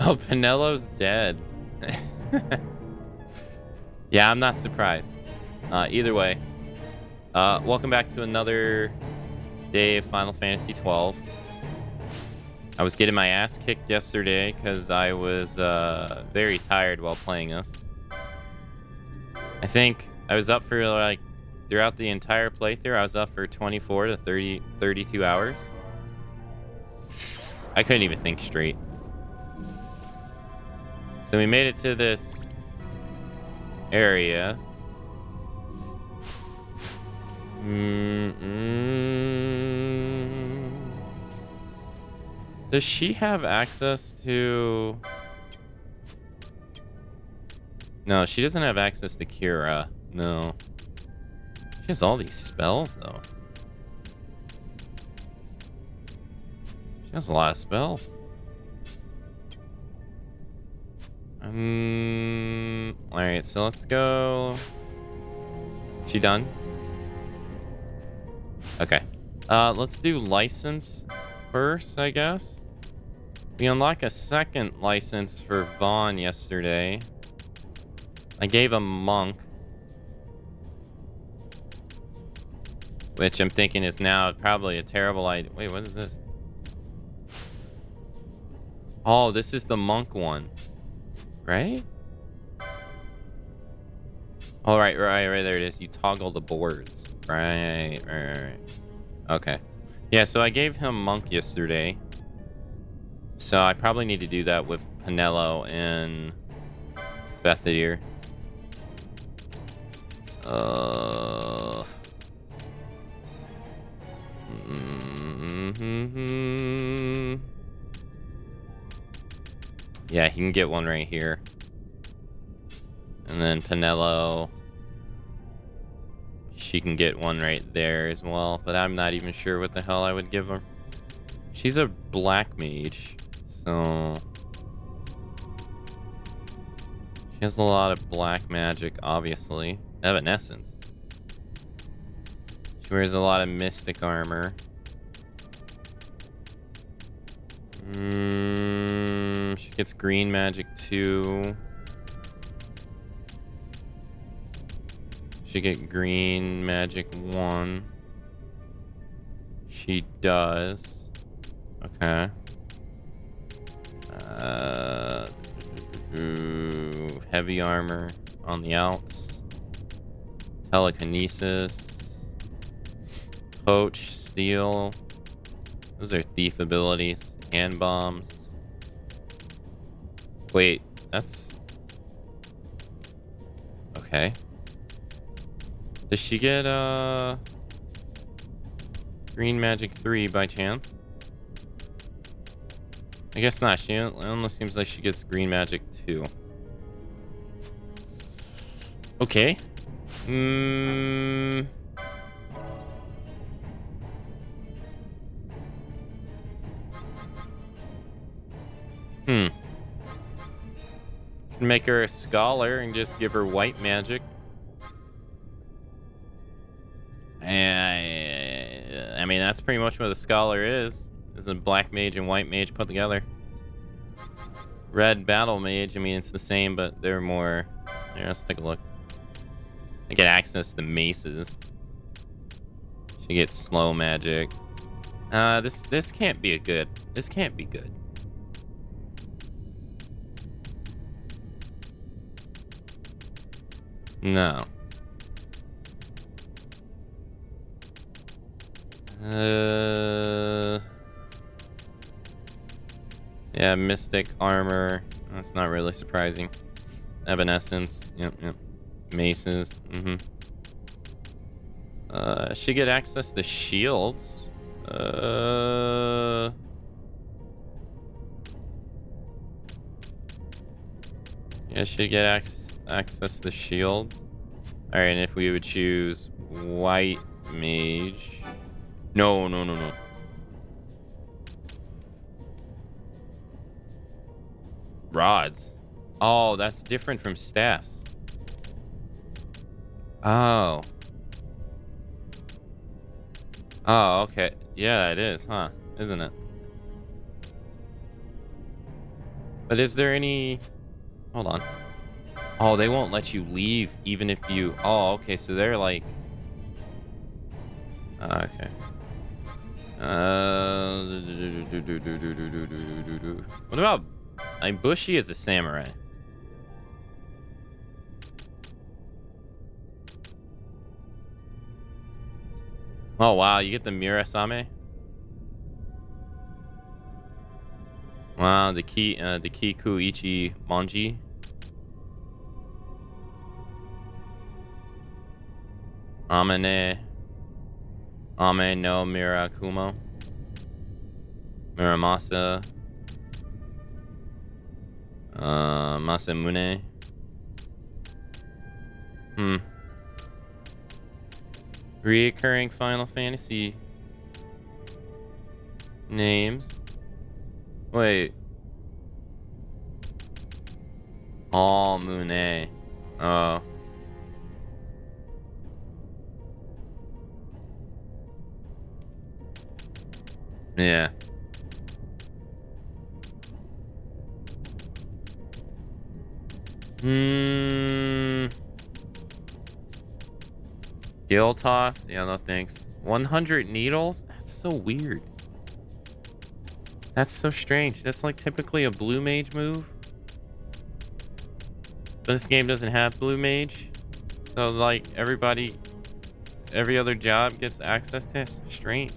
Oh, Pinello's dead. Yeah, I'm not surprised. Either way, welcome back to another day of Final Fantasy XII. I was getting my ass kicked yesterday because I was very tired while playing this. I think I was up for like throughout the entire playthrough. I was up for 24 to 32 hours. I couldn't even think straight. So we made it to this area. Does she have access to... No, she doesn't have access to Kira. No. She has all these spells, though. She has a lot of spells. Alright, so let's go. She done? Okay. Let's do license first, I guess. We unlock a second license for Vaughn yesterday. I gave a monk, which I'm thinking is now probably a terrible idea. Wait, what is this? Oh, this is the monk one, right? Oh, right, there it is. You toggle the boards. Right. Okay. Yeah, so I gave him monk yesterday. So I probably need to do that with Pinello and Bethadir. Yeah, he can get one right here. And then Pinello, she can get one right there as well. But I'm not even sure what the hell I would give her. She's a black mage, so... She has a lot of black magic, obviously. Evanescence. She wears a lot of mystic armor. She gets green magic too. She get green magic 1. She does. Okay. Heavy armor on the outs. Telekinesis. Poach, steal. Those are thief abilities. Hand bombs. Wait, that's... Okay. Does she get, green magic 3 by chance? I guess not. She almost seems like she gets green magic 2. Okay. Can make her a scholar and just give her white magic. I mean, that's pretty much what a scholar is a black mage and white mage put together. Red battle mage, I mean, it's the same, but they're more... Here, let's take a look. I get access to maces. She gets slow magic. This can't be good. This can't be good. No. Yeah, mystic armor. That's not really surprising. Evanescence. Yep. Maces. She get access to shields. Yeah, she get access to shields. All right, and if we would choose white mage. No. Rods. Oh, that's different from staffs. Oh. Oh, okay. Yeah, it is, huh? Isn't it? But is there any... Hold on. Oh, they won't let you leave even if you... Oh, okay, so they're like... okay. What about... Bushi is a samurai. Oh, wow, you get the Mirasame? Wow, the Kiku Ichi Monji. Ame no Mirakumo. Miramasa. Masamune. Reoccurring Final Fantasy names. Wait. Oh, Mune. Oh. Yeah. Gill toss? Yeah, no thanks. 100 needles? That's so weird. That's so strange. That's like typically a blue mage move. But this game doesn't have blue mage. So like every other job gets access to it. Strange.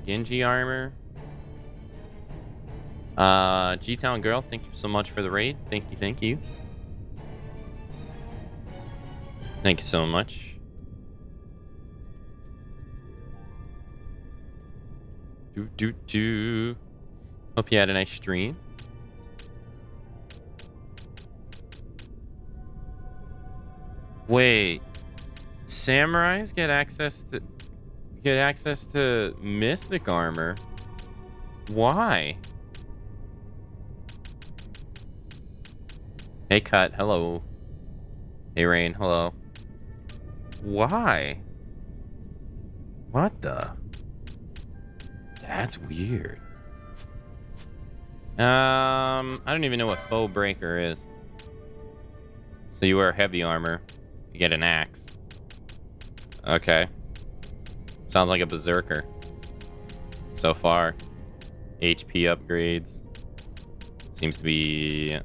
Genji armor. G-Town girl, thank you so much for the raid. Thank you. Thank you so much. Hope you had a nice stream. Wait, samurais get access to mystic armor. Why? Hey Cut, hello. Hey Rain, hello. Why? What the? That's weird. I don't even know what foe breaker is. So you wear heavy armor, you get an axe. Okay. Sounds like a berserker. So far. HP upgrades. Seems to be...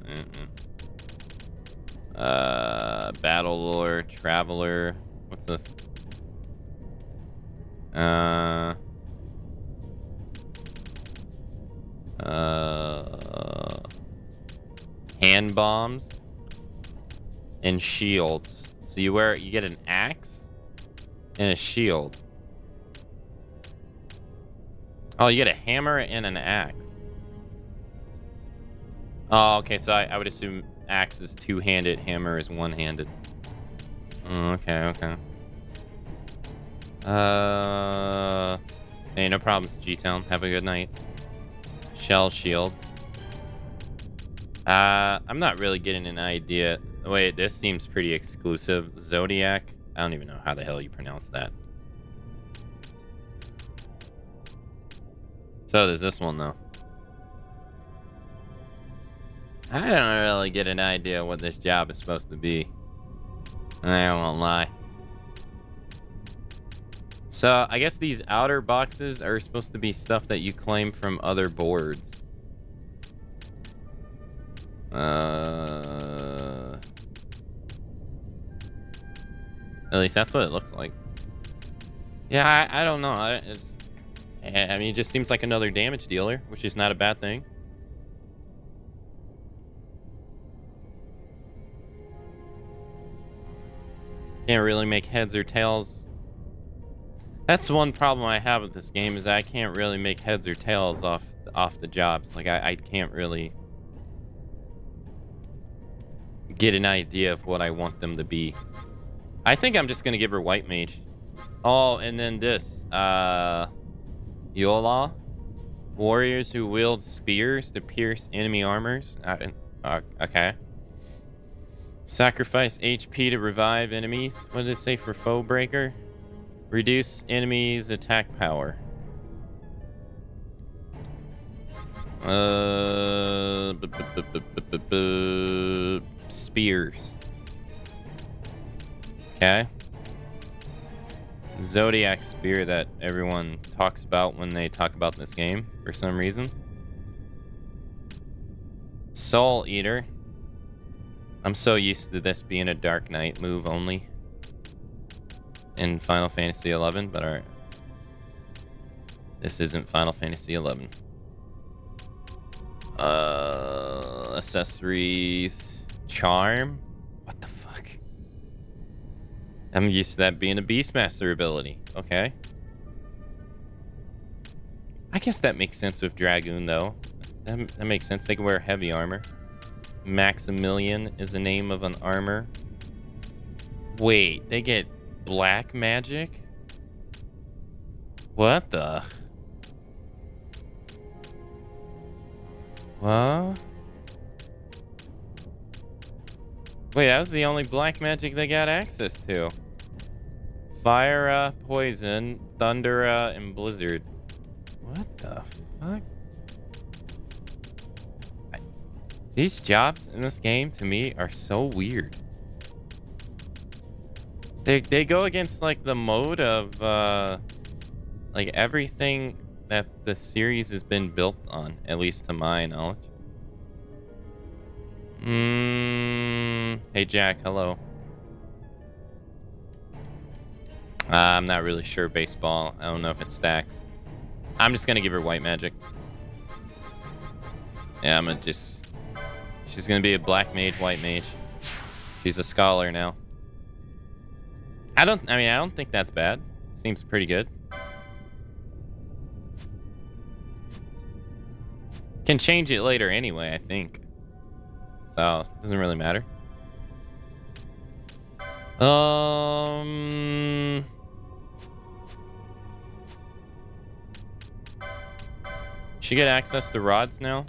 Battle lore, traveler. What's this? Hand bombs and shields. So you get an axe and a shield. Oh, you get a hammer and an axe. Oh, okay. So I would assume axe is two-handed, hammer is one-handed. Okay. Hey, no problems, G-Town. Have a good night. Shell shield. I'm not really getting an idea. Wait, this seems pretty exclusive. Zodiac. I don't even know how the hell you pronounce that. So there's this one though. I don't really get an idea what this job is supposed to be. I won't lie. So I guess these outer boxes are supposed to be stuff that you claim from other boards. At least that's what it looks like. Yeah, I don't know. I mean, it just seems like another damage dealer, which is not a bad thing. Can't really make heads or tails. That's one problem I have with this game, is I can't really make heads or tails off the jobs. Like I can't really get an idea of what I want them to be. I think I'm just gonna give her white mage. Oh, and then this Yola, warriors who wield spears to pierce enemy armors. Okay. Sacrifice HP to revive enemies. What did it say for foe breaker? Reduce enemies' attack power. Spears. Okay. Zodiac spear that everyone talks about when they talk about this game for some reason. Soul Eater. I'm so used to this being a Dark Knight move only in Final Fantasy XI, but alright. This isn't Final Fantasy XI. Accessories. Charm? What the fuck? I'm used to that being a Beastmaster ability. Okay. I guess that makes sense with Dragoon, though. That makes sense. They can wear heavy armor. Maximilian is the name of an armor. Wait, they get black magic? What the? What? Wait, that was the only black magic they got access to. Fire, Poison, Thunder, and Blizzard. What the fuck? These jobs in this game, to me, are so weird. They go against, like, the mode of, like, everything that the series has been built on, at least to my knowledge. Hey, Jack, hello. I'm not really sure baseball. I don't know if it stacks. I'm just gonna give her white magic. Yeah, I'm gonna just... She's gonna be a black mage, white mage. She's a scholar now. I don't think that's bad. Seems pretty good. Can change it later anyway, I think. So, doesn't really matter. She get access to rods now?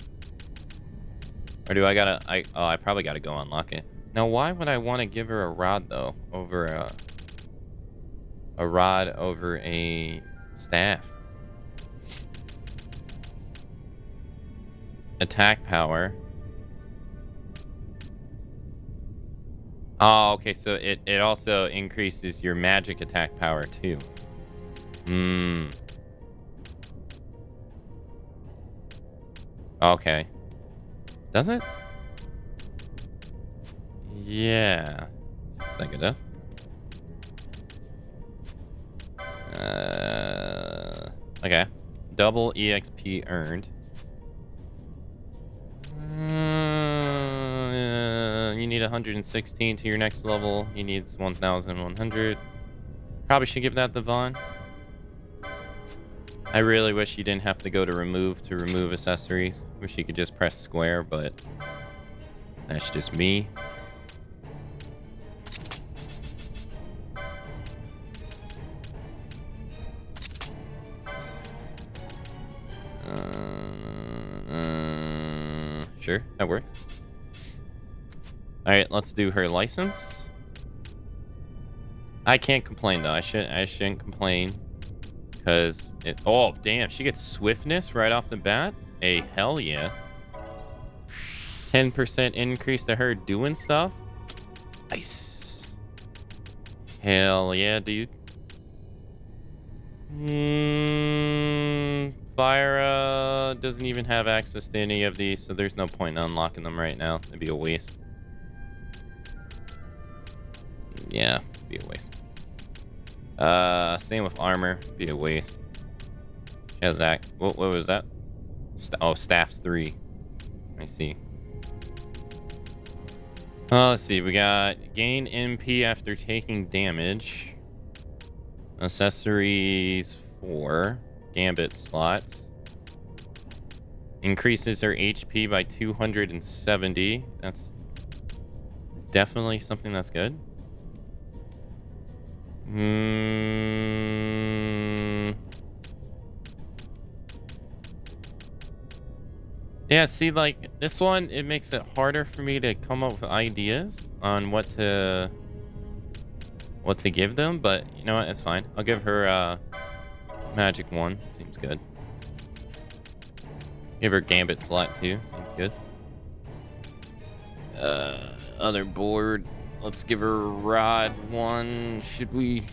Or do I gotta... I probably gotta go unlock it. Now, why would I want to give her a rod, though? Over a rod over a staff? Attack power. Oh, okay, so it also increases your magic attack power, too. Okay. Does it? Yeah. Seems like it does. Okay. Double EXP earned. You need 116 to your next level. He needs 1,100. Probably should give that to Vaughn. I really wish you didn't have to go to remove accessories. Wish you could just press square, but that's just me. Sure, that works. All right, let's do her license. I can't complain though. I shouldn't complain because it. Oh damn, she gets swiftness right off the bat. Hey, hell yeah. 10% increase to her doing stuff. Nice. Hell yeah, dude. Fire doesn't even have access to any of these, so there's no point in unlocking them right now. It'd be a waste. Yeah, it'd be a waste. Same with armor, be a waste. She has that. What was that? Oh, staff's 3. I see. Let's see. We got gain MP after taking damage. Accessories 4. Gambit slots. Increases her HP by 270. That's definitely something that's good. Yeah, see, like, this one, it makes it harder for me to come up with ideas on what to give them, but you know what, it's fine. I'll give her magic 1. Seems good. Give her Gambit slot too. Sounds good. Other board. Let's give her Rod 1. Should we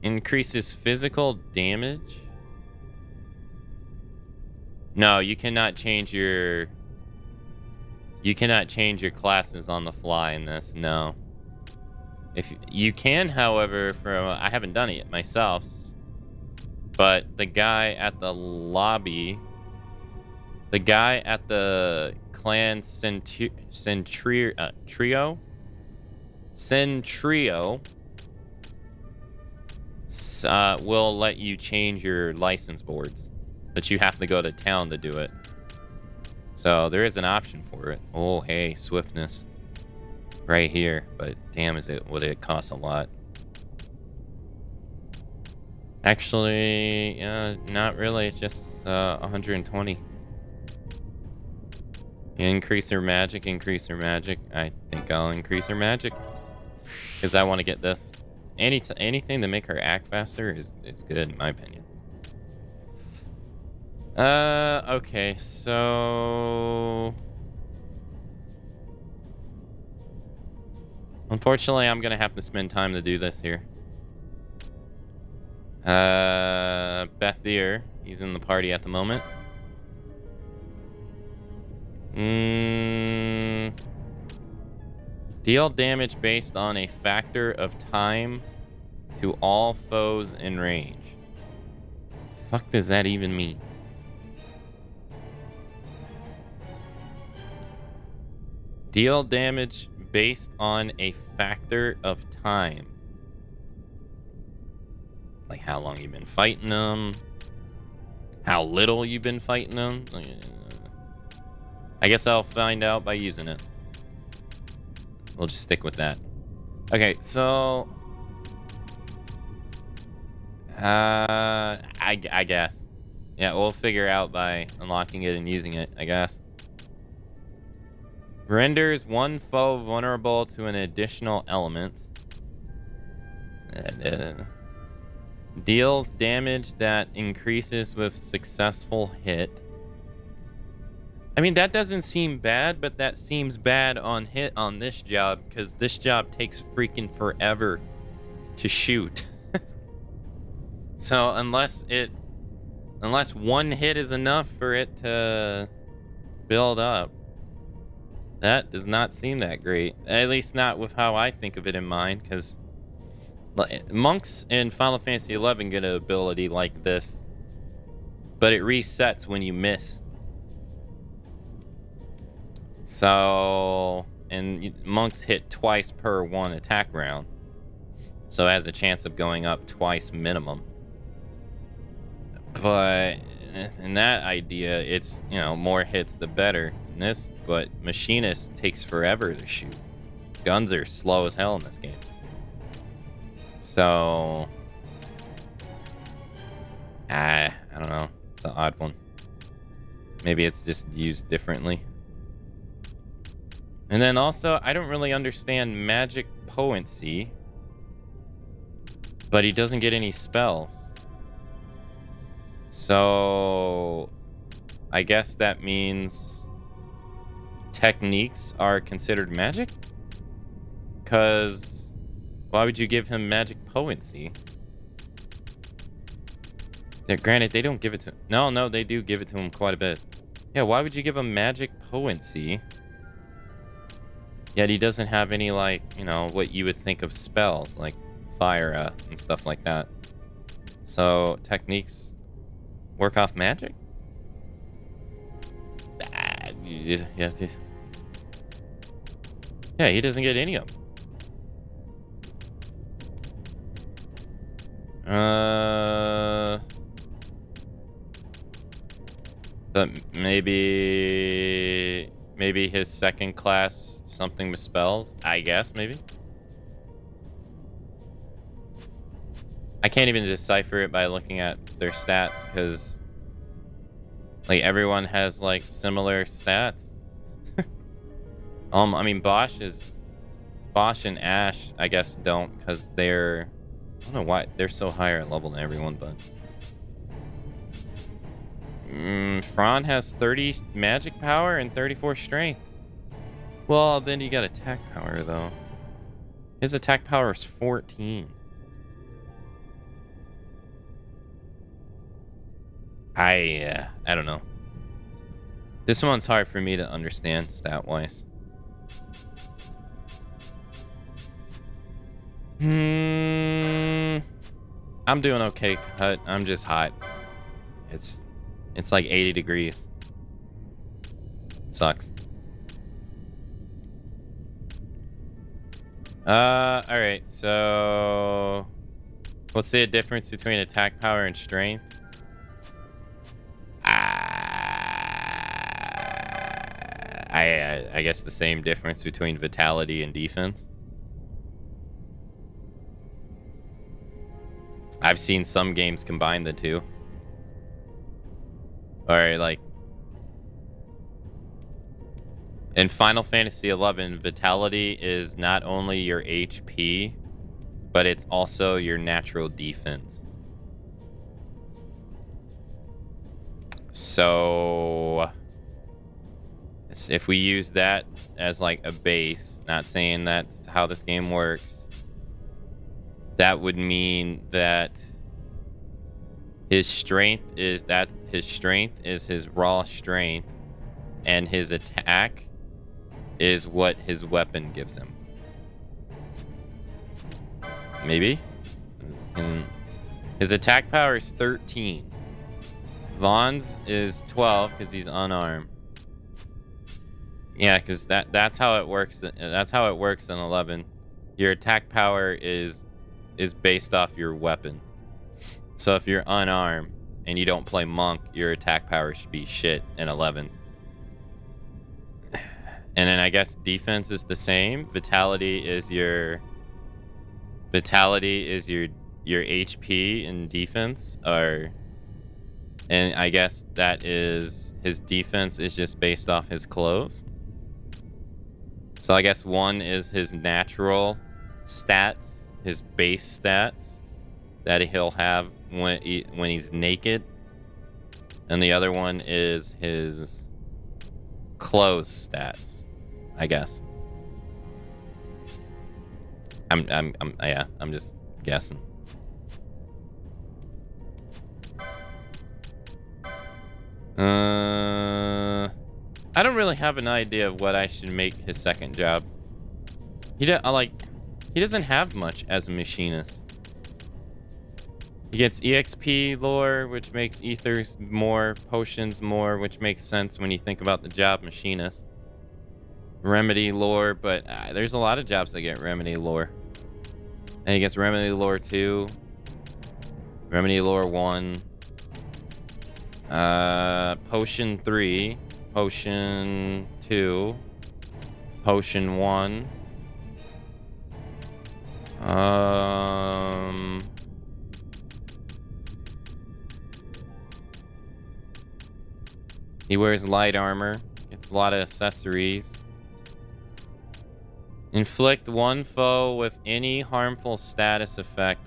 increase his physical damage? No, you cannot change your... You cannot change your classes on the fly in this, no. If you can, however, I haven't done it yet myself, but the guy at the lobby, the guy at the clan Centrio will let you change your license boards, but you have to go to town to do it. So there is an option for it. Oh, hey, swiftness. Right here, but damn, would it cost a lot? Actually, not really. It's just 120. Increase her magic. I think I'll increase her magic because I want to get this. Anything to make her act faster is good in my opinion. Okay, so unfortunately, I'm gonna have to spend time to do this here. Bethier, he's in the party at the moment. Deal damage based on a factor of time to all foes in range. Fuck does that even mean? Deal damage based on a factor of time. Like how long you've been fighting them, how little you've been fighting them. I guess I'll find out by using it. We'll just stick with that. Okay, so I guess. Yeah, we'll figure out by unlocking it and using it, I guess. Renders one foe vulnerable to an additional element. Deals damage that increases with successful hit. I mean, that doesn't seem bad, but that seems bad on hit on this job, because this job takes freaking forever to shoot. So unless one hit is enough for it to build up, that does not seem that great. At least not with how I think of it in mind, because monks in Final Fantasy XI get an ability like this, but it resets when you miss. So, and monks hit twice per one attack round, so it has a chance of going up twice minimum. But in that idea, it's, you know, more hits the better. In this, but machinist takes forever to shoot. Guns are slow as hell in this game. So, I don't know. It's an odd one. Maybe it's just used differently. And then also, I don't really understand magic potency, but he doesn't get any spells. So, I guess that means techniques are considered magic? Because why would you give him magic potency? Granted, they don't give it to him. No, they do give it to him quite a bit. Yeah, why would you give him magic potency? Yet he doesn't have any, like, you know, what you would think of spells, like fire and stuff like that. So, techniques work off magic? Yeah, he doesn't get any of them. But maybe his second class something with spells, I guess, maybe. I can't even decipher it by looking at their stats, because like everyone has like similar stats. I mean Bosch and Ash, I guess, don't, because they're, I don't know why they're so higher level than everyone, but Fran has 30 magic power and 34 strength. Well, then you got attack power, though. His attack power is 14. I don't know. This one's hard for me to understand stat-wise. I'm doing okay, Cut. I'm just hot. It's like 80 degrees. It sucks. Alright, so what's the difference between attack power and strength? I guess the same difference between vitality and defense. I've seen some games combine the two. Or like in Final Fantasy XI, vitality is not only your HP, but it's also your natural defense. So if we use that as like a base, not saying that's how this game works, that would mean that his strength is his raw strength, and his attack is what his weapon gives him. Maybe? His attack power is 13. Vaughn's is 12 because he's unarmed. Yeah, because that's how it works. That's how it works in 11. Your attack power is based off your weapon. So if you're unarmed and you don't play monk, your attack power should be shit in 11. And then I guess defense is the same. Vitality is your HP in defense, and I guess that is his defense is just based off his clothes. So I guess one is his natural stats, his base stats that he'll have when he's naked, and the other one is his clothes stats, I guess. I'm just guessing. I don't really have an idea of what I should make his second job. He doesn't have much as a machinist. He gets EXP lore, which makes ethers more, potions more, which makes sense when you think about the job machinist. Remedy lore, but there's a lot of jobs that get remedy lore. And he gets remedy lore 2, remedy lore 1, potion 3, potion 2, potion 1. He wears light armor, gets a lot of accessories. Inflict one foe with any harmful status effect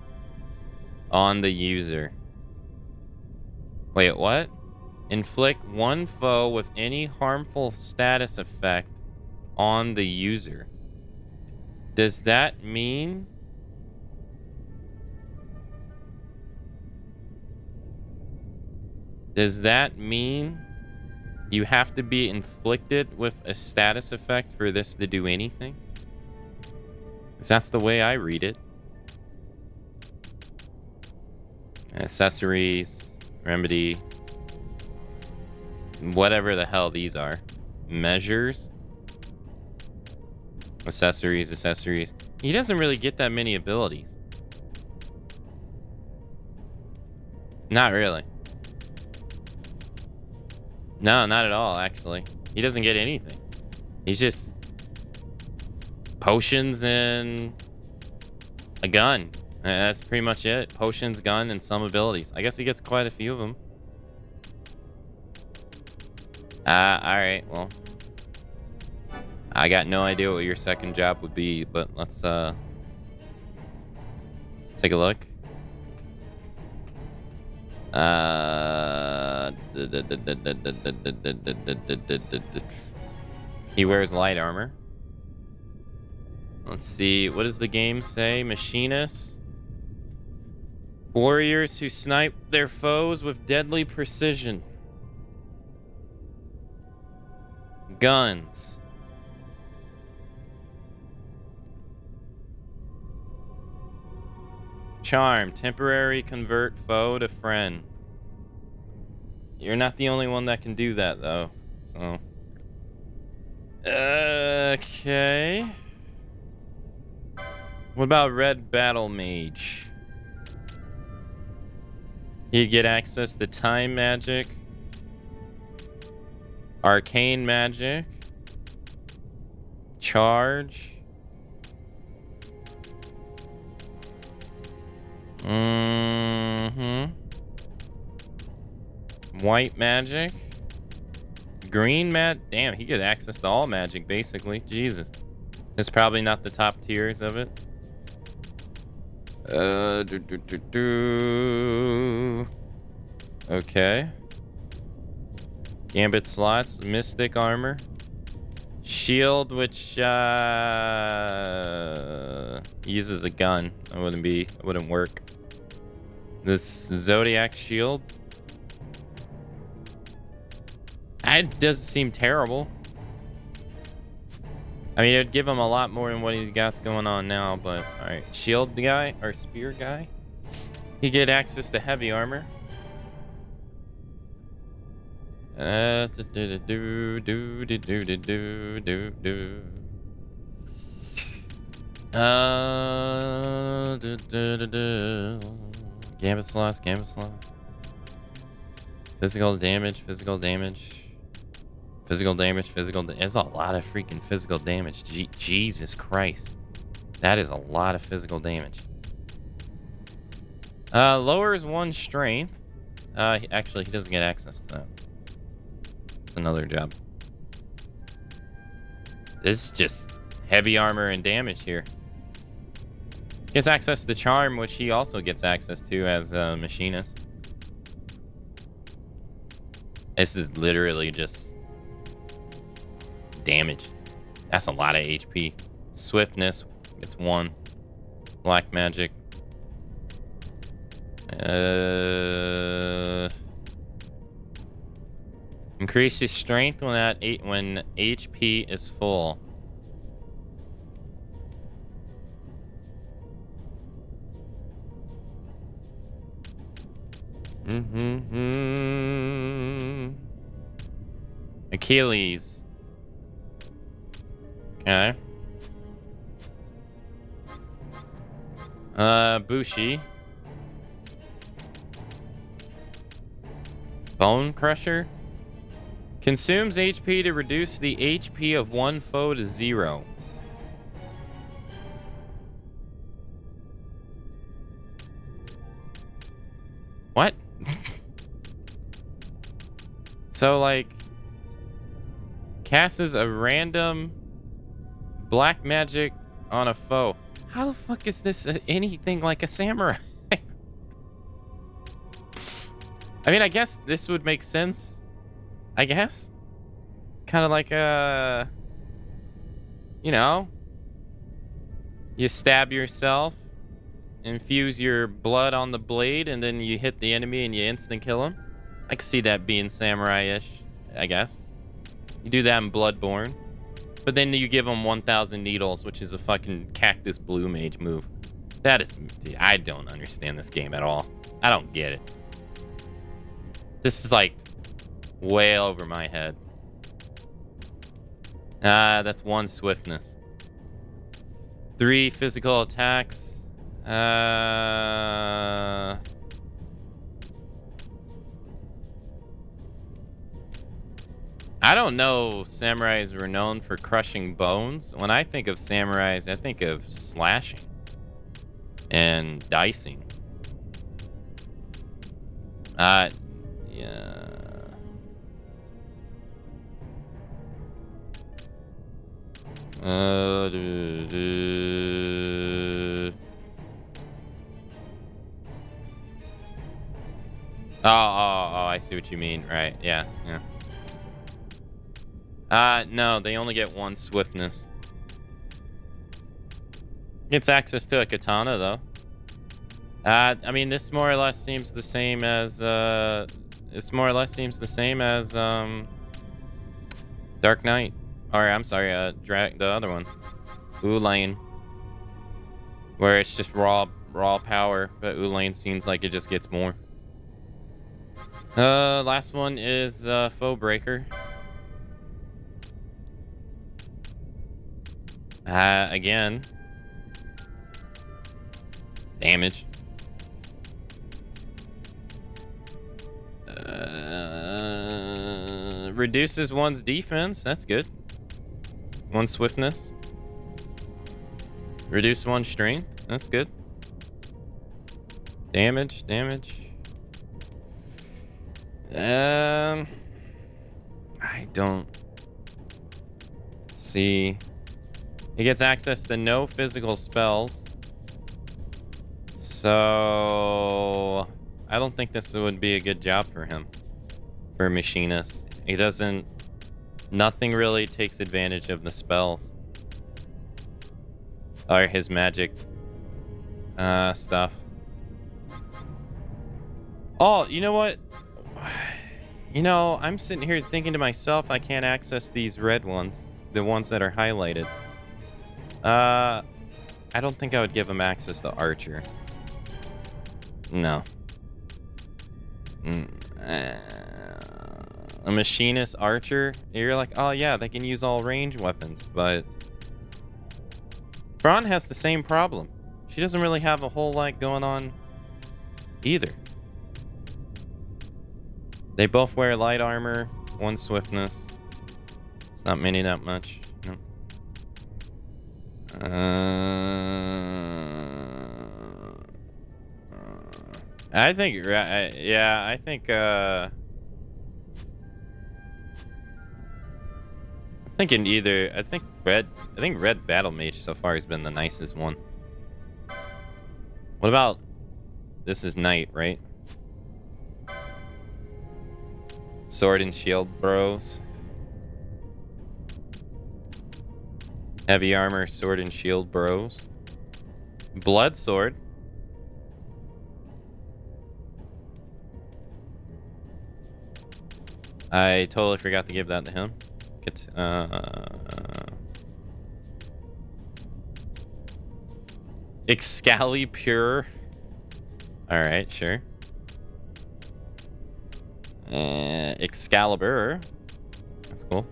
on the user. Wait, what? Inflict one foe with any harmful status effect on the user. Does that mean you have to be inflicted with a status effect for this to do anything? 'Cause that's the way I read it. Accessories, remedy, whatever the hell these are. Measures, accessories. He doesn't really get that many abilities. Not really. No, not at all, actually. He doesn't get anything. He's just potions and a gun. That's pretty much it. Potions, gun, and some abilities. I guess he gets quite a few of them. Alright, well. I got no idea what your second job would be, but let's take a look. He wears light armor. Let's see. What does the game say? Machinists. Warriors who snipe their foes with deadly precision. Guns. Charm. Temporary convert foe to friend. You're not the only one that can do that, though. So. Okay. What about Red Battle Mage? You get access to time magic, arcane magic, charge. White magic, green damn, he gets access to all magic basically. Jesus, it's probably not the top tiers of it. Okay. Gambit slots, mystic armor, shield, which uses a gun. It wouldn't work. This Zodiac shield. It doesn't seem terrible. I mean, it'd give him a lot more than what he's got going on now, but alright. Shield guy, or spear guy. He get access to heavy armor. Gambit slots, gambit slots. Physical damage, physical damage. Physical damage, There's a lot of freaking physical damage. Jesus Christ. That is a lot of physical damage. Lowers 1 strength. Actually, he doesn't get access to that. It's another job. This is just heavy armor and damage here. Gets access to charm, which he also gets access to as a machinist. This is literally just damage. That's a lot of HP. Swiftness gets 1. Black magic. Increases strength when HP is full. Achilles. Okay. Bushi. Bone Crusher. Consumes HP to reduce the HP of one foe to 0. What? So, like, casts a random black magic on a foe. How the fuck is this anything like a samurai? I mean, I guess this would make sense. I guess. Kind of like a... You know? You stab yourself, infuse your blood on the blade, and then you hit the enemy and you instant kill him. I can see that being samurai-ish, I guess. You do that in Bloodborne. But then you give him 1,000 needles, which is a fucking cactus blue mage move. That is... Dude, I don't understand this game at all. I don't get it. This is like way over my head. That's 1 swiftness. 3 physical attacks. I don't know samurais were known for crushing bones. When I think of samurais, I think of slashing and dicing. Yeah. Oh, I see what you mean. Right, yeah. No, they only get 1 swiftness. Gets access to a katana, though. I mean, this more or less seems the same as, Dark Knight. Or, I'm sorry, the other one. Ulane. Where it's just raw power, but Ulane seems like it just gets more. Last one is, Foe Breaker. Again. Damage. Reduces one's defense. That's good. 1 swiftness. Reduce 1 strength. That's good. Damage. I don't see. He gets access to no physical spells. So I don't think this would be a good job for him. For a machinist. He doesn't... Nothing really takes advantage of the spells. Or his magic stuff. Oh, you know what? You know, I'm sitting here thinking to myself I can't access these red ones. The ones that are highlighted. I don't think I would give him access to Archer. No. A machinist archer, you're like, oh yeah, they can use all range weapons, but Braun has the same problem. She doesn't really have a whole lot going on either. They both wear light armor, 1 swiftness. It's not many that much. No. I think, yeah, I think thinking either. I think red battle mage so far has been the nicest one. What about this? Is knight, right? Sword and shield bros. Heavy armor, sword and shield bros. Blood sword. I totally forgot to give that to him. Excalibur. Alright, sure. Excalibur. That's cool.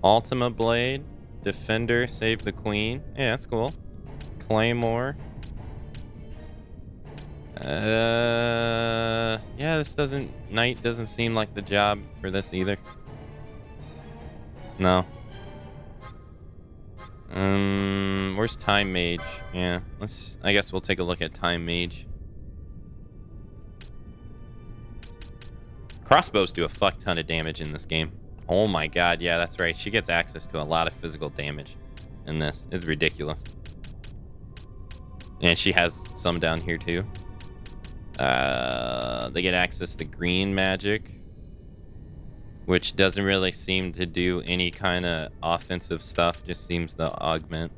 Ultima Blade. Defender, save the queen. Yeah, that's cool. Claymore. Yeah, this doesn't... Knight doesn't seem like the job for this either. No. Where's Time Mage? Yeah, I guess we'll take a look at Time Mage. Crossbows do a fuck ton of damage in this game. Oh my god, yeah, that's right. She gets access to a lot of physical damage in this. It's ridiculous. And she has some down here too. They get access to green magic, which doesn't really seem to do any kind of offensive stuff, just seems to augment.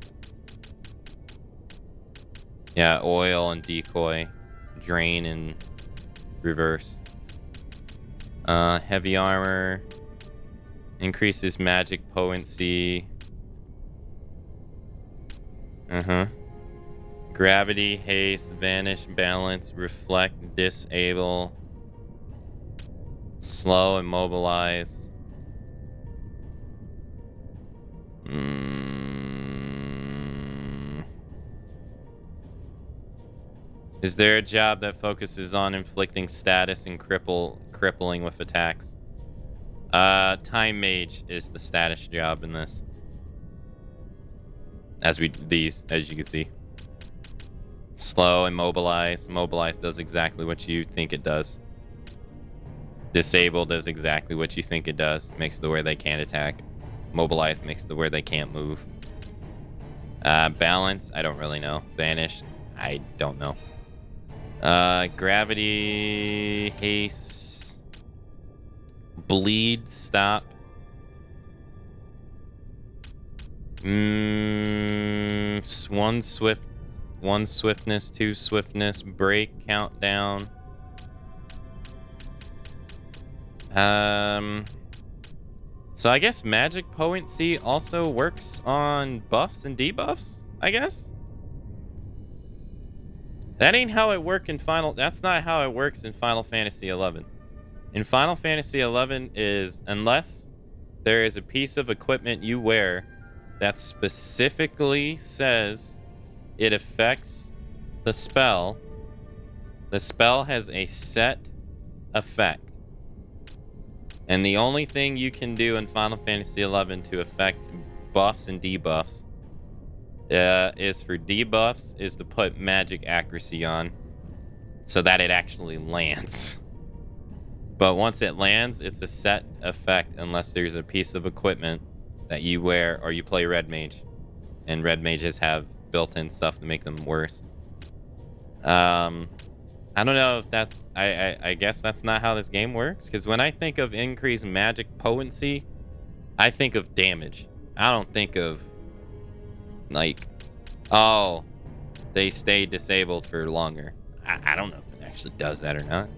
Yeah, oil and decoy, drain and reverse. Heavy armor, increases magic potency. Gravity, haste, vanish, balance, reflect, disable, slow, immobilize. Is there a job that focuses on inflicting status and crippling with attacks? Time Mage is the status job in this. As you can see. Slow, immobilize. Immobilize does exactly what you think it does. Disable does exactly what you think it does. Makes it to where they can't attack. Mobilize makes it to where they can't move. Balance, I don't really know. Vanish, I don't know. Gravity, haste. Bleed, stop. One swiftness, 2 swiftness, break, countdown. So I guess magic potency also works on buffs and debuffs, I guess? That ain't how it worked in that's not how it works in Final Fantasy XI. In Final Fantasy XI is, unless there is a piece of equipment you wear that specifically says it affects the spell has a set effect. And the only thing you can do in Final Fantasy XI to affect buffs and debuffs is for debuffs is to put magic accuracy on so that it actually lands. But once it lands, it's a set effect unless there's a piece of equipment that you wear or you play Red Mage. And Red Mages have built-in stuff to make them worse. I don't know if that's... I guess that's not how this game works. Because when I think of increased magic potency, I think of damage. I don't think of... like, oh, they stay disabled for longer. I don't know if it actually does that or not.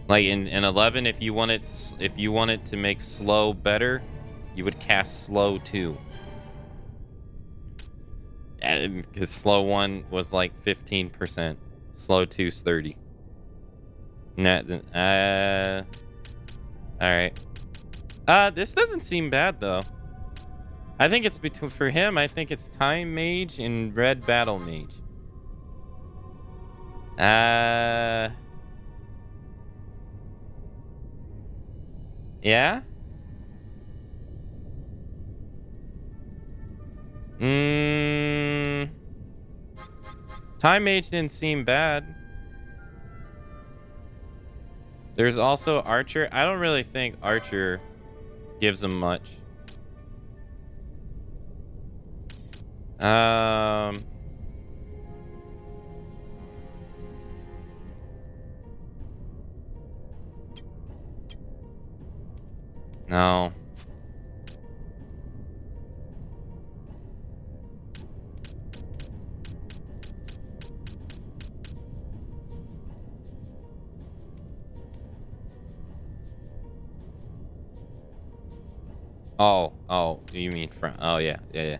Like in 11, if you wanted to make slow better, you would cast slow 2. Because slow 1 was like 15%. Slow 2's 30. Alright. This doesn't seem bad though. I think it's for him, I think it's Time Mage and Red Battle Mage. Yeah? Time Mage didn't seem bad. There's also Archer. I don't really think Archer gives him much. No. Oh, you mean front? Oh, yeah. Okay.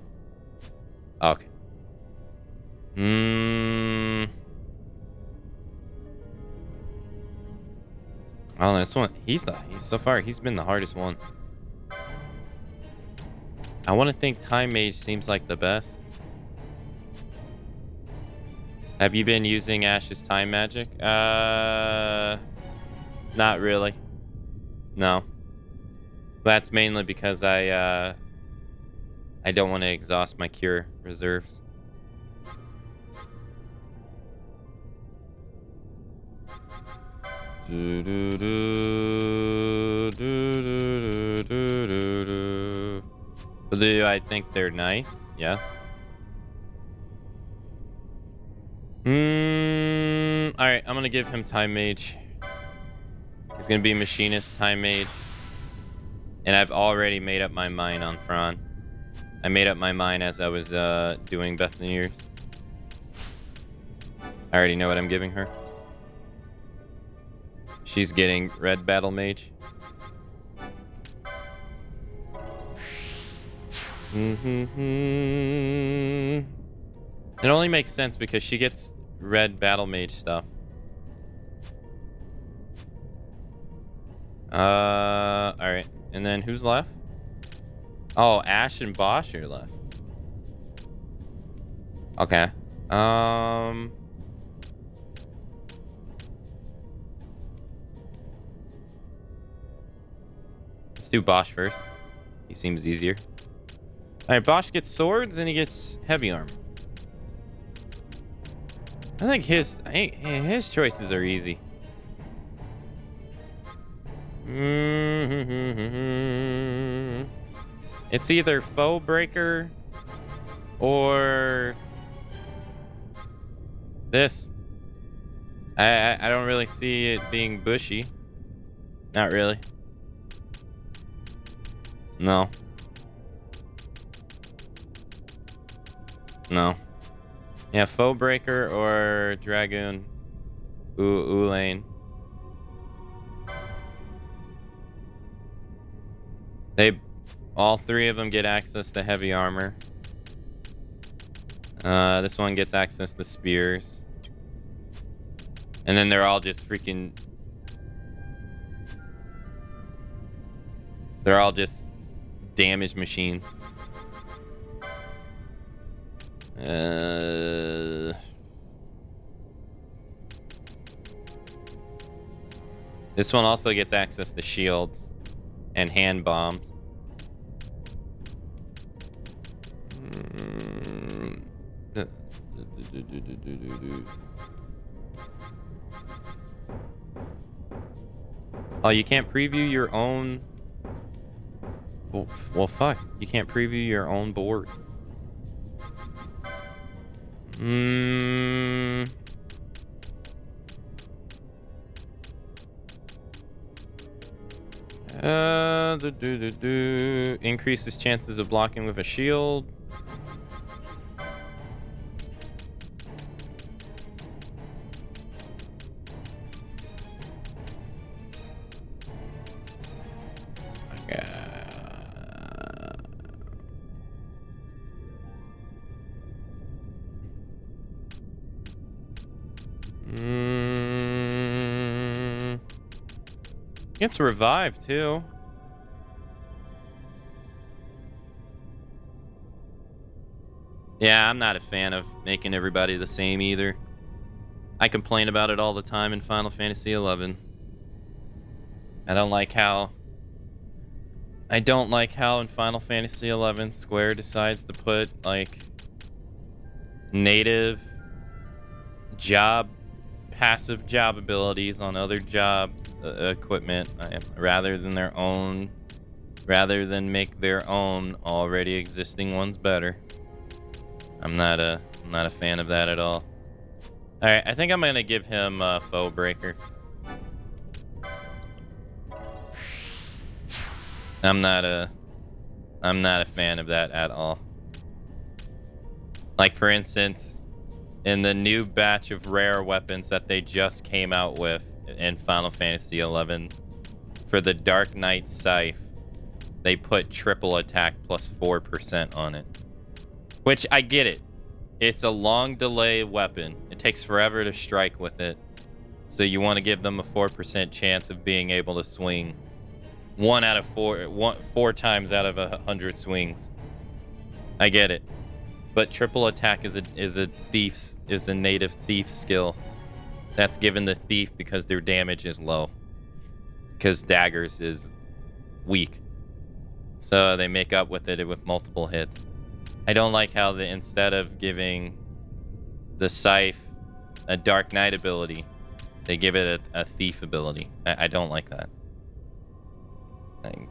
Oh, this one, so far, he's been the hardest one. I want to think Time Mage seems like the best. Have you been using Ash's time magic? Not really. No. That's mainly because I don't want to exhaust my cure reserves. Do I think they're nice? Yeah. Alright, I'm gonna give him Time Mage. He's gonna be Machinist, Time Mage. And I've already made up my mind on Fran. I made up my mind as I was doing Bethany's. I already know what I'm giving her. She's getting Red Battle Mage. It only makes sense because she gets Red Battle Mage stuff. Alright. And then who's left? Oh, Ash and Bosch are left. Okay. Let's do Bosch first. He seems easier. Alright, Bosch gets swords and he gets heavy armor. I think his choices are easy. It's either Foe Breaker or this. I don't really see it being bushy. Not really. No. No. Yeah, Foe Breaker or Dragoon. Ulane. All three of them get access to heavy armor. This one gets access to spears. And then they're all just freaking... They're all just damage machines. This one also gets access to shields and hand bombs. Oh, you can't preview your own... Well, fuck. You can't preview your own board. Increases chances of blocking with a shield. It's revived too. Yeah, I'm not a fan of making everybody the same either. I complain about it all the time in Final Fantasy XI. I don't like how in Final Fantasy XI Square decides to put like native passive job abilities on other jobs equipment rather than make their own already existing ones better. I'm not a fan of that at all. All right, I think I'm gonna give him Foe Breaker. I'm not a fan of that at all. Like, for instance, in the new batch of rare weapons that they just came out with in Final Fantasy XI, for the Dark Knight Scythe, they put triple attack plus 4% on it. Which, I get it. It's a long delay weapon. It takes forever to strike with it. So you want to give them a 4% chance of being able to swing 4 times out of 100 swings. I get it. But triple attack is a native thief skill. That's given the thief because their damage is low. Because daggers is weak. So they make up with it with multiple hits. I don't like how instead of giving the Scythe a Dark Knight ability, they give it a thief ability. I don't like that. And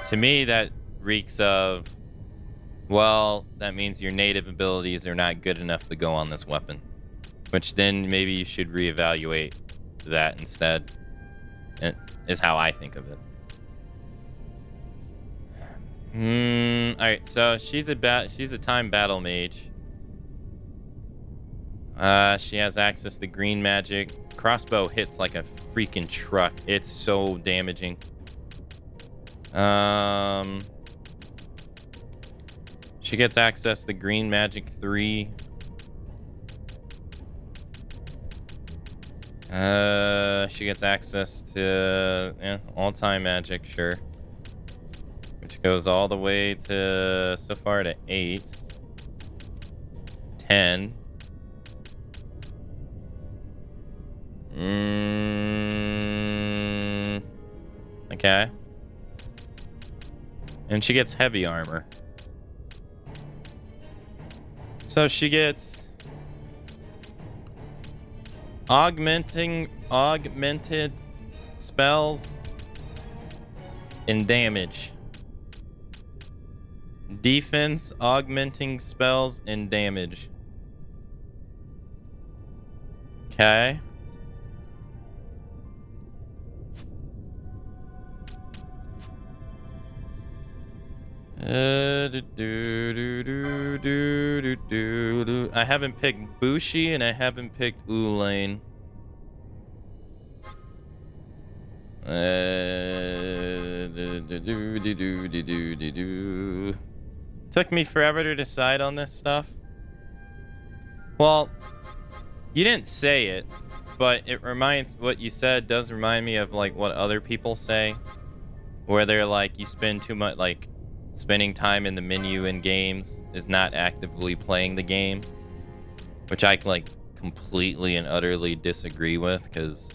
to me, that reeks of, well, that means your native abilities are not good enough to go on this weapon. Which then maybe you should reevaluate that instead. Is how I think of it. Alright, so she's a time battle mage. She has access to green magic. Crossbow hits like a freaking truck. It's so damaging. She gets access to green magic 3. She gets access to all-time magic, sure. Which goes all the way to, so far, to 8. 10. Okay. And she gets heavy armor. So she gets augmented spells and damage. Defense, augmenting spells, and damage. Okay. I haven't picked Bushi and I haven't picked Ulane. Took me forever to decide on this stuff. Well, you didn't say it, but it reminds, what you said does remind me of like what other people say, where they're like, you spend too much, like spending time in the menu in games is not actively playing the game, which I like completely and utterly disagree with, because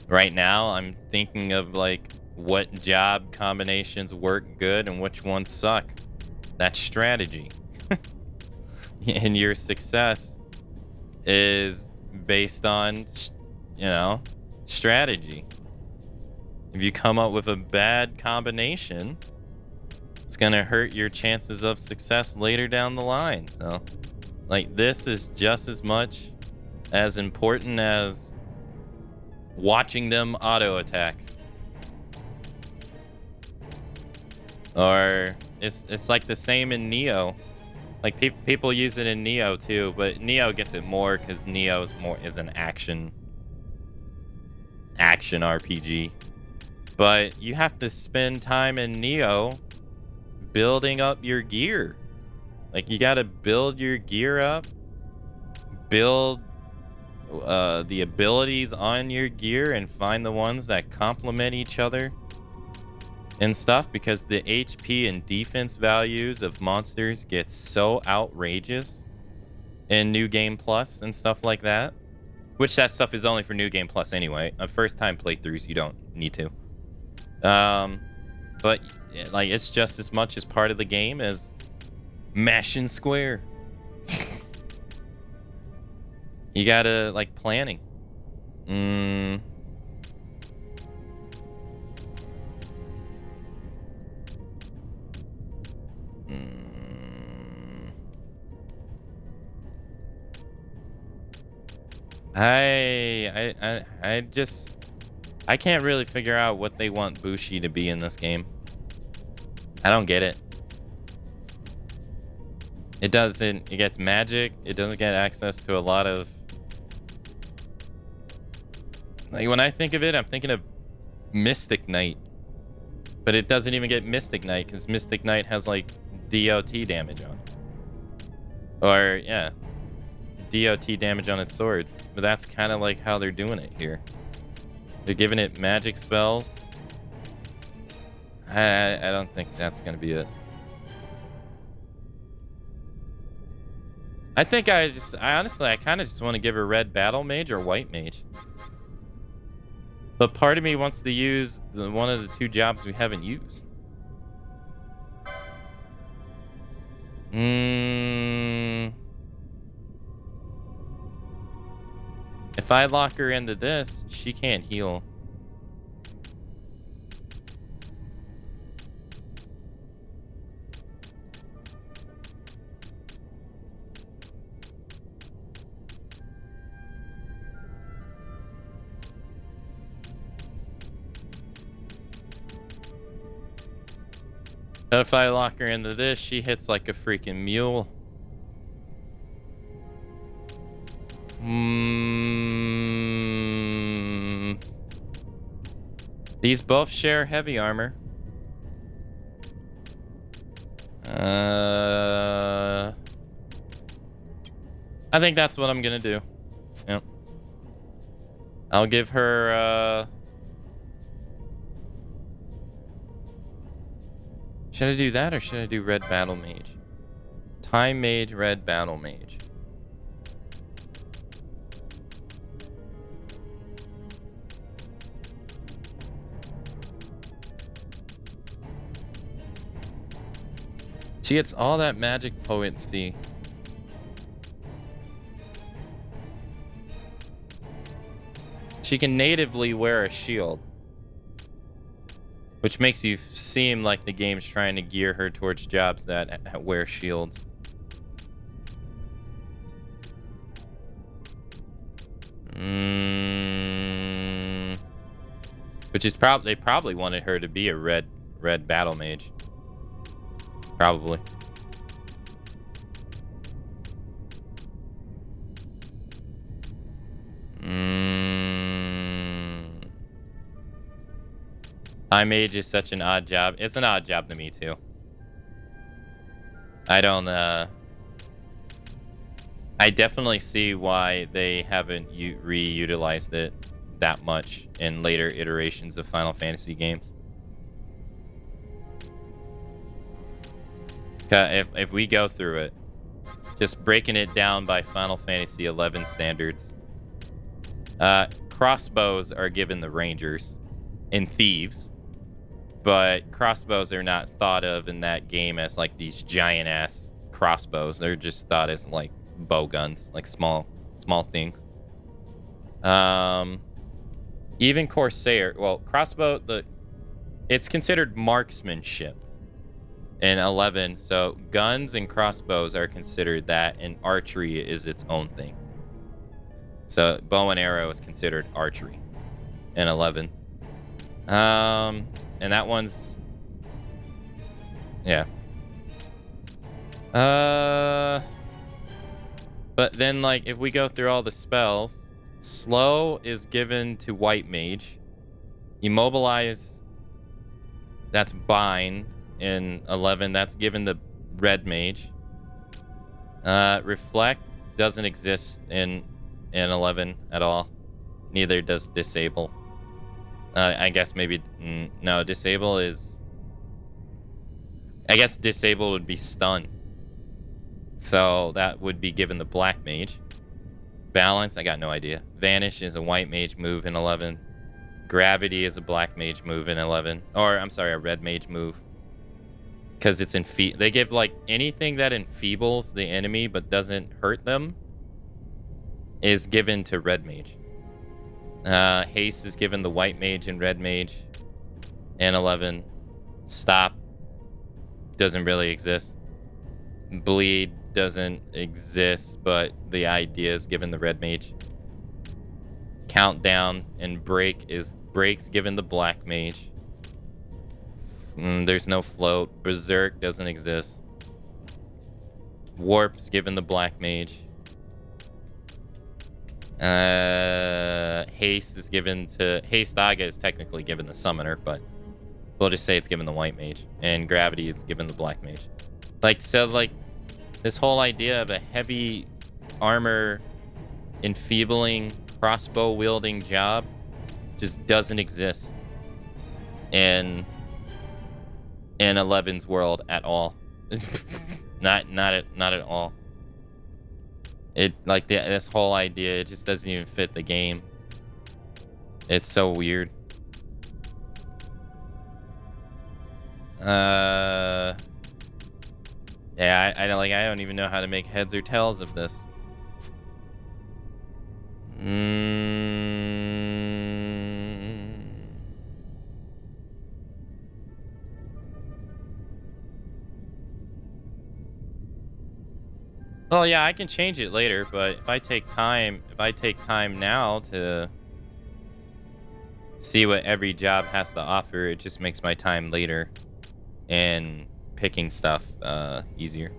right now I'm thinking of like what job combinations work good and which ones suck. That's strategy. And your success is based on, you know, strategy. If you come up with a bad combination, it's gonna hurt your chances of success later down the line. So, like, this is just as much as important as watching them auto attack. Or it's like the same in Neo. Like people use it in Neo too, but Neo gets it more because Neo is an action RPG. But you have to spend time in Neo building up your gear. Like, you gotta build your gear up, build the abilities on your gear, and find the ones that complement each other and stuff, because the HP and defense values of monsters get so outrageous in New Game Plus and stuff like that. Which that stuff is only for New Game Plus anyway. On first time playthroughs, you don't need to. But like, it's just as much as part of the game as mashing square. You gotta, like, planning. I can't really figure out what they want Bushi to be in this game. I don't get it. It gets magic. It doesn't get access to a lot of, like, when I think of it, I'm thinking of Mystic Knight. But it doesn't even get Mystic Knight, because Mystic Knight has, like, DOT damage on it. Or, yeah, DOT damage on its swords. But that's kind of like how they're doing it here. They're giving it magic spells. I don't think that's going to be it. I think I honestly kind of just want to give her red battle mage or white mage. But part of me wants to use one of the two jobs we haven't used. If I lock her into this, she can't heal. But if I lock her into this, she hits like a freaking mule. These both share heavy armor. I think that's what I'm gonna do. Yep. I'll give her, should I do that or should I do red battle mage? Time mage, red battle mage. She gets all that magic potency. She can natively wear a shield, which makes you seem like the game's trying to gear her towards jobs that wear shields. Which is they probably wanted her to be a red battle mage. Probably. Time mage is such an odd job. It's an odd job to me too. I don't I definitely see why they haven't reutilized it that much in later iterations of Final Fantasy games. If we go through it, just breaking it down by Final Fantasy XI standards, crossbows are given the rangers and thieves, but crossbows are not thought of in that game as like these giant ass crossbows. They're just thought as like bow guns, like small things. Even Corsair, well, crossbow, it's considered marksmanship in 11, so guns and crossbows are considered that, and archery is its own thing. So bow and arrow is considered archery in 11. And that one's, yeah. But then, like, if we go through all the spells, slow is given to white mage. Immobilize, that's bind in 11. That's given the red mage. Reflect doesn't exist in 11 at all. Neither does disable. I guess maybe no. Disable is. I guess disable would be stun. So that would be given the black mage. Balance, I got no idea. Vanish is a white mage move in 11. Gravity is a black mage move in 11. Or, I'm sorry, a red mage move. Because it's they give, like, anything that enfeebles the enemy but doesn't hurt them is given to red mage. Haste is given the white mage and red mage in 11. Stop doesn't really exist. Bleed doesn't exist, but the idea is given the red mage. Countdown and breaks given the black mage. There's no float. Berserk doesn't exist. Warp's given the black mage. Haste is given to Haste Daga is technically given the summoner, but we'll just say it's given the white mage, and gravity is given the black mage. Like, so, like, this whole idea of a heavy armor enfeebling crossbow wielding job just doesn't exist in 11's world at all. not at all. It, like, this whole idea, it just doesn't even fit the game. It's so weird. Yeah, I don't even know how to make heads or tails of this. Well, yeah, I can change it later, but if I take time now to see what every job has to offer, it just makes my time later and picking stuff easier.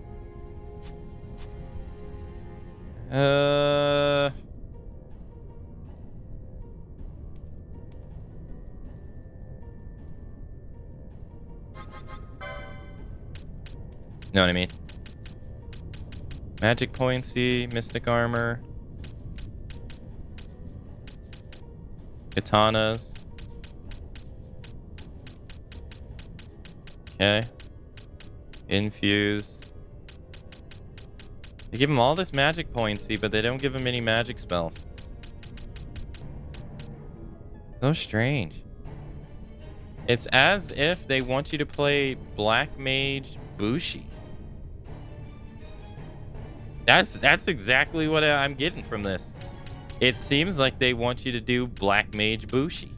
Know what I mean? Magic pointsy, mystic armor, katanas. Okay. Infuse. They give him all this magic pointsy, but they don't give him any magic spells. So strange. It's as if they want you to play Black Mage Bushi. That's exactly what I'm getting from this. It seems like they want you to do Black Mage Bushi.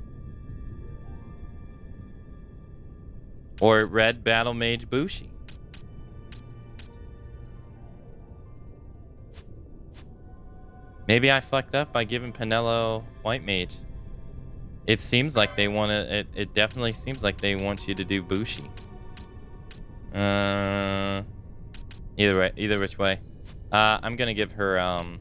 Or Red Battle Mage Bushi. Maybe I fucked up by giving Penelo White Mage. It seems like they want to... It definitely seems like they want you to do Bushi. Either way, either which way. I'm gonna give her, I'm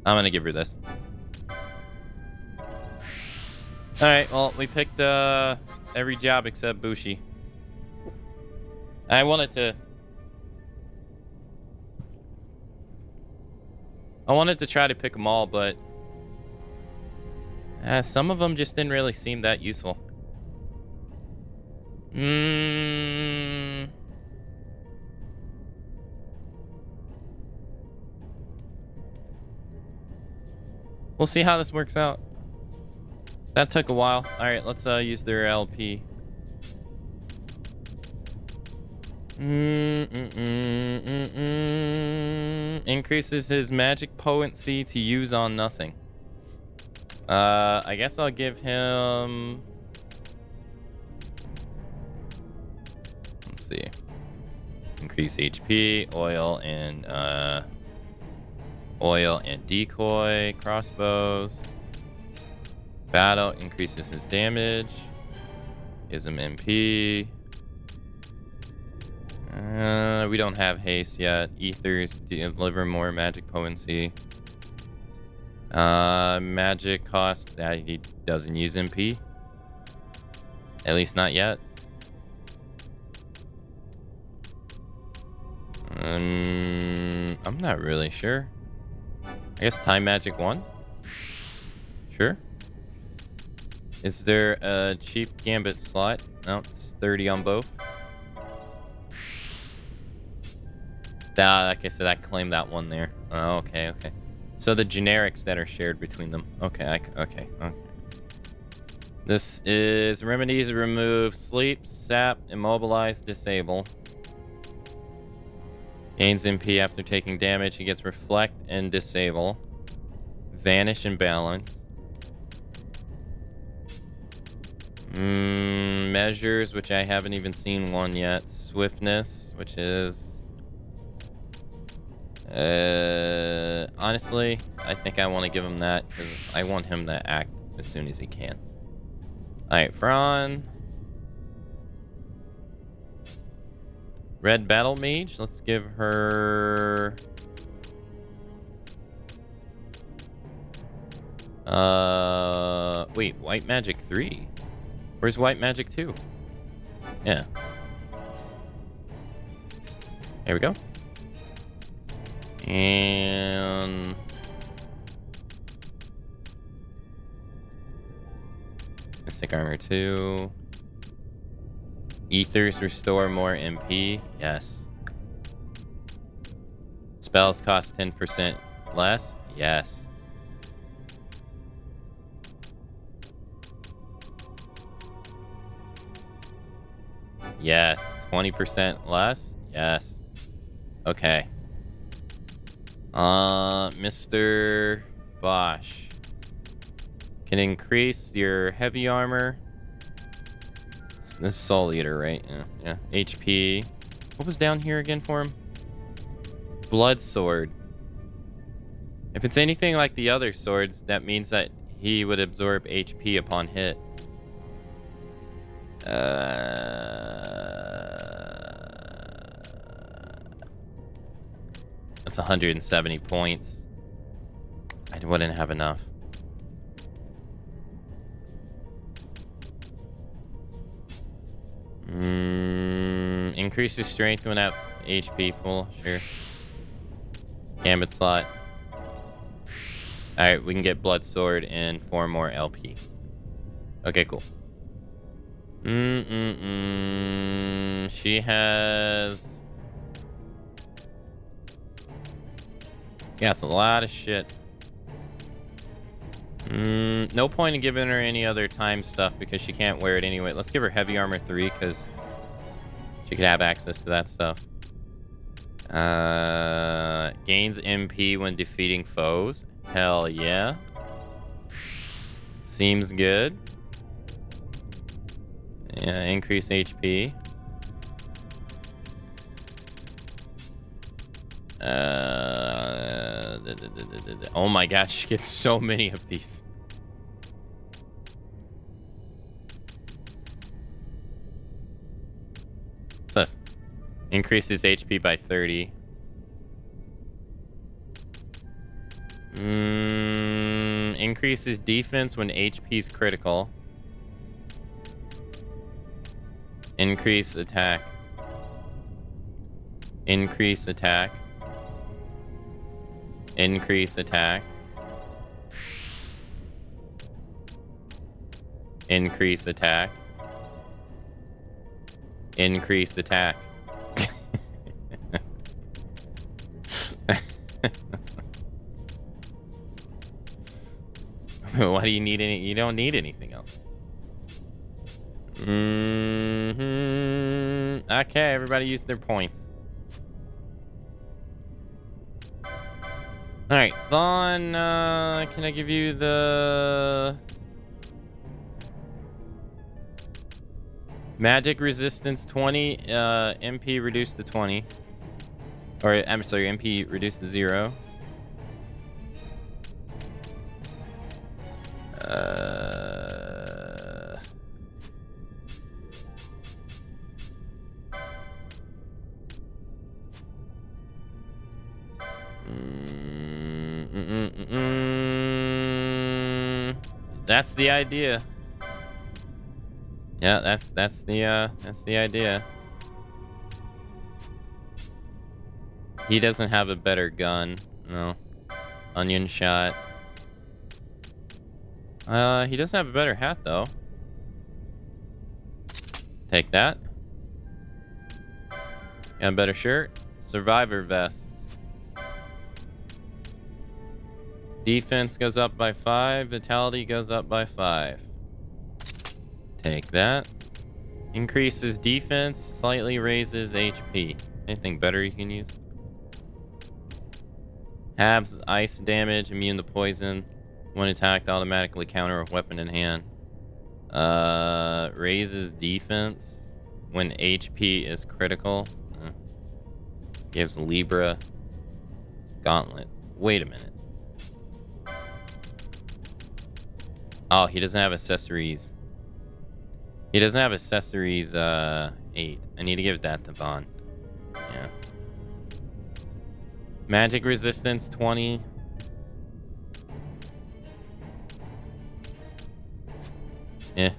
gonna give her this. Alright, well, we picked, every job except Bushi. I wanted to try to pick them all, but some of them just didn't really seem that useful. We'll see how this works out. That took a while. All right, let's use their LP. Increases his magic potency to use on nothing. I guess I'll give him... Let's see. Increase HP, oil, and decoy, crossbows. Battle increases his damage. Gives him MP. We don't have haste yet. Ethers deliver more magic potency. Magic cost that he doesn't use MP. At least not yet. I'm not really sure. I guess time magic 1. Sure. Is there a cheap gambit slot? No, it's 30 on both. Like I said, I claimed that one there. Oh, okay. So the generics that are shared between them. Okay. This is remedies: remove sleep, sap, immobilize, disable. Gains MP after taking damage. He gets reflect and disable. Vanish and balance. Measures, which I haven't even seen one yet. Swiftness, which is... honestly, I think I want to give him that because I want him to act as soon as he can. Alright, Fron. Red Battle Mage. Let's give her... wait, White Magic 3? Where's White Magic 2? Yeah. Here we go. And... Mystic Armor 2. Ethers restore more MP. Yes. Spells cost 10% less. Yes. Yes. 20% less. Yes. Okay. Mr. Bosch can increase your heavy armor. This is Soul Eater, right? Yeah. HP. What was down here again for him? Blood Sword. If it's anything like the other swords, that means that he would absorb HP upon hit. That's 170 points. I wouldn't have enough. Increases strength when at HP full. Sure. Gambit slot. Alright, we can get Blood Sword and 4 more LP. Okay, cool. She has... Yeah, it's a lot of shit. No point in giving her any other time stuff because she can't wear it anyway. Let's give her Heavy Armor 3 because she could have access to that stuff. Gains MP when defeating foes. Hell yeah. Seems good. Yeah, increase HP. Oh my gosh, she gets so many of these. So, increases HP by 30. Increases defense when HP is critical. Increase attack. Increase attack. Increase attack. Increase attack. Increase attack. Why do you need any? You don't need anything else. Okay, everybody use their points. Alright, Vaughn, can I give you the... Magic resistance 20, MP reduced to 20. Or, I'm sorry, MP reduced to 0. That's the idea. Yeah, that's the idea. He doesn't have a better gun. No. Onion shot. He doesn't have a better hat though. Take that. Got a better shirt. Survivor vest. Defense goes up by 5. Vitality goes up by 5. Take that. Increases defense. Slightly raises HP. Anything better you can use? Halves ice damage. Immune to poison. When attacked, automatically counter with weapon in hand. Raises defense when HP is critical. Gives Libra Gauntlet. Wait a minute. Oh, he doesn't have accessories. He doesn't have accessories 8. I need to give that to Vaughn. Yeah. Magic resistance 20. Yeah.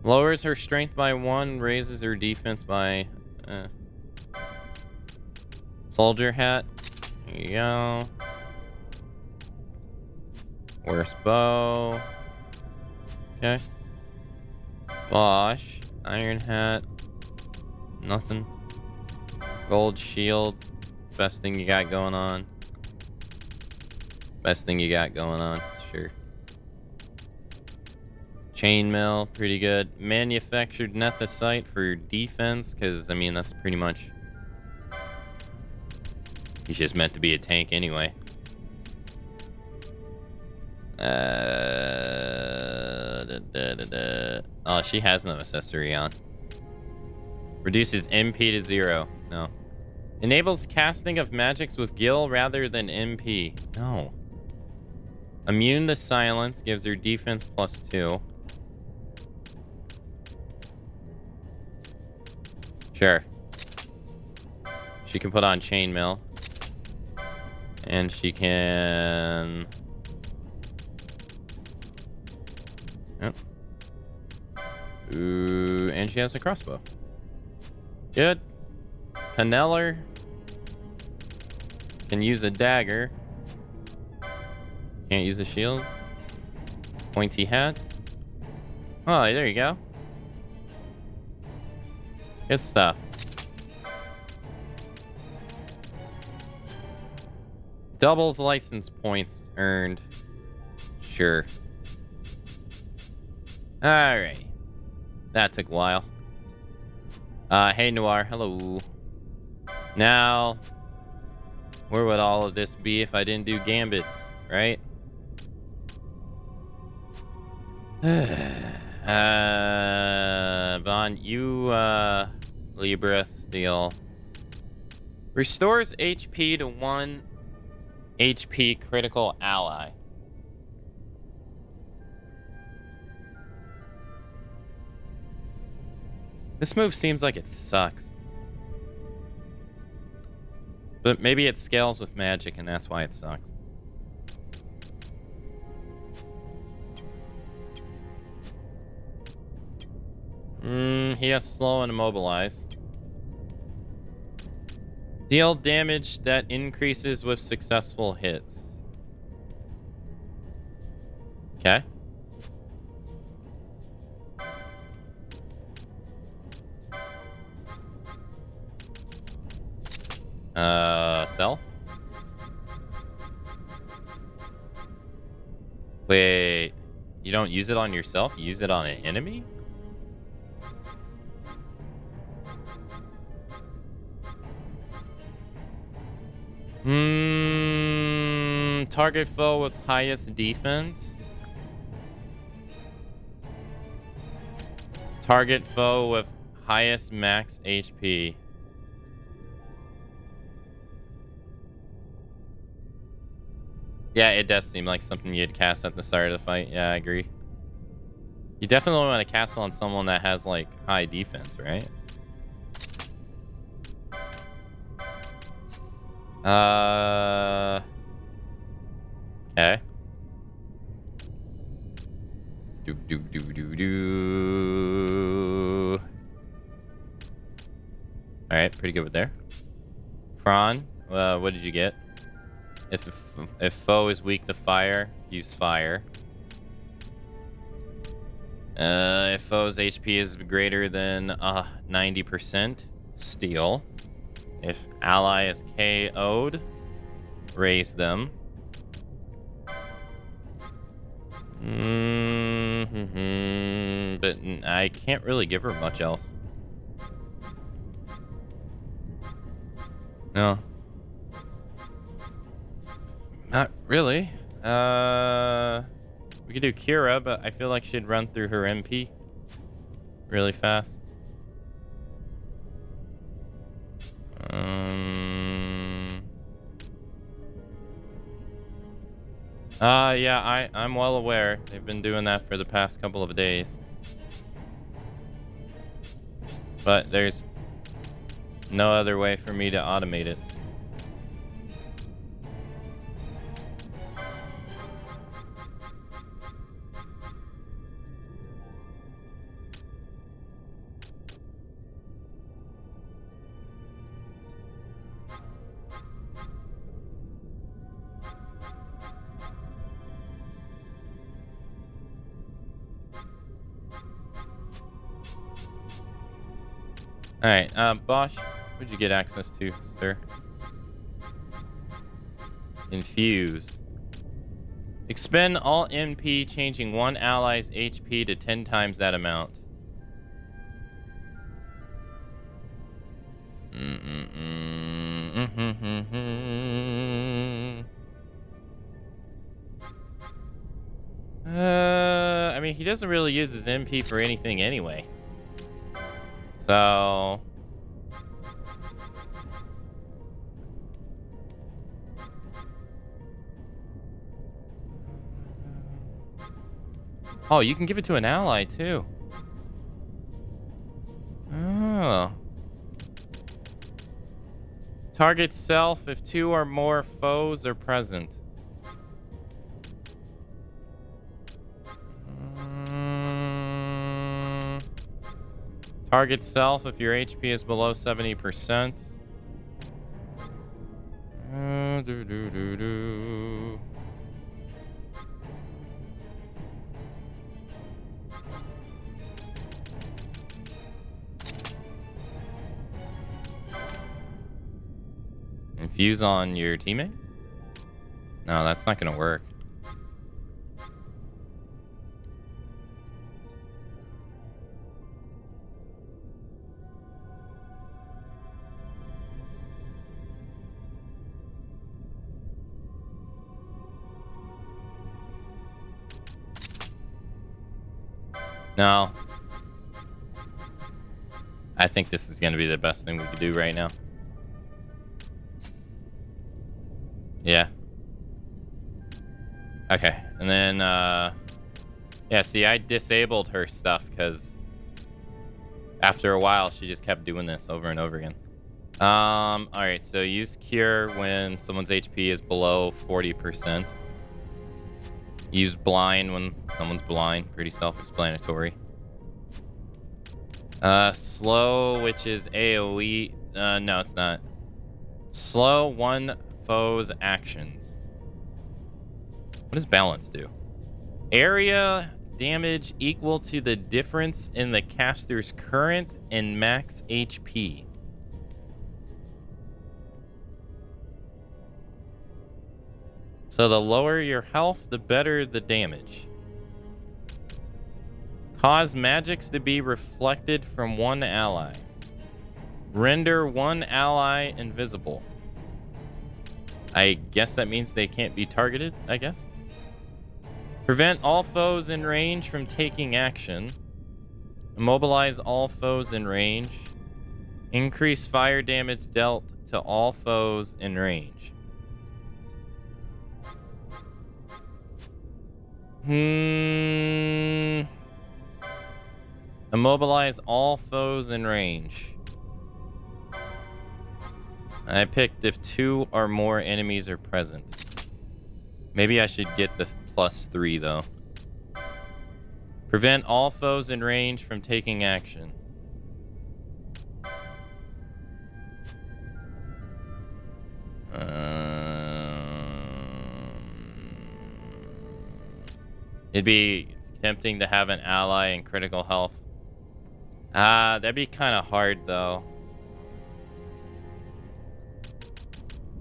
Lowers her strength by 1, raises her defense by... Soldier hat. There you go. Worst bow. Okay. Bosch. Iron hat. Nothing. Gold shield. Best thing you got going on. Best thing you got going on. Sure. Chainmail. Pretty good. Manufactured nethicite for defense. Because, I mean, that's pretty much... He's just meant to be a tank anyway. Oh, she has no accessory on. Reduces MP to 0. No. Enables casting of magics with Gil rather than MP. No. Immune to silence. Gives her defense plus 2. Sure. She can put on chainmail. And she can... Yep. Ooh, and she has a crossbow. Good. Paneller. Can use a dagger. Can't use a shield. Pointy hat. Oh, there you go. Good stuff. Doubles license points earned. Sure. Alright. That took a while. Hey Noir, hello. Now, where would all of this be if I didn't do gambits, right? Bond, you, Libra Steel. Restores HP to 1 HP critical ally. This move seems like it sucks. But maybe it scales with magic and that's why it sucks. He has slow and immobilize. Deal damage that increases with successful hits. Okay. Sell? Wait, you don't use it on yourself? You use it on an enemy? Target foe with highest defense. Target foe with highest max HP. Yeah, it does seem like something you'd cast at the start of the fight. Yeah, I agree. You definitely want to cast on someone that has, like, high defense, right? Okay. Alright, pretty good with there. Fran, what did you get? If foe is weak to fire, use fire. If foe's HP is greater than 90%, steal. If ally is KO'd, raise them. But I can't really give her much else. No. Not really. We could do Kira, but I feel like she'd run through her MP really fast. Yeah, I'm well aware. They've been doing that for the past couple of days. But there's no other way for me to automate it. Alright, Bosch, what'd you get access to, sir? Infuse. Expend all MP, changing one ally's HP to 10 times that amount. I mean, he doesn't really use his MP for anything anyway. So... Oh, you can give it to an ally, too. Oh. Target self if 2 or more foes are present. Target self if your HP is below 70%. Infuse on your teammate? No, that's not gonna work. No. I think this is going to be the best thing we could do right now. Yeah. Okay. And then, yeah, see, I disabled her stuff because after a while, she just kept doing this over and over again. Alright, so use Cure when someone's HP is below 40%. Use Blind when someone's blind. Pretty self-explanatory. Slow, which is AoE. No, it's not. Slow one foe's actions. What does balance do? Area damage equal to the difference in the caster's current and max HP. So the lower your health, the better the damage. Cause magics to be reflected from one ally. Render one ally invisible. I guess that means they can't be targeted, I guess. Prevent all foes in range from taking action. Immobilize all foes in range. Increase fire damage dealt to all foes in range. Immobilize all foes in range. I picked if 2 or more enemies are present. Maybe I should get the +3 though. Prevent all foes in range from taking action. It'd be tempting to have an ally in critical health. That'd be kind of hard though.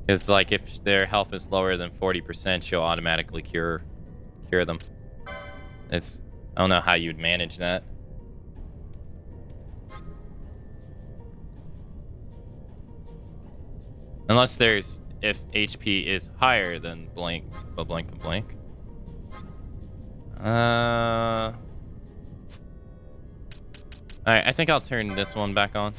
Because like if their health is lower than 40%, she'll automatically cure them. I don't know how you'd manage that. Unless if HP is higher than blank. Alright, I think I'll turn this one back on.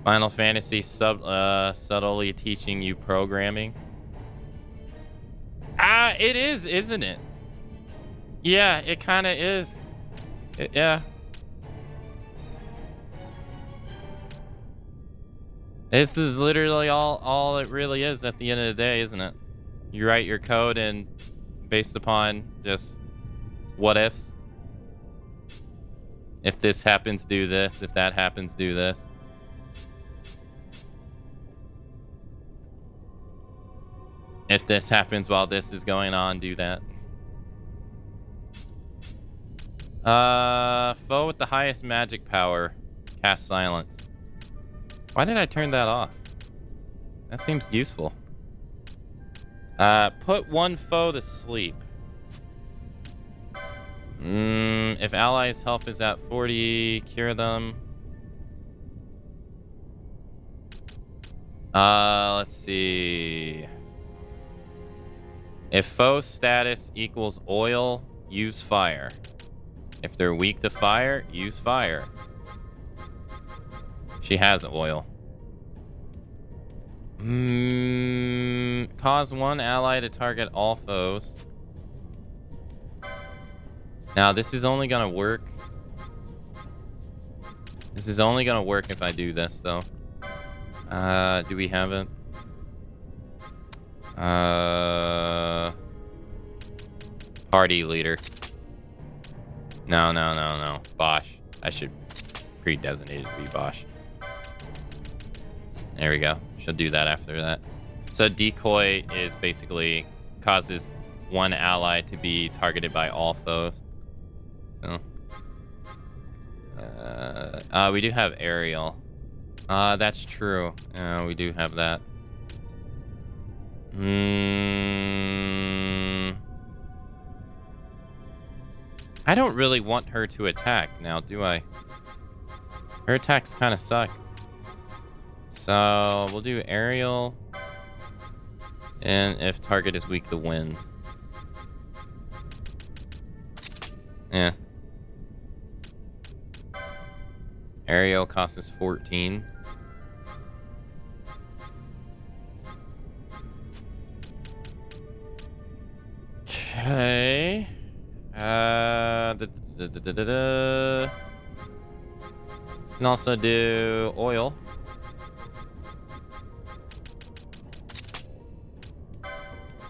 Final Fantasy subtly teaching you programming. It is, isn't it? Yeah, it kind of is. Yeah. This is literally all it really is at the end of the day, isn't it? You write your code and based upon just what ifs. If this happens, do this. If that happens, do this. If this happens while this is going on, do that. Foe with the highest magic power. Cast silence. Why did I turn that off? That seems useful. Put one foe to sleep. If allies' health is at 40, cure them. Let's see. If foe status equals oil, use fire. If they're weak to fire, use fire. She has oil. Cause one ally to target all foes. Now, this is only gonna work. This is only gonna work if I do this, though. Do we have it? Party leader. No. Bosch. I should pre-designate it to be Bosch. There we go. She'll do that after that. So decoy is basically causes one ally to be targeted by all foes. So we do have aerial. That's true. We do have that. I don't really want her to attack now, do I? Her attacks kind of suck. So we'll do aerial. And if target is weak, the wind. Yeah. Aerial cost us 14. Okay. Can also do oil.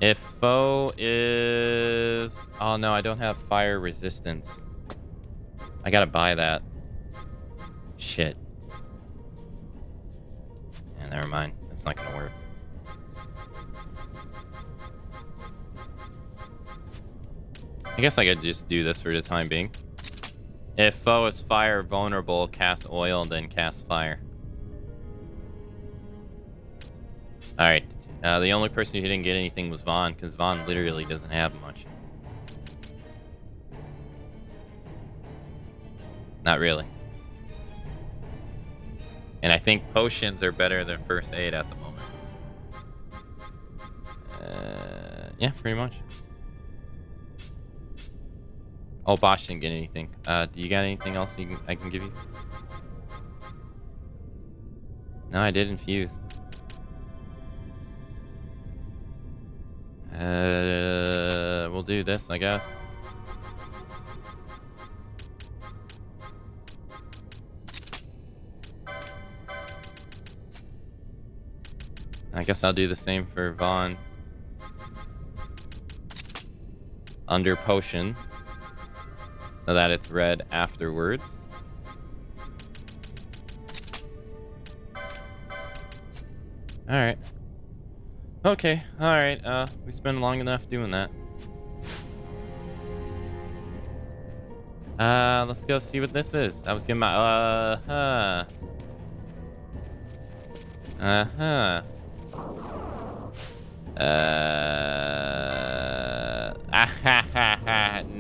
If foe is... Oh no, I don't have fire resistance. I gotta buy that. Shit. Yeah, never mind. That's not gonna work. I guess I could just do this for the time being. If foe is fire vulnerable, cast oil and then cast fire. Alright. The only person who didn't get anything was Vaughn, because Vaughn literally doesn't have much. Not really. And I think potions are better than first aid at the moment. Yeah, pretty much. Oh, Bosch didn't get anything. Do you got anything else I can give you? No, I did infuse. We'll do this, I guess. I guess I'll do the same for Vaughn. Under potion. So that it's red afterwards. Alright. Okay, alright. We spent long enough doing that. Let's go see what this is. I was getting my,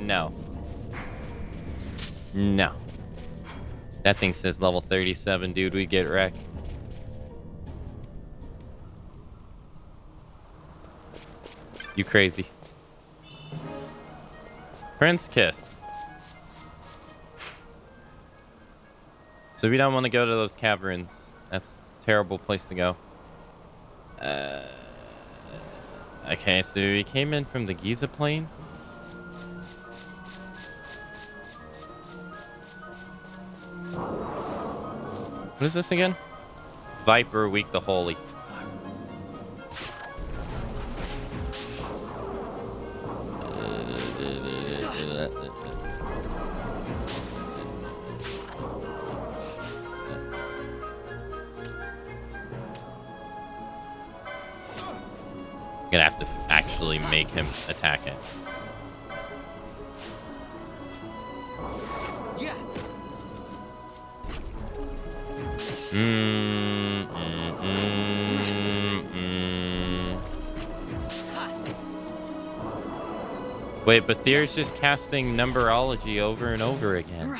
no. No. That thing says level 37, dude. We get wrecked. You crazy. Prince Kiss. So we don't want to go to those caverns. That's a terrible place to go. Okay, so we came in from the Giza Plains. What is this again? Viper Week the Holy. I'm gonna have to actually make him attack it. Yeah. Wait, but Thier's just casting numberology over and over again.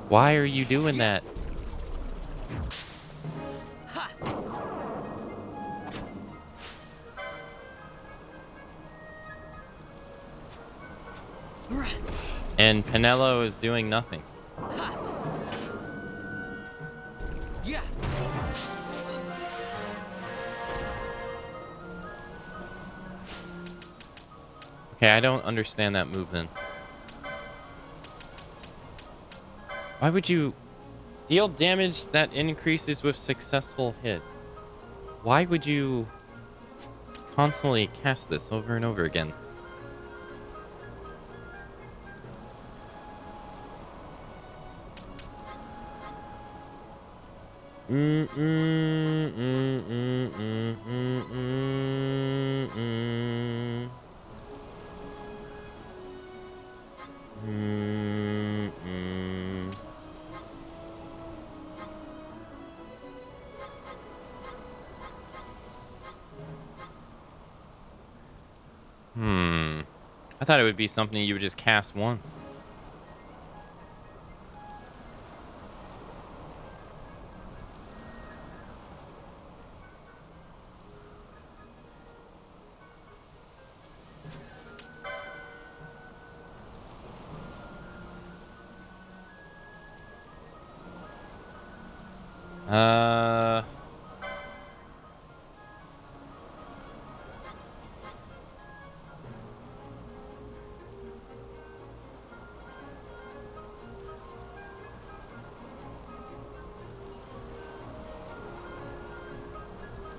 Why are you doing that? And Pinello is doing nothing. Yeah. Okay, I don't understand that move then. Why would you deal damage that increases with successful hits? Why would you constantly cast this over and over again? I thought it would be something you would just cast once.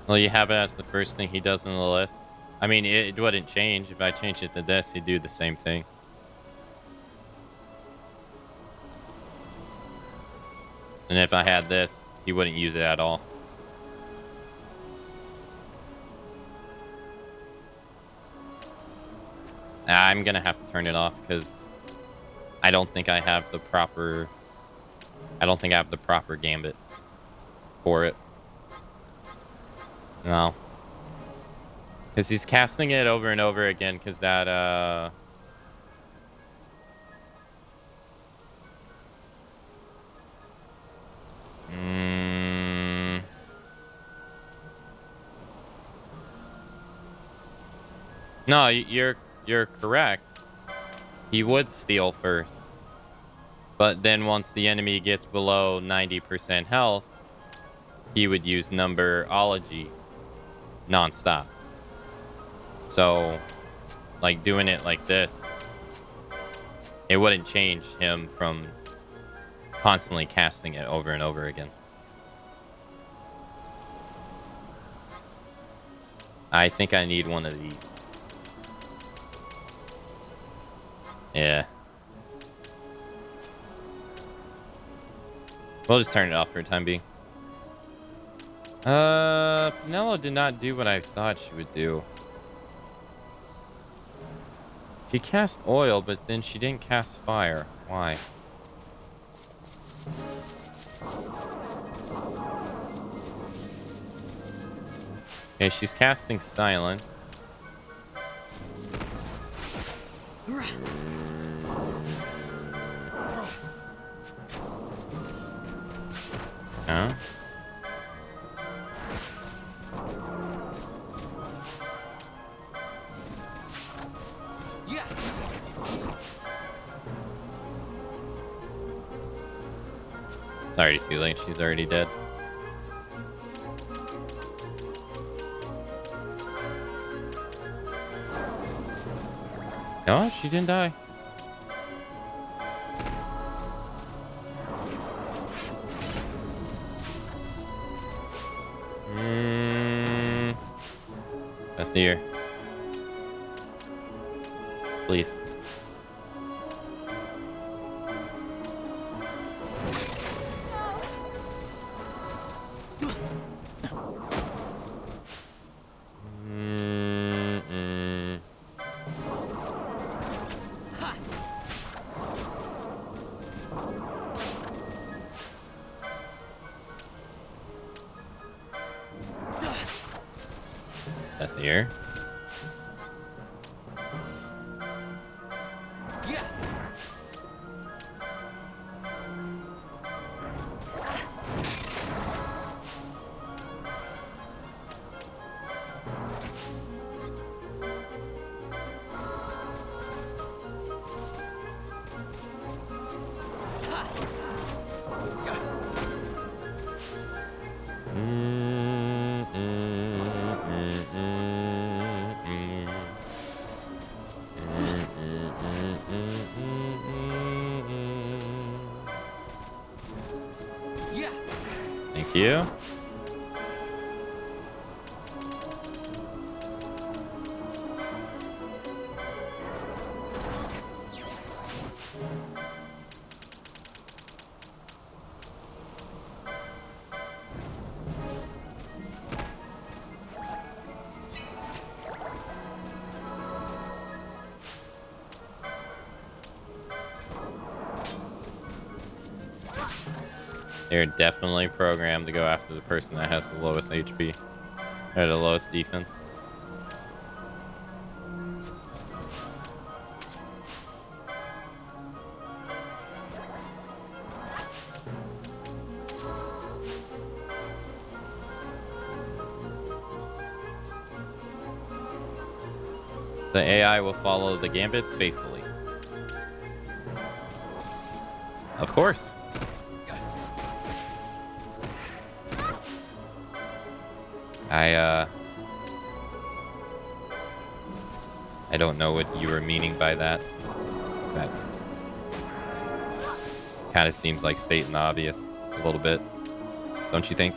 Well, you have it as the first thing he does in the list. I mean, it wouldn't change. If I change it to this, he'd do the same thing. And if I had this, he wouldn't use it at all. I'm gonna have to turn it off because I don't think I have the proper... I don't think I have the proper gambit for it. No. Because he's casting it over and over again because that, No, you're correct. He would steal first. But then once the enemy gets below 90% health, he would use numberology nonstop. So, like doing it like this, it wouldn't change him from constantly casting it over and over again. I think I need one of these. Yeah. We'll just turn it off for the time being. Pinello did not do what I thought she would do. She cast oil, but then she didn't cast fire. Why? Okay, she's casting silence. Huh? Yeah. It's already too late. She's already dead. No, she didn't die. That's the year. Please. That's the year. Thank you. They're definitely programmed to go after the person that has the lowest HP or the lowest defense. The AI will follow the gambits faithfully. Of course. I don't know what you were meaning by that. That kind of seems like stating the obvious a little bit, don't you think?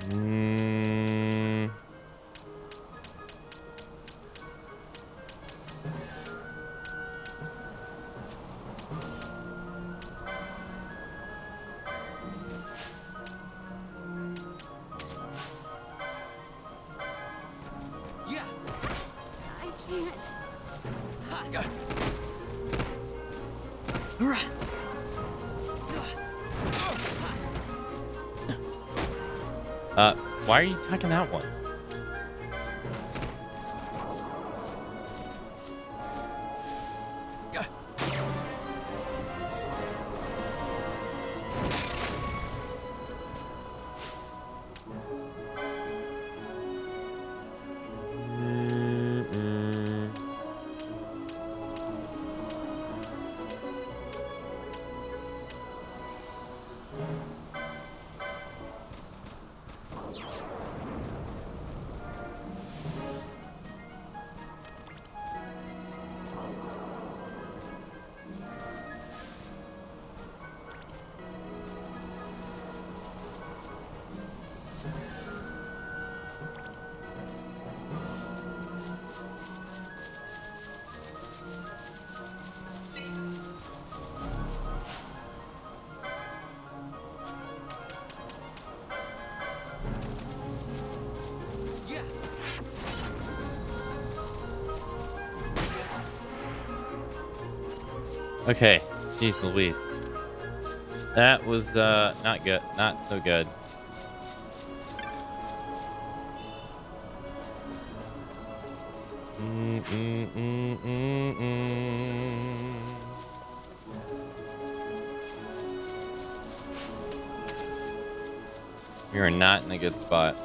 Mm. Yeah. I can't. Why are you attacking that one? Yeah. Okay, jeez Louise. That was not good. Not so good. We are not in a good spot.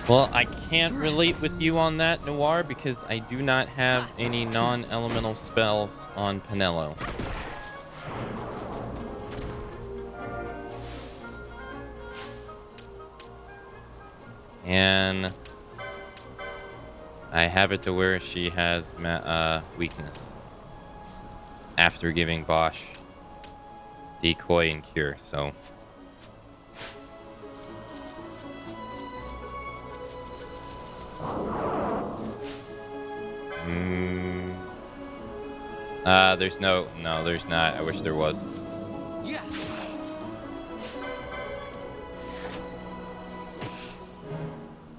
Well, I can't relate with you on that, Noir, because I do not have any non-elemental spells on Pinello. And I have it to where she has weakness after giving Bosch decoy and cure, so... there's no, there's not. I wish there was. Yeah.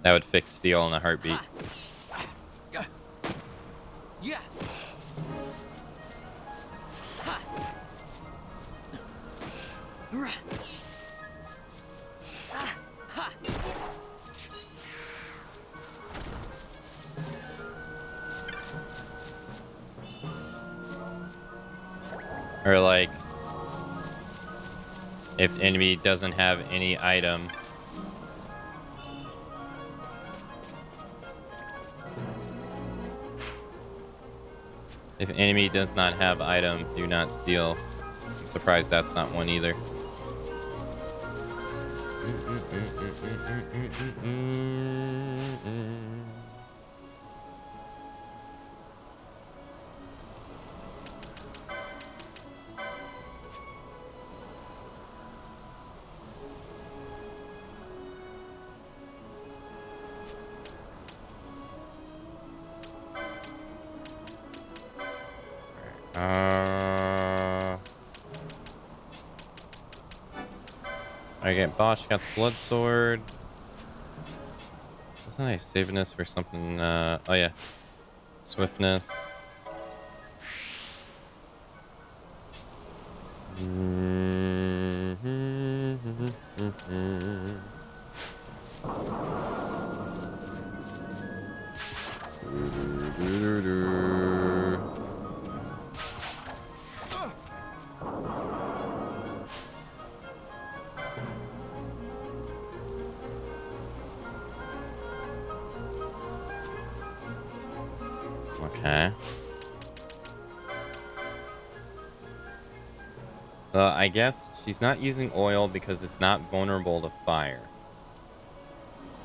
That would fix steel in a heartbeat. Yeah. Or like, if enemy doesn't have any item. If enemy does not have item, do not steal. I'm surprised that's not one either. Alright, Bosch got the blood sword. Wasn't I saving this for something? Oh yeah, swiftness. Okay. Well, I guess she's not using oil because it's not vulnerable to fire.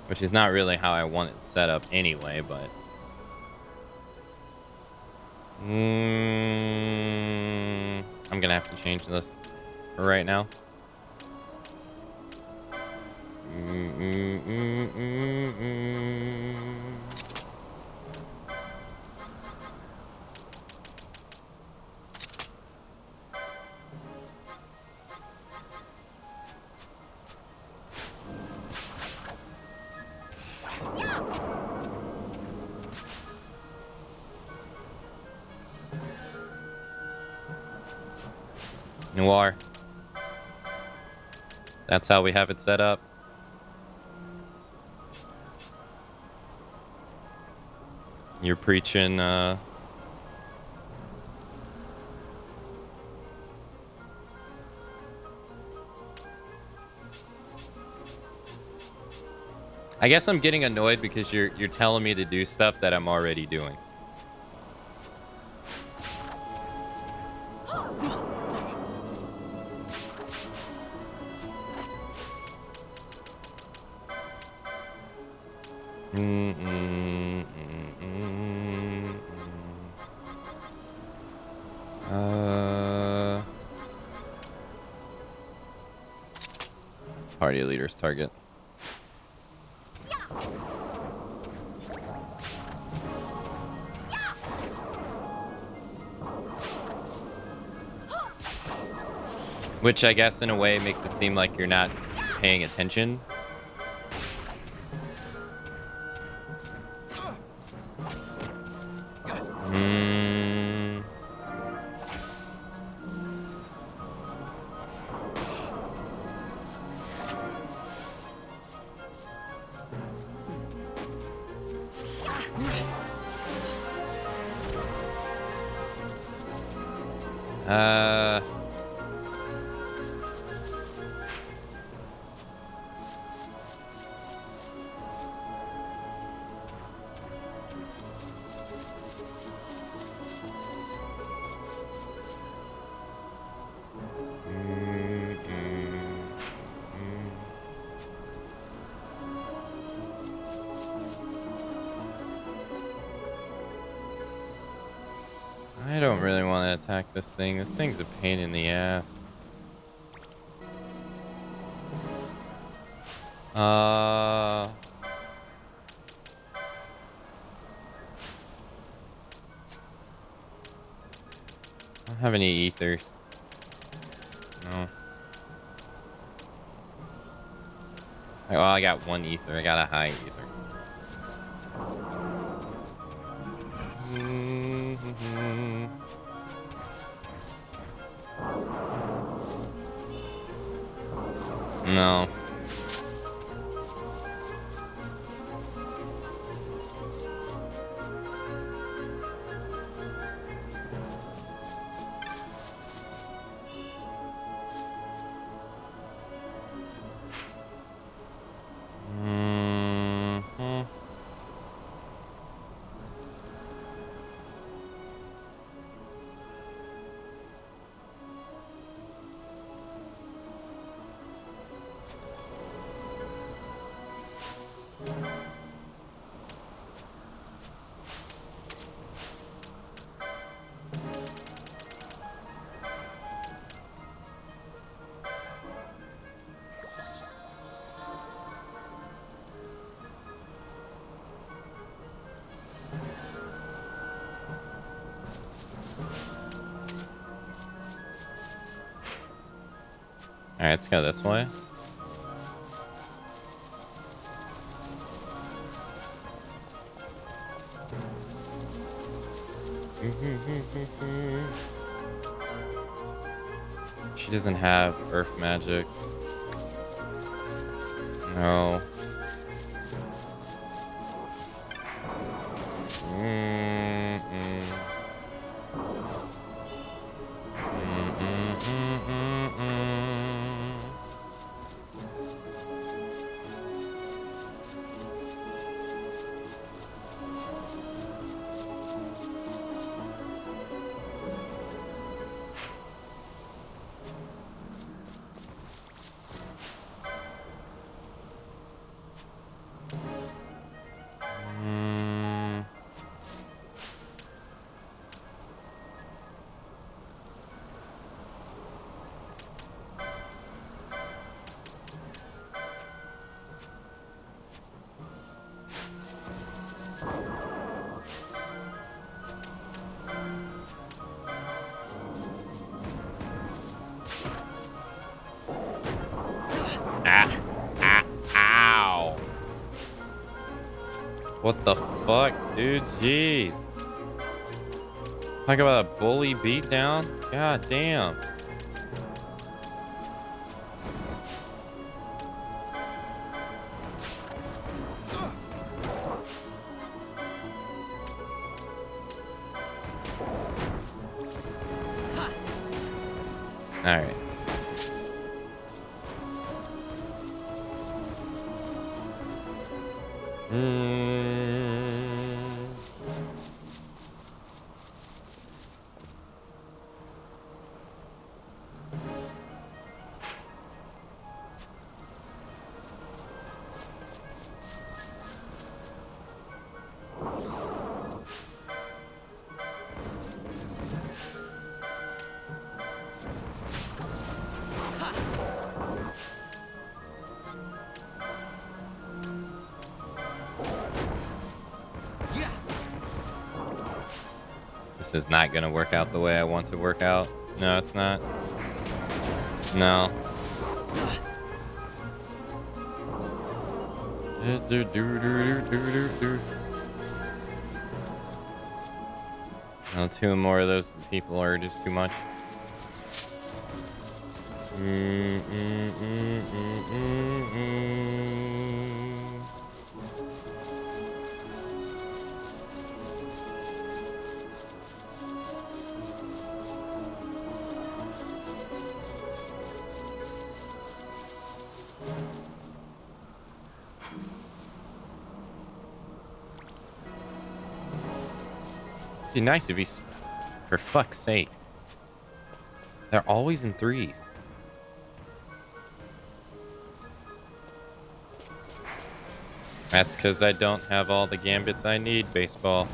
Which is not really how I want it set up anyway, but... I'm gonna have to change this for right now. Noir. That's how we have it set up. You're preaching, I guess I'm getting annoyed because you're telling me to do stuff that I'm already doing. Party leader's target. Which I guess in a way makes it seem like you're not paying attention. I don't really want to attack this thing. This thing's a pain in the ass. I don't have any ethers. No. Well, I got one ether. I got a high ether. No. All right, let's go this way. She doesn't have earth magic. No. What the fuck, dude? Jeez. Talk about a bully beatdown? God damn. All right. Yeah. This is not gonna work out the way I want to work out. No, it's not. No. No, two more of those people are just too much. Be nice if he's, for fuck's sake. They're always in threes. That's because I don't have all the gambits I need, baseball.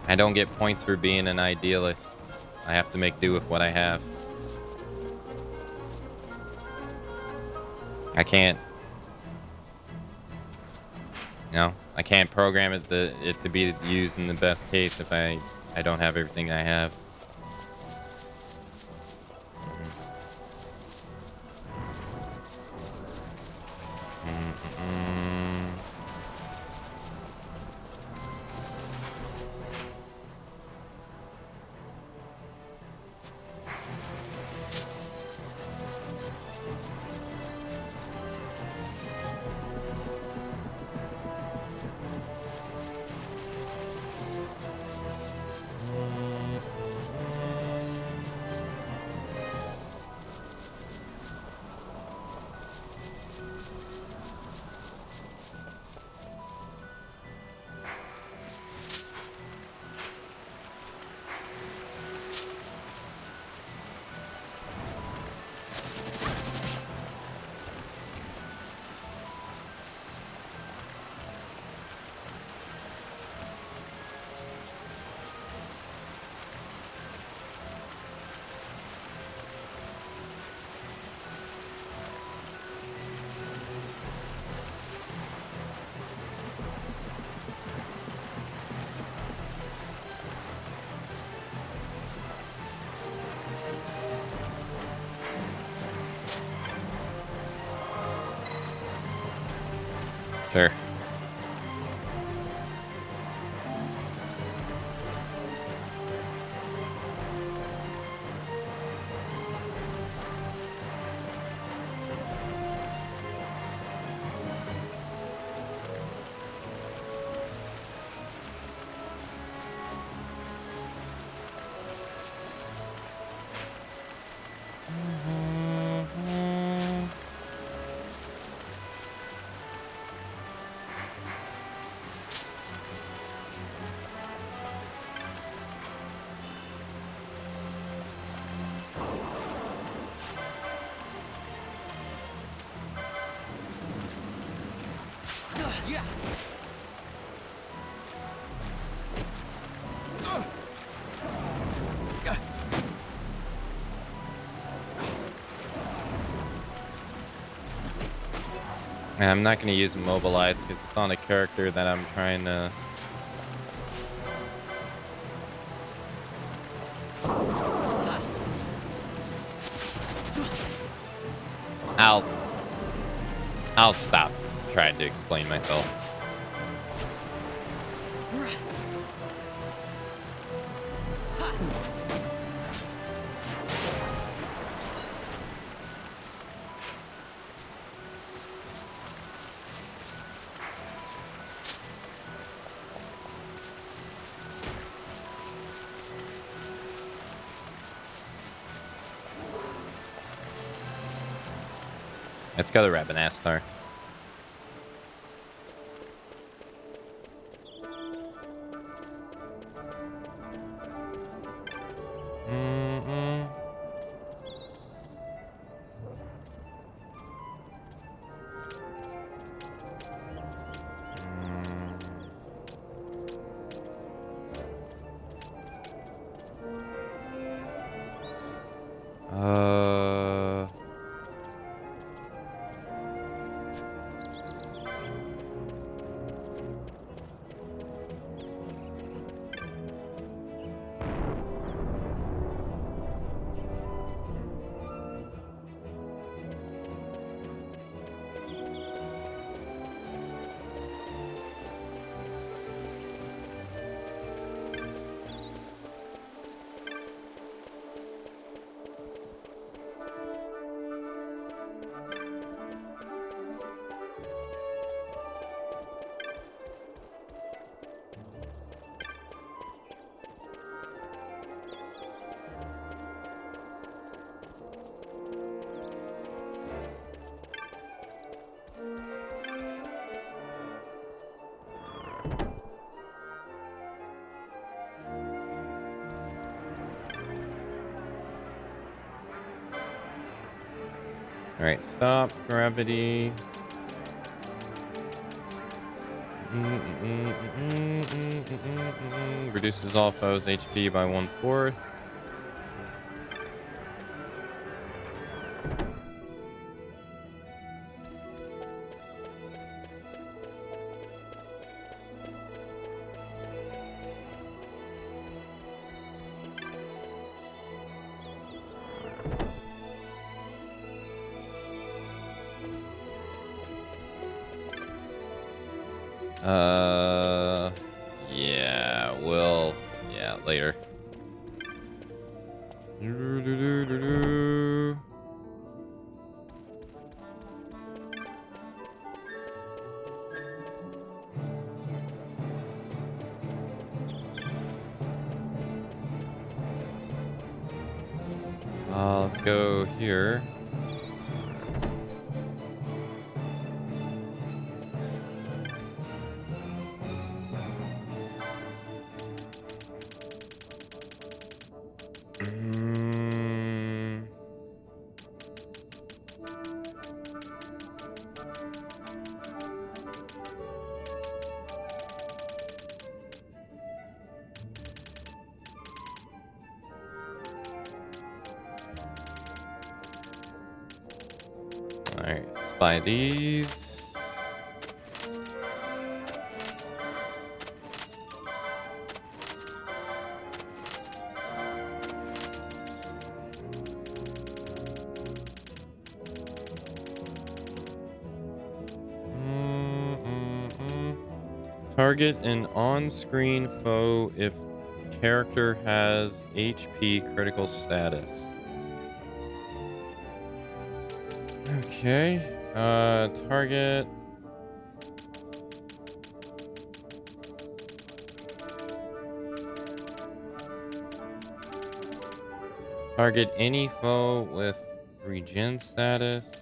I don't get points for being an idealist. I have to make do with what I have. I can't. No, I can't program it to be used in the best case if I don't have everything I have. Sure. Yeah. And I'm not going to use Mobilize because it's on a character that I'm trying to... I'll stop trying to explain myself. Let's go to Rabanastar. All right, stop gravity. Reduces all foes' HP by 1/4. Yeah, later. Let's go here. Alright, let's buy these. Target an on-screen foe if character has HP critical status. Okay, target. Target any foe with regen status.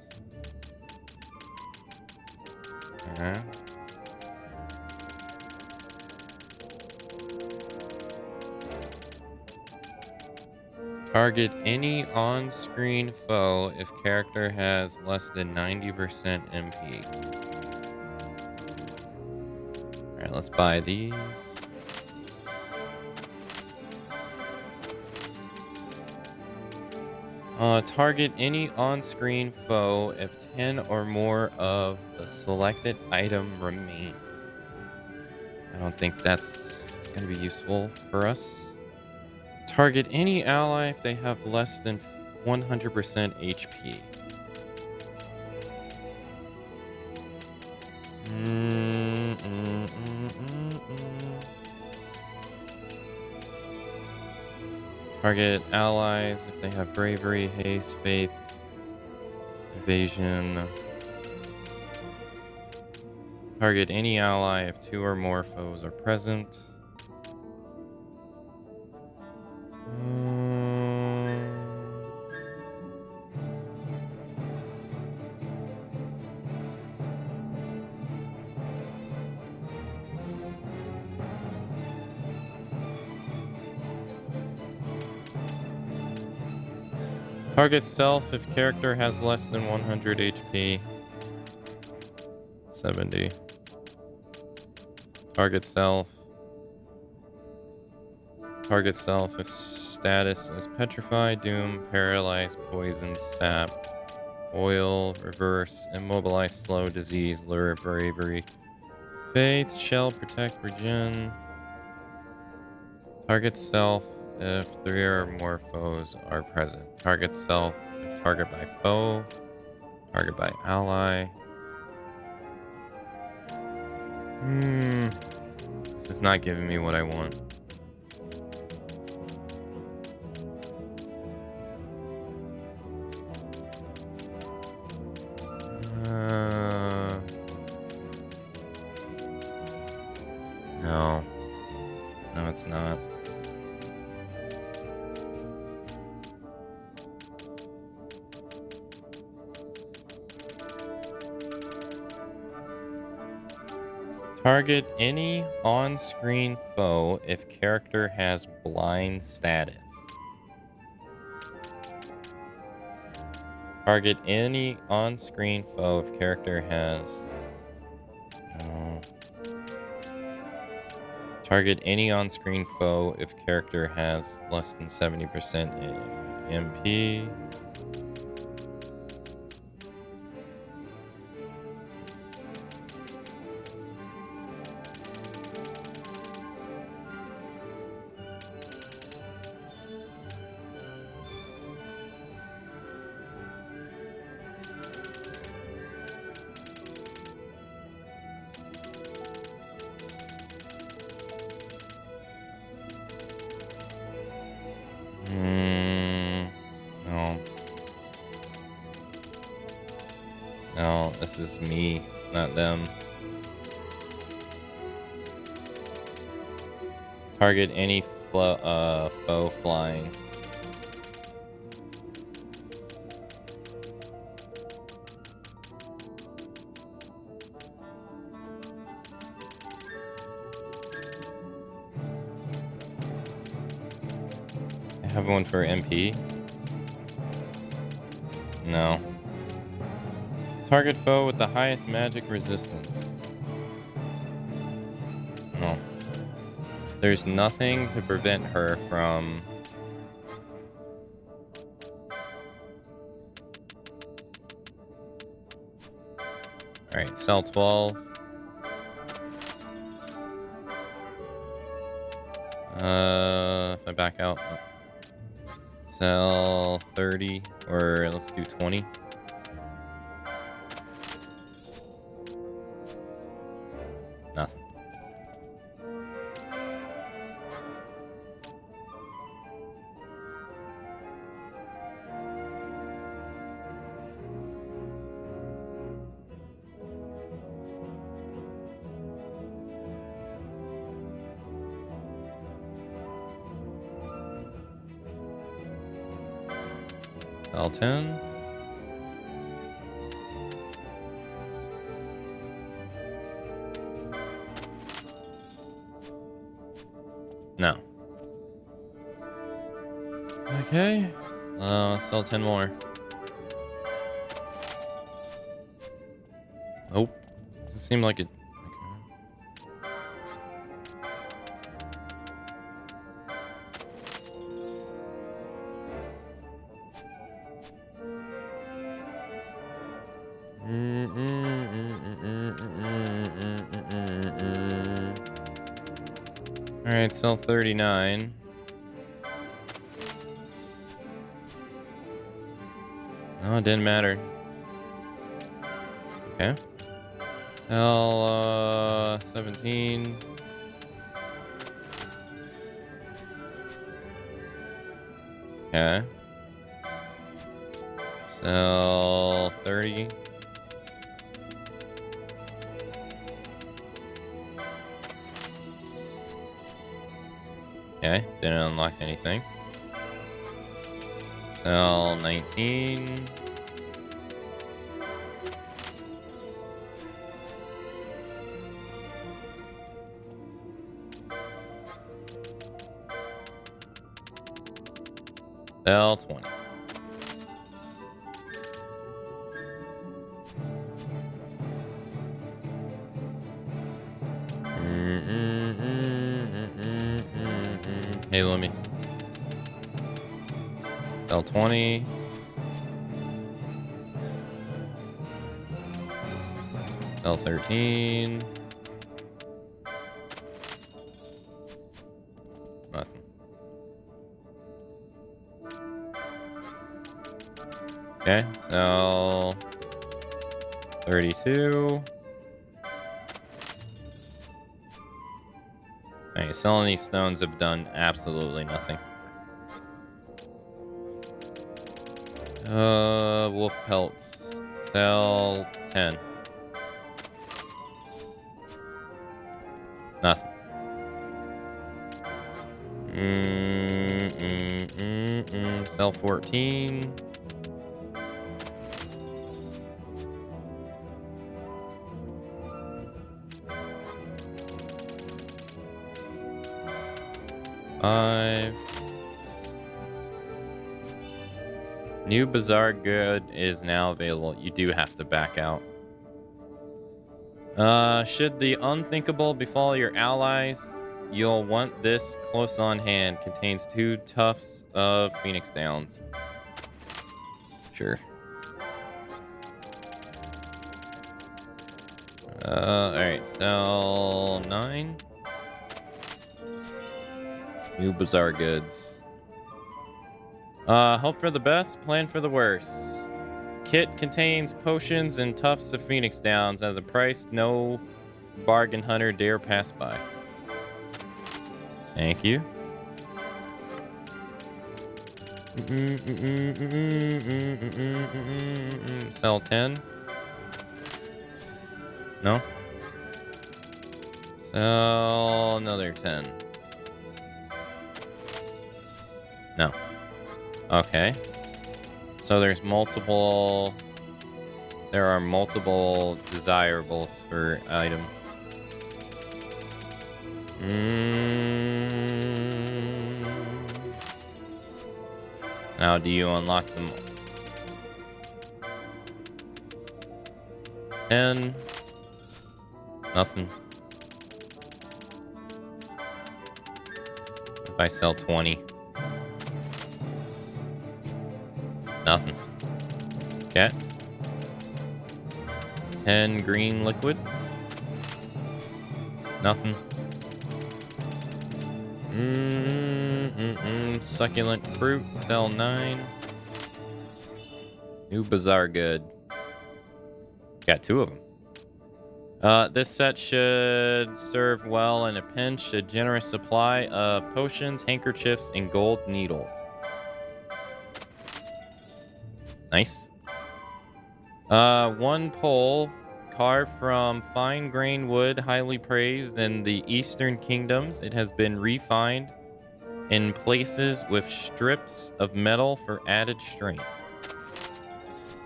Target any on-screen foe if character has less than 90% MP. Alright, let's buy these. Target any on-screen foe if 10 or more of the selected item remains. I don't think that's going to be useful for us. Target any ally if they have less than 100% HP. Target allies if they have bravery, haste, faith, evasion. Target any ally if 2 or more foes are present. Target self if character has less than 100 HP. 70. Target self. Target self if status is petrified, doom, paralyzed, poison, sap, oil, reverse, immobilize, slow, disease, lure, bravery, faith, shell, protect, regen. Target self if 3 or more foes are present. Target self if target by foe. Target by ally. This is not giving me what I want. No. No, it's not. Target any on-screen foe if character has blind status. Target any on-screen foe if character has... No. Target any on-screen foe if character has less than 70% MP. No. No, this is me, not them. Target any foe flying. I have one for MP. No. Target foe with the highest magic resistance. No. There's nothing to prevent her from... Alright, cell 12. If I back out. Cell 30, or let's do 20. Nothing. L10. No. Okay. Sell 10 more. Nope. Doesn't seem like it. Alright, sell 39. No, it didn't matter. Okay. Sell 17. Okay. Sell 30. Okay, didn't unlock anything. Sell 19. Sell 20. Hey, let me sell 20. Sell 13. Nothing. Okay, sell 32. Alright, selling these stones have done absolutely nothing. Wolf pelts. Sell 10. Nothing. Sell 14. Five. New Bazaar good is now available. You do have to back out. Should the unthinkable befall your allies, you'll want this close on hand. Contains 2 tufts of Phoenix Downs. Sure. Alright, sell 9. New Bazaar goods. Hope for the best, plan for the worst. Kit contains potions and tufts of Phoenix Downs at a price no bargain hunter dare pass by. Thank you. Sell 10. No. Sell another 10. No. Okay. So there are multiple desirables for item. Now do you unlock them? 10. Nothing. If I sell 20. Nothing. Okay. 10 green liquids. Nothing. Succulent fruit. Sell 9. New Bazaar good. Got 2 of them. This set should serve well in a pinch. A generous supply of potions, handkerchiefs, and gold needles. Nice. 1 pole carved from fine grain wood, highly praised in the Eastern Kingdoms. It has been refined in places with strips of metal for added strength.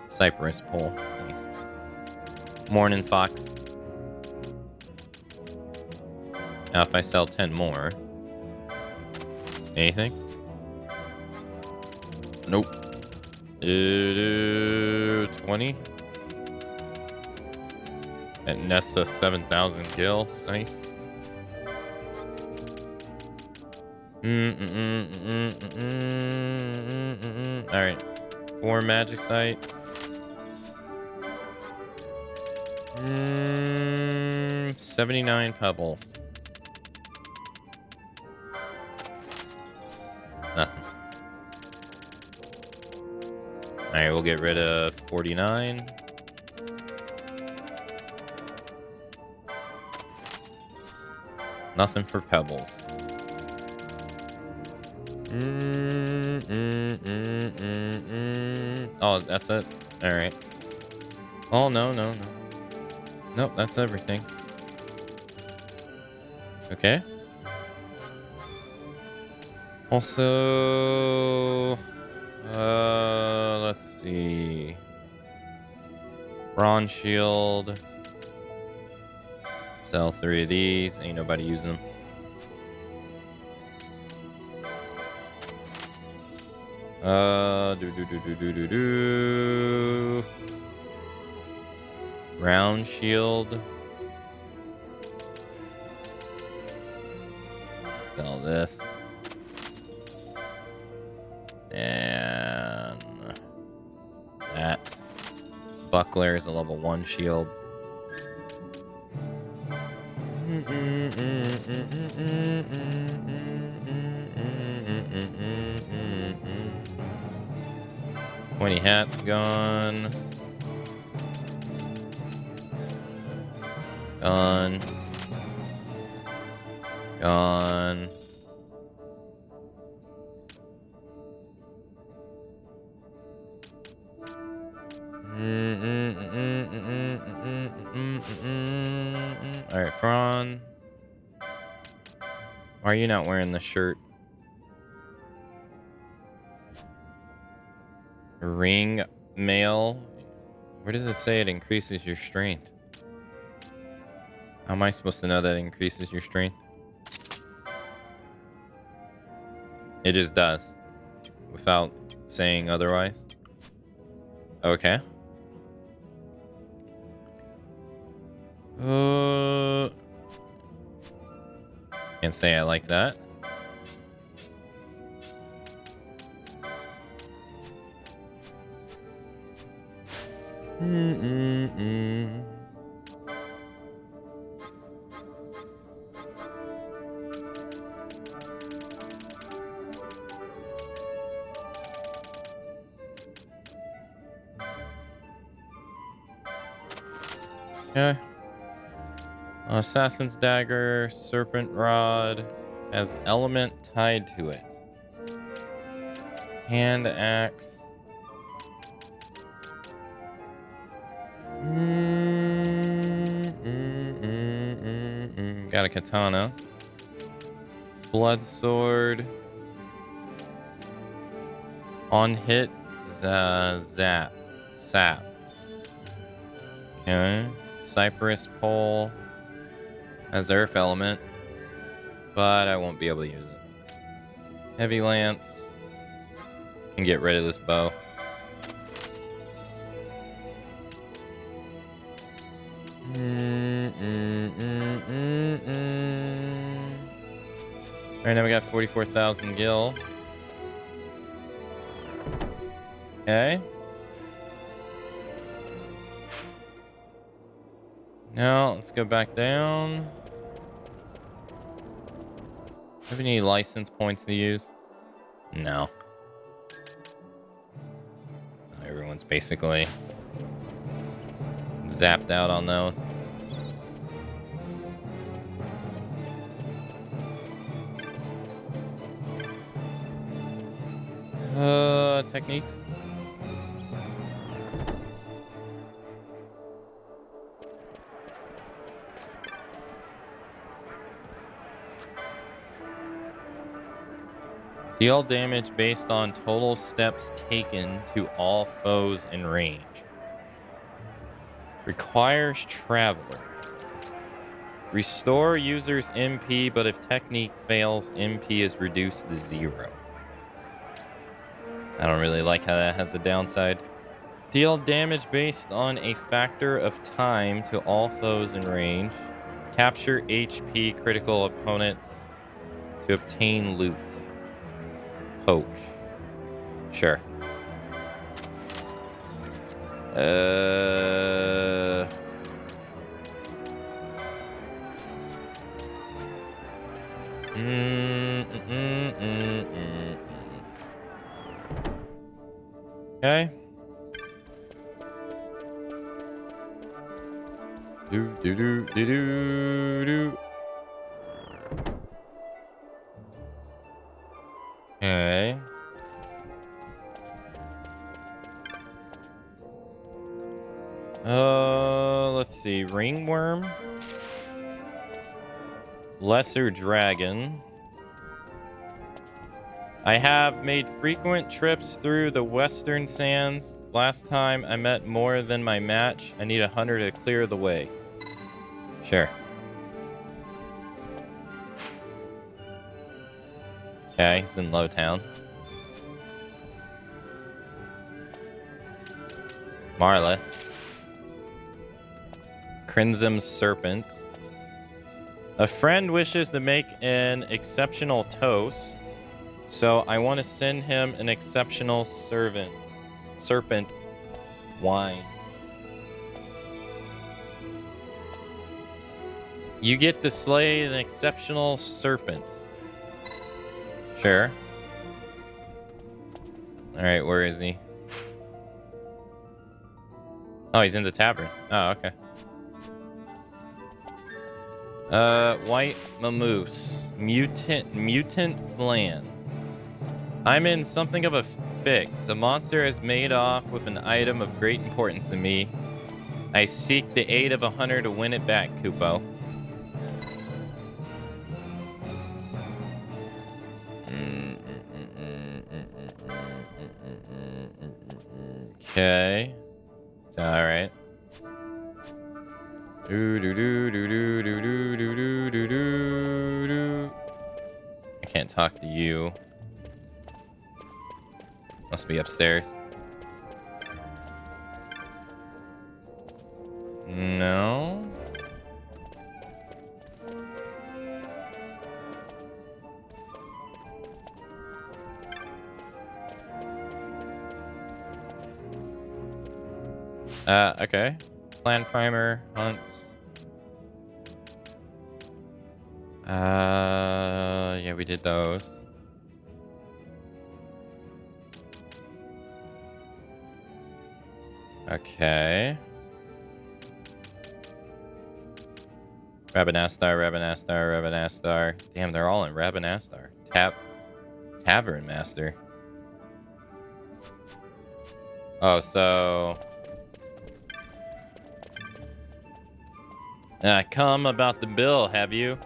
Cypress pole. Nice. Morning, Fox. Now, if I sell 10 more. Anything? Nope. 20. And that's a 7,000 kill. Nice. Alright. 4 magic sites. 79 pebbles. Nothing. Alright, we'll get rid of 49. Nothing for pebbles. Oh, that's it. All right. Oh no. Nope, that's everything. Okay. Also, let's see. Bronze shield. Sell 3 of these. Ain't nobody using them. Do. Round shield. Sell this. And that. Buckler is a level 1 shield. 20 hats gone. Gone. Alright, Fron. Why are you not wearing the shirt? Ring mail. Where does it say it increases your strength? How am I supposed to know that it increases your strength? It just does. Without saying otherwise. Okay. Can't say I like that. Okay. Assassin's Dagger, Serpent Rod has element tied to it. Hand Axe. Got a katana. Blood Sword. On hit, zap. Sap. Okay. Cypress Pole has Earth Element, but I won't be able to use it. Heavy Lance. Can get rid of this bow. Alright, now we got 44,000 gil. Okay. Now, let's go back down. Have any license points to use? No. Everyone's basically zapped out on those. Techniques. Deal damage based on total steps taken to all foes in range. Requires Traveler. Restore user's MP, but if technique fails, MP is reduced to 0. I don't really like how that has a downside. Deal damage based on a factor of time to all foes in range. Capture HP critical opponents to obtain loot. Poach. Sure. Okay. Do. Okay. see. Ringworm. Lesser dragon. I have made frequent trips through the western sands. Last time I met more than my match. I need a hunter to clear the way. Sure. Okay, he's in Lowtown. Marlith. Crimson Serpent. A friend wishes to make an exceptional toast, so I want to send him an exceptional serpent wine. You get to slay an exceptional serpent. Sure. Alright, where is he? Oh, he's in the tavern. Oh, okay. White Mamoose. Mutant Flan. I'm in something of a fix. A monster has made off with an item of great importance to me. I seek the aid of a hunter to win it back, Kupo. Okay. It's alright. I can't talk to you. Must be upstairs. No. Okay. Clan Primer, hunts. Yeah, we did those. Okay. Rabanastar. Damn, they're all in Rabanastar. Tavern Master. Oh, so... come about the bill, have you?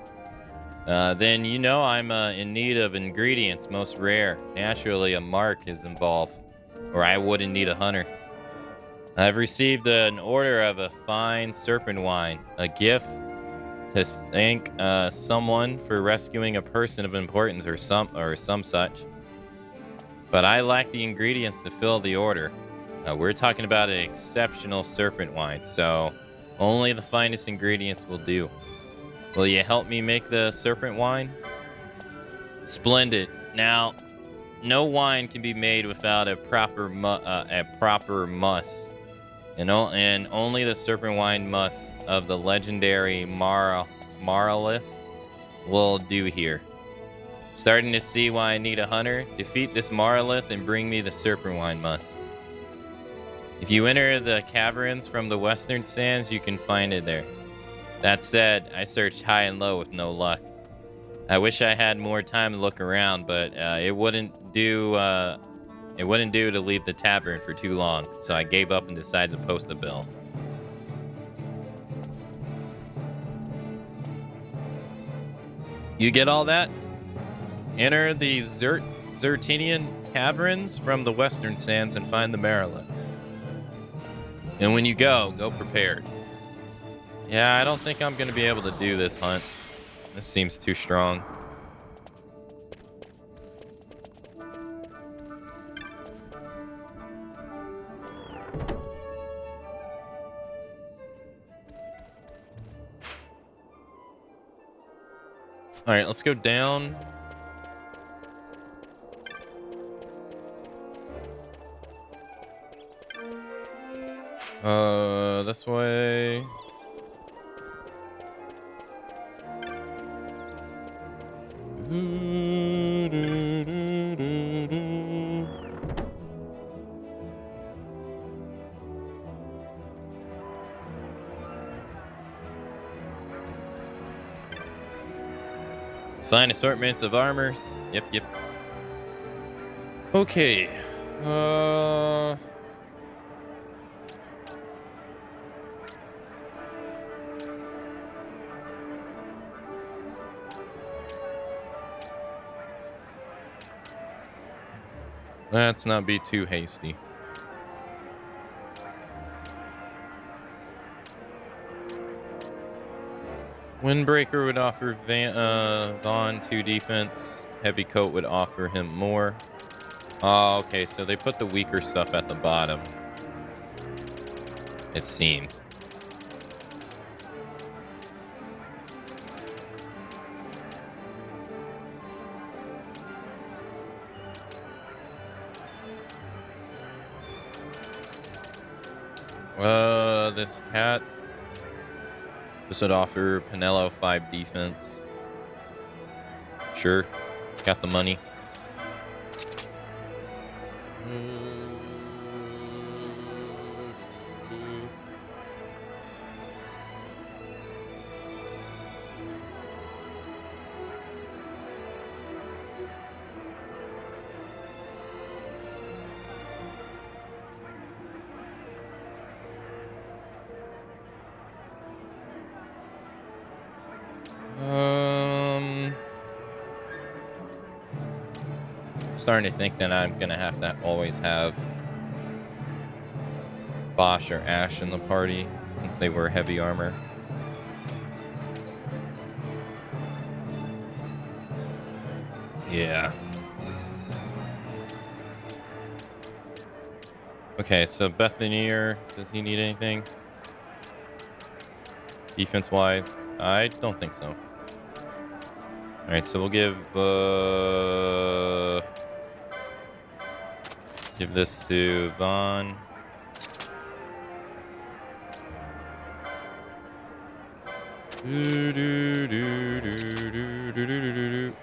Then you know I'm in need of ingredients, most rare. Naturally, a mark is involved, or I wouldn't need a hunter. I've received an order of a fine serpent wine, a gift to thank someone for rescuing a person of importance or some such. But I lack the ingredients to fill the order. We're talking about an exceptional serpent wine, so only the finest ingredients will do. Will you help me make the serpent wine? Splendid. Now, no wine can be made without a proper must. And only the serpent wine must of the legendary Marlith will do here. Starting to see why I need a hunter? Defeat this Marlith and bring me the serpent wine must. If you enter the caverns from the western sands, you can find it there. That said, I searched high and low with no luck. I wish I had more time to look around, but it wouldn't do to leave the tavern for too long, so I gave up and decided to post the bill. You get all that? Enter the Zertinian caverns from the western sands and find the Maryland. And when you go prepared. Yeah, I don't think I'm going to be able to do this hunt. This seems too strong. All right, let's go down. This way. Fine assortments of armors. Yep. Okay. Let's not be too hasty. Windbreaker would offer Vaughn 2 defense. Heavy Coat would offer him more. Oh, okay, so they put the weaker stuff at the bottom. It seems. This hat. This would offer Pinello 5 defense. Sure. Got the money. Starting to think that I'm gonna have to always have Bosch or Ash in the party since they wear heavy armor. Yeah. Okay, so Bethanier, does he need anything? Defense-wise? I don't think so. Alright, so we'll give this to Vaughn.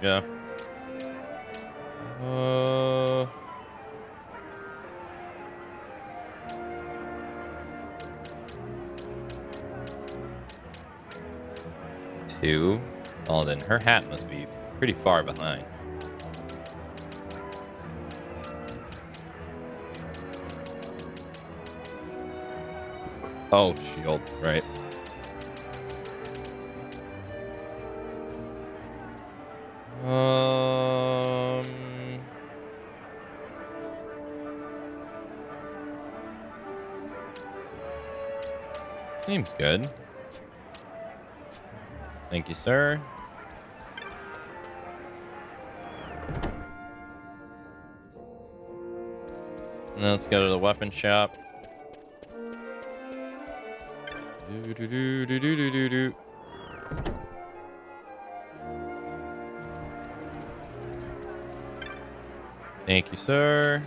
Yeah. Two. Oh, then her hat must be pretty far behind. Oh, shield, right. Seems good. Thank you, sir. Now let's go to the weapon shop. Do. Thank you, sir.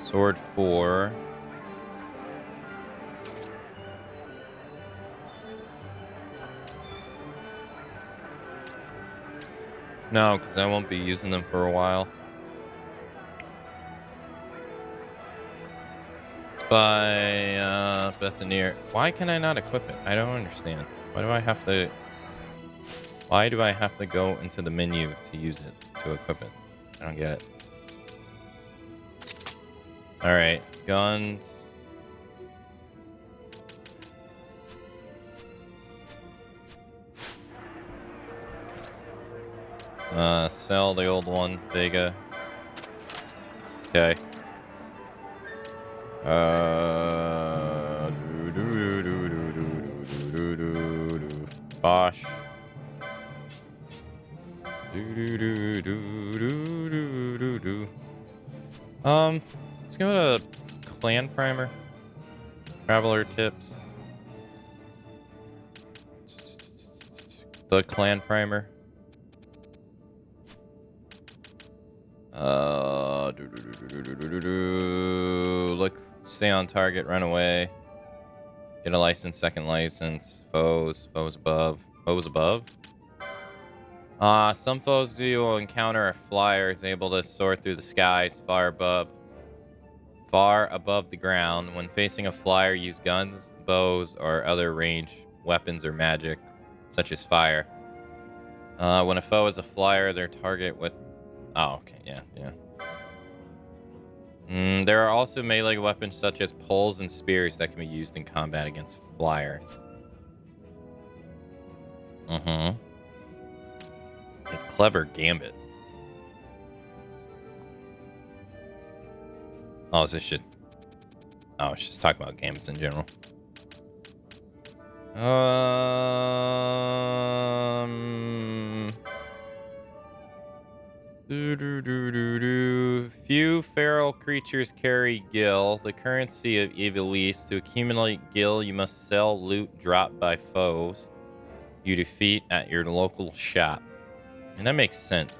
Sword 4. No, because I won't be using them for a while. It's by Bethanier. Why can I not equip it? I don't understand. Why do I have to go into the menu to use it, to equip it? I don't get it. Alright, guns. Sell the old one, Vega. Okay. Bosch. Let's go to Clan Primer. Traveler tips. The Clan Primer. Look, stay on target, run away. Get a license, second license. Foes above. Some foes you will encounter a flyer is able to soar through the skies far above the ground. When facing a flyer, use guns, bows, or other ranged weapons or magic, such as fire. When a foe is a flyer, their target with... Oh, okay, yeah. There are also melee weapons such as poles and spears that can be used in combat against flyers. A clever gambit. Oh, is this shit? Oh, it's just talking about games in general. Few feral creatures carry gil. The currency of Ivalice. To accumulate gil, you must sell loot dropped by foes you defeat at your local shop. And that makes sense.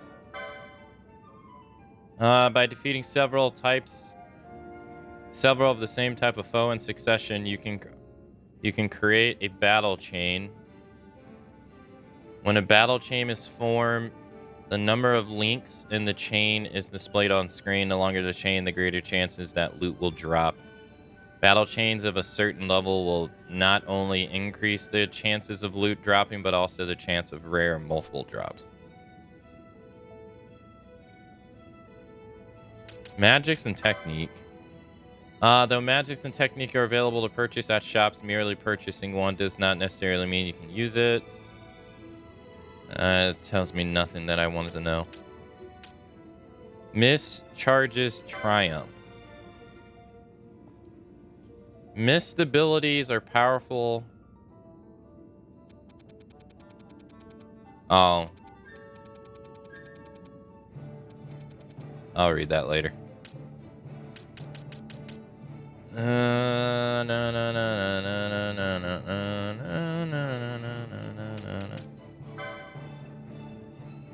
By defeating several of the same type of foe in succession, you can create a battle chain. When a battle chain is formed, the number of links in the chain is displayed on screen. The longer the chain, the greater chances that loot will drop. Battle chains of a certain level will not only increase the chances of loot dropping, but also the chance of rare multiple drops. Magics and technique. Though magics and technique are available to purchase at shops, merely purchasing one does not necessarily mean you can use it. It tells me nothing that I wanted to know. Miss charges triumph. Missed abilities are powerful. Oh. I'll read that later.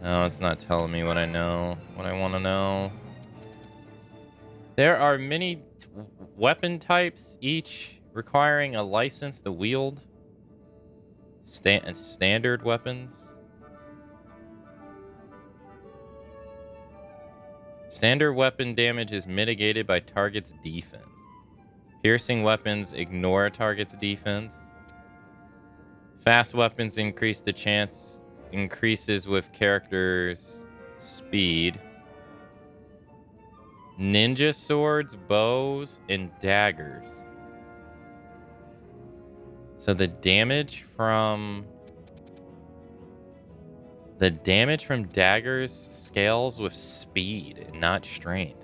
No, it's not telling me what I know, what I want to know. There are many weapon types, each requiring a license to wield. Standard weapons. Standard weapon damage is mitigated by target's defense. Piercing weapons ignore target's defense. Fast weapons increases with character's speed. Ninja swords, bows, and daggers. So the damage from daggers scales with speed and not strength.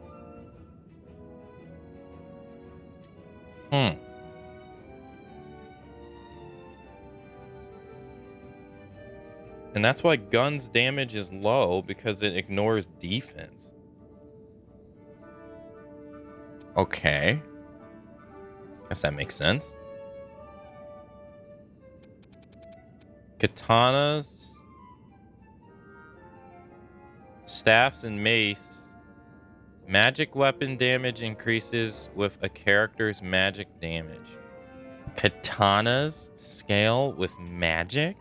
And that's why guns damage is low, because it ignores defense. Okay. Guess that makes sense. Katanas, staffs, and mace. Magic weapon damage increases with a character's magic damage. Katanas scale with magic?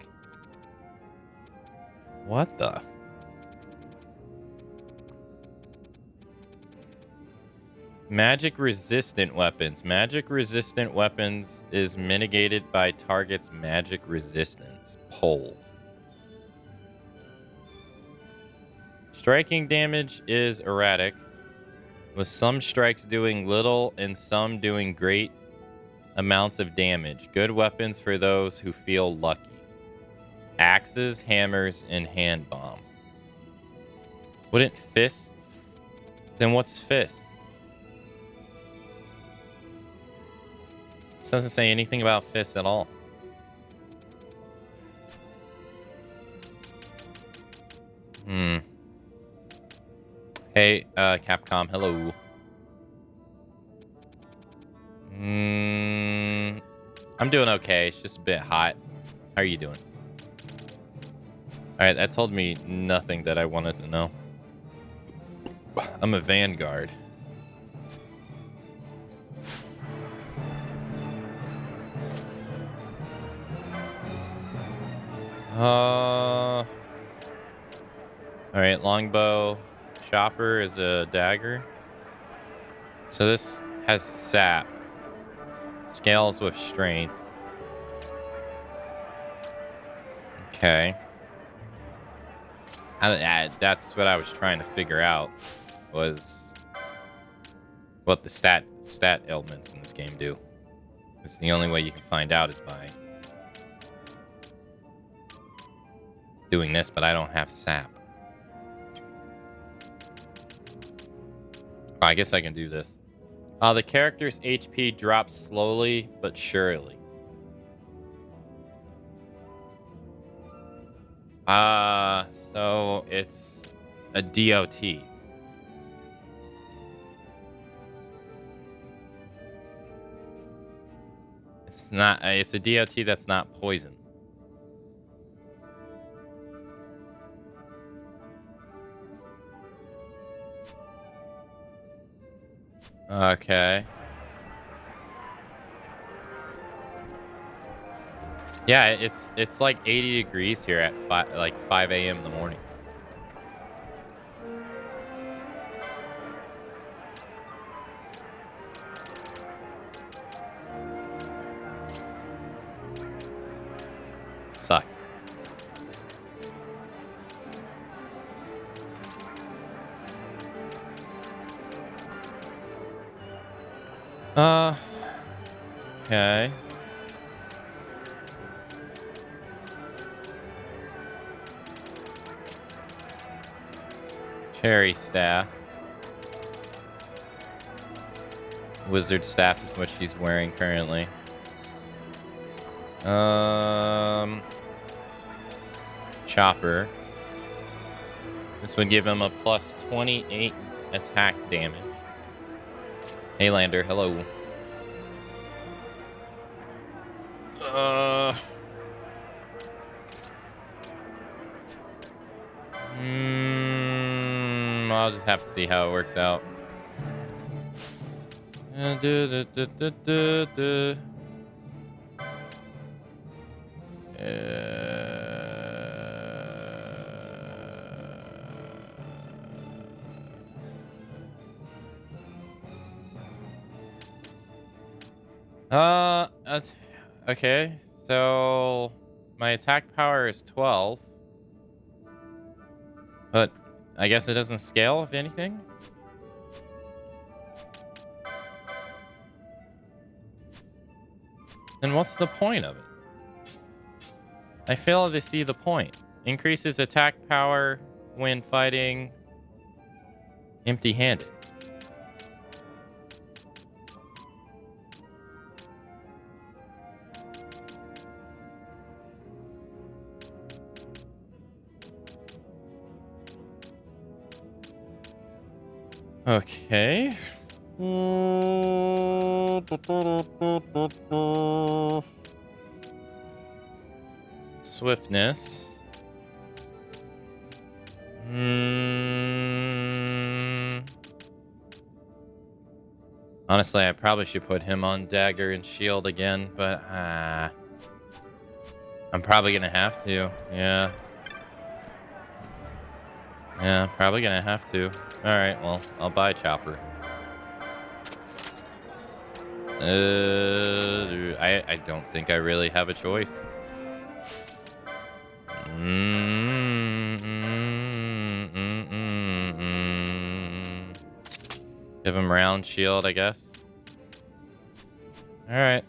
What the? Magic resistant weapons. Magic resistant weapons is mitigated by target's magic resistance. Poles. Striking damage is erratic, with some strikes doing little and some doing great amounts of damage. Good weapons for those who feel lucky. Axes, hammers, and hand bombs. Wouldn't fist? Then what's fist? This doesn't say anything about fist at all. Hey, Capcom, hello. I'm doing okay. It's just a bit hot. How are you doing? Alright, that told me nothing that I wanted to know. I'm a vanguard. Alright, longbow. Chopper is a dagger. So this has sap. Scales with strength. Okay. That's what I was trying to figure out, was what the stat elements in this game do. It's the only way you can find out is by doing this, but I don't have sap. I guess I can do this. The character's HP drops slowly but surely. So it's a DOT. It's not. It's a DOT that's not poison. Okay. Yeah, it's like 80 degrees here at 5 a.m. in the morning. Sucks. Okay. Cherry staff. Wizard staff is what she's wearing currently. Chopper. This would give him a plus 28 attack damage. Hey, Lander. Hello. I'll just have to see how it works out. Okay, so my attack power is 12, but I guess it doesn't scale, if anything. Then what's the point of it? I fail to see the point. Increases attack power when fighting empty-handed. Okay. Swiftness. Honestly, I probably should put him on dagger and shield again, but I'm probably gonna have to. Yeah. Yeah, probably gonna have to. Alright, well, I'll buy Chopper. I don't think I really have a choice. Give him round shield, I guess. Alright.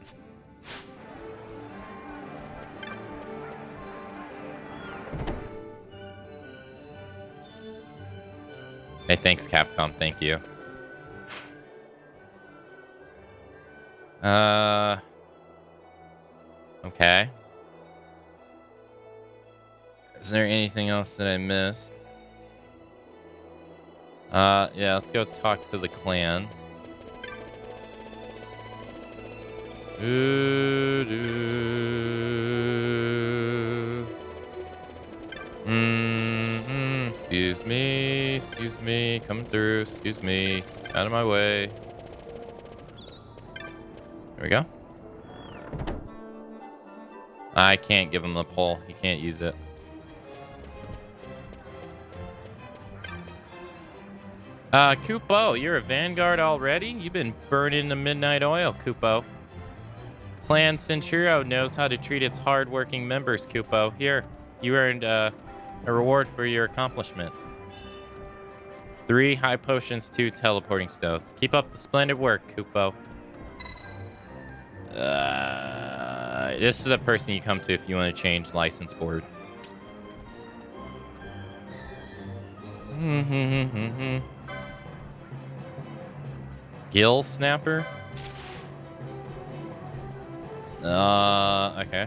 Hey, thanks, Capcom. Thank you. Okay. Is there anything else that I missed? Yeah, let's go talk to the clan. Excuse me, coming through, excuse me, out of my way. There we go. I can't give him the pole, he can't use it. Kupo, you're a vanguard already? You've been burning the midnight oil, Kupo. Clan Centuro knows how to treat its hard-working members, Kupo. Here, you earned a reward for your accomplishment. 3 high potions, 2 teleporting stones. Keep up the splendid work, Kupo. This is the person you come to if you want to change license boards. Gill snapper? Okay.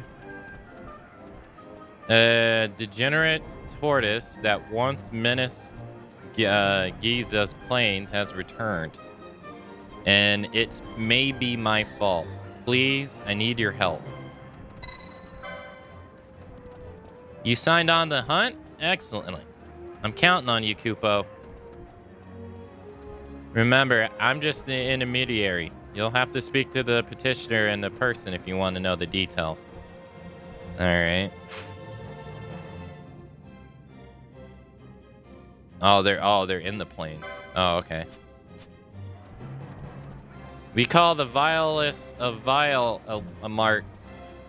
A degenerate tortoise that once menaced Giza's plains has returned. And it's maybe my fault. Please, I need your help. You signed on the hunt? Excellently. I'm counting on you, Kupo. Remember, I'm just the intermediary. You'll have to speak to the petitioner and the person if you want to know the details. Alright. Oh, they're in the plains. Oh, okay. We call the vilest of vile marks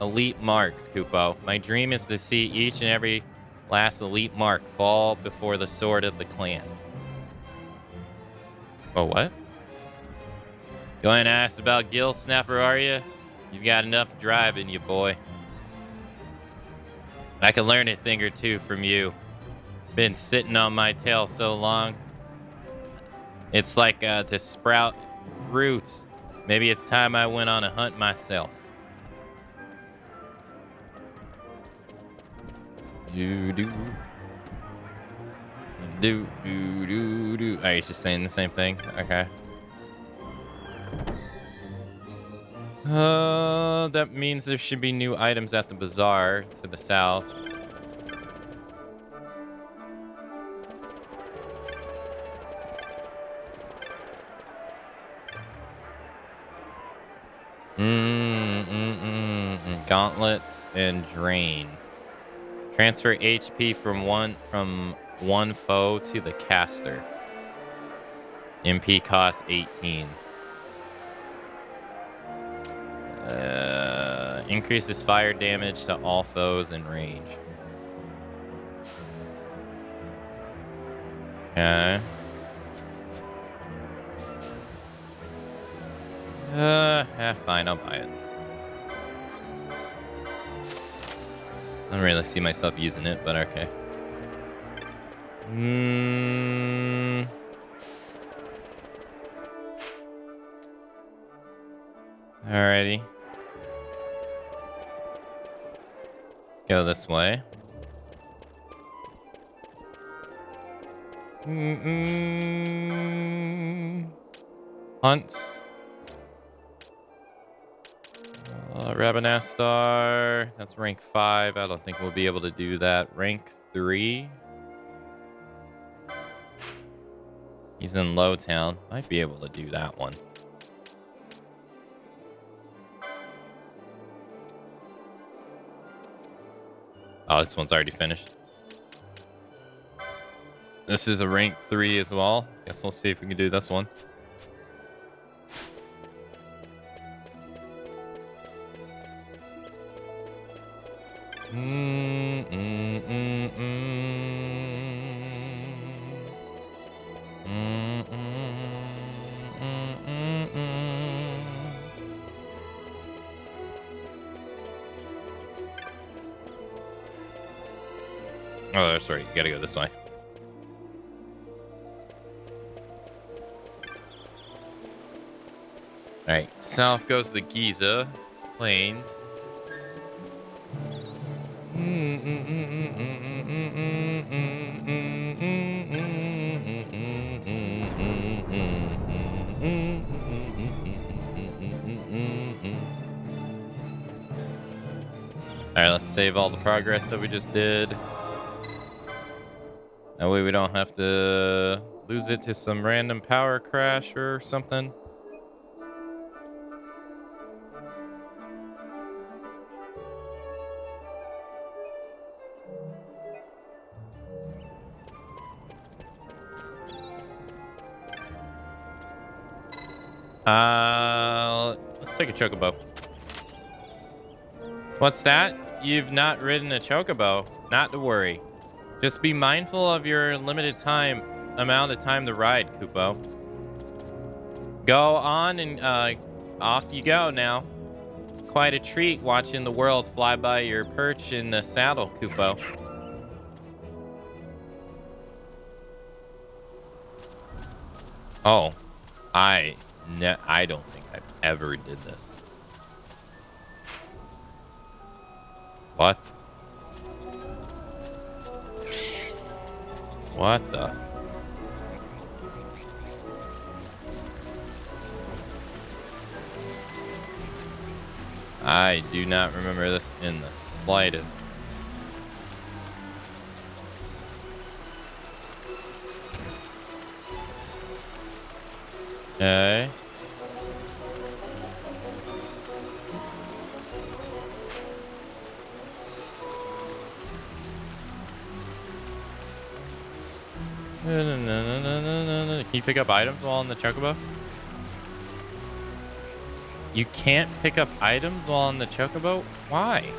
elite marks, Kupo. My dream is to see each and every last elite mark fall before the sword of the clan. Oh, what? Going to ask about Gill Snapper, are you? You've got enough drive in you, boy. I can learn a thing or two from you. Been sitting on my tail so long. It's like to sprout roots. Maybe it's time I went on a hunt myself. Do. Oh, he's just saying the same thing. Okay. That means there should be new items at the bazaar to the south. Gauntlets and drain. Transfer HP from one foe to the caster. MP costs 18. Increases fire damage to all foes in range. Okay. Fine, I'll buy it. I don't really see myself using it, but okay. Alrighty. Let's go this way. Hunts. Rabanastar. That's rank 5. I don't think we'll be able to do that. Rank 3. He's in Lowtown. Might be able to do that one. Oh, this one's already finished. This is a rank 3 as well. Guess we'll see if we can do this one. Oh, sorry. You gotta go this way. Alright, south goes the Giza Plains. Alright, let's save all the progress that we just did. That way we don't have to lose it to some random power crash or something. Let's take a chocobo. What's that? You've not ridden a chocobo. Not to worry. Just be mindful of your limited amount of time to ride, Kupo. Go on and off you go now. Quite a treat watching the world fly by your perch in the saddle, Kupo. Oh, I don't think I've ever did this. What? What the? I do not remember this in the slightest. Okay. Can you pick up items while on the chocobo? You can't pick up items while on the chocobo? Why?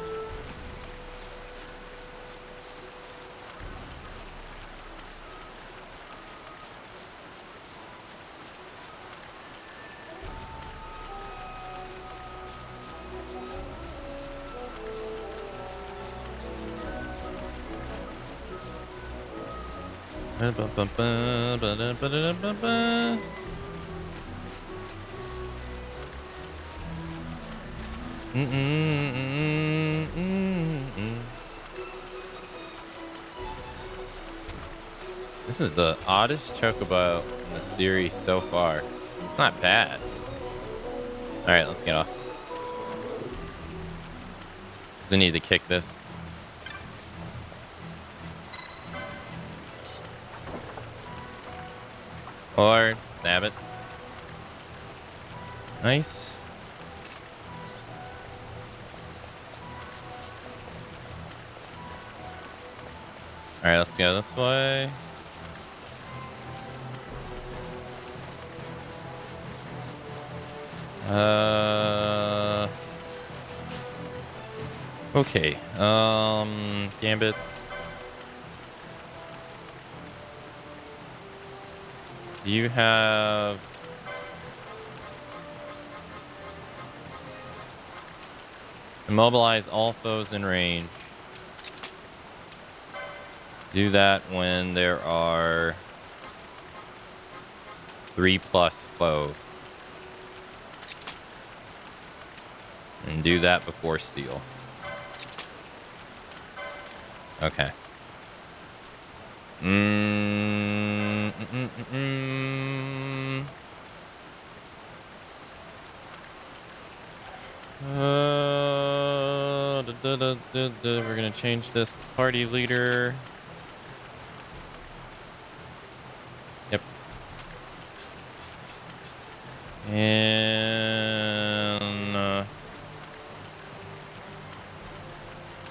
This is the oddest chocobo in the series so far. It's not bad. Alright, let's get off. We need to kick this. Or stab it. Nice. Alright, let's go this way. Okay. Gambits. Do you have... Immobilize all foes in range. Do that when there are 3+ foes. And do that before steal. Okay. We're gonna change this to party leader. Yep. And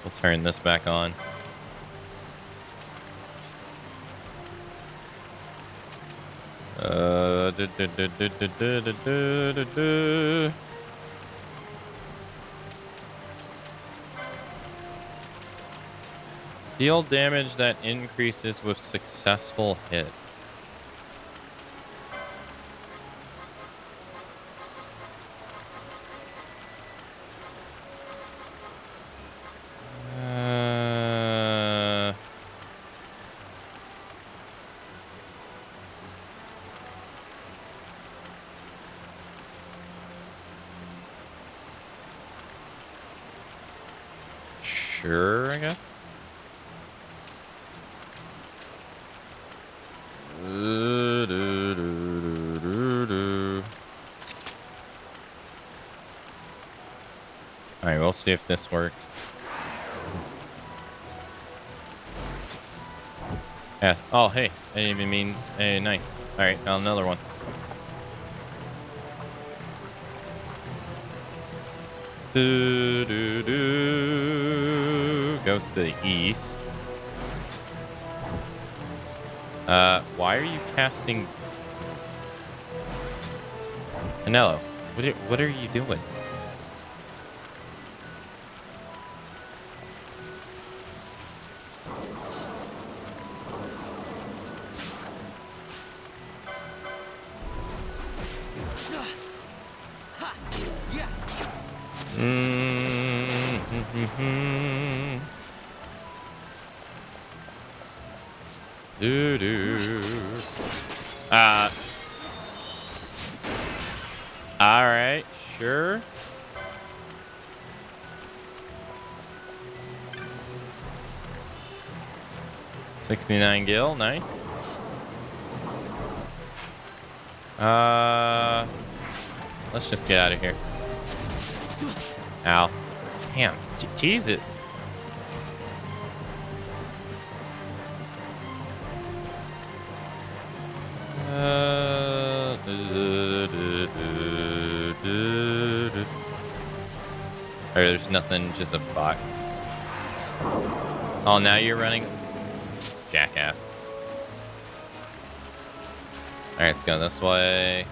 we'll turn this back on. Deal damage that increases with successful hits. Sure, I guess. Alright, we'll see if this works. Yeah. Oh, hey. I didn't even mean... Hey, nice. Alright, found another one. Goes to the east. Why are you casting... Anello, what are you doing? Sure. $69 gil, nice. Let's just get out of here. Ow. Damn. Jesus. There's nothing, just a box. Oh, now you're running? Jackass. Alright, let's go this way.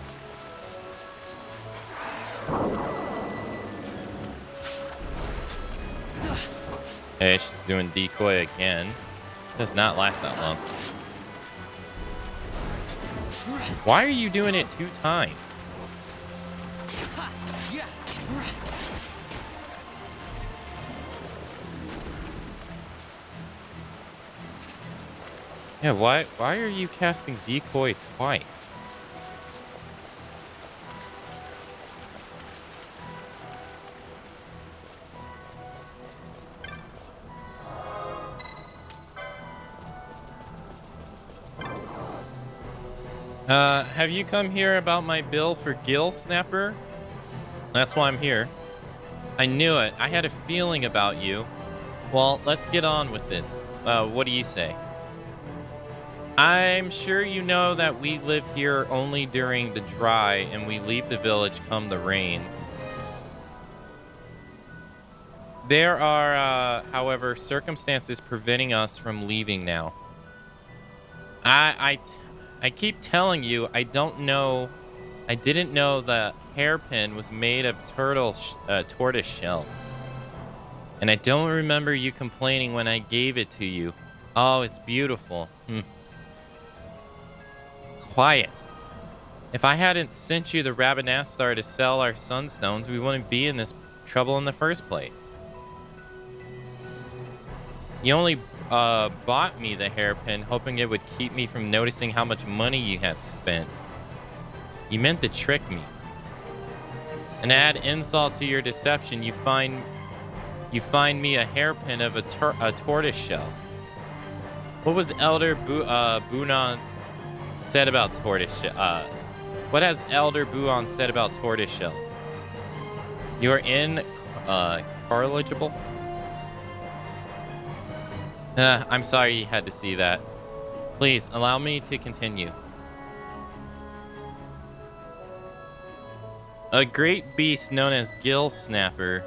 Hey, she's doing decoy again. Does not last that long. Why are you doing it 2 times? Yeah, why are you casting decoy twice? Have you come here about my bill for Gill Snapper? That's why I'm here. I knew it. I had a feeling about you. Well, let's get on with it. What do you say? I'm sure you know that we live here only during the dry and we leave the village come the rains. There are, however, circumstances preventing us from leaving now. I keep telling you, I didn't know the hairpin was made of tortoise shell. And I don't remember you complaining when I gave it to you. Oh, it's beautiful. Quiet. If I hadn't sent you the Rabanastar to sell our sunstones, we wouldn't be in this trouble in the first place. You only bought me the hairpin hoping it would keep me from noticing how much money you had spent. You meant to trick me. And to add insult to your deception, you find me a hairpin of a tortoise shell. What was Elder Buon said about tortoise shell? What has Elder Buon said about tortoise shells? You are incorrigible. I'm sorry you had to see that. Please, allow me to continue. A great beast known as Gill Snapper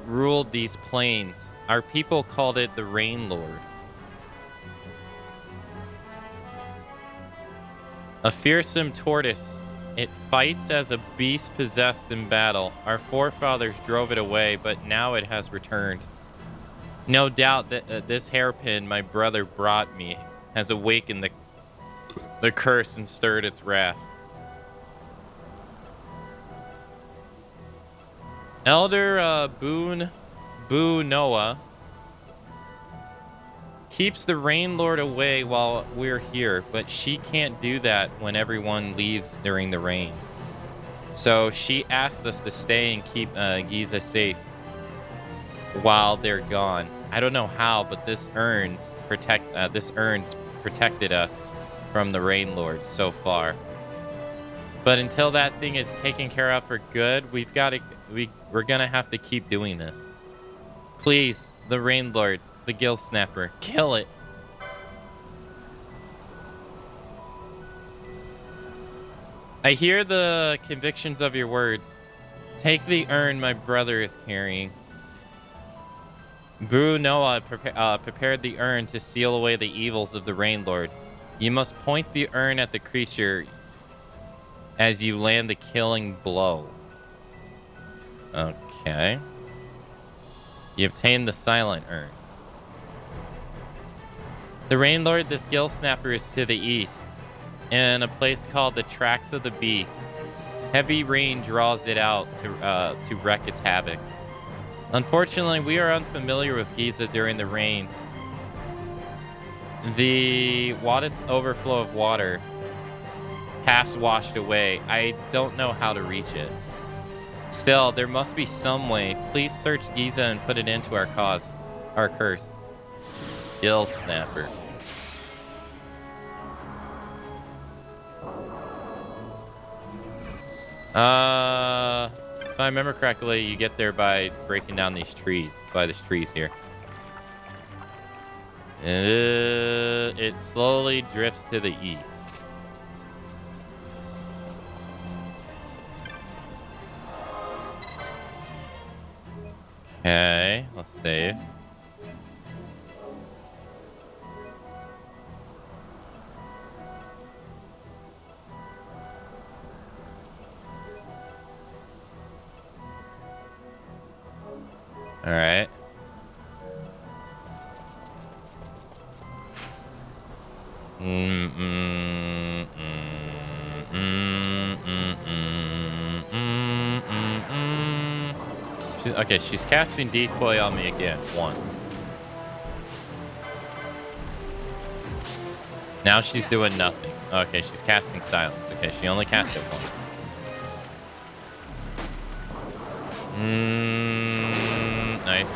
ruled these plains. Our people called it the Rain Lord. A fearsome tortoise, it fights as a beast possessed in battle. Our forefathers drove it away, but now it has returned. No doubt that this hairpin my brother brought me has awakened the curse and stirred its wrath. Elder Boo Noah keeps the Rain Lord away while we're here, but she can't do that when everyone leaves during the rains. So she asked us to stay and keep Giza safe while they're gone. I don't know how, but this urn's protected us from the Rain Lord so far. But until that thing is taken care of for good, we're gonna have to keep doing this. Please, the Rain Lord, the Gill Snapper, kill it. I hear the convictions of your words. Take the urn my brother is carrying. Boo Noah prepared the urn to seal away the evils of the Rain Lord. You must point the urn at the creature as you land the killing blow. Okay. You obtain the silent urn. The Rain Lord, this Gill Snapper, is to the east, in a place called the Tracks of the Beast. Heavy rain draws it out to wreak its havoc. Unfortunately, we are unfamiliar with Giza during the rains. The widest overflow of water half's washed away. I don't know how to reach it. Still, there must be some way. Please search Giza and put it into our cause. Our curse. Gill Snapper. If I remember correctly, you get there by breaking down these trees. That's why there's trees here. It slowly drifts to the east. Okay, let's save. All right. Okay, she's casting decoy on me again. Once. Now she's doing nothing. Okay, she's casting silence. Okay, she only cast it once. Nice.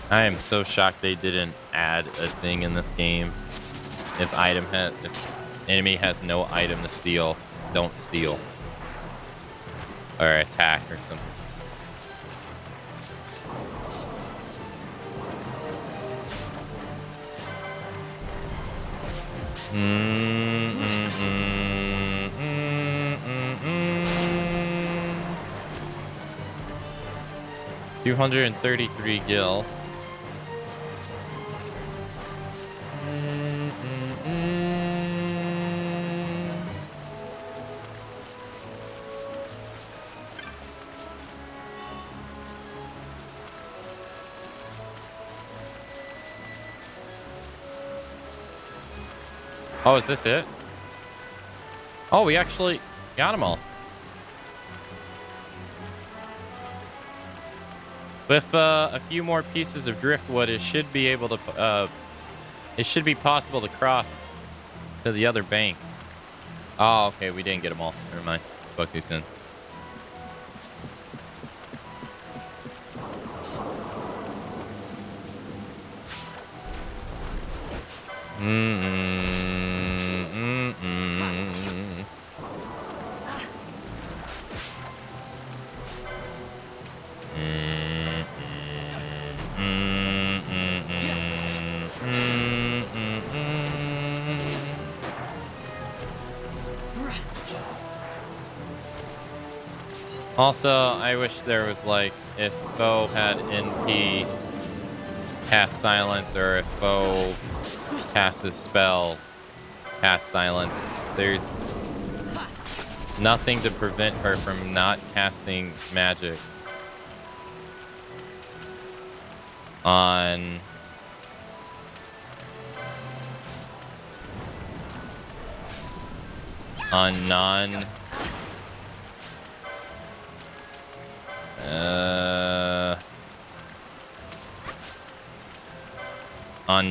I am so shocked they didn't add a thing in this game. If enemy has no item to steal, don't steal. Or attack or something. Mm-hmm. 233 gil. Oh, is this it? Oh, we actually got them all. With a few more pieces of driftwood, it should be able to. It should be possible to cross to the other bank. Oh, okay, we didn't get them all. Never mind. Spoke too soon. Also, I wish there was like, if foe had NP cast silence, or if foe cast a spell cast silence. There's nothing to prevent her from not casting magic on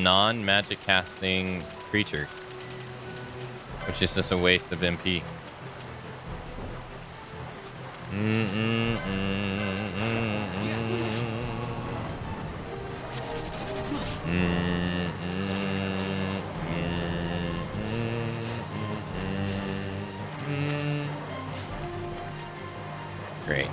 non-magic casting creatures, which is just a waste of MP. Great.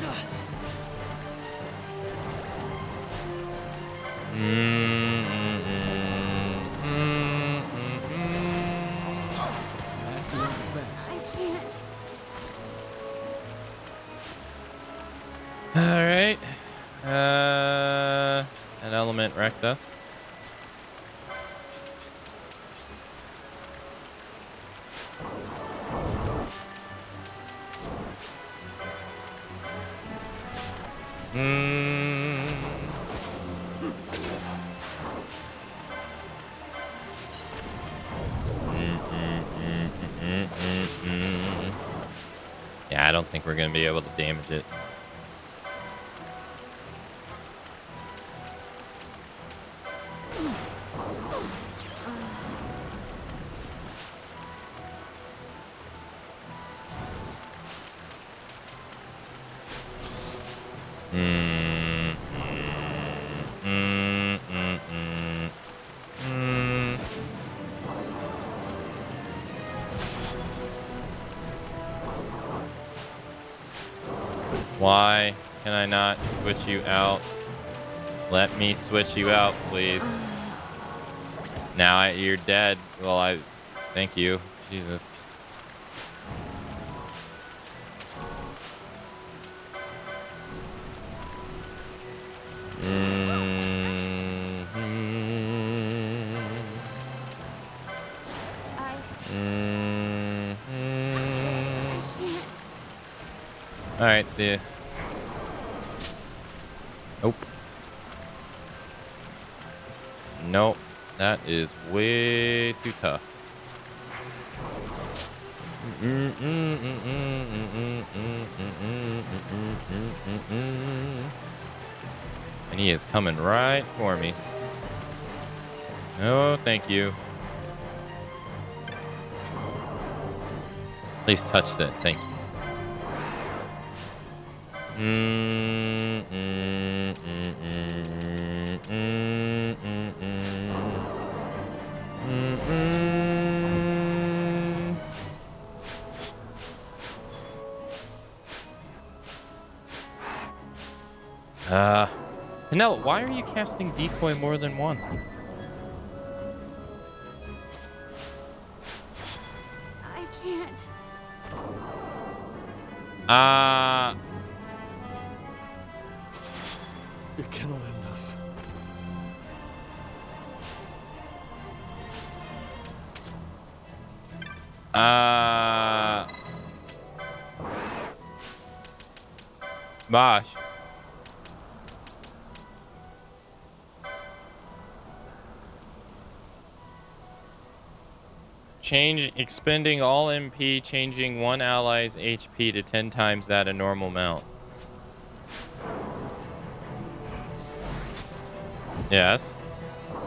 Alright. An element wrecked us. I don't think we're going to be able to damage it. Why can I not switch you out? Let me switch you out, please. Now you're dead. Well, thank you. Jesus. All right, see ya. Nope. Nope. That is way too tough. And he is coming right for me. Oh, thank you. Please touch that. Thank you. Penelope, why are you casting decoy more than once? I can't. It cannot end us. Bosh. Expending all MP, changing one ally's HP to 10 times that a normal amount. Yes.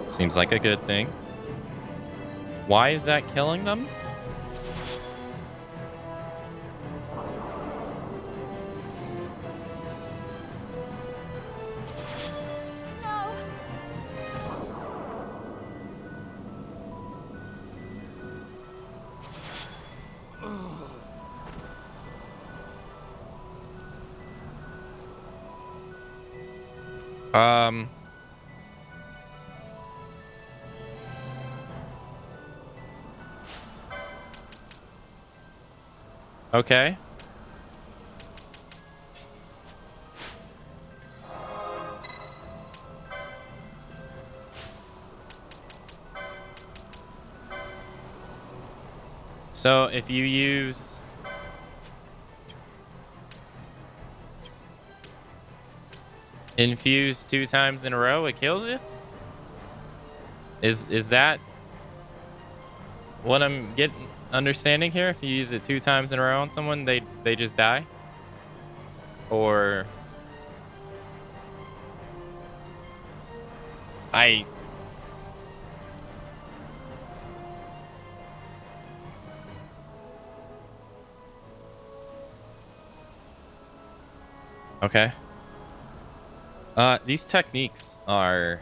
Seems like a good thing. Why is that killing them? Okay. So if you use infuse 2 times in a row, it kills you? Is that what I'm understanding here? If you use it 2 times in a row on someone, they just die? Or Okay. These techniques are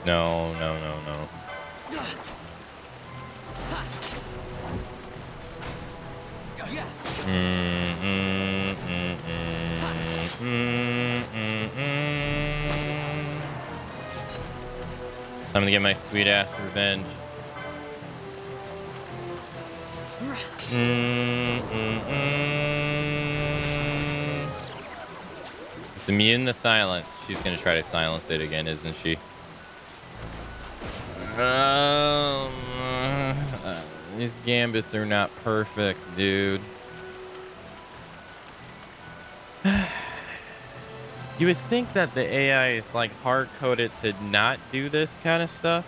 no. I'm gonna get my sweet ass revenge. It's immune to silence. She's gonna try to silence it again, isn't she? These gambits are not perfect, dude. You would think that the AI is like hard-coded to not do this kind of stuff.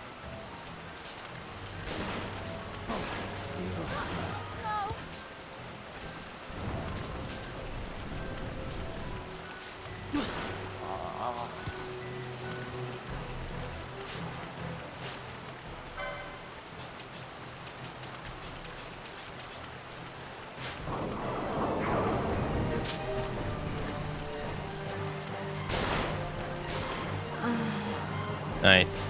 Nice.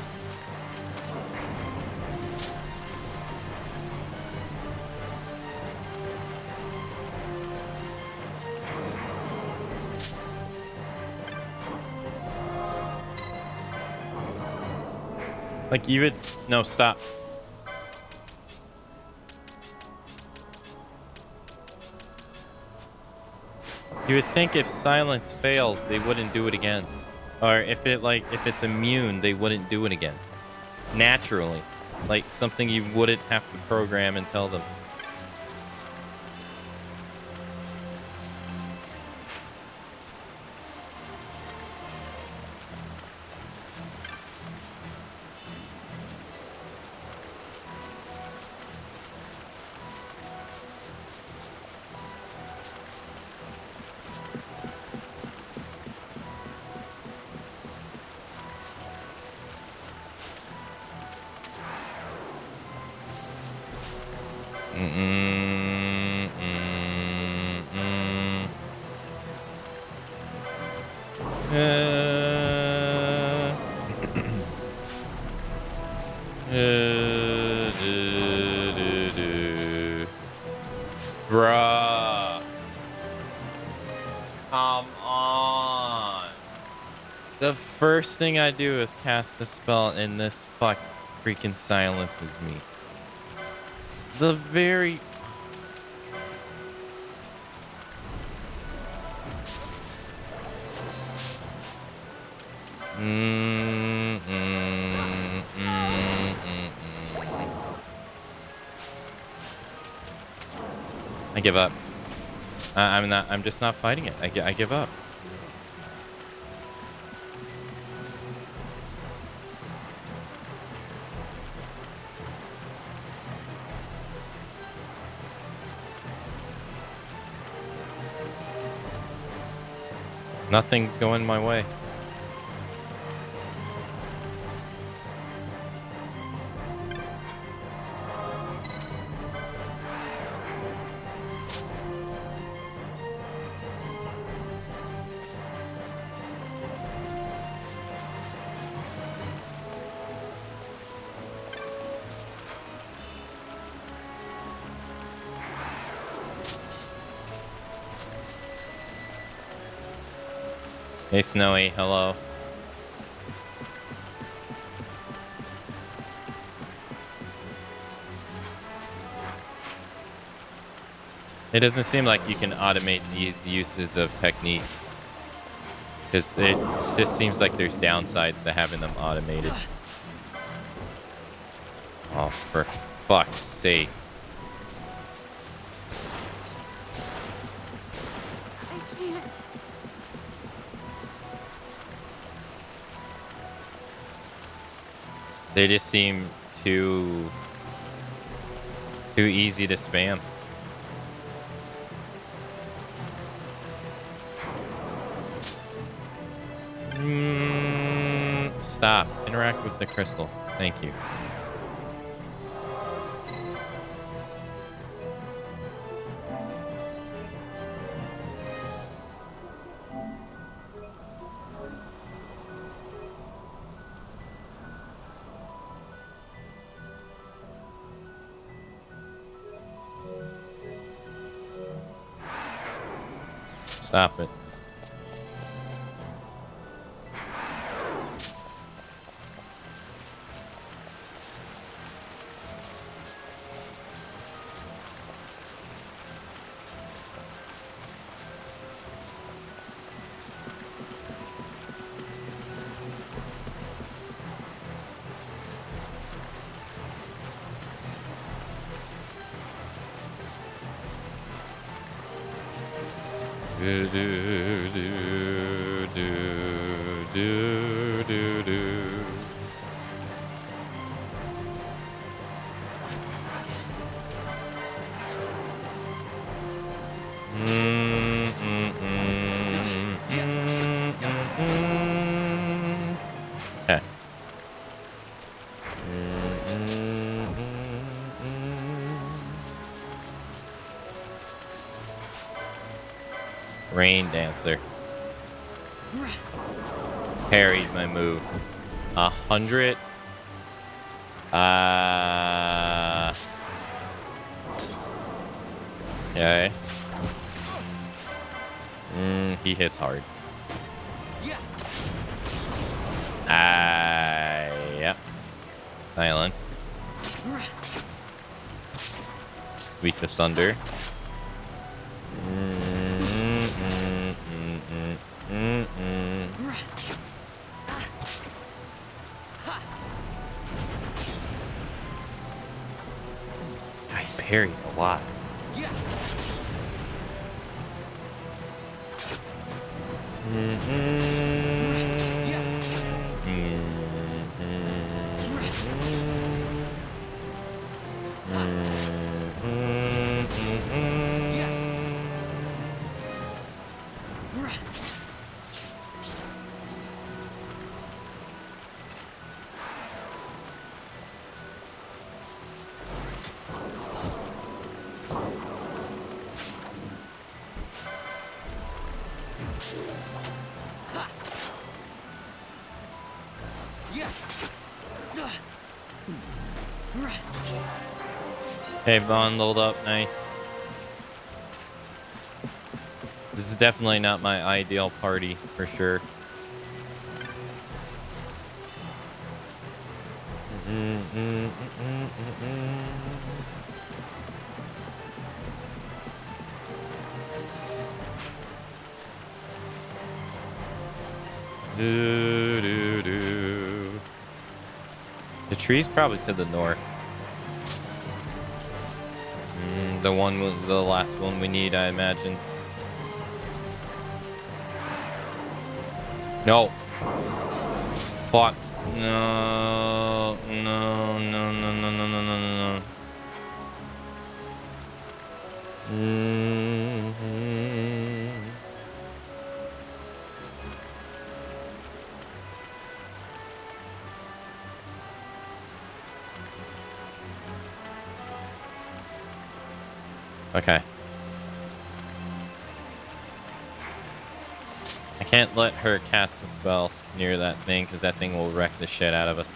Like you would... No, stop. You would think if silence fails, they wouldn't do it again. Or if it's immune, they wouldn't do it again. Naturally. Like something you wouldn't have to program and tell them. Bruh. Come on. The first thing I do is cast the spell and this freaking silences me. The very... I give up. I'm just not fighting it. I give up. Nothing's going my way. Hey, Snowy, hello. It doesn't seem like you can automate these uses of technique. Because it just seems like there's downsides to having them automated. Oh, for fuck's sake. They just seem too easy to spam. Stop. Interact with the crystal. Thank you. Stop it. Do, do, do, do, do, do, do. Okay. Rain Dancer. Parried my move. 100. Okay. He hits hard. Yep. Silence. Sweep the thunder. He parries a lot. Hey, bundled up, nice. This is definitely not my ideal party, for sure. The tree's probably to the north. The last one we need, I imagine. No. Fuck. No. No. No. No. No. No. No. No. No. Okay. I can't let her cast the spell near that thing because that thing will wreck the shit out of us.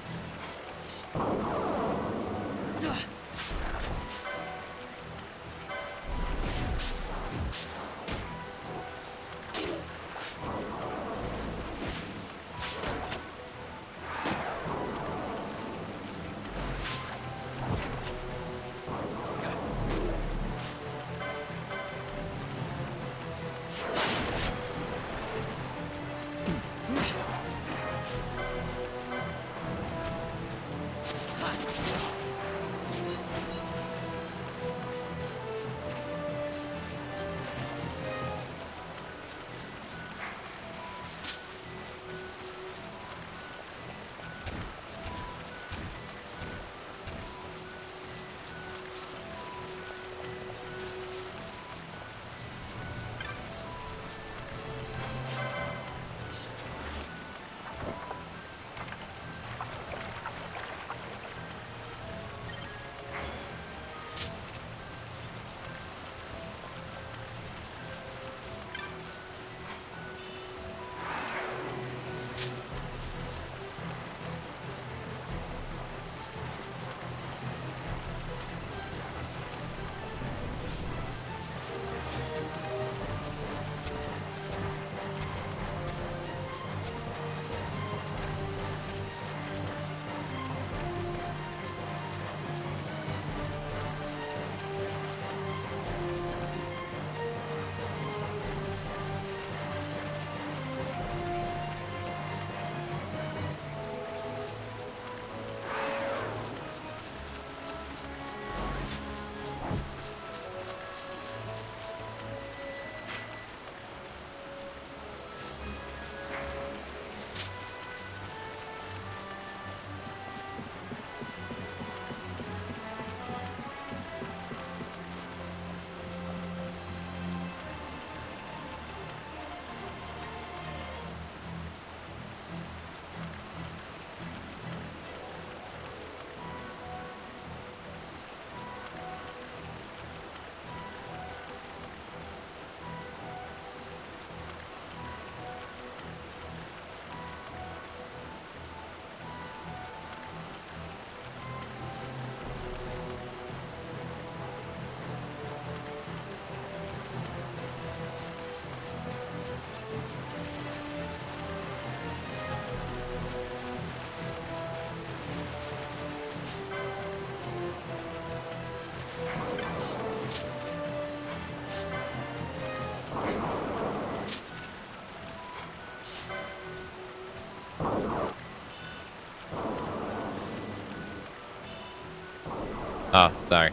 Oh, sorry.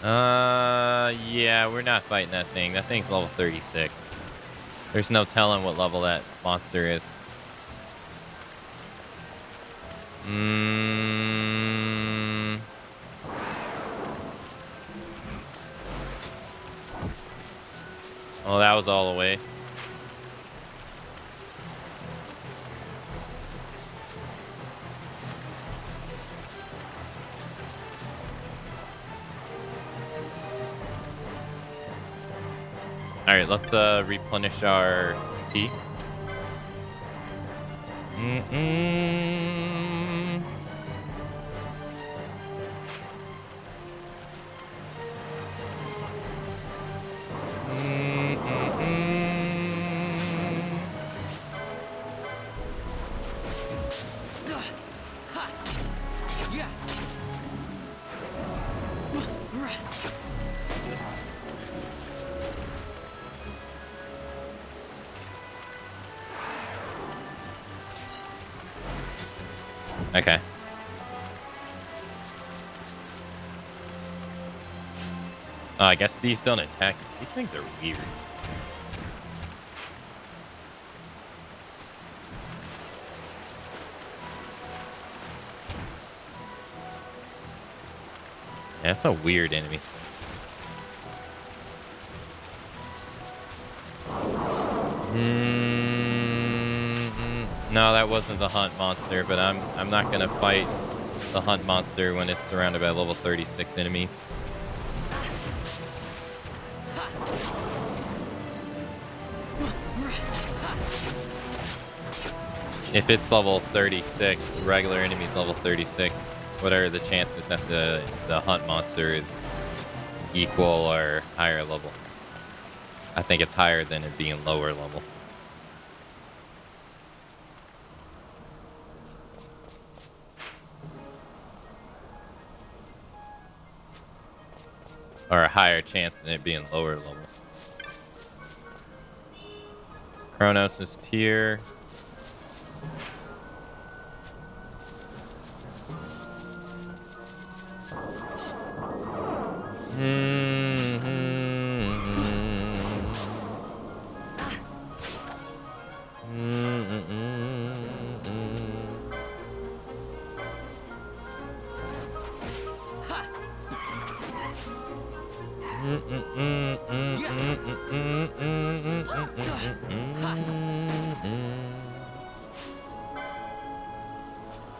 Yeah, we're not fighting that thing. That thing's level 36. There's no telling what level that monster is. Oh, that was all the way. All right, let's replenish our tea. Yeah. Okay. Oh, I guess these don't attack. These things are weird. Yeah, that's a weird enemy. No, that wasn't the hunt monster, but I'm not gonna fight the hunt monster when it's surrounded by level 36 enemies. If it's level 36, regular enemies level 36, what are the chances that the hunt monster is equal or higher level? I think it's higher than it being lower level. Or a higher chance than it being lower level. Kronos is tier.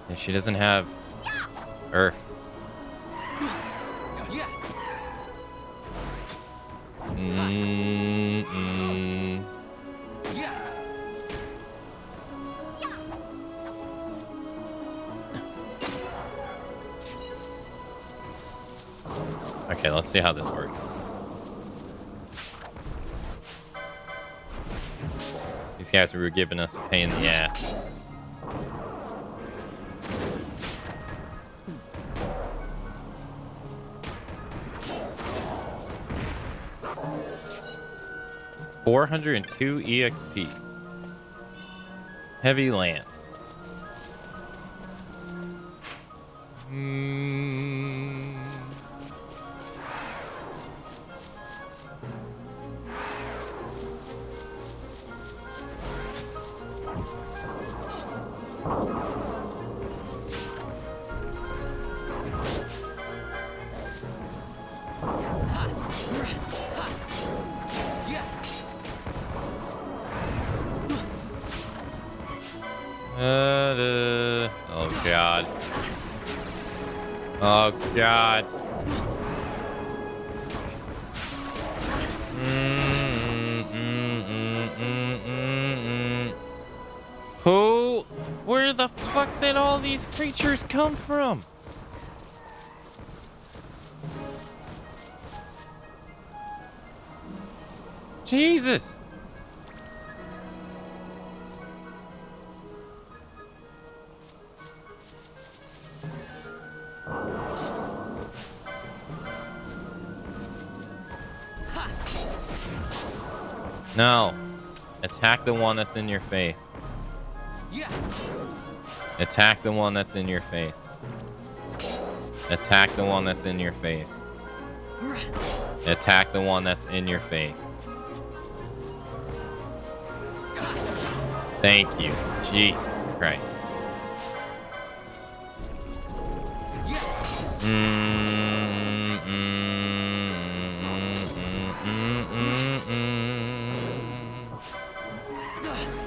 Yeah, she doesn't have Earth. Yeah. Yeah. Okay, let's see how this works. These guys were giving us a pain in the ass. $402 EXP. Heavy lance. Oh god. Oh god. Who? Where the fuck did all these creatures come from? Jesus. No. Attack the one that's in your face. Yeah. Attack the one that's in your face. Attack the one that's in your face. Attack the one that's in your face. Thank you. Jesus Christ.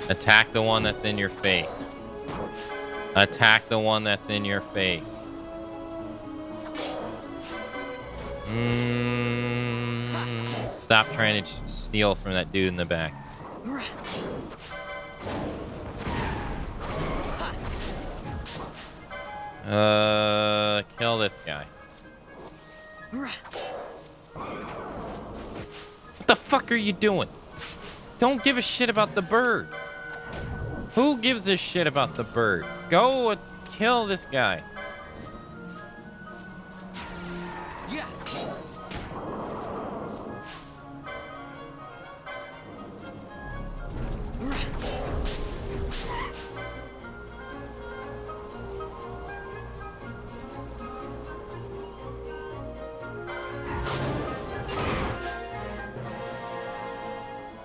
Attack the one that's in your face. Attack the one that's in your face. Stop trying to steal from that dude in the back. Kill this guy. What the fuck are you doing? Don't give a shit about the bird. Who gives a shit about the bird? Go kill this guy. Yeah.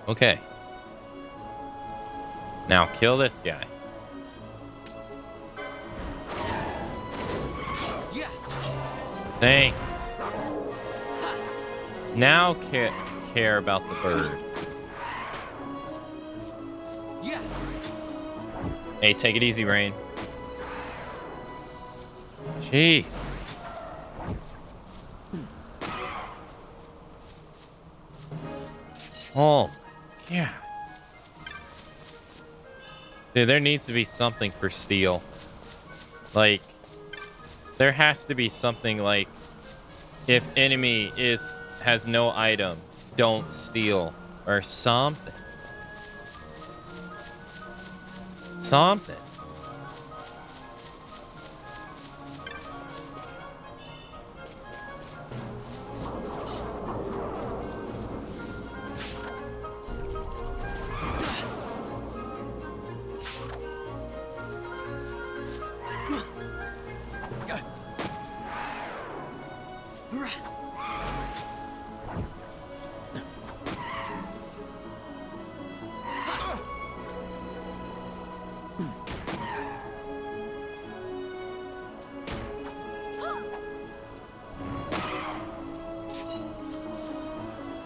Okay. Now kill this guy. Yeah. Thank. Now care about the bird. Yeah. Hey, take it easy, Rain. Jeez. Oh, yeah. Dude, there needs to be something for steal. Like, there has to be something like, if enemy has no item, don't steal, or something. Something.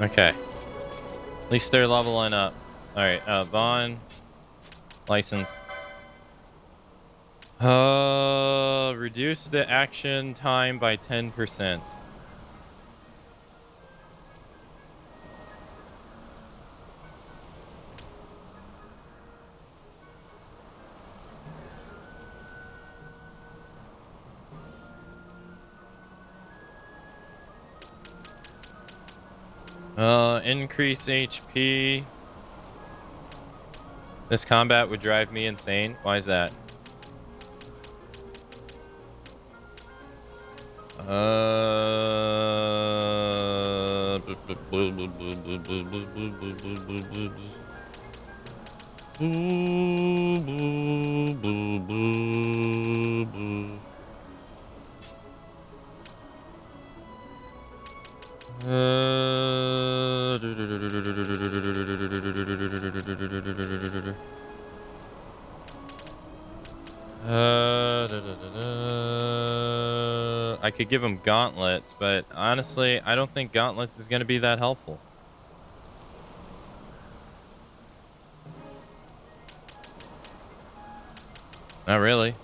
Okay. At least they're leveling up. Alright, Vaughn. License. Reduce the action time by 10%. Increase HP. This combat would drive me insane. Why is that? I could give him gauntlets, but honestly, I don't think gauntlets is going to be that helpful. Not really.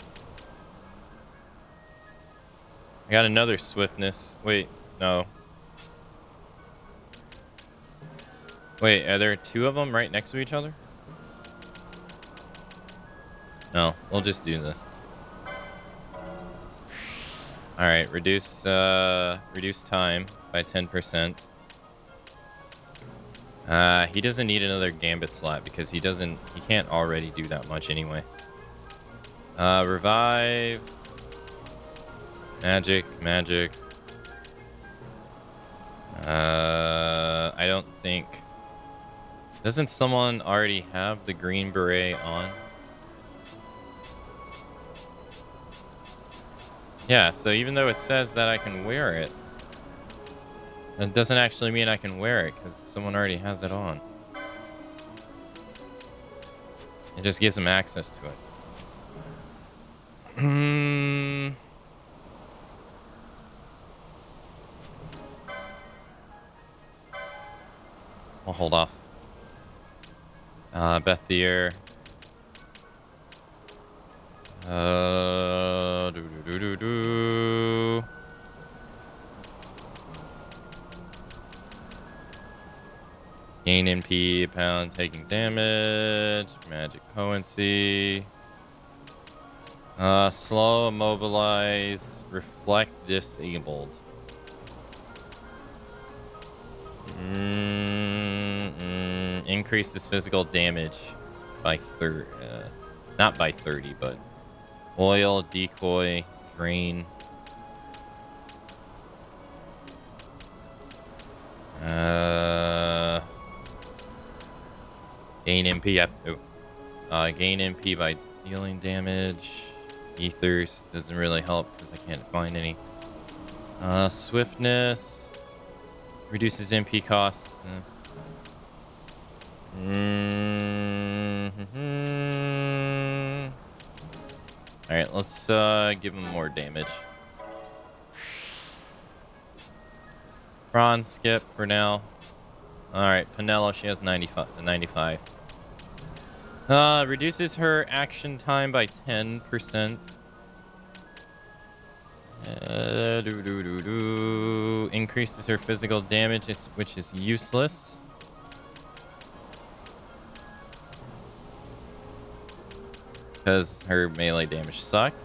I got another swiftness. Wait, no. Wait, are there two of them right next to each other? No, we'll just do this. All right, reduce time by 10%. He doesn't need another gambit slot because he can't already do that much anyway. Revive. Magic. I don't think. Doesn't someone already have the green beret on? Yeah, so even though it says that I can wear it, it doesn't actually mean I can wear it because someone already has it on. It just gives them access to it. I'll hold off. Bethier. Do. Gain MP upon taking damage. Magic potency. Slow, immobilize, reflect, disabled. Increases physical damage by not by 30, but oil, decoy, drain. Gain MP. Gain MP by dealing damage. Ethers doesn't really help because I can't find any. Swiftness reduces MP cost. All right, let's give him more damage. Prawn skip for now. All right, Pinello, she has 95. Reduces her action time by 10%. Increases her physical damage, which is useless. Because her melee damage sucks.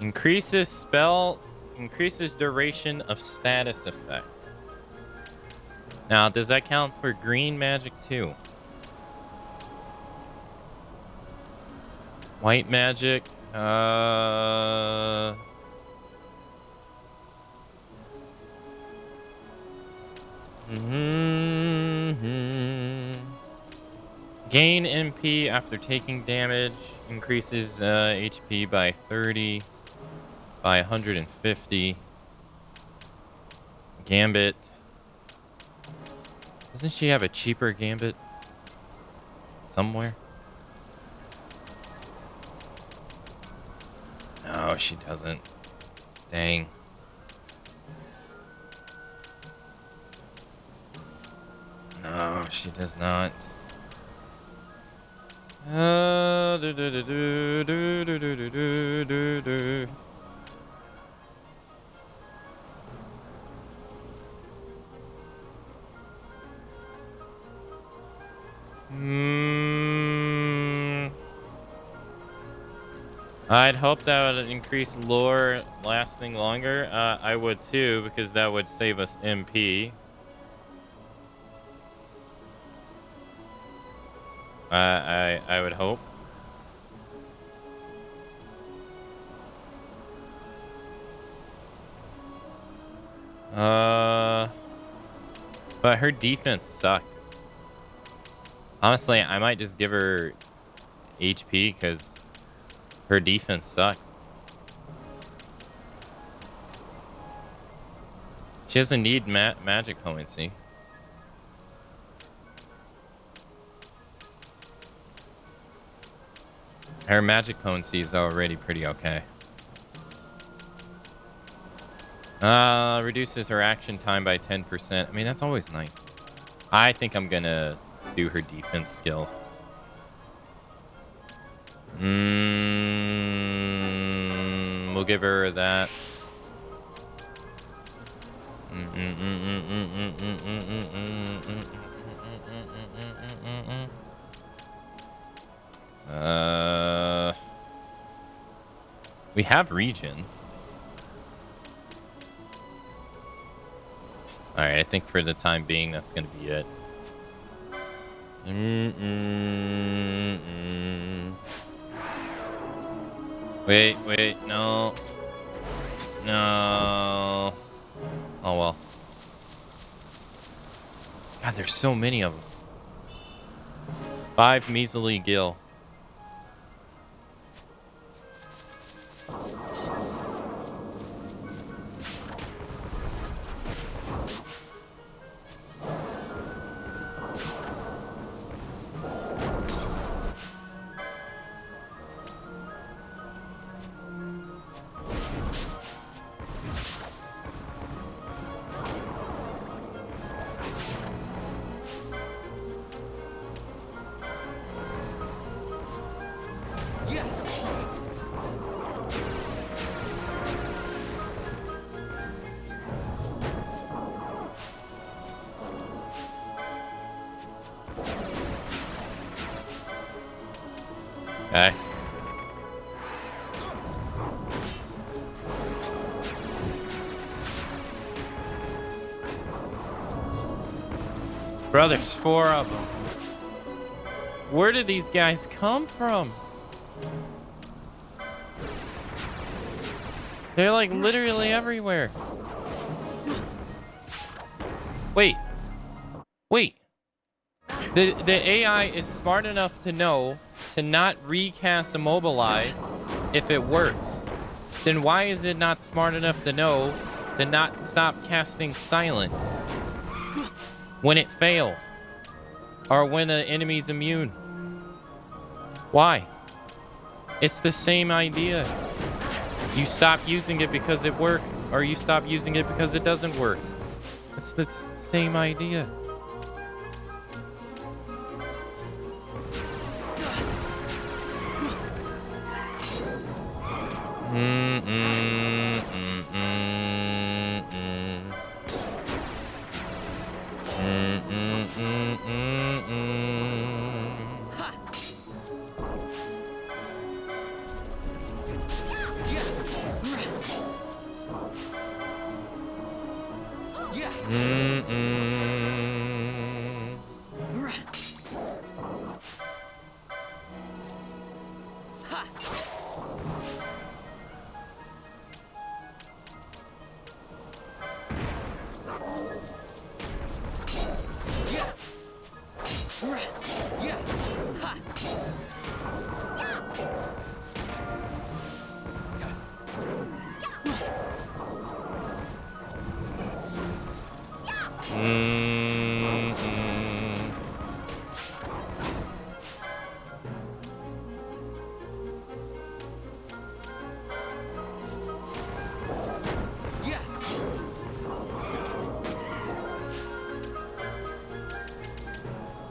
Increases duration of status effect. Now, does that count for green magic too? White magic, Gain MP after taking damage, increases HP by 30, by 150. Gambit. Doesn't she have a cheaper Gambit somewhere? No, she doesn't. Dang. No, she does not. I'd hope that would increase lore lasting longer. I would too, because that would save us MP. I would hope. But her defense sucks. Honestly, I might just give her HP because her defense sucks. She doesn't need magic potency. Her magic potency is already pretty okay. Reduces her action time by 10%. I mean, that's always nice. I think I'm gonna do her defense skills. We'll give her that. We have region. All right, I think for the time being, that's gonna be it. Wait, no. Oh well. God, there's so many of them. 5 measly gil. Bro, there's 4 of them. Where did these guys come from? They're like literally everywhere. Wait. The AI is smart enough to know to not recast Immobilize if it works. Then why is it not smart enough to know to not stop casting Silence when it fails? Or when the enemy's immune? Why? It's the same idea. You stop using it because it works, or you stop using it because it doesn't work. It's the same idea.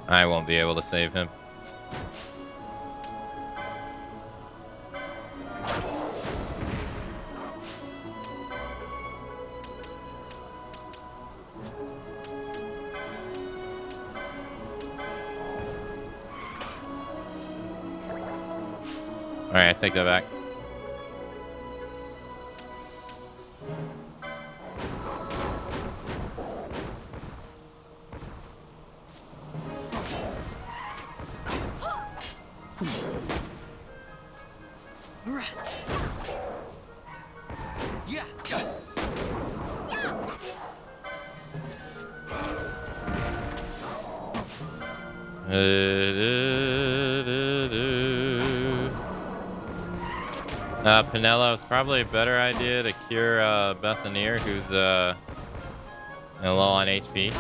I won't be able to save him. Alright, I take that back. Pinello, it's probably a better idea to cure Bethanier, who's low on HP.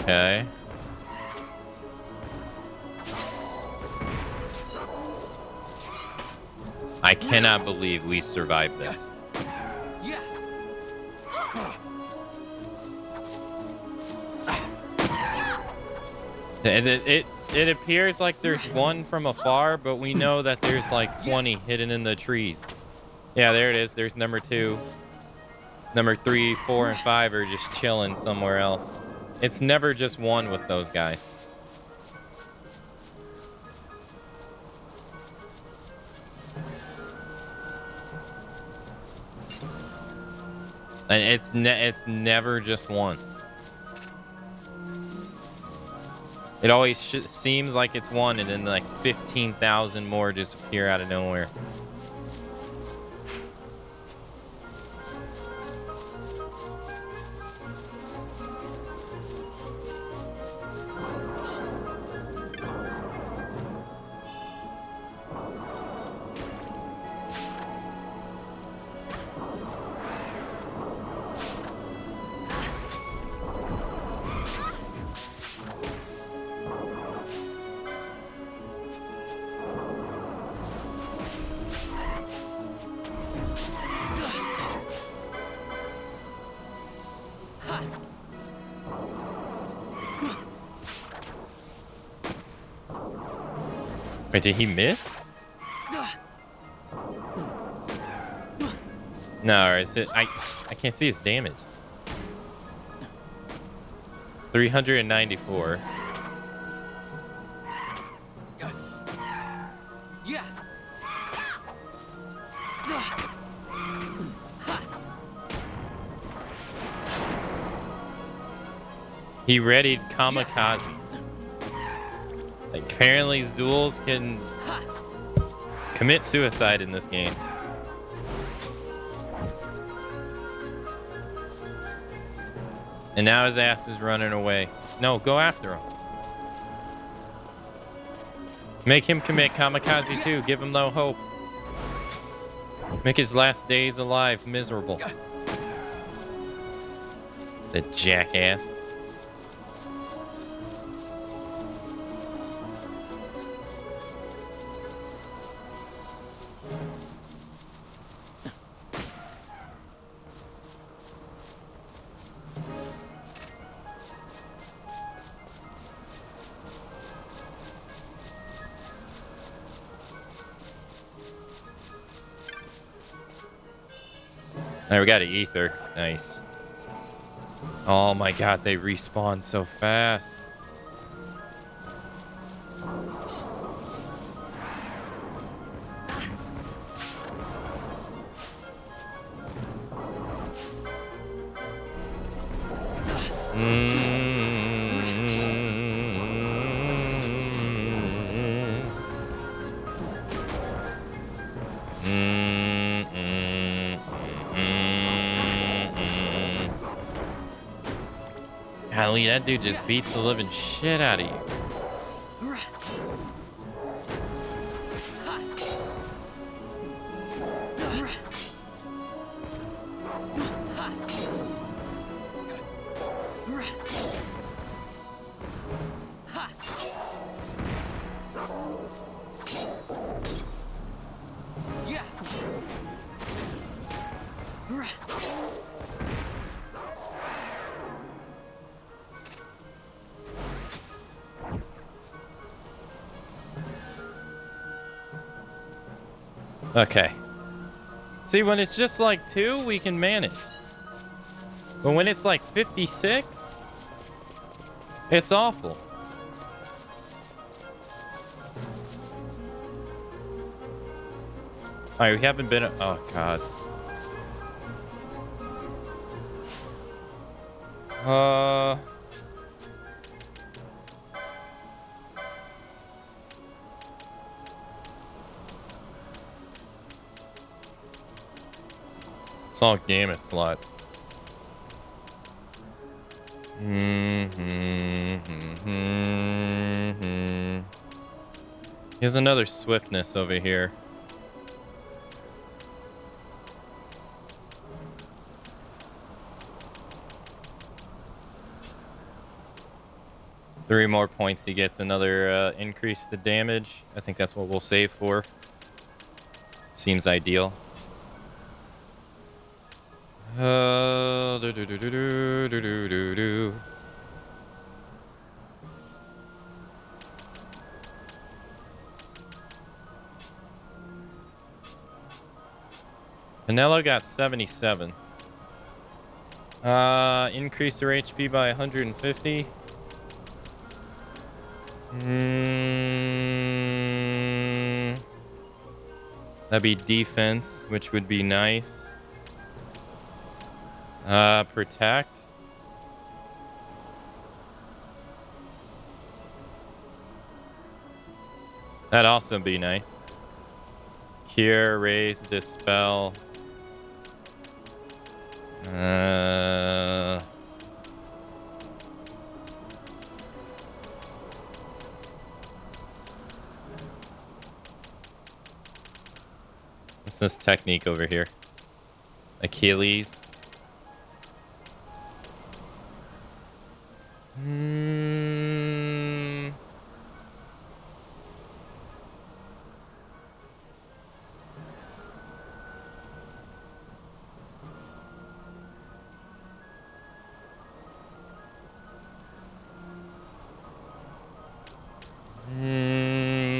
Okay. I cannot believe we survived this. It appears like there's one from afar, but we know that there's like 20 hidden in the trees. Yeah, there it is. There's number 2. Number 3, 4, and 5 are just chilling somewhere else. It's never just one with those guys. And it's never just one. It always seems like it's one, and then like 15,000 more just appear out of nowhere. Wait, did he miss? No, or is it? I can't see his damage. 394. Yeah. He readied Kamikaze. Like, apparently Zools can commit suicide in this game. And now his ass is running away. No, go after him. Make him commit Kamikaze too. Give him no hope. Make his last days alive miserable. The jackass. Alright, we got an ether. Nice. Oh my god, they respawn so fast. Golly, that dude just beats the living shit out of you. Okay. See, when it's just like 2, we can manage. But when it's like 56, it's awful. Alright, we haven't been... Oh, God. It's all gamut slot. Here's another swiftness over here. Three more points, he gets another increase to damage. I think that's what we'll save for. Seems ideal. Pinello got 77. Increase their HP by 150. That'd be defense, which would be nice. Protect. That'd also be nice. Cure, raise, dispel. What's this technique over here? Achilles.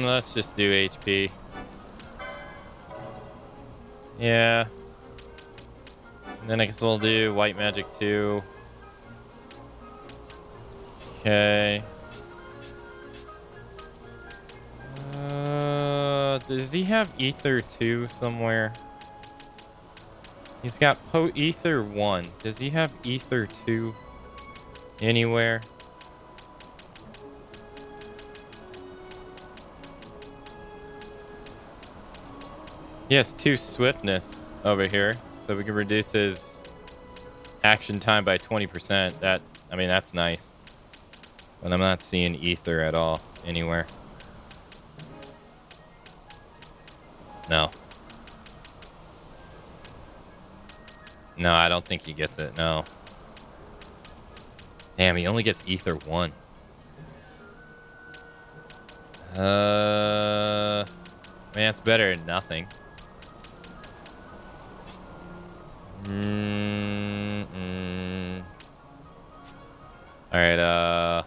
Let's just do HP. Yeah. And then I guess we'll do white magic too. Okay. Does he have Ether 2 somewhere? He's got Ether 1. Does he have Ether 2 anywhere? He has 2 swiftness over here, so we can reduce his action time by 20%. I mean, that's nice. But I'm not seeing Ether at all anywhere. No. No, I don't think he gets it. No. Damn, he only gets Ether 1. Man, it's better than nothing. Alright,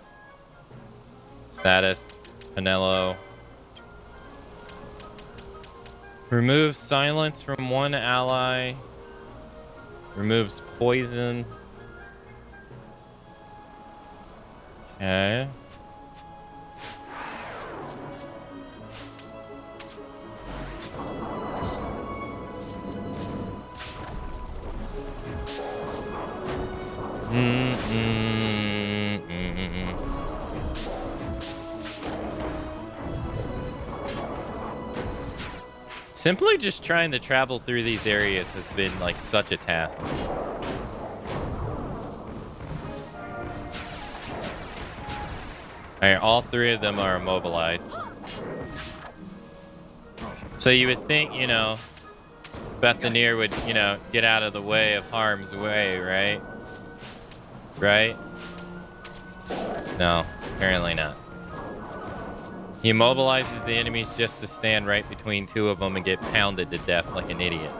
status, Pinello. Remove silence from one ally. Removes poison. Okay. Simply just trying to travel through these areas has been like such a task. Alright, all 3 of them are immobilized. So you would think, you know, Bethanier would, you know, get out of the way of harm's way, right? Right? No, apparently not. He immobilizes the enemies just to stand right between 2 of them and get pounded to death like an idiot.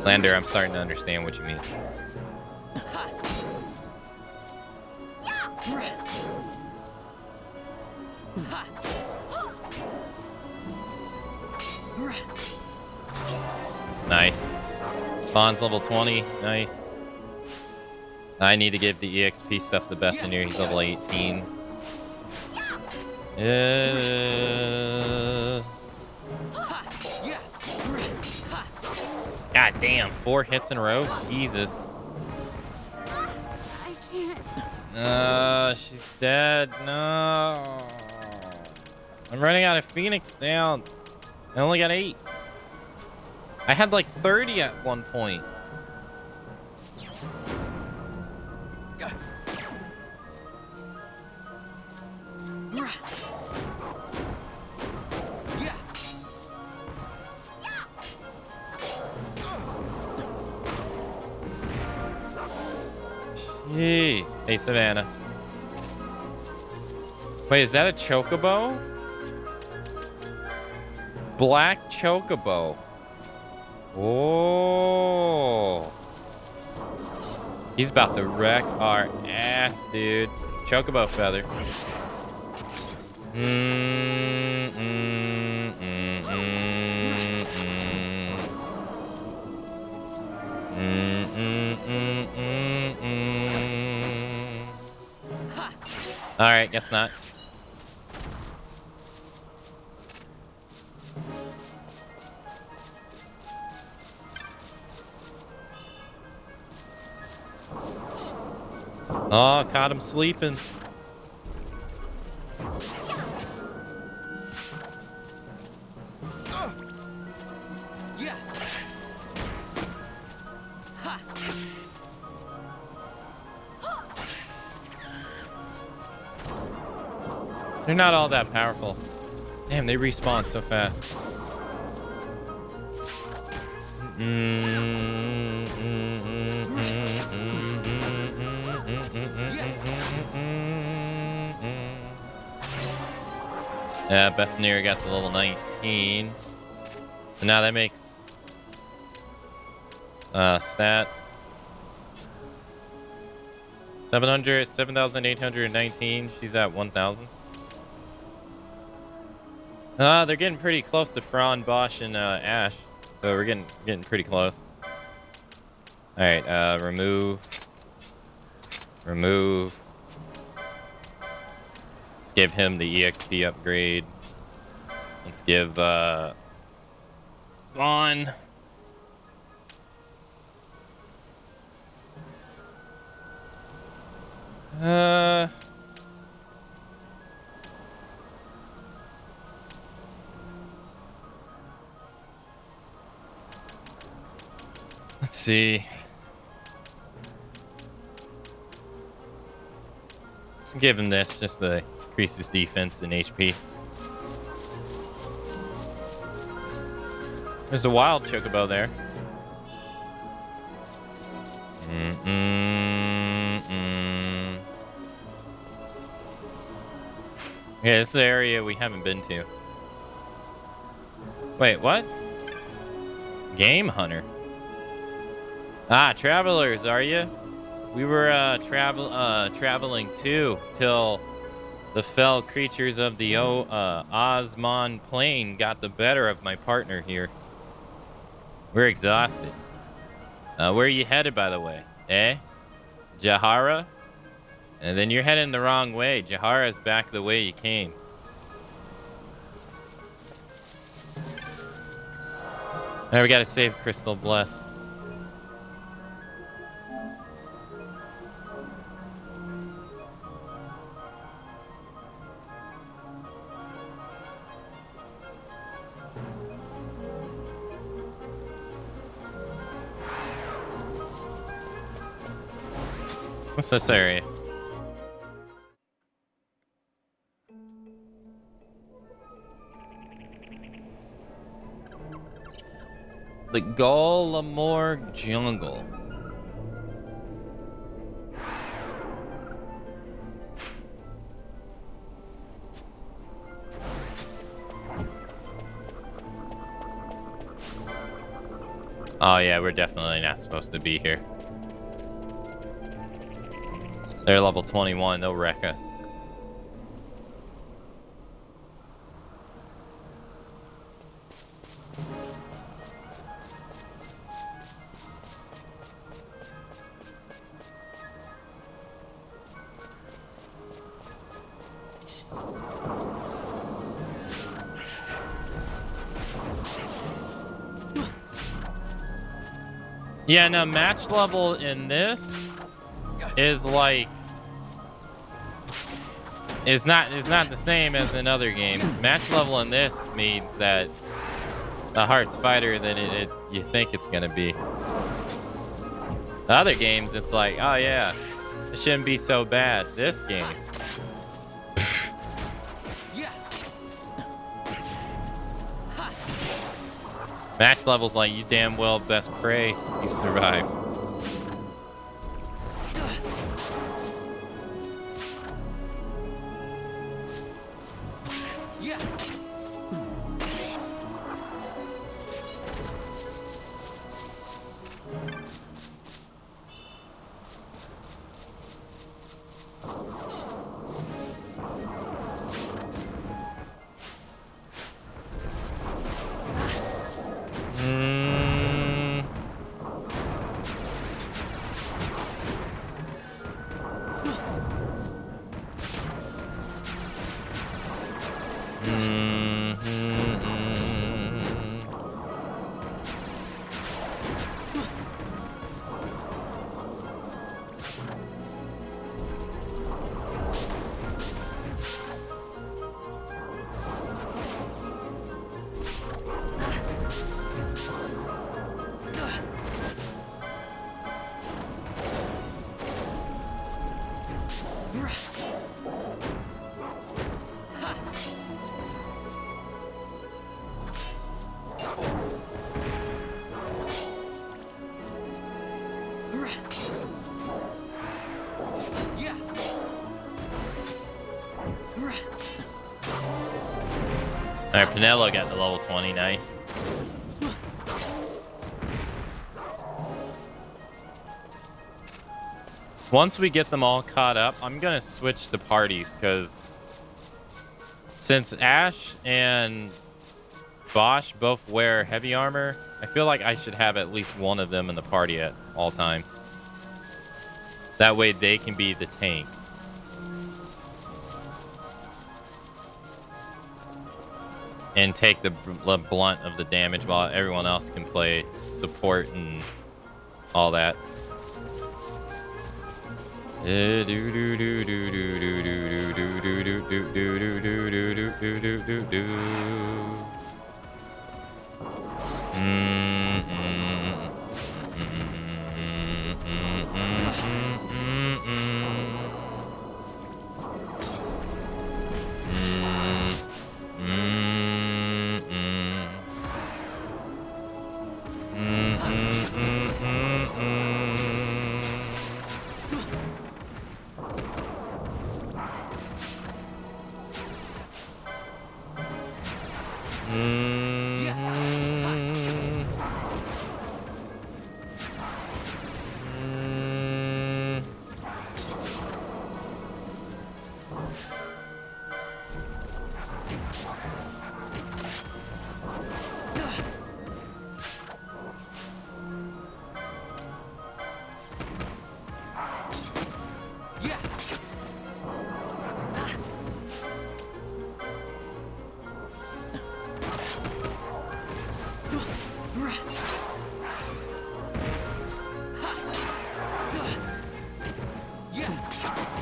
Lander, I'm starting to understand what you mean. Nice. Fawn's level 20. Nice. I need to give the EXP stuff to Bethanier. He's level 18. God damn, 4 hits in a row? Jesus. I can't. She's dead. No. I'm running out of Phoenix down. I only got 8. I had like 30 at one point. Jeez. Hey, Savannah. Wait, is that a chocobo? Black chocobo. Oh. He's about to wreck our ass, dude. Chocobo feather. Alright, guess not. Oh, caught him sleeping. They're not all that powerful. Damn, they respawn so fast. Yeah, Bethanier got to level 19. So now that makes stats 7,819. She's at 1,000. They're getting pretty close to Fran, Bosch, and Ash. So we're getting pretty close. All right, remove. Let's give him the EXP upgrade. Let's give Vaughn. Let's see. Let's give him this just to increase his defense and HP. There's a wild chocobo there. Yeah, this is the area we haven't been to. Wait, what? Game Hunter. Ah, travelers, are you? We were traveling too till the fell creatures of the Osman Plain got the better of my partner here. We're exhausted. Where are you headed, by the way? Eh? Jahara? And then you're heading the wrong way. Jahara's back the way you came. Now we gotta save Crystal Bless. What's this area? The Gollamore Jungle. Oh yeah, we're definitely not supposed to be here. They're level 21, they'll wreck us. Yeah, no, match level in this is like is not the same as in other games. Match level in this means that the heart's fighter than you think it's gonna be. The other games, it's like, oh yeah, it shouldn't be so bad. This game, match level's like, you damn well best pray you survive. Alright, Pinello got the level 20, nice. Once we get them all caught up, I'm gonna switch the parties, because Since Ash and Bosch both wear heavy armor, I feel like I should have at least one of them in the party at all times. That way they can be the tank. And take the blunt of the damage while everyone else can play support and all that.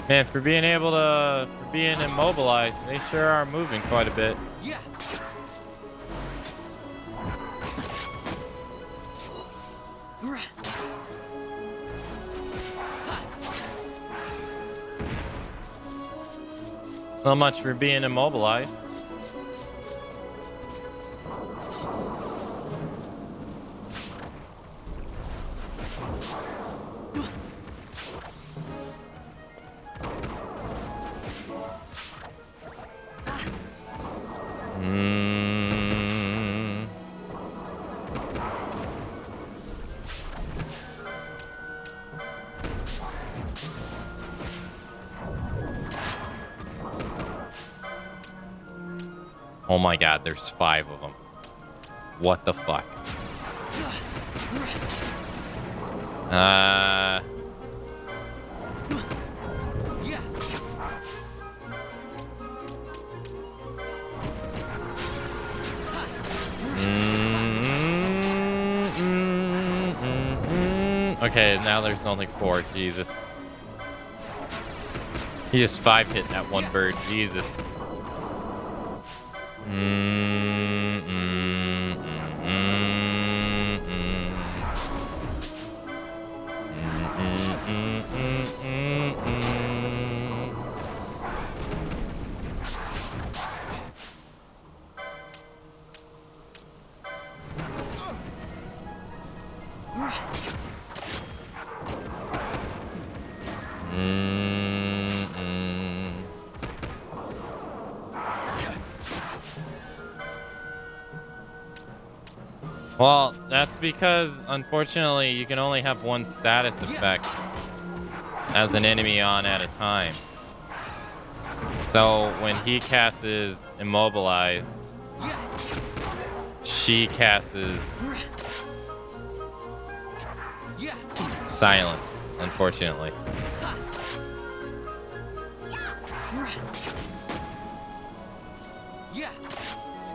Man, for being immobilized, they sure are moving quite a bit. Yeah. So much for being immobilized. Oh my god, there's 5 of them. What the fuck? Okay, now there's only 4. Jesus. He just 5 hit that one bird. Jesus. Well, that's because, unfortunately, you can only have one status effect as an enemy on at a time. So when he casts Immobilize, she casts Silence, unfortunately.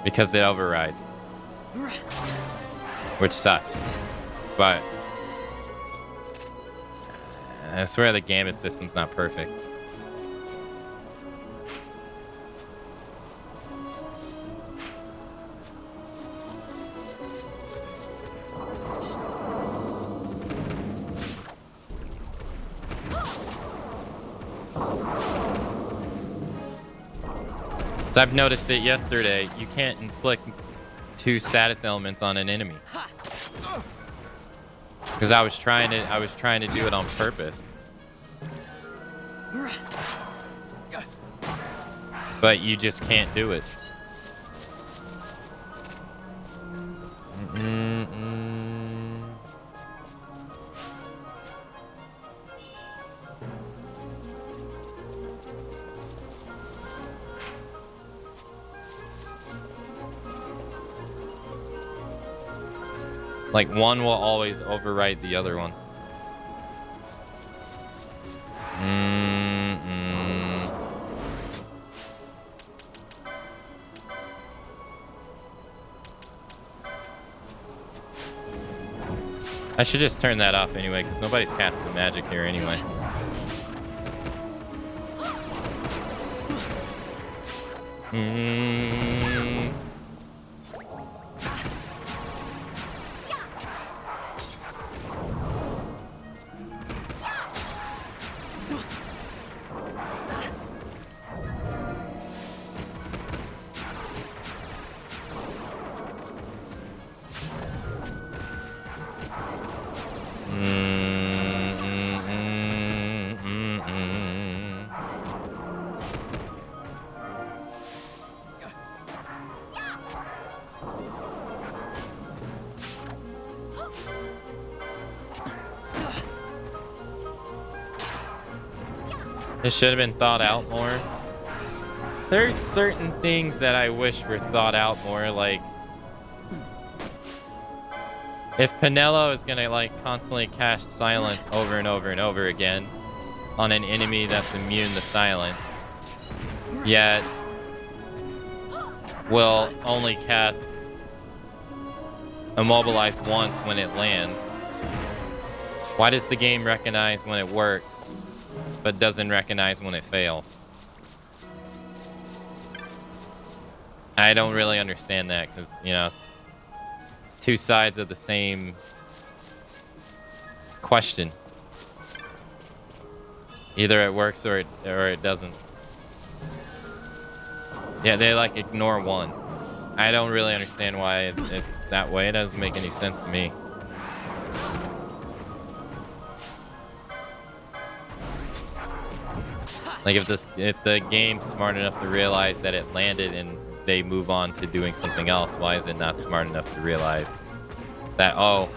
Because it overrides. Which sucks. But I swear the gambit system's not perfect. So I've noticed it yesterday. You can't inflict 2 status elements on an enemy. Because I was trying to do it on purpose. But you just can't do it. Like, one will always override the other one. I should just turn that off anyway, because nobody's casting magic here anyway. It should have been thought out more. There's certain things that I wish were thought out more, like if Pinello is gonna like constantly cast silence over and over and over again on an enemy that's immune to silence, yet will only cast immobilize once when it lands. Why does the game recognize when it works but doesn't recognize when it fails? I don't really understand that, because, you know, it's two sides of the same question. Either it works or it doesn't. Yeah, they like ignore one. I don't really understand why it's that way. It doesn't make any sense to me. Like if the game's smart enough to realize that it landed and they move on to doing something else, why is it not smart enough to realize that, oh,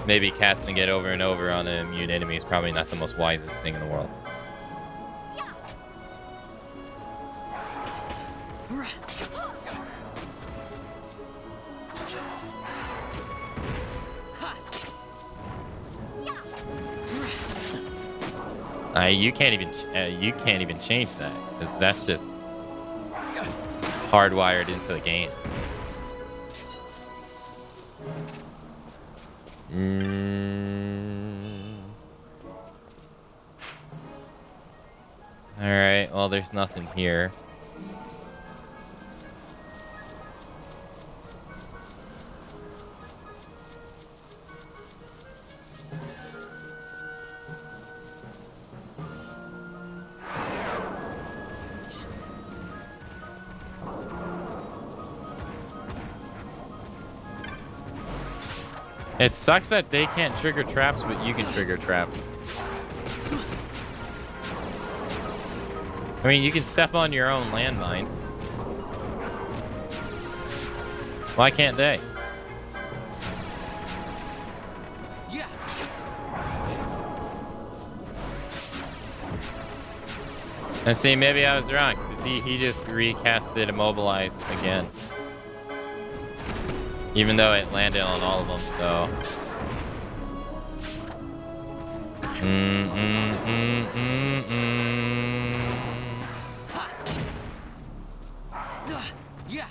maybe casting it over and over on an immune enemy is probably not the most wisest thing in the world? You can't even change that, because that's just hardwired into the game. All right. Well, there's nothing here. It sucks that they can't trigger traps, but you can trigger traps. I mean, you can step on your own landmines. Why can't they? Yeah. And see, maybe I was wrong, because he just recasted Immobilized again. Even though it landed on all of them, so. Yeah.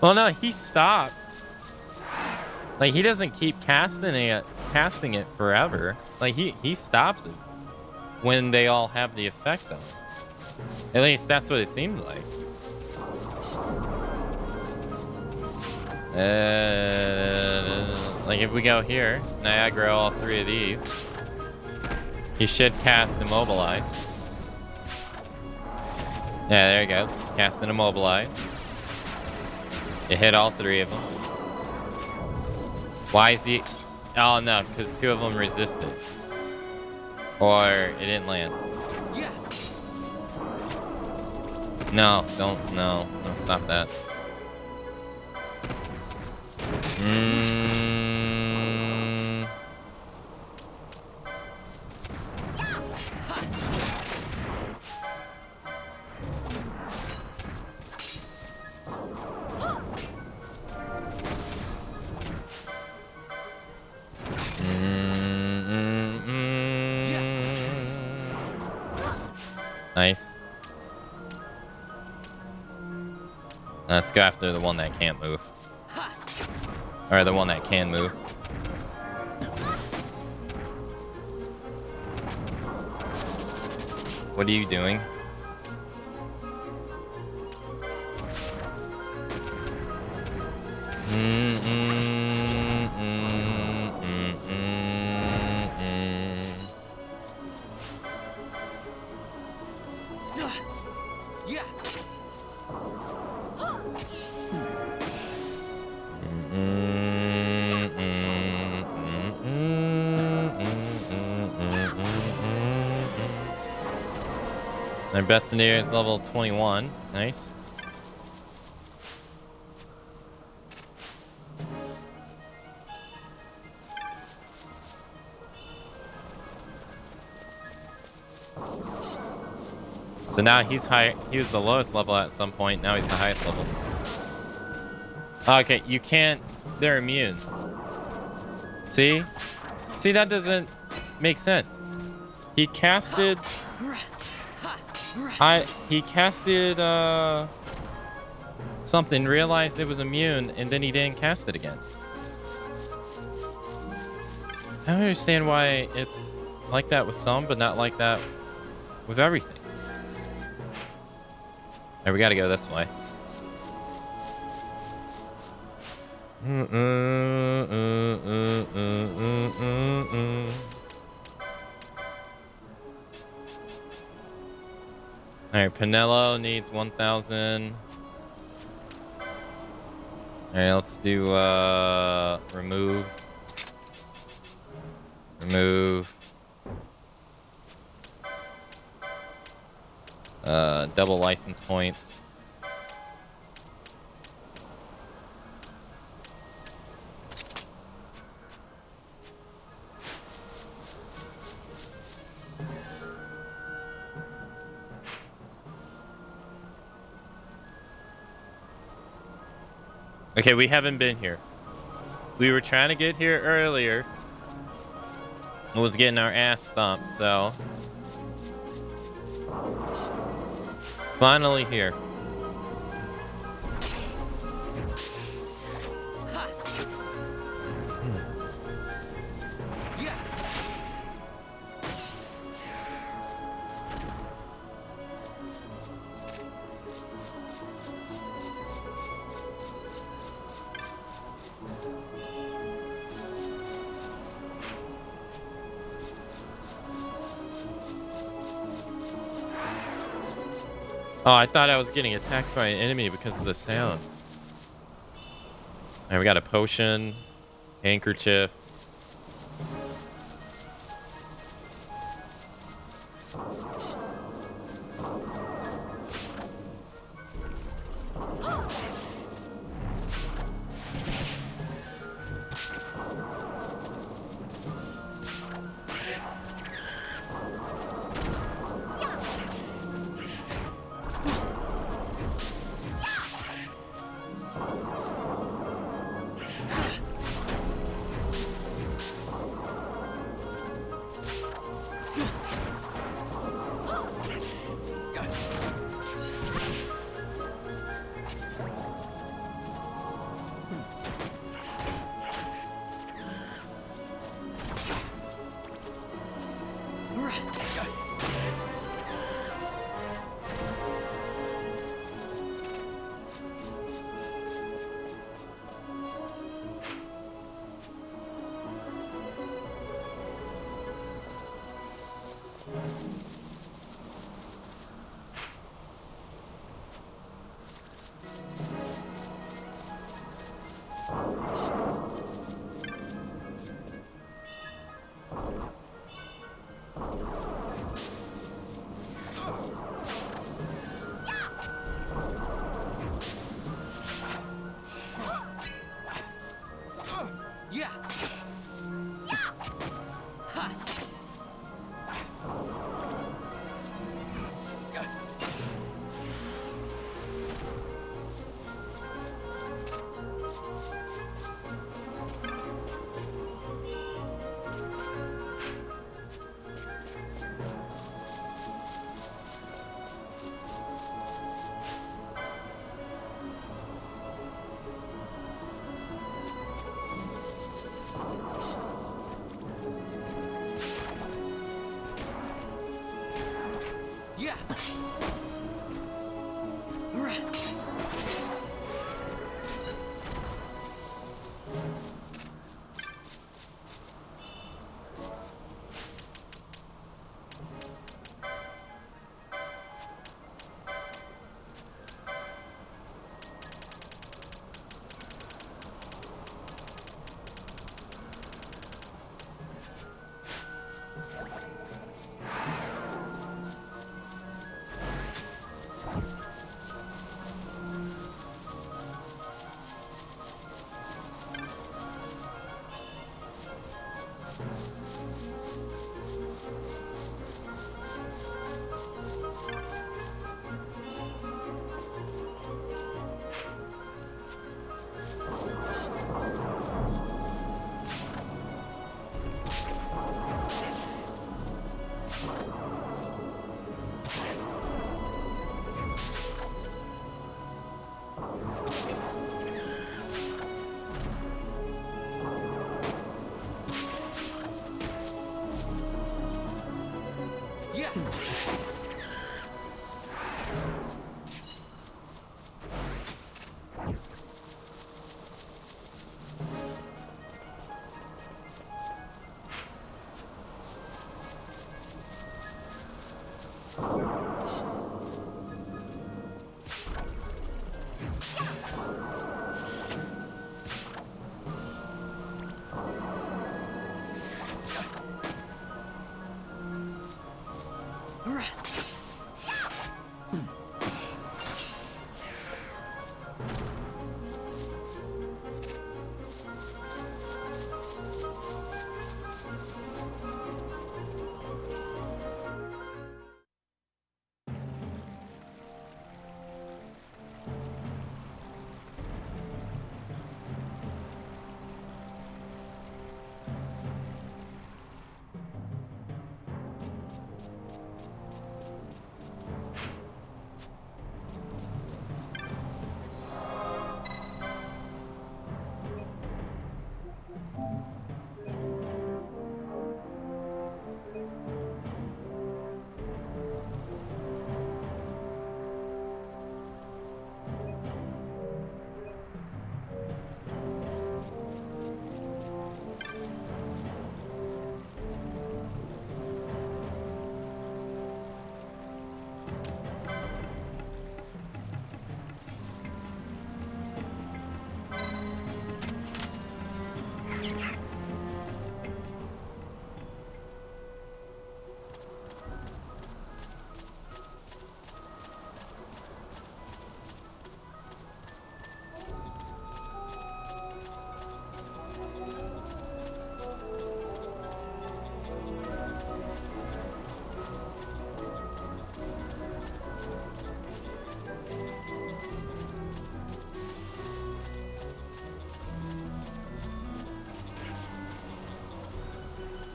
Well, no, he stopped. Like, he doesn't keep casting it forever. Like, he stops it when they all have the effect on it. At least that's what it seems like. Like, if we go here, Niagara, all three of these, he should cast Immobilize. Yeah, there he goes. Casting Immobilize. You hit all three of them. Why is he... Oh, no, because two of them resisted. Or it didn't land. Yeah. No, don't. No, stop that. Nice. Let's go after the one that can't move. Or the one that can move. What are you doing? Yeah. Their Bethany is level 21. Nice. So now he's high. He was the lowest level at some point. Now he's the highest level. Okay, you can't. They're immune. See? See, that doesn't make sense. He casted. He casted something, realized it was immune, and then he didn't cast it again. I don't understand why it's like that with some, but not like that with everything. Alright, we gotta go this way. Alright, Pinello needs 1,000. Alright, let's do remove. Double license points. Okay, we haven't been here. We were trying to get here earlier. It was getting our ass stomped, so. Finally here. Yeah. Oh, I thought I was getting attacked by an enemy because of the sound. Alright, we got a potion, handkerchief. Yeah. Ha. Yeah. Right. Yeah. Right.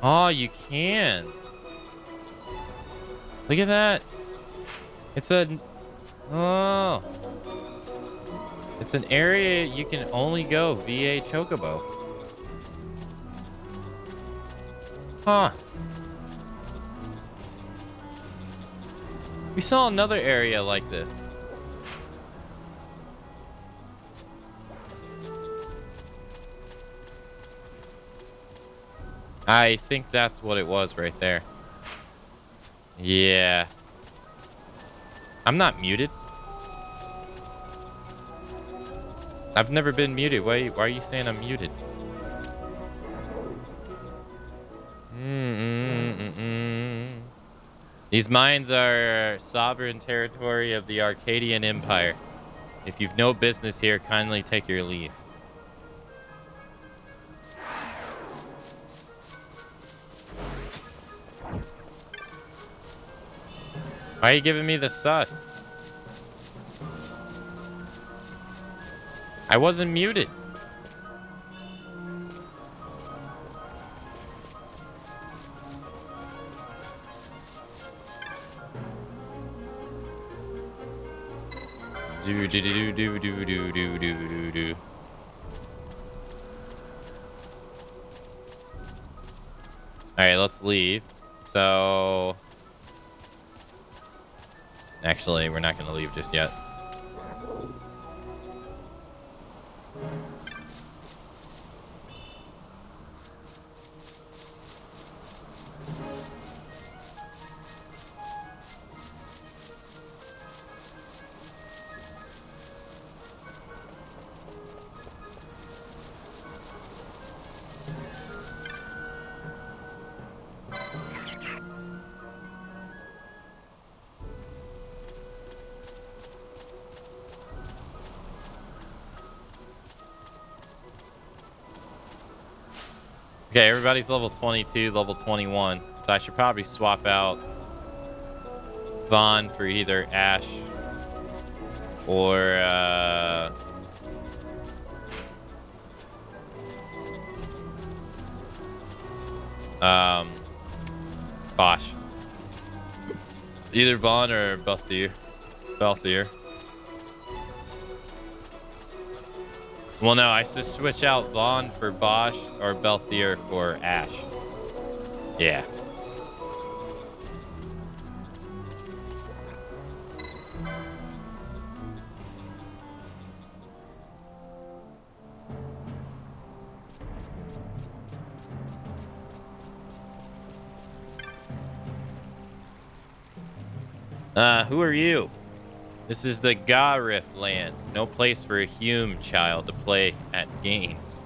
Oh, you can. Look at that. It's a... Oh. It's an area you can only go via Chocobo. Huh. We saw another area like this. I think that's what it was right there. Yeah. I'm not muted. I've never been muted. Why are you saying I'm muted? These mines are sovereign territory of the Arcadian Empire. If you've no business here, kindly take your leave. Why are you giving me the sus? I wasn't muted. Do do do do do do do do do do. All right, let's leave. So, actually, we're not gonna leave just yet. Okay, everybody's level 22, level 21. So I should probably swap out Vaughn for either Ash or Bosch. Either Vaughn or Balthier. Well, no, I should switch out Vaughn for Bosch or Balthier for Ash. Yeah. Who are you? This is the Garif land. No place for a Hume child to play at games.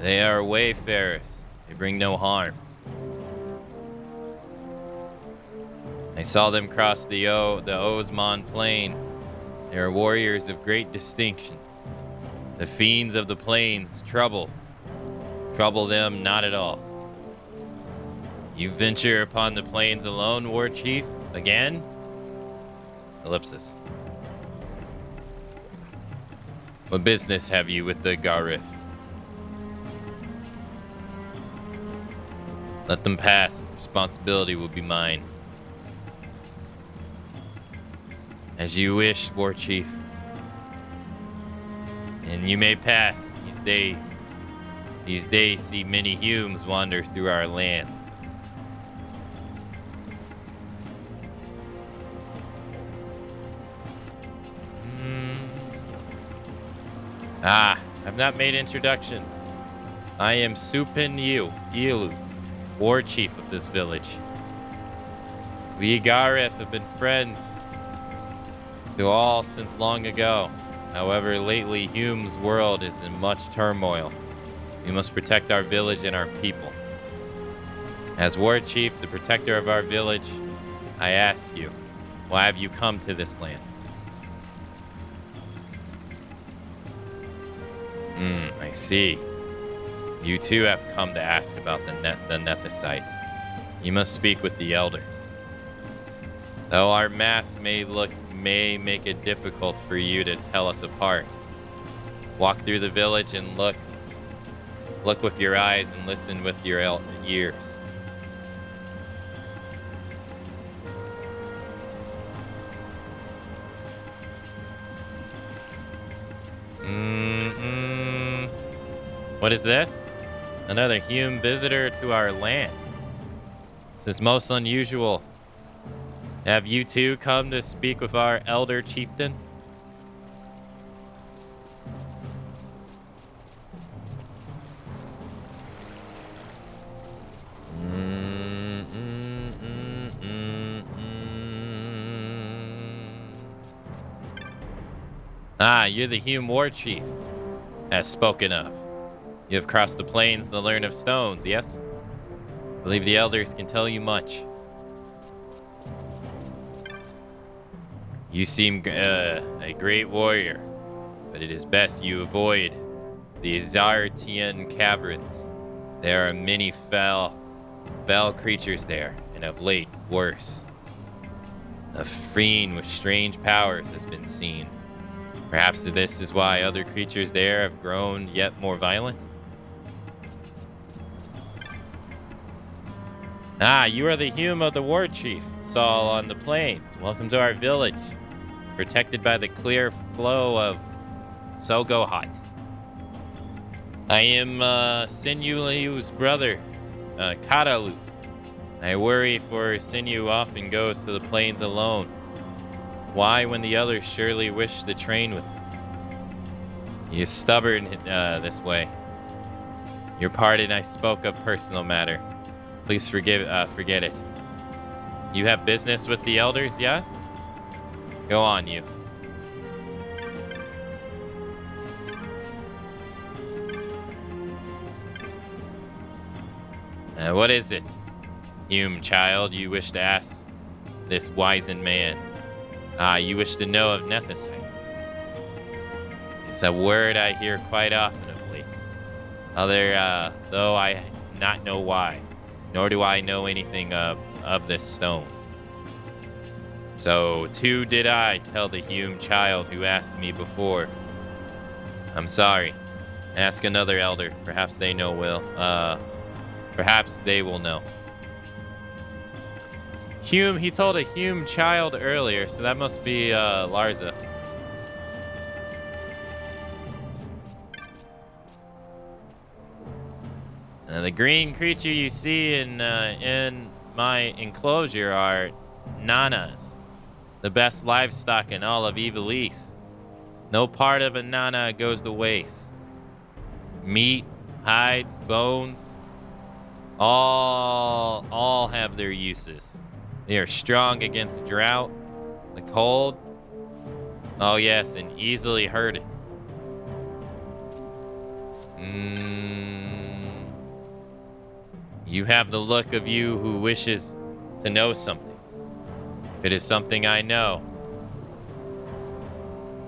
They are wayfarers. They bring no harm. I saw them cross the Ozmon plain. They are warriors of great distinction. The fiends of the plains trouble them not at all. You venture upon the plains alone, war chief? Again? Ellipsis. What business have you with the Garif? Let them pass. Responsibility will be mine. As you wish, war chief. And you may pass these days. These days see many Humes wander through our lands. I've not made introductions. I am Supin Ilu, war chief of this village. We Garif have been friends to all since long ago. However, lately Hume's world is in much turmoil. We must protect our village and our people. As war chief, the protector of our village, I ask you, why have you come to this land? I see. You too have come to ask about the Nethicite. You must speak with the elders. Though our mask may make it difficult for you to tell us apart. Walk through the village and look with your eyes and listen with your ears. What is this? Another Hume visitor to our land. This is most unusual. Have you two come to speak with our elder chieftain? You're the Hume war chief, as spoken of. You have crossed the plains to learn of stones, yes? I believe the elders can tell you much. You seem a great warrior, but it is best you avoid the Zartian caverns. There are many fell creatures there, and and of late, worse. A fiend with strange powers has been seen. Perhaps this is why other creatures there have grown yet more violent? Ah, you are the Hume of the War Chief, Saul on the plains. Welcome to our village, protected by the clear flow of Sogohot. I am Sinu's brother, Karalu. I worry for Sinu often goes to the plains alone. Why when the others surely wish to train with him? He is stubborn this way. Your pardon, I spoke of personal matter. Please forget it. You have business with the elders, yes? Go on, you. What is it, Hume child, you wish to ask this wizened man? Ah, you wish to know of Nethicite. It's a word I hear quite often of late. Though I not know why, nor do I know anything of this stone. So too did I tell the Hume child who asked me before. I'm sorry. Ask another elder. Perhaps they know Perhaps they will know. Hume, he told a Hume child earlier, so that must be Larza. The green creature you see in my enclosure are nanas, the best livestock in all of Evil East. No part of a nana goes to waste. Meat, hides, bones, all have their uses. They are strong against drought, the cold. Oh yes, and easily hurted. You have the look of you who wishes to know something. If it is something I know.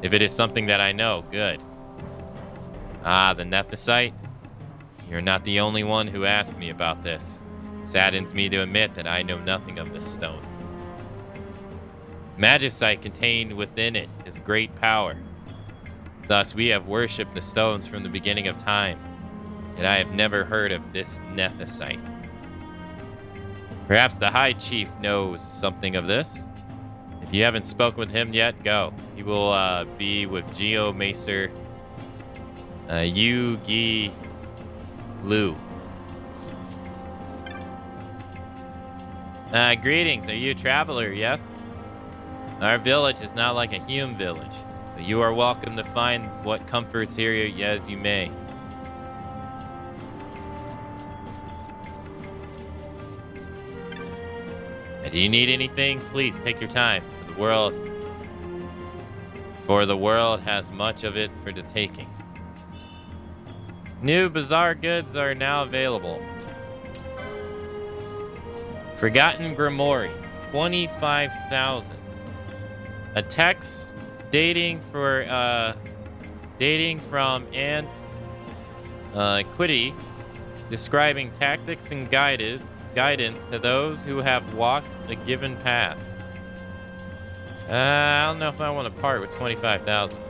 If it is something that I know, good. Ah, the Nethicite? You're not the only one who asked me about this. Saddens me to admit that I know nothing of this stone. Magicite contained within it is great power. Thus, we have worshipped the stones from the beginning of time, and I have never heard of this Nethicite. Perhaps the High Chief knows something of this. If you haven't spoken with him yet, go. He will be with Geomacer Yu-Gi Lu. Greetings. Are you a traveler? Yes? Our village is not like a Hume village, but you are welcome to find what comforts here as you may. Do you need anything? Please take your time. For the world has much of it for the taking. New bizarre goods are now available. Forgotten Grimoire, 25,000. A text dating from antiquity, describing tactics and guidance to those who have walked a given path. I don't know if I want to part with 25,000.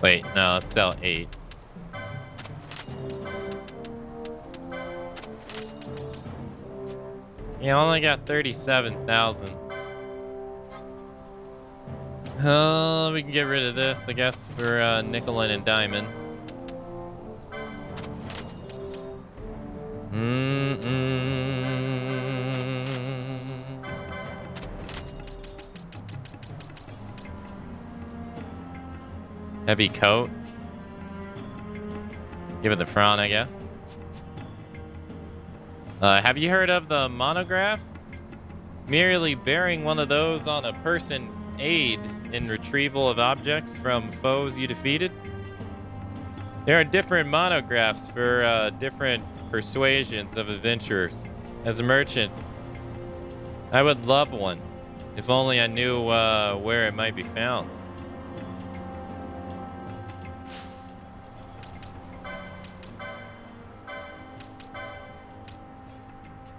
Wait, no, let's sell 8. Yeah, I only got 37,000. We can get rid of this, I guess, for nickel and diamond. Heavy coat. Give it the frown, I guess. Have you heard of the monographs? Merely bearing one of those on a person aid in retrieval of objects from foes you defeated. There are different monographs for different persuasions of adventurers. As a merchant, I would love one, if only I knew where it might be found.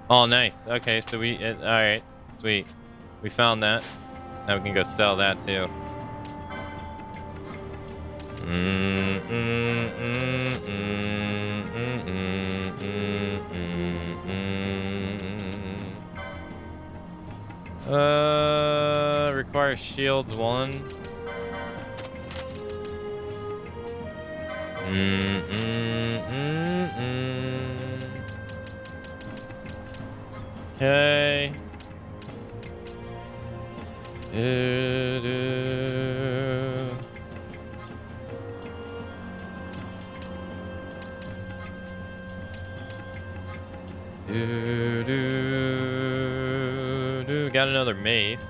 Oh, nice. Okay, so all right, sweet. We found that. Now we can go sell that too. Requires shields 1. Okay. Got another mace.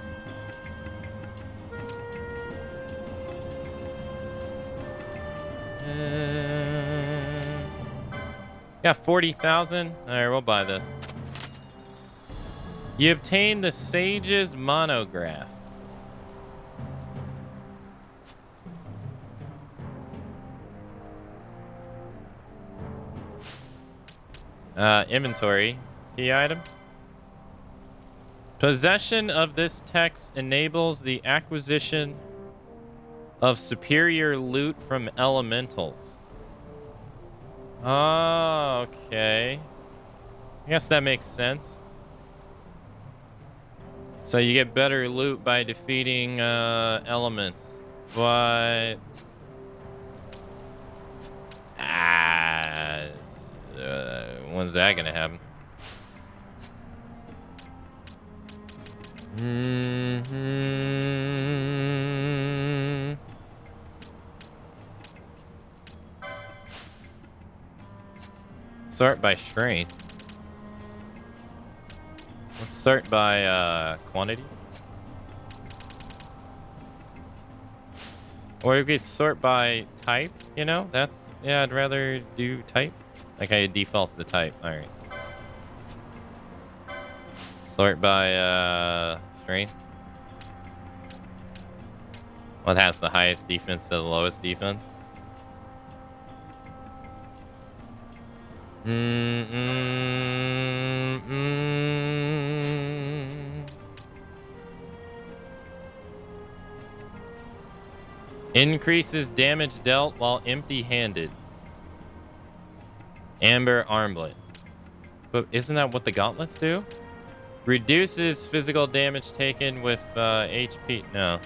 Got 40,000. All right, we'll buy this. You obtain the Sage's monograph. Inventory. Key item. Possession of this text enables the acquisition of superior loot from elementals. Oh, okay. I guess that makes sense. So you get better loot by defeating elements. But when's that gonna happen? Sort by strength. Let's start by quantity. Or if we sort by type, you know, that's, yeah, I'd rather do type. Like how it defaults to type. Alright. Sort by strength. What has the highest defense to the lowest defense? Increases damage dealt while empty-handed. Amber armlet. But isn't that what the gauntlets do? Reduces physical damage taken with HP. No.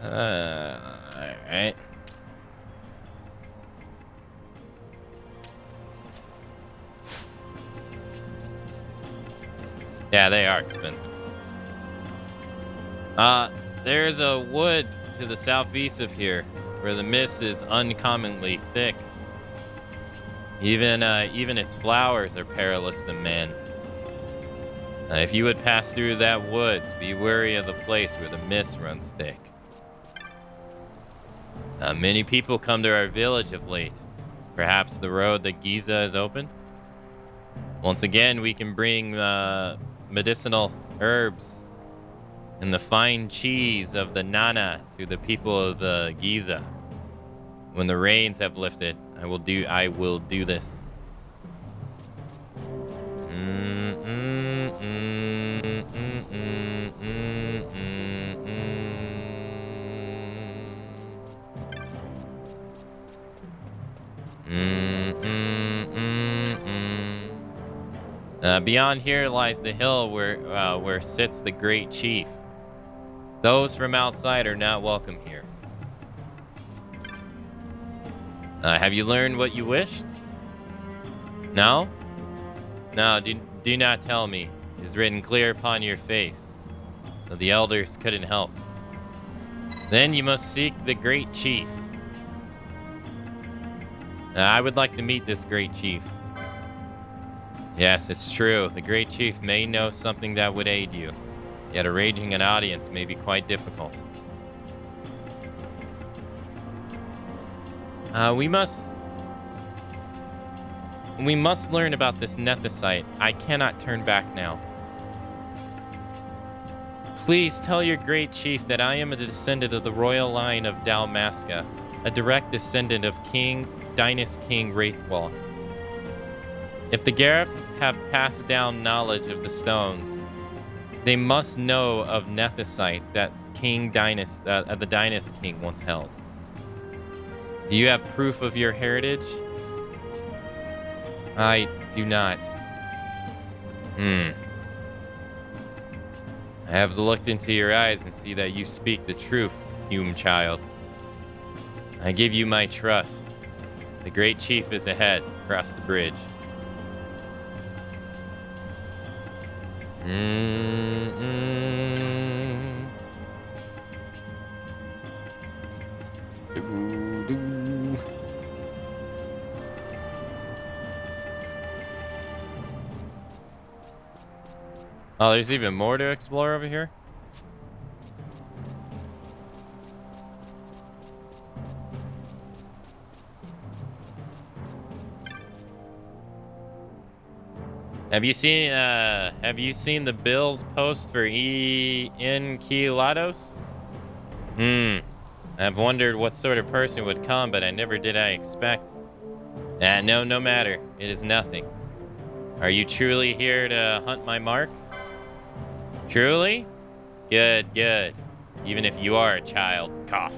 Alright. Yeah, they are expensive. There's a woods to the southeast of here where the mist is uncommonly thick. Even its flowers are perilous to men. If you would pass through that woods, be wary of the place where the mist runs thick. Many people come to our village of late. Perhaps the road to Giza is open? Once again, we can bring medicinal herbs and the fine cheese of the Nana to the people of the Giza. When the rains have lifted, I will do this. Beyond here lies the hill where sits the great chief. Those from outside are not welcome here. Have you learned what you wished? No? No, do not tell me. It is written clear upon your face, so the elders couldn't help. Then you must seek the great chief. I would like to meet this great chief. Yes, it's true. The Great Chief may know something that would aid you, yet arranging an audience may be quite difficult. We must learn about this Nethicite. I cannot turn back now. Please tell your Great Chief that I am a descendant of the royal line of Dalmasca, a direct descendant of King Dinas King Wraithwall. If the Gareth have passed down knowledge of the stones, they must know of Nethicite that King Dinas, the Dinas King once held. Do you have proof of your heritage? I do not. I have looked into your eyes and see that you speak the truth, human child. I give you my trust. The Great Chief is ahead, across the bridge. Oh, there's even more to explore over here? Have you seen the Bills post for Enchilados? I've wondered what sort of person would come, but I never did expect. No matter. It is nothing. Are you truly here to hunt my mark? Truly? Good. Even if you are a child. Cough.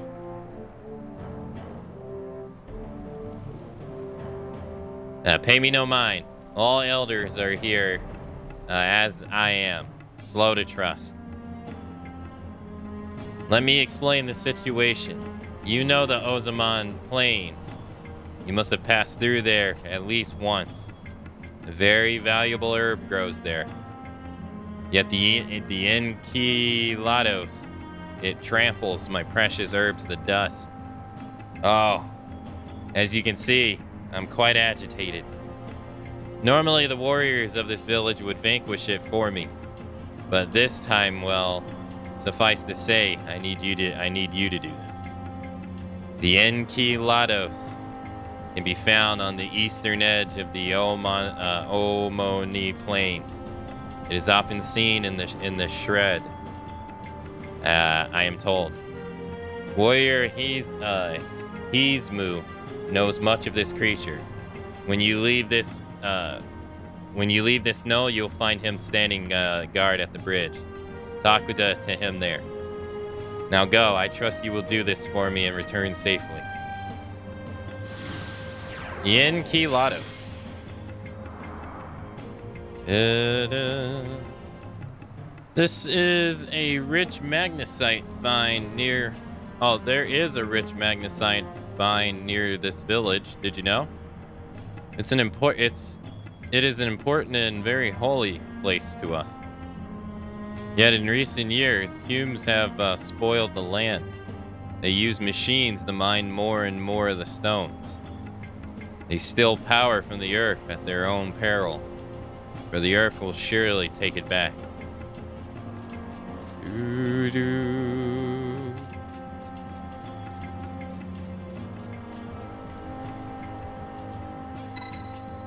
Pay me no mind. All elders are here, as I am. Slow to trust. Let me explain the situation. You know the Ozaman Plains. You must have passed through there at least once. A very valuable herb grows there. Yet the Enchilados, it tramples my precious herbs to dust. Oh, as you can see, I'm quite agitated. Normally the warriors of this village would vanquish it for me. But this time, well, suffice to say, I need you to do this. The Enchilados can be found on the eastern edge of the Omoni Plains. It is often seen in the shred. I am told. Warrior Hizmu knows much of this creature. When you leave this knoll, you'll find him standing guard at the bridge. Talk to him there. Now go. I trust you will do this for me and return safely. Enchilados. This is a rich magnesite vine near... Oh, there is a rich magnesite vine near this village. Did you know? It is an important and very holy place to us. Yet in recent years, humans have spoiled the land. They use machines to mine more and more of the stones. They steal power from the earth at their own peril, for the earth will surely take it back.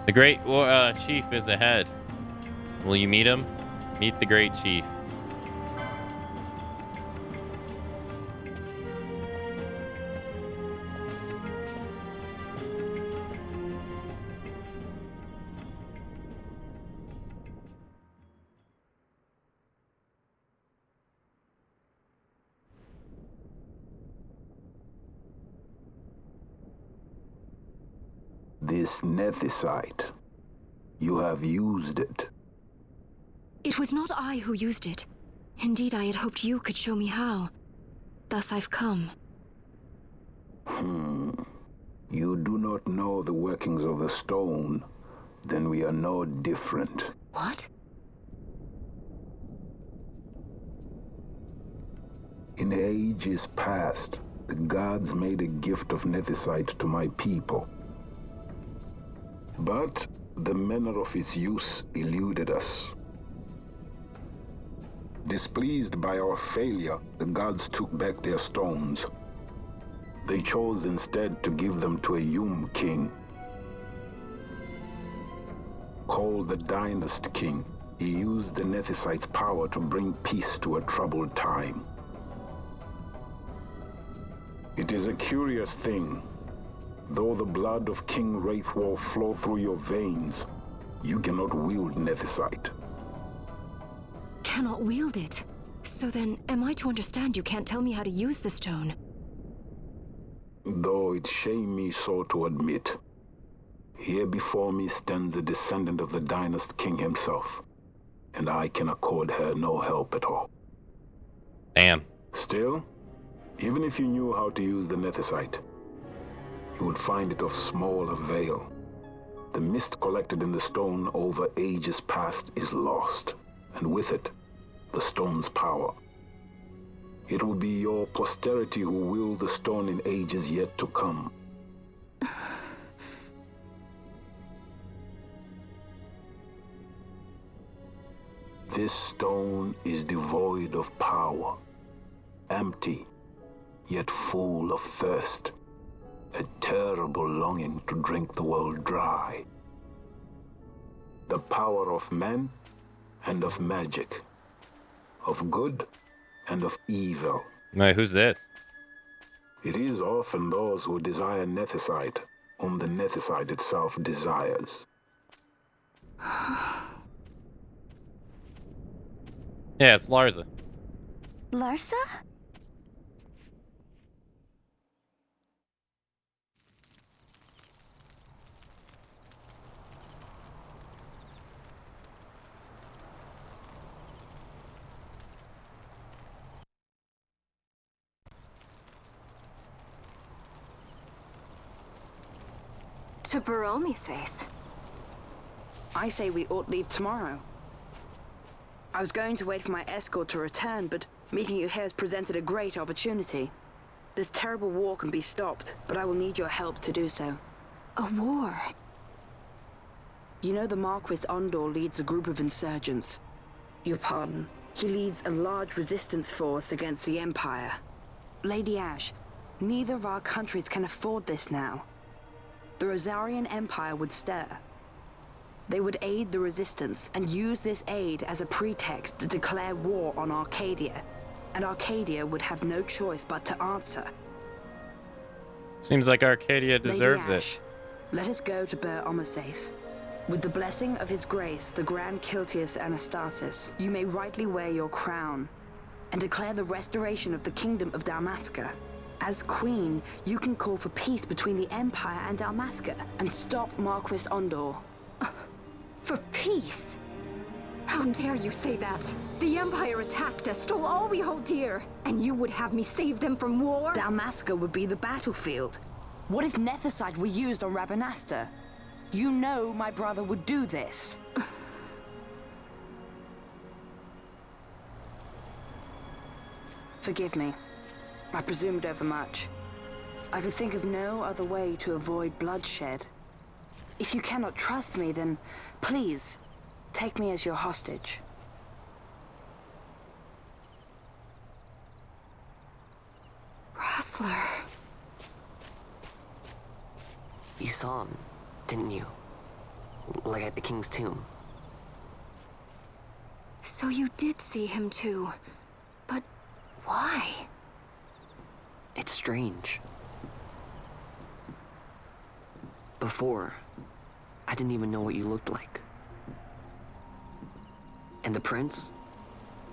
The Great Chief is ahead. Will you meet him? Meet the Great Chief. This Nethicite, you have used it. It was not I who used it. Indeed, I had hoped you could show me how. Thus I've come. You do not know the workings of the stone, then we are no different. What? In ages past, the gods made a gift of Nethicite to my people. But the manner of its use eluded us. Displeased by our failure, the gods took back their stones. They chose instead to give them to a Yum king. Called the Dynast King, he used the Nethicite's power to bring peace to a troubled time. It is a curious thing. Though the blood of King Wraithwolf flow through your veins, you cannot wield Nethicite. Cannot wield it? So then, am I to understand you can't tell me how to use the stone? Though it shame me so to admit, here before me stands a descendant of the Dynast King himself, and I can accord her no help at all. Damn. Still, even if you knew how to use the Nethicite, you would find it of small avail. The mist collected in the stone over ages past is lost, and with it, the stone's power. It will be your posterity who will the stone in ages yet to come. This stone is devoid of power, empty, yet full of thirst, a terrible longing to drink the world dry. The power of man and of magic, of good and of evil. Wait, who's this? It is often those who desire Nethicite whom the Nethicite itself desires. Yeah, it's Larsa. Larsa? To Baromi says. I say we ought leave tomorrow. I was going to wait for my escort to return, but meeting you here has presented a great opportunity. This terrible war can be stopped, but I will need your help to do so. A war? You know the Marquis Ondor leads a group of insurgents. Your pardon. He leads a large resistance force against the Empire. Lady Ash, neither of our countries can afford this now. The Rosarian Empire would stir. They would aid the resistance and use this aid as a pretext to declare war on Arcadia, and Arcadia would have no choice but to answer. Seems like Arcadia deserves Lady it. Ash, let us go to Ber Omases. With the blessing of His Grace, the Grand Kiltius Anastasis, you may rightly wear your crown and declare the restoration of the Kingdom of Dalmasca. As Queen, you can call for peace between the Empire and Dalmasca and stop Marquis Ondor. For peace? How dare you say that? The Empire attacked us, stole all we hold dear, and you would have me save them from war? Dalmasca would be the battlefield. What if Nethicite were used on Rabanasta? You know my brother would do this. Forgive me. I presumed overmuch. I could think of no other way to avoid bloodshed. If you cannot trust me, then please, take me as your hostage. Rustler. You saw him, didn't you? Like at the King's tomb. So you did see him too. But why? It's strange. Before, I didn't even know what you looked like. And the prince?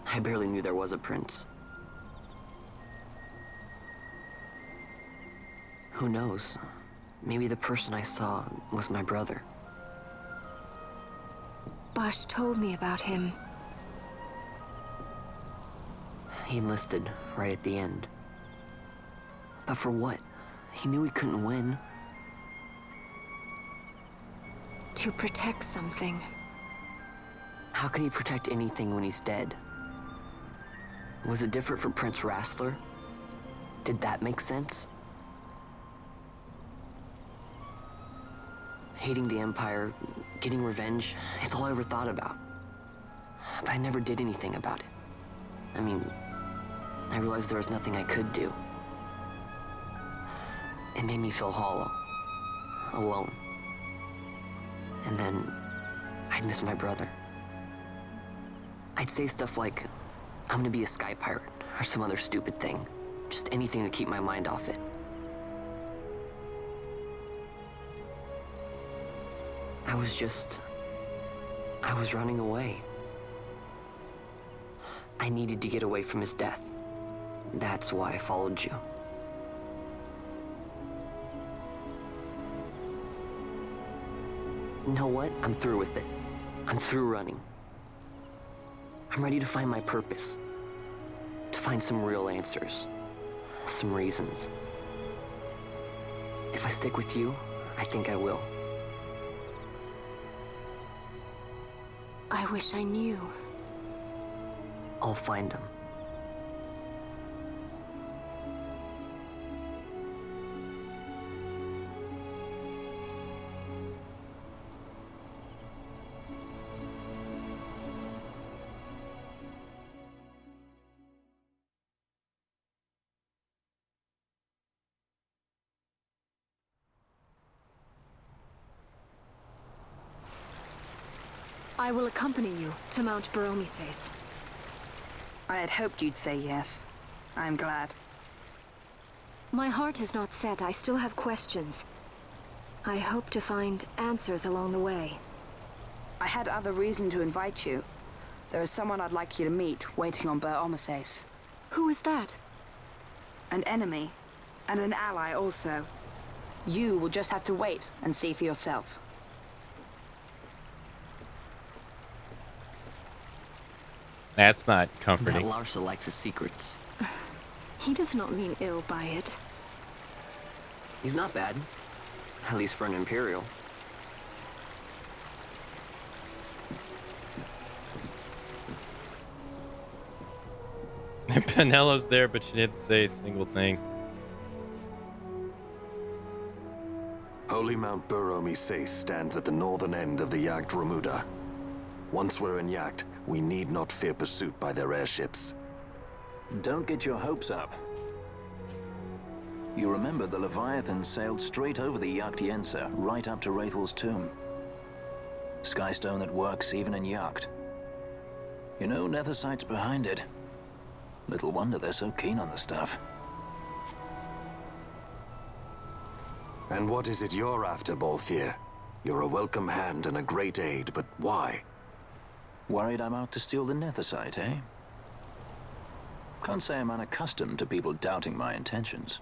I barely knew there was a prince. Who knows? Maybe the person I saw was my brother. Bosch told me about him. He enlisted right at the end. But for what? He knew he couldn't win. To protect something. How can he protect anything when he's dead? Was it different for Prince Rastler? Did that make sense? Hating the Empire, getting revenge, it's all I ever thought about. But I never did anything about it. I mean, I realized there was nothing I could do. It made me feel hollow, alone. And then I'd miss my brother. I'd say stuff like, I'm gonna be a sky pirate, or some other stupid thing. Just anything to keep my mind off it. I was running away. I needed to get away from his death. That's why I followed you. You know what? I'm through with it. I'm through running. I'm ready to find my purpose. To find some real answers. Some reasons. If I stick with you, I think I will. I wish I knew. I'll find them. I will accompany you to Mount Baromises. I had hoped you'd say yes. I'm glad. My heart is not set. I still have questions. I hope to find answers along the way. I had other reason to invite you. There is someone I'd like you to meet waiting on Baromises. Who is that? An enemy, and an ally also. You will just have to wait and see for yourself. That's not That comforting. Larsa likes his secrets. He does not mean ill by it. He's not bad. At least for an Imperial. Penelo's there, but she didn't say a single thing. Holy Mount Baromises stands at the northern end of the Yacht Remuda. Once we're in Yacht, we need not fear pursuit by their airships. Don't get your hopes up. You remember the Leviathan sailed straight over the Yacht Yensa, right up to Wraithel's tomb. Skystone that works even in Yacht. You know, Nethersight's behind it. Little wonder they're so keen on the stuff. And what is it you're after, Balthier? You're a welcome hand and a great aid, but why? Worried I'm out to steal the Nethersight, eh? Can't say I'm unaccustomed to people doubting my intentions.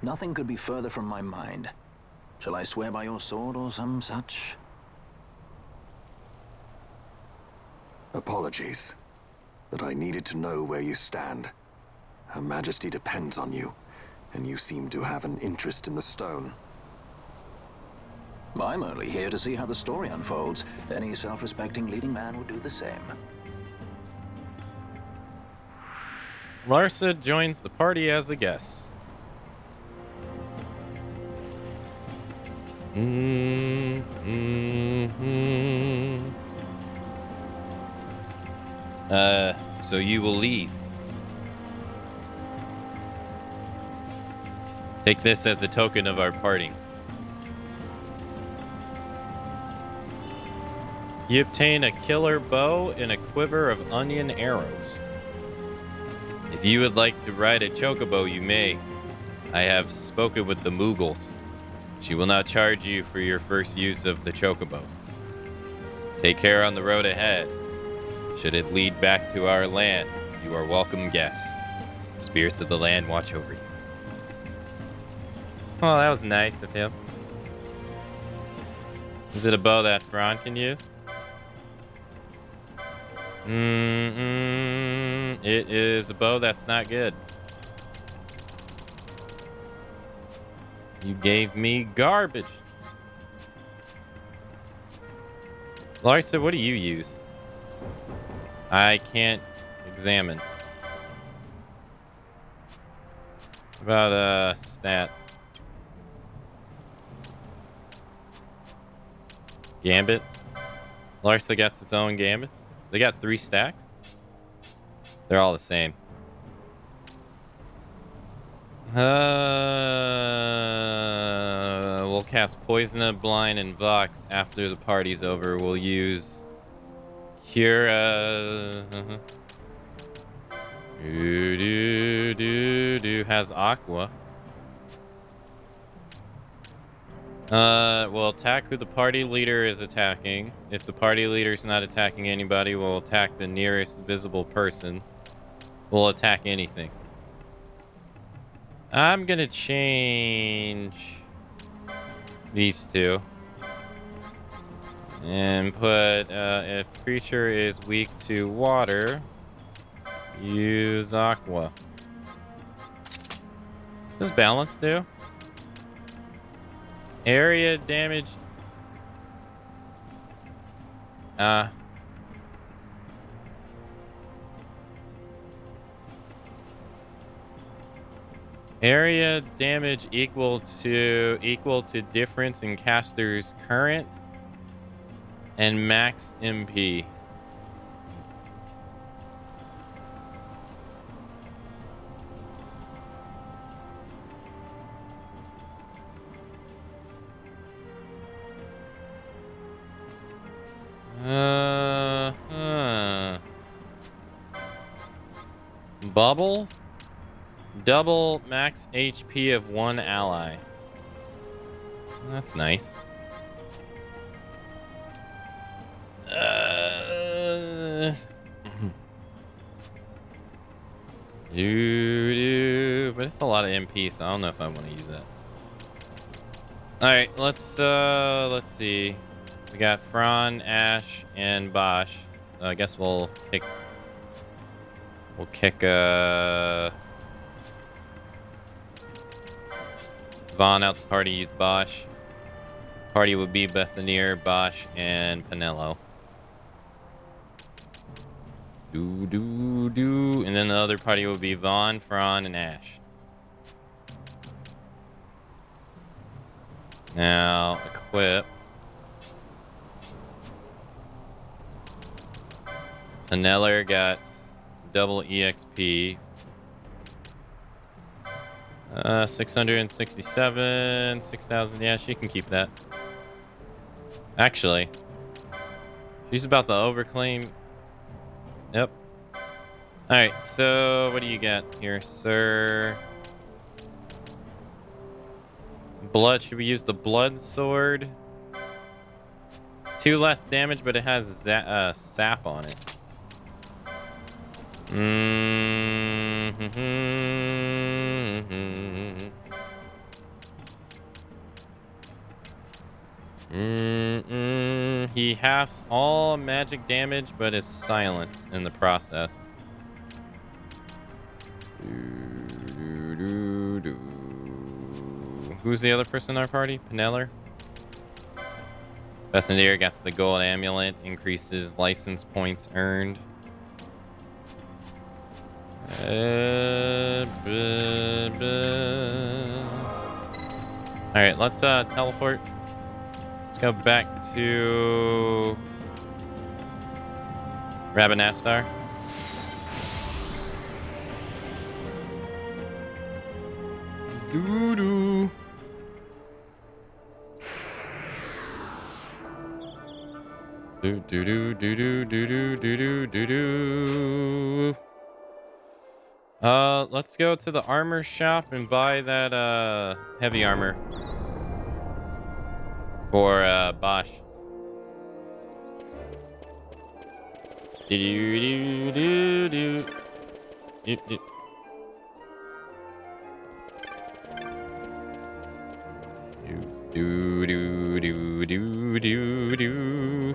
Nothing could be further from my mind. Shall I swear by your sword or some such? Apologies, but I needed to know where you stand. Her Majesty depends on you, and you seem to have an interest in the stone. I'm only here to see how the story unfolds. Any self-respecting leading man would do the same. Larsa joins the party as a guest. So you will leave. Take this as a token of our parting. You obtain a killer bow and a quiver of onion arrows. If you would like to ride a chocobo, you may. I have spoken with the Mughals. She will not charge you for your first use of the chocobos. Take care on the road ahead. Should it lead back to our land, you are welcome guests. Spirits of the land watch over you. Oh, that was nice of him. Is it a bow that Thrawn can use? It is a bow that's not good. You gave me garbage. Larsa, what do you use? I can't examine. What about stats? Gambits. Larsa gets its own gambits. They got 3 stacks. They're all the same. We'll cast Poisona, Blind, and Vox after the party's over. We'll use Cura. Has Aqua. We'll attack who the party leader is attacking. If the party leader's not attacking anybody, we'll attack the nearest visible person. We'll attack anything. I'm gonna change these 2. And put, if creature is weak to water, use Aqua. What does balance do? Area damage. Area damage equal to difference in caster's current and max MP. Bubble. Double max HP of one ally. That's nice. But it's a lot of MP, so I don't know if I want to use that. All right, let's see. We got Fran, Ash, and Bosch. So I guess we'll kick Vaughn out the party, use Bosch. Party would be Bethanier, Bosch, and Pinello. And then the other party would be Vaughn, Fran, and Ash. Now, equip. Pineller got double EXP. 667, 6,000. Yeah, she can keep that. Actually, she's about to overclaim. Yep. Alright, so what do you got here, sir? Blood. Should we use the blood sword? It's 2 less damage, but it has sap on it. He halves all magic damage, but is silenced in the process. Who's the other person in our party? Pineller? Bethanier gets the gold amulet, increases license points earned. Alright, let's teleport. Let's go back to Rabanastar. Doo-doo. Do-do-do-do-do-do-do-do-do-do. Let's go to the armor shop and buy that heavy armor for Bosch. Do-do-do-do-do. Do-do. Do-do-do-do-do-do.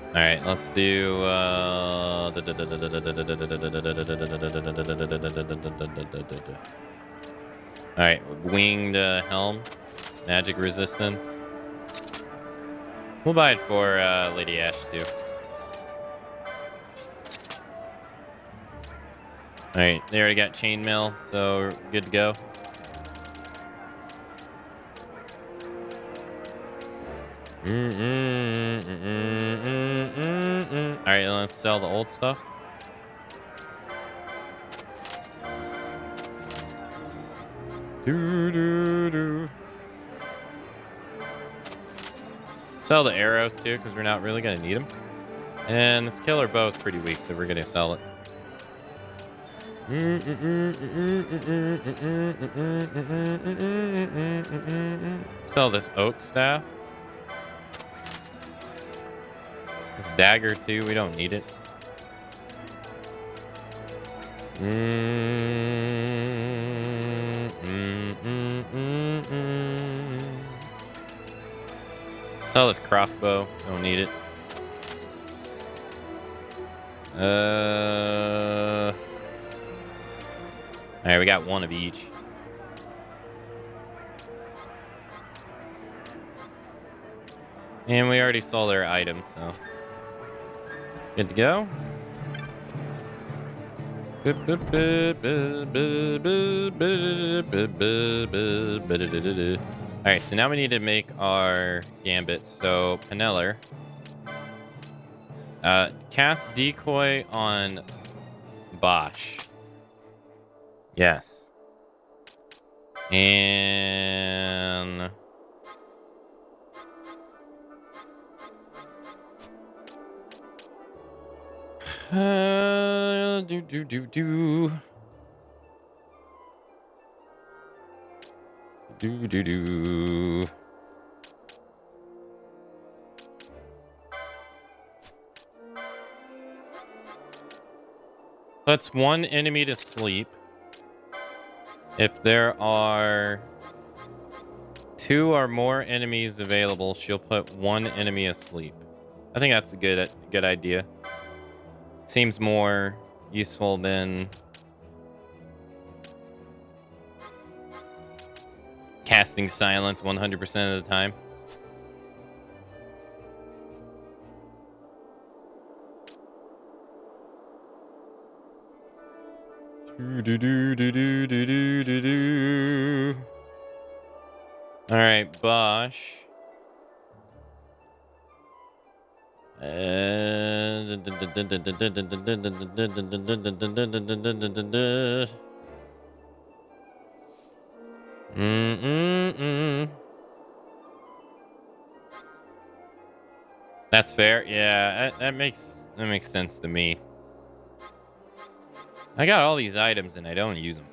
All right, let's do all right, winged helm, magic resistance. We'll buy it for Lady Ash too. Alright, they already got chainmail, so we're good to go. Alright, let's sell the old stuff. Sell the arrows too, because we're not really gonna need them. And this killer bow is pretty weak, so we're gonna sell it. Sell this oak staff. This dagger too, we don't need it. Sell this crossbow, don't need it. Alright, we got one of each. And we already sold their items, so good to go. Alright, so now we need to make our gambits. So, Peneller. Cast decoy on Bosch. Yes. And do. Puts one enemy to sleep. If there are 2 or more enemies available, she'll put one enemy asleep. I think that's a good idea. Seems more useful than casting silence 100% of the time. All right, Bosch. That's fair. Yeah, that makes sense to me. I got all these items and I don't use them.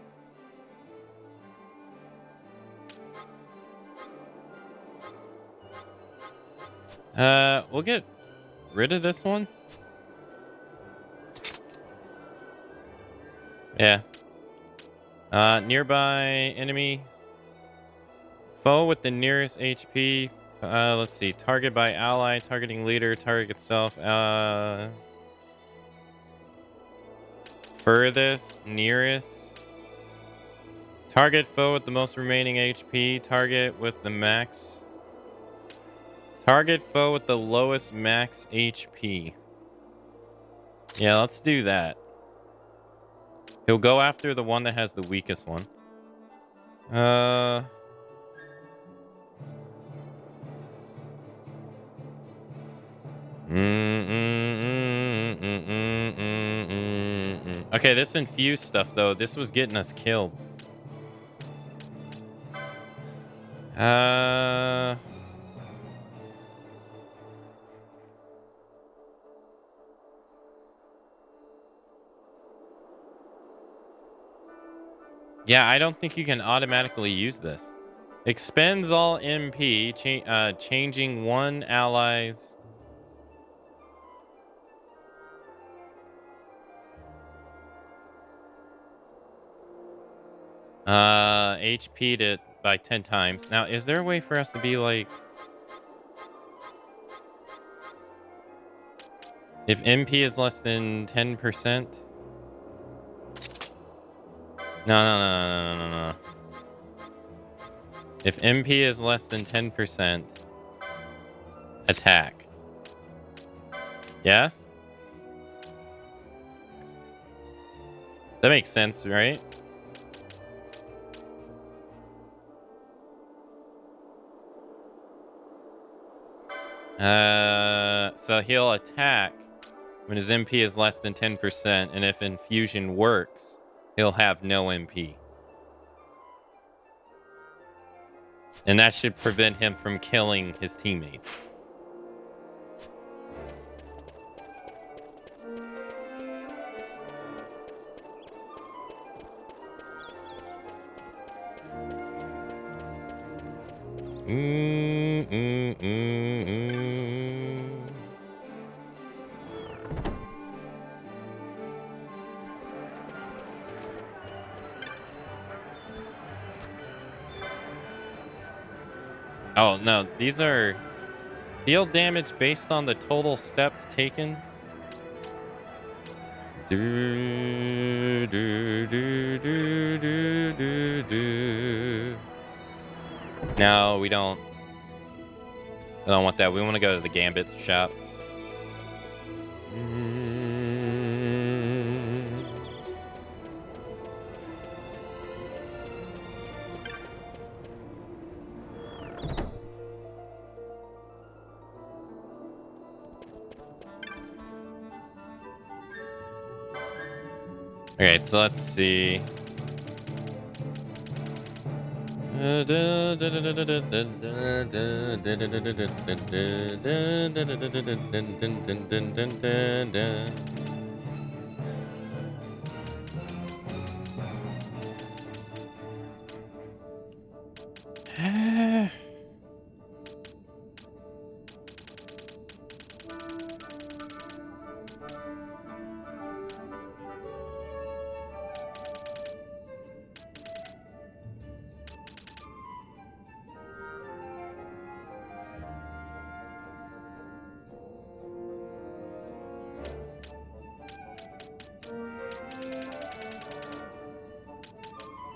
We'll get rid of this one. Yeah. Nearby enemy. Foe with the nearest HP. Let's see. Target by ally, targeting leader, target itself. Furthest, nearest. Target foe with the most remaining HP. Target with the max. Target foe with the lowest max HP. Yeah, let's do that. He'll go after the one that has the weakest one. Okay, this infused stuff though, this was getting us killed. Yeah, I don't think you can automatically use this. Expends all MP, changing one ally's HP to by 10 times. Now, is there a way for us to be like, if MP is less than 10%? No. If MP is less than 10%, attack. Yes? That makes sense, right? So he'll attack when his MP is less than 10%, and if infusion works, he'll have no MP. And that should prevent him from killing his teammates. Oh, no. These are deal damage based on the total steps taken. Do, do, do, do, do, do, do. No, we don't. I don't want that. We want to go to the Gambit shop. Okay, so let's see.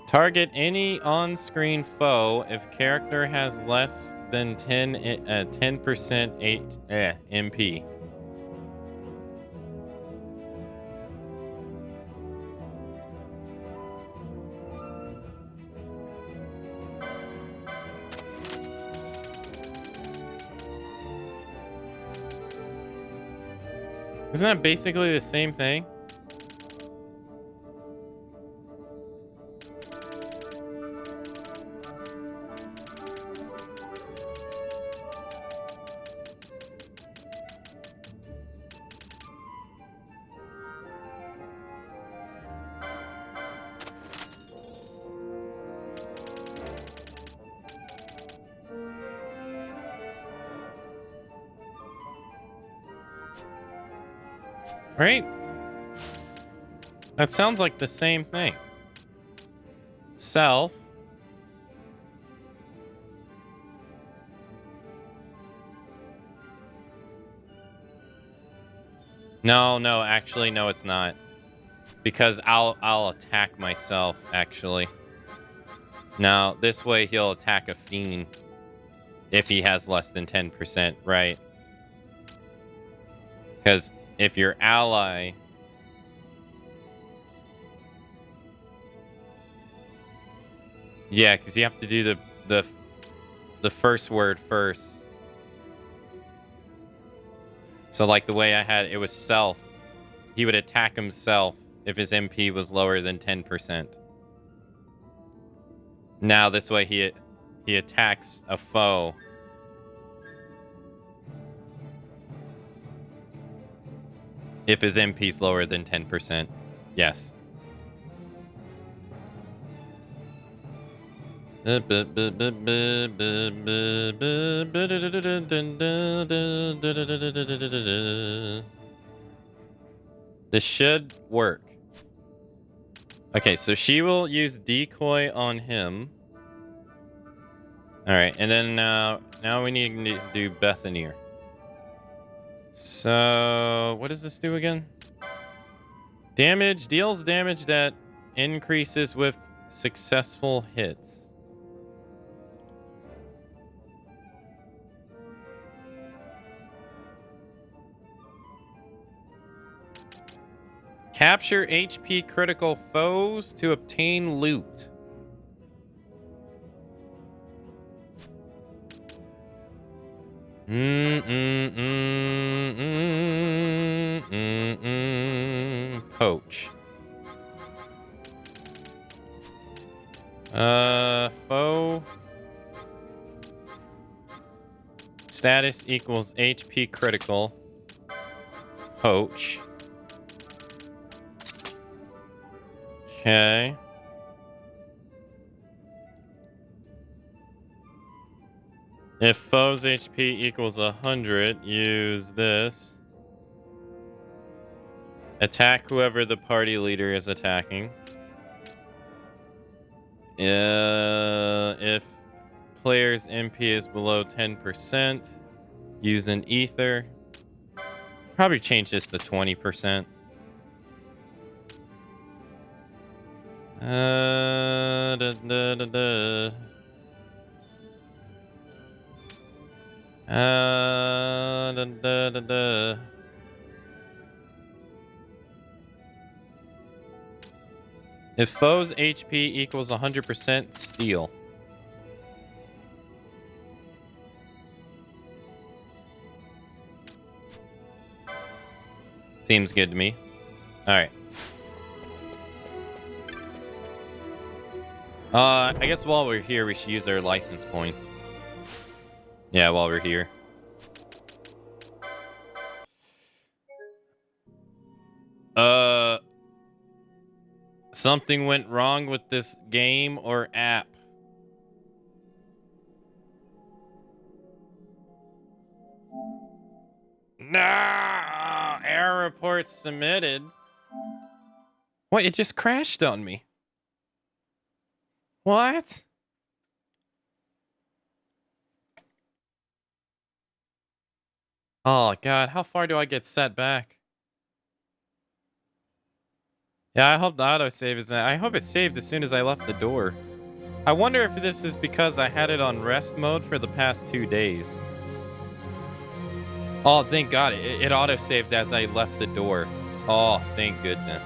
Target any on-screen foe if character has less than 10% MP. Isn't that basically the same thing? Right? That sounds like the same thing. Self. No, actually, no, it's not. Because I'll attack myself, actually. Now, this way he'll attack a fiend if he has less than 10%, right? Because if your ally... Yeah, because you have to do the first word first. So like the way I had it was self. He would attack himself if his MP was lower than 10%. Now this way he attacks a foe. If his MP is lower than 10%. Yes. This should work. Okay, so she will use decoy on him. Alright, and then now we need to do Bethanir. So, what does this do again? Damage, deals damage that increases with successful hits. Capture HP critical foes to obtain loot. Poach. Foe. Status equals HP critical. Poach. Okay. If foe's HP equals 100, use this. Attack whoever the party leader is attacking. If player's MP is below 10%, use an ether. Probably change this to 20%. If foe's HP equals 100%, steal. Seems good to me. All right. I guess while we're here, we should use our license points. Yeah, while we're here. Something went wrong with this game or app. No! Error report submitted. What? It just crashed on me. What? Oh, God. How far do I get set back? Yeah, I hope the autosave is... I hope it saved as soon as I left the door. I wonder if this is because I had it on rest mode for the past 2 days. Oh, thank God. It autosaved as I left the door. Oh, thank goodness.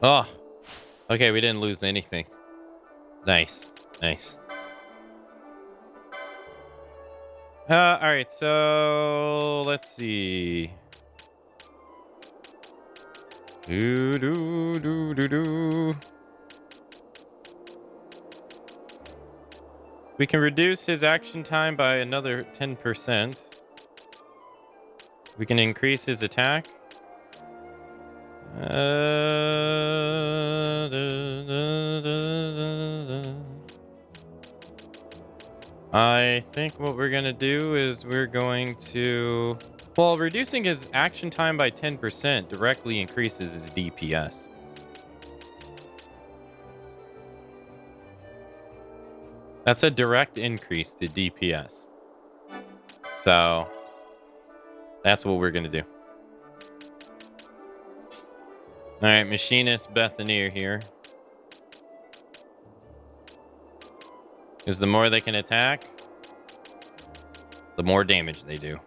Oh, okay, we didn't lose anything. Nice, nice. All right, so let's see. We can reduce his action time by another 10%. We can increase his attack. I think what we're going to do is we're going to... Well, reducing his action time by 10% directly increases his DPS. That's a direct increase to DPS. So, that's what we're going to do. Alright, Machinist Bethany here. Because the more they can attack, the more damage they do.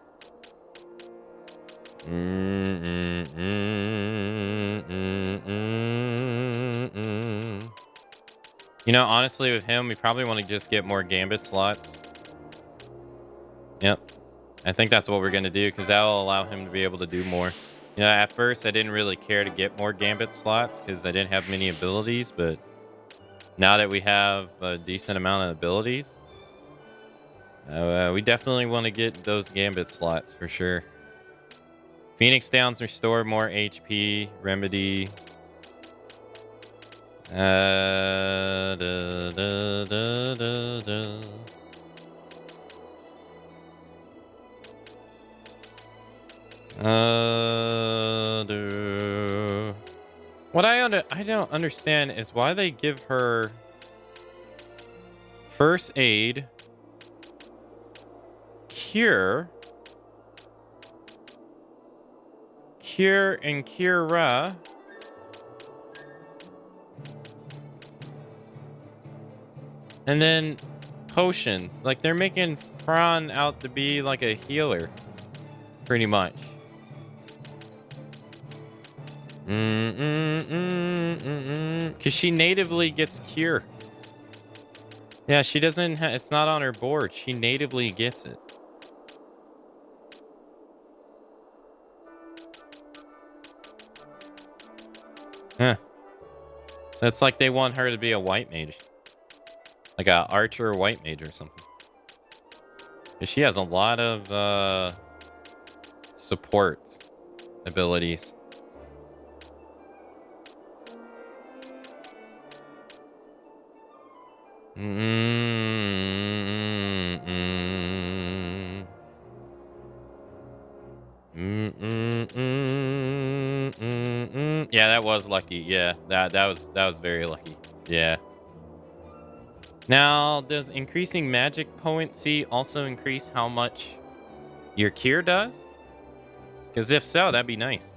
You know, honestly, with him, we probably want to just get more Gambit slots. Yep. I think that's what we're going to do, because that will allow him to be able to do more. You know, at first, I didn't really care to get more Gambit slots, because I didn't have many abilities, but now that we have a decent amount of abilities, we definitely want to get those Gambit slots for sure. Phoenix Downs restore more HP. Remedy. What I don't understand is why they give her first aid, cure, Cure and Cura. And then potions. Like, they're making Fran out to be like a healer. Pretty much. Because she natively gets Cure. Yeah, she doesn't... it's not on her board. She natively gets it. Huh. So it's like they want her to be a white mage. Like a archer or white mage or something. 'Cause she has a lot of support abilities. Yeah, that was lucky. Yeah, that was very lucky. Yeah. Now, does increasing magic potency also increase how much your cure does? Because if so, that'd be nice.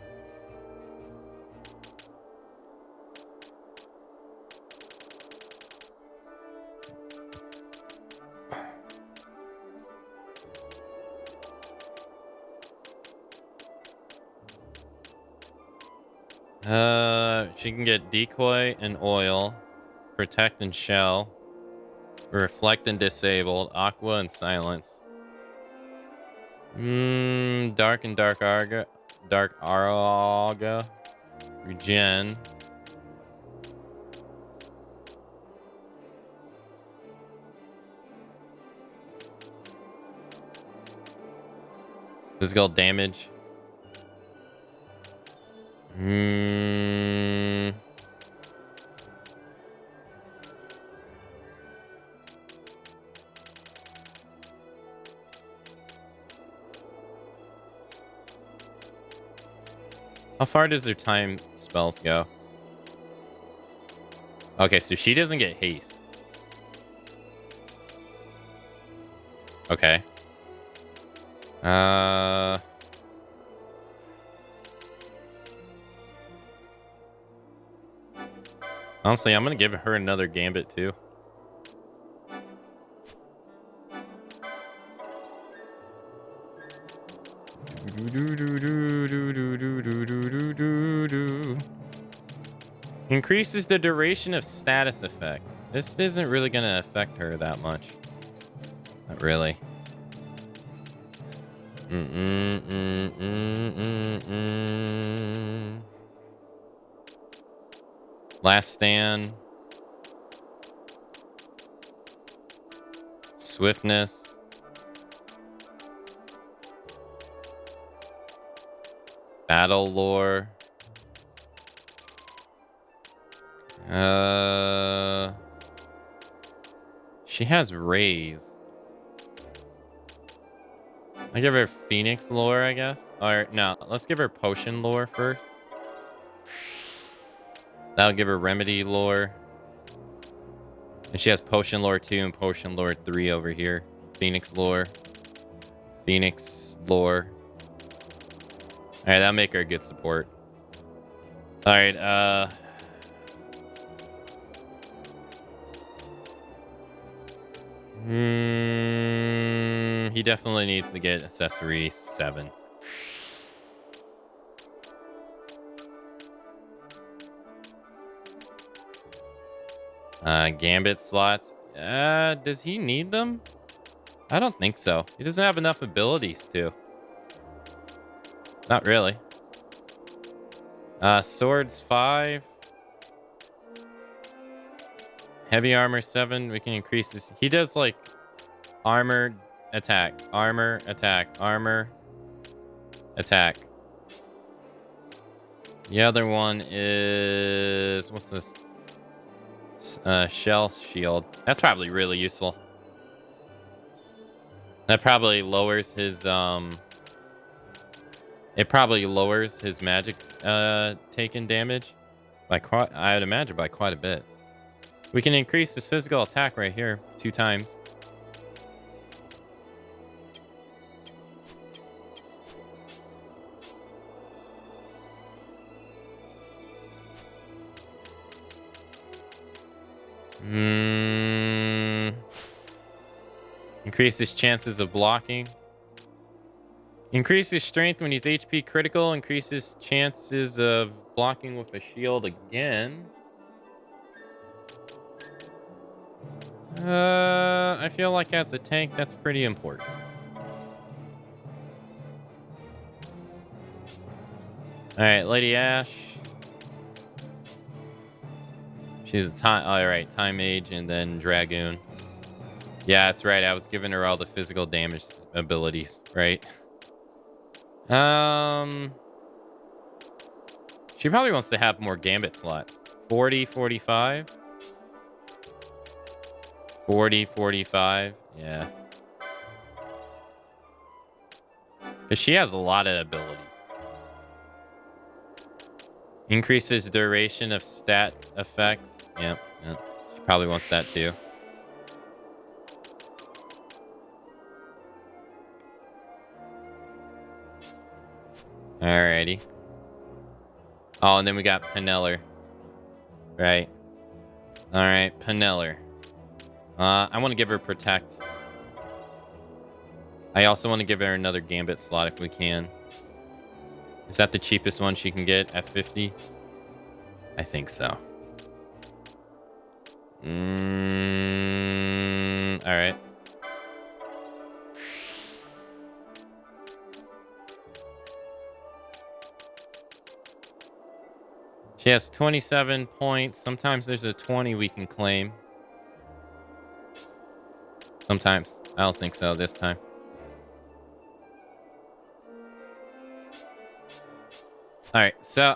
She can get decoy and oil, protect and shell, reflect and disabled, aqua and silence. Dark and dark arga, regen. Physical damage. How far does their time spells go? Okay, so she doesn't get haste. Okay. Honestly, I'm gonna give her another gambit too. Increases the duration of status effects. This isn't really gonna affect her that much. Not really. Last stand. Swiftness. Battle lore. She has raise. I give her Phoenix lore, I guess. Or no, let's give her potion lore first. That'll give her remedy lore. And she has potion lore 2 and potion lore 3 over here. Phoenix lore. Phoenix lore. Alright, that'll make her a good support. Alright, he definitely needs to get accessory 7. Gambit slots. Does he need them? I don't think so. He doesn't have enough abilities to. Not really. Swords 5. Heavy armor 7. We can increase this. He does like armor, attack, armor, attack, armor, attack. The other one is, what's this? Shell shield. That's probably really useful. That probably lowers his it probably lowers his magic taken damage by quite, I would imagine, by quite a bit. We can increase his physical attack right here 2 times. Increases chances of blocking. Increases strength when he's HP critical. Increases chances of blocking with a shield again. I feel like as a tank, that's pretty important. Alright, Lady Ash. She's a time. Alright, Time Age and then Dragoon. Yeah, that's right. I was giving her all the physical damage abilities, right? She probably wants to have more Gambit slots. 40, 45. 40, 45. Yeah. Because she has a lot of abilities. Increases duration of stat effects. Yep. She probably wants that too. Alrighty. Oh, and then we got Peneller. Right. Alright, Peneller. I want to give her Protect. I also want to give her another Gambit slot if we can. Is that the cheapest one she can get at 50? I think so. Alright. She has 27 points. Sometimes there's a 20 we can claim. Sometimes. I don't think so this time. Alright, so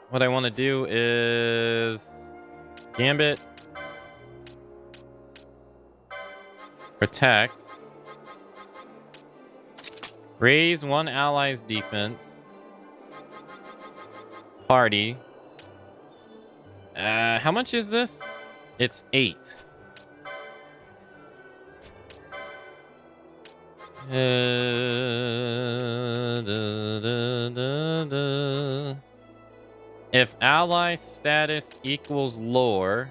what I want to do is Gambit, Protect, raise one ally's defense, Party. How much is this? It's 8. If ally status equals lore,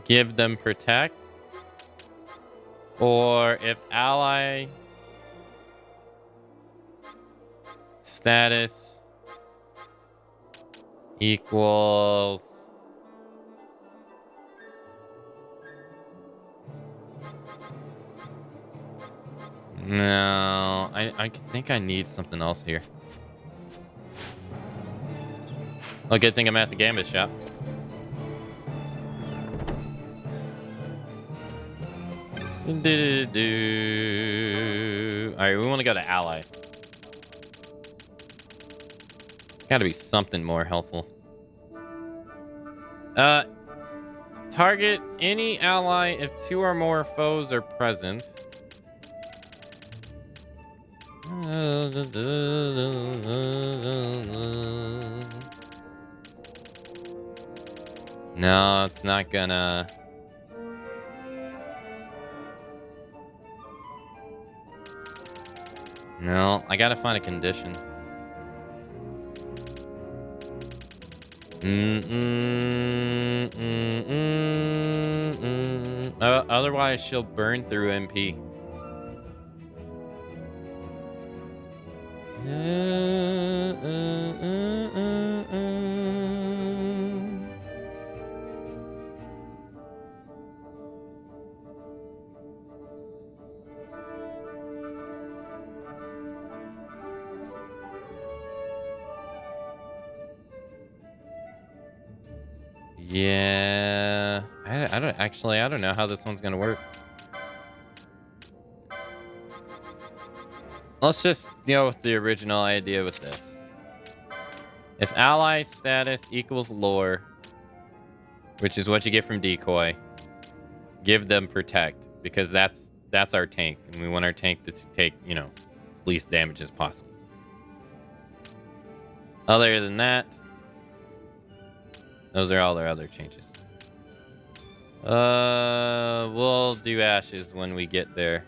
give them Protect. Or if ally status equals no, I think I need something else here. Well, good thing I'm at the Gambit shop. Alright, we want to go to allies. Gotta be something more helpful. Target any ally if 2 or more foes are present. No, it's not gonna... No, I gotta find a condition. Otherwise, she'll burn through MP. Yeah, I don't know how this one's gonna work. Let's just deal with the original idea with this. If ally status equals lore, which is what you get from decoy, give them Protect, because that's our tank, and we want our tank to take, you know, least damage as possible. Other than that, those are all their other changes. We'll do Ashes when we get there.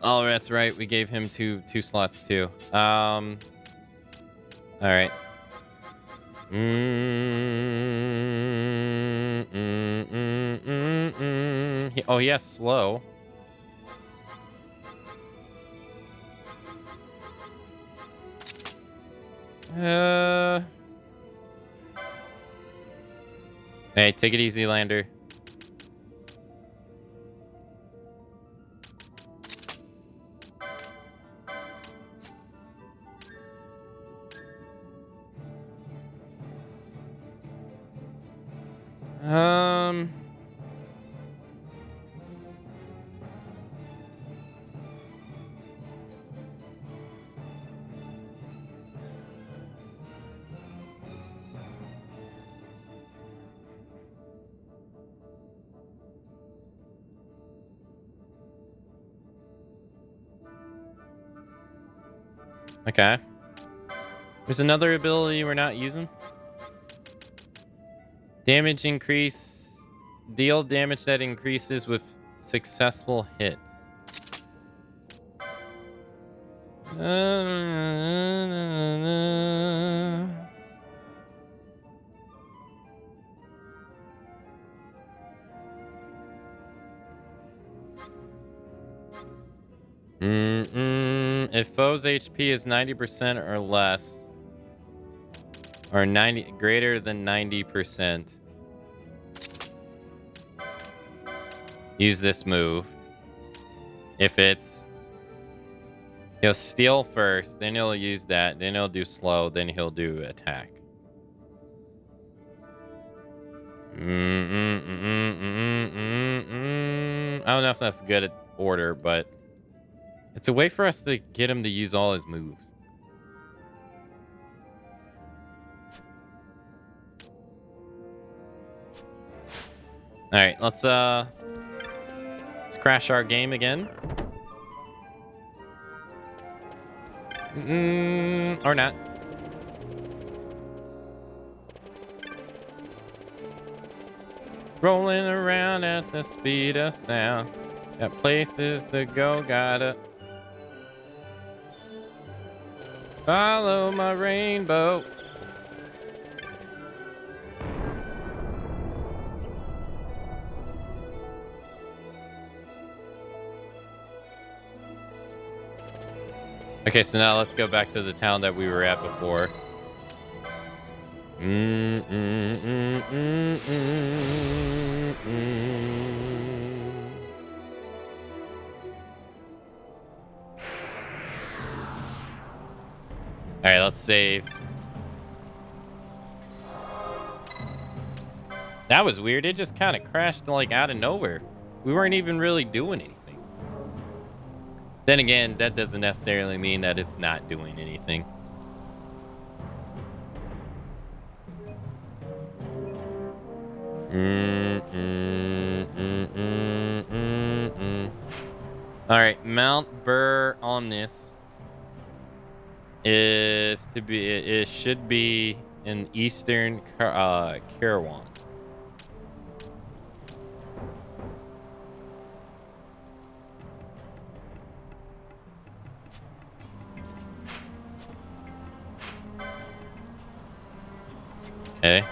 Oh, that's right. We gave him two slots too. All right. Oh, he has slow. Hey, take it easy, Lander. Okay. There's another ability we're not using. Damage increase. Deal damage that increases with successful hits. If foe's HP is 90% or less, or 90 greater than 90%, use this move. If it's, he'll steal first, then he'll use that, then he'll do slow, then he'll do attack. I don't know if that's good at order, but it's a way for us to get him to use all his moves. All right, let's crash our game again. Or not. Rolling around at the speed of sound. Got places to go, gotta follow my rainbow. Okay, so now let's go back to the town that we were at before. All right, let's save. That was weird. It just kind of crashed like out of nowhere. We weren't even really doing anything. Then again, that doesn't necessarily mean that it's not doing anything. All right, Mount Burr on this is to be. It should be in eastern Karawan. Okay.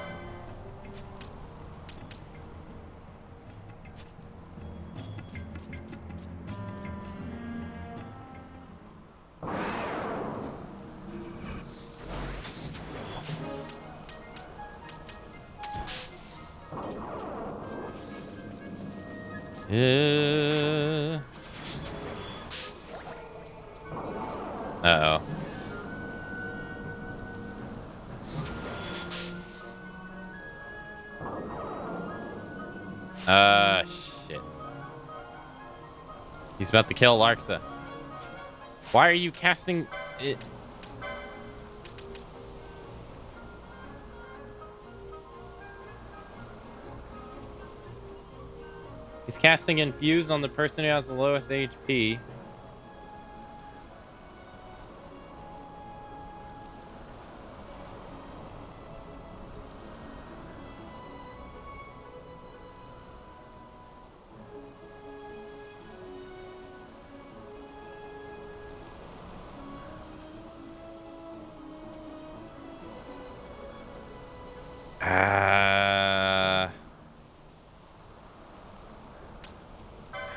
Uh-oh. Shit. He's about to kill Larxa. Why are you casting it? He's casting Infuse on the person who has the lowest HP.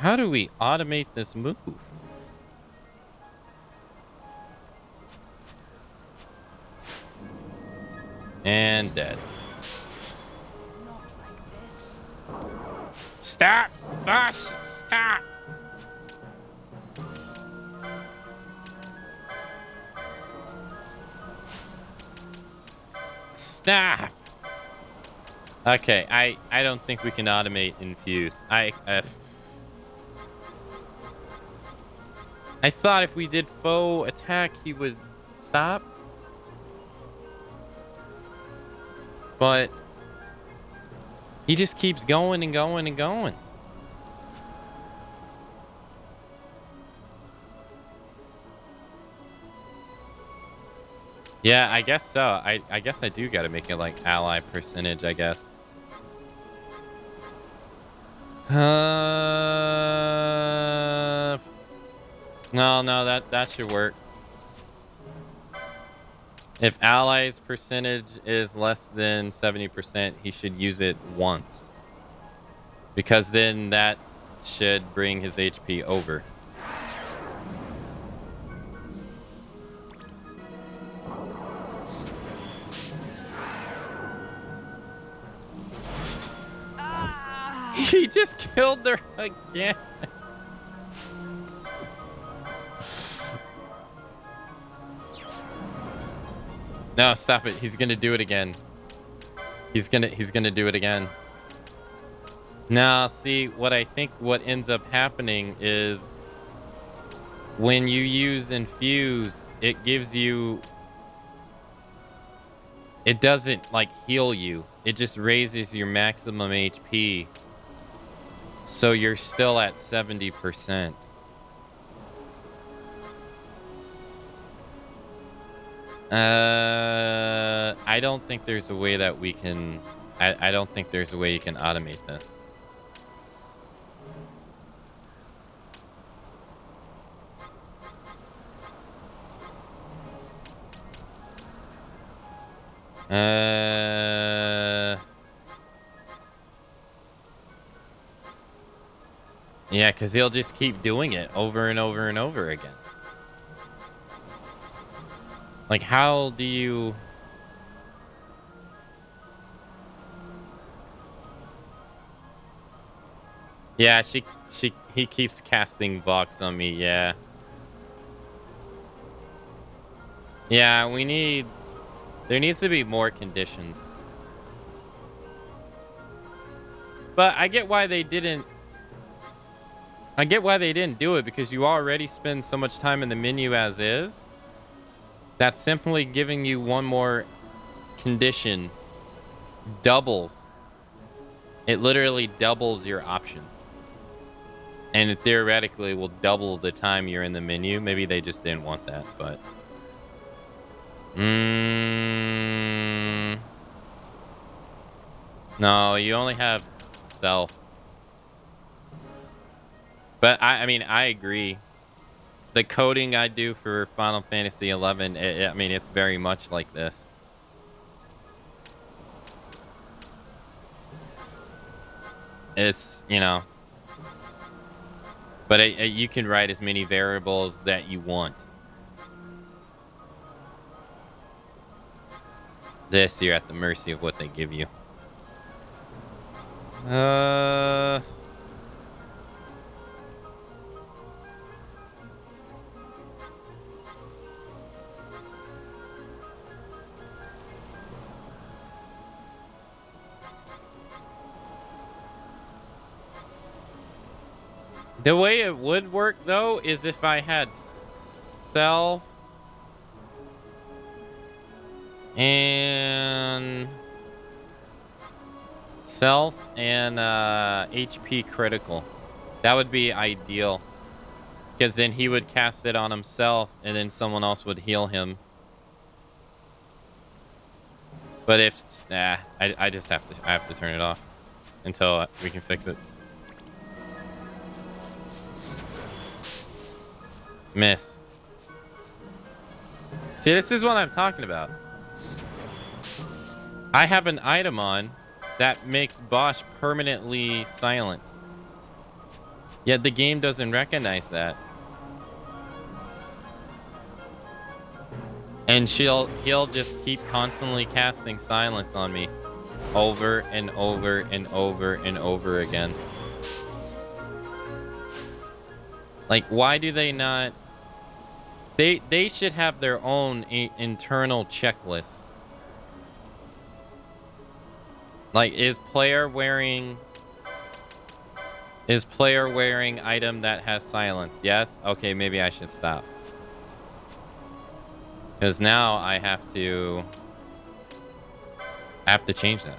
How do we automate this move? And dead. Not like this. Stop! Bosh! Stop! Stop! Okay, I don't think we can automate infuse. I thought if we did foe attack, he would stop. But he just keeps going and going and going. Yeah, I guess so. I guess I do got to make it like ally percentage, I guess. No, that should work. If allies percentage is less than 70%, he should use it once. Because then that should bring his HP over. He just killed her again. No, stop it. He's gonna do it again. He's gonna do it again. Now, see, what I think what ends up happening is when you use infuse, it gives you, it doesn't like heal you. It just raises your maximum HP. So you're still at 70%. I don't think there's a way that we can... I don't think there's a way you can automate this. Yeah, because he'll just keep doing it over and over and over again. Like, how do you... Yeah, he keeps casting Vox on me, yeah. Yeah, there needs to be more conditions. But I get why they didn't do it, because you already spend so much time in the menu as is. That's simply giving you one more condition doubles. It literally doubles your options. And it theoretically will double the time you're in the menu. Maybe they just didn't want that, but... No, you only have self. But I mean, I agree. The coding I do for Final Fantasy XI, I mean, it's very much like this. It's, you know... But you can write as many variables that you want. This, you're at the mercy of what they give you. The way it would work, though, is if I had self and HP critical. That would be ideal, because then he would cast it on himself and then someone else would heal him. But if I just have to turn it off until we can fix it. Miss. See, this is what I'm talking about. I have an item on that makes Bosch permanently silent. Yet the game doesn't recognize that. And he'll just keep constantly casting silence on me over and over and over and over again. Like, why do they not? They should have their own internal checklist. Like, is player wearing item that has silence? Yes? Okay, maybe I should stop. Because now I have to change that.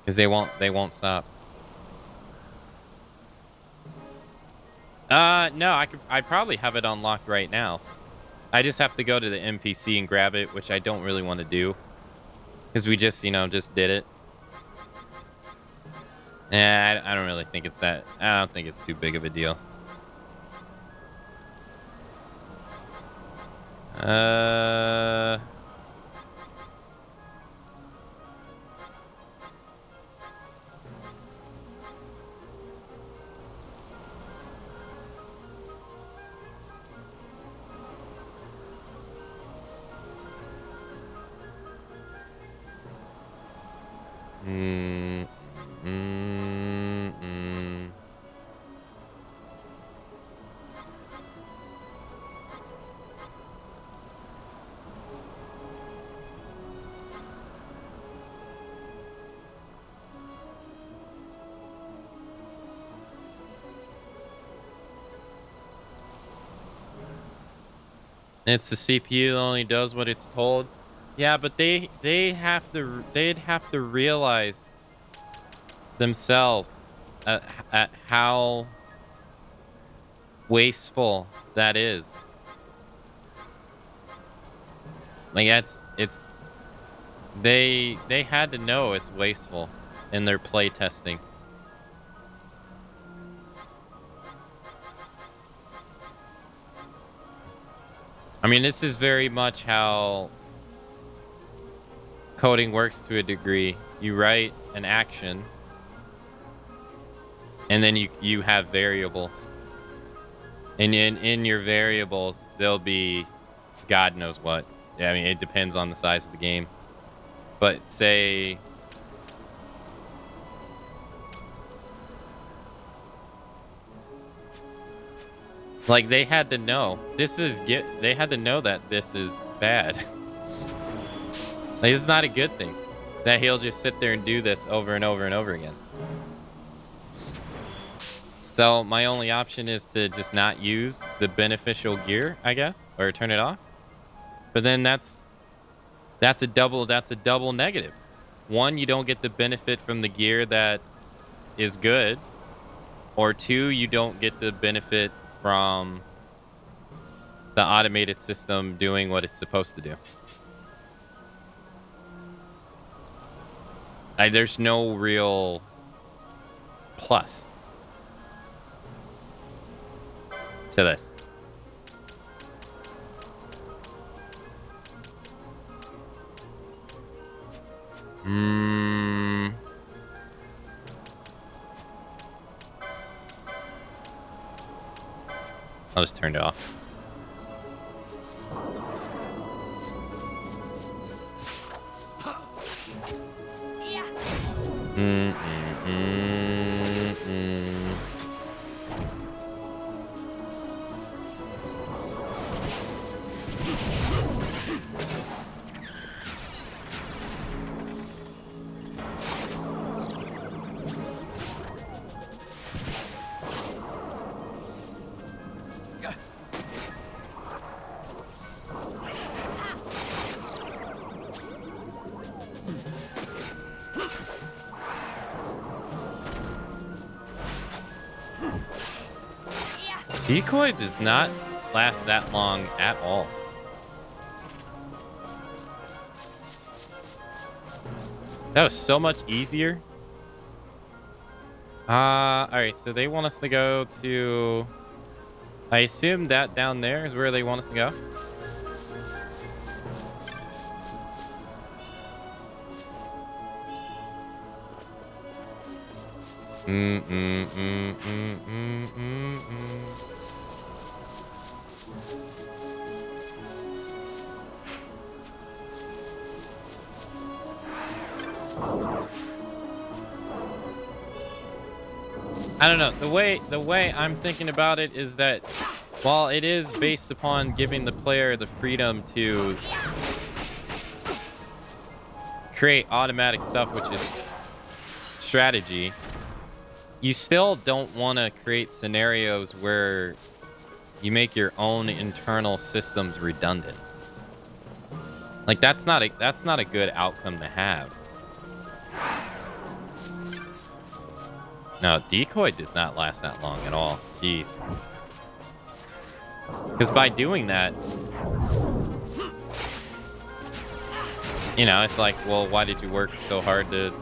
Because they won't stop. No, I probably have it unlocked right now. I just have to go to the NPC and grab it, which I don't really want to do. Because we just, just did it. I don't really think I don't think it's too big of a deal. It's the CPU that only does what it's told. Yeah, but they'd have to realize themselves at how wasteful that is. Like they had to know it's wasteful in their play testing. I mean, this is very much how coding works to a degree. You write an action, and then you have variables. And in your variables, there'll be God knows what. I mean, it depends on the size of the game. But say... Like, they had to know. They had to know that this is bad. Like, it's not a good thing that he'll just sit there and do this over and over and over again. So my only option is to just not use the beneficial gear, I guess, or turn it off. But then that's a double negative. One, you don't get the benefit from the gear that is good, or two, you don't get the benefit from the automated system doing what it's supposed to do. There's no real plus to this. I'll just turn it off. Decoy does not last that long at all. That was so much easier. Alright, so they want us to go to... I assume that down there is where they want us to go. I don't know. The way I'm thinking about it is that while it is based upon giving the player the freedom to create automatic stuff, which is strategy, you still don't want to create scenarios where you make your own internal systems redundant. Like that's not a good outcome to have. No, decoy does not last that long at all. Jeez. Because by doing that, you know, it's like, well, why did you work so hard to...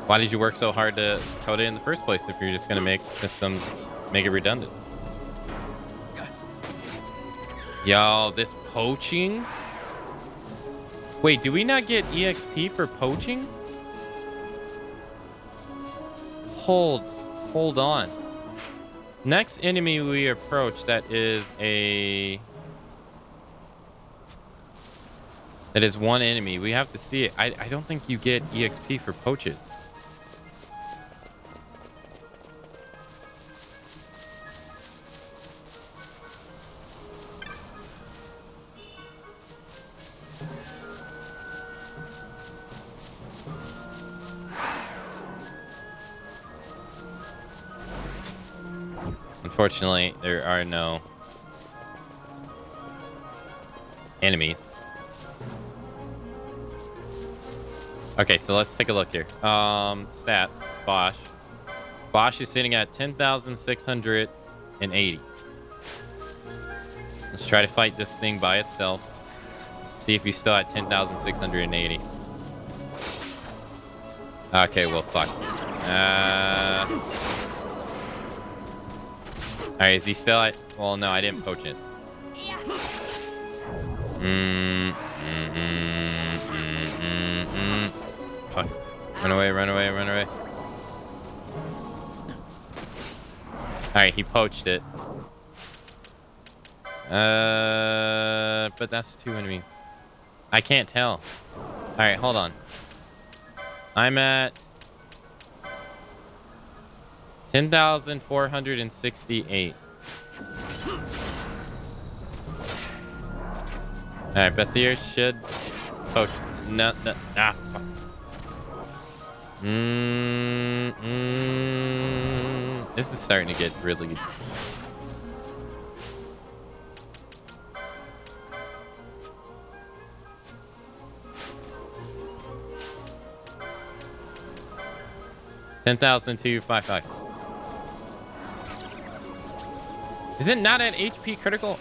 Why did you work so hard to code it in the first place if you're just going to make systems, make it redundant? Yo, this poaching? Wait, do we not get EXP for poaching? Hold on. Next enemy we approach that is one enemy. We have to see it. I don't think you get EXP for poaches. Unfortunately, there are no enemies. Okay, so let's take a look here. Stats, Bosch. Bosch is sitting at 10,680. Let's try to fight this thing by itself. See if he's still at 10,680. Okay, well, fuck. Alright, is he still at... Well, no, I didn't poach it. Fuck. Run away, run away, run away. Alright, he poached it. But that's two enemies. I can't tell. Alright, hold on. I'm at 10,468. Alright, Bethir should poach. No, no, ah, fuck. This is starting to get really... $10,255. Is it not at HP critical?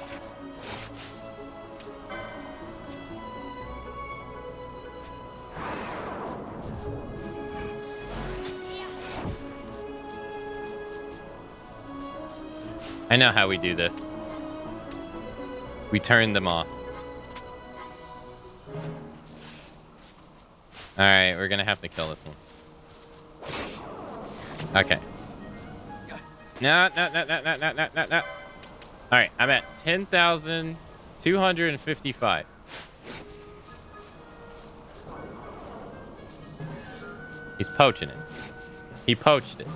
I know how we do this. We turn them off. Alright, we're gonna have to kill this one. Okay. No. Alright, I'm at 10,255. He's poaching it. He poached it.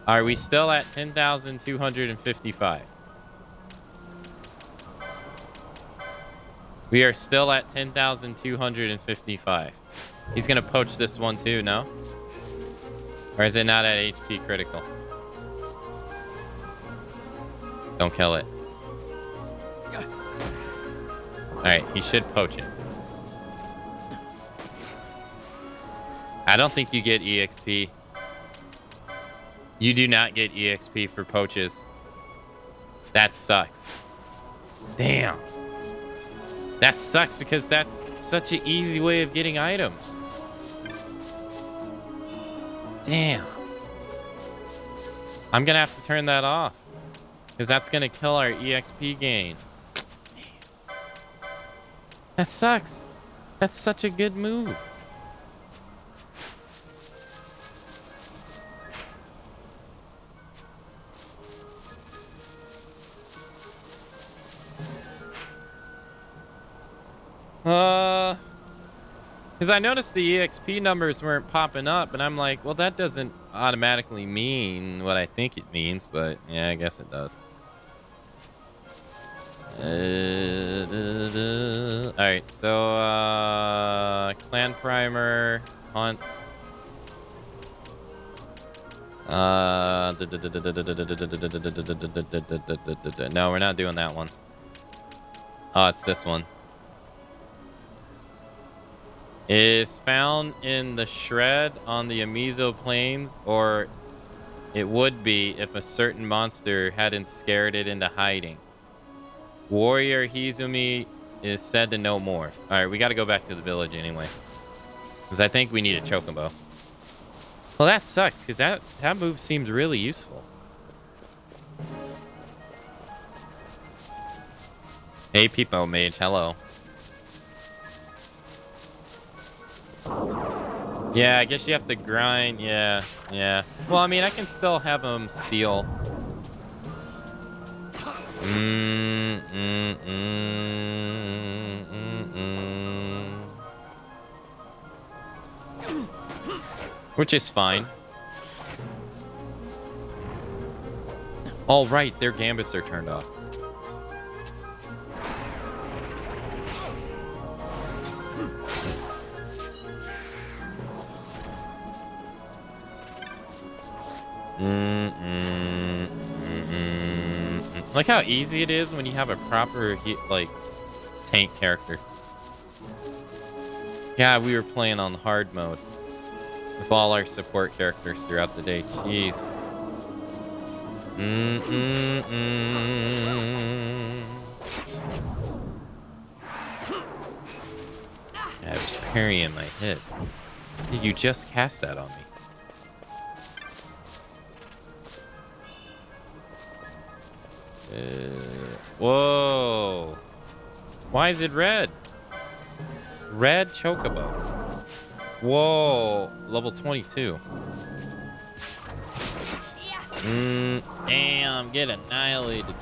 Are we still at 10,255? We are still at 10,255. He's gonna poach this one too, no? Or is it not at HP critical? Don't kill it. Alright, he should poach it. I don't think you get EXP. You do not get EXP for poaches. That sucks. Damn. That sucks because that's such an easy way of getting items. Damn. I'm gonna have to turn that off. Because that's gonna kill our EXP gain. That sucks. That's such a good move. Because I noticed the EXP numbers weren't popping up, and I'm like, well, that doesn't automatically mean what I think it means, but yeah, I guess it does. Alright, so, clan primer, hunt. No, we're not doing that one. Oh, it's this one. Is found in the shred on the Amizo plains, or it would be if a certain monster hadn't scared it into hiding. Warrior Hizumi is said to know more. Alright, we gotta go back to the village anyway. Because I think we need a Chocobo. Well, that sucks, because that move seems really useful. Hey, Peepo Mage, hello. Yeah, I guess you have to grind. Yeah. Well, I mean, I can still have him steal. Which is fine. All right, their gambits are turned off. Like how easy it is when you have a proper tank character. Yeah, we were playing on hard mode with all our support characters throughout the day. Jeez. I was parrying my hit. Did you just cast that on me? Whoa. Why is it red? Red Chocobo. Whoa. Level 22. Damn. Get annihilated.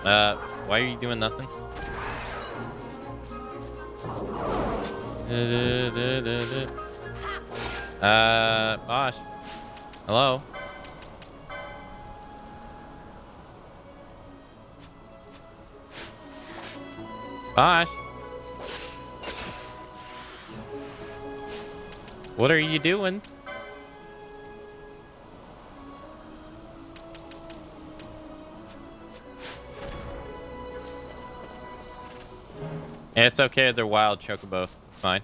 Why are you doing nothing? Bosh. Hello? Bosh? What are you doing? It's okay, they're wild chocobos. It's fine.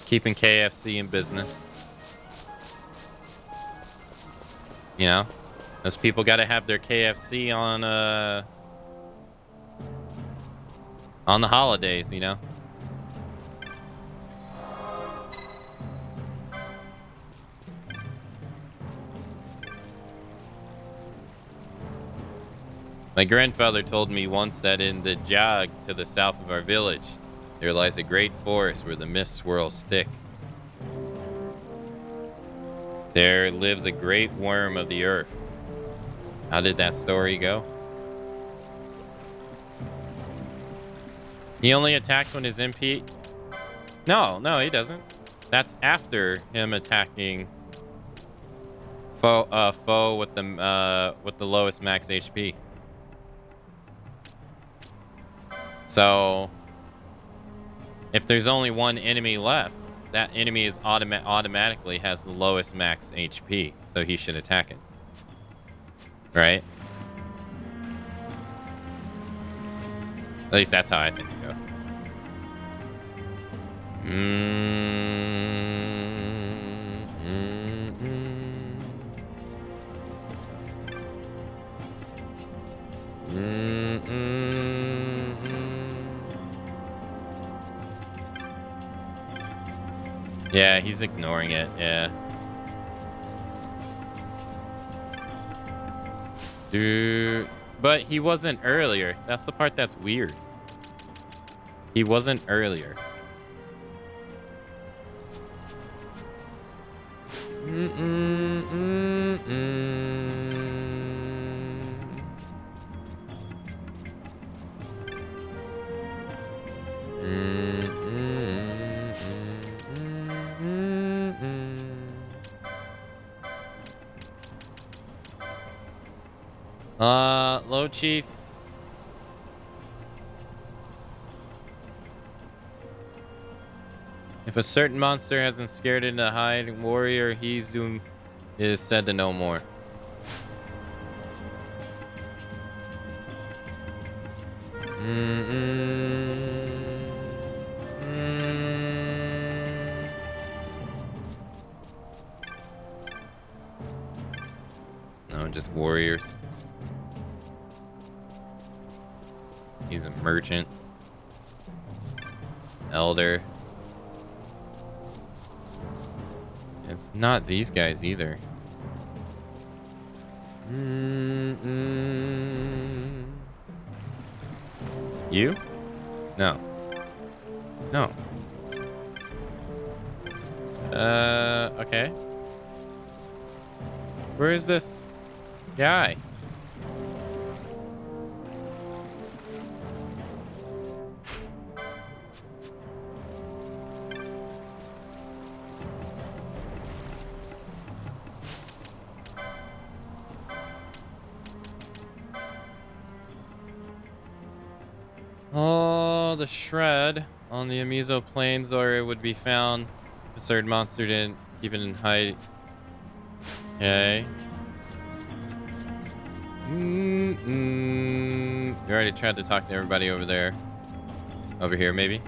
Keeping KFC in business. You know? Those people gotta have their KFC on the holidays, you know? My grandfather told me once that in the jog to the south of our village, there lies a great forest where the mist swirls thick. There lives a great worm of the earth. How did that story go? He only attacks when his MP... No, he doesn't. That's after him attacking foe with the lowest max HP. So, if there's only one enemy left, that enemy is automatically has the lowest max HP, so he should attack it. Right? At least that's how I think it goes. Yeah, he's ignoring it, yeah. Dude. But he wasn't earlier. That's the part that's weird. He wasn't earlier. Low Chief. If a certain monster hasn't scared it into hide, warrior Hizum is said to know more. No, just warriors. He's a merchant. Elder. It's not these guys either. You? No. No. Okay. Where is this guy? Oh, the shred on the Amizo plains, or it would be found if a certain monster didn't keep it in hide. Okay. We already tried to talk to everybody over there. Over here, maybe?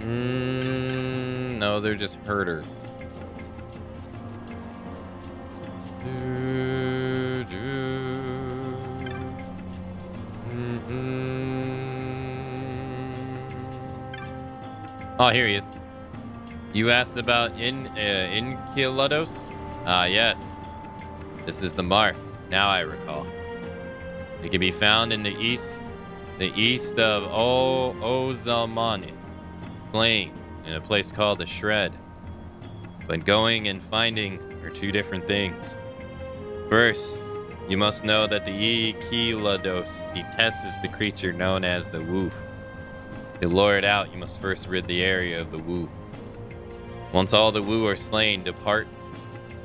No, they're just herders. Oh, here he is. You asked about Enkilados? Ah, yes. This is the mark. Now I recall. It can be found in the east of Ozamani Plain, in a place called the Shred. But going and finding are two different things. First, you must know that the Enkilados detests the creature known as the Woof. To lure it out, you must first rid the area of the Wu. Once all the Wu are slain, depart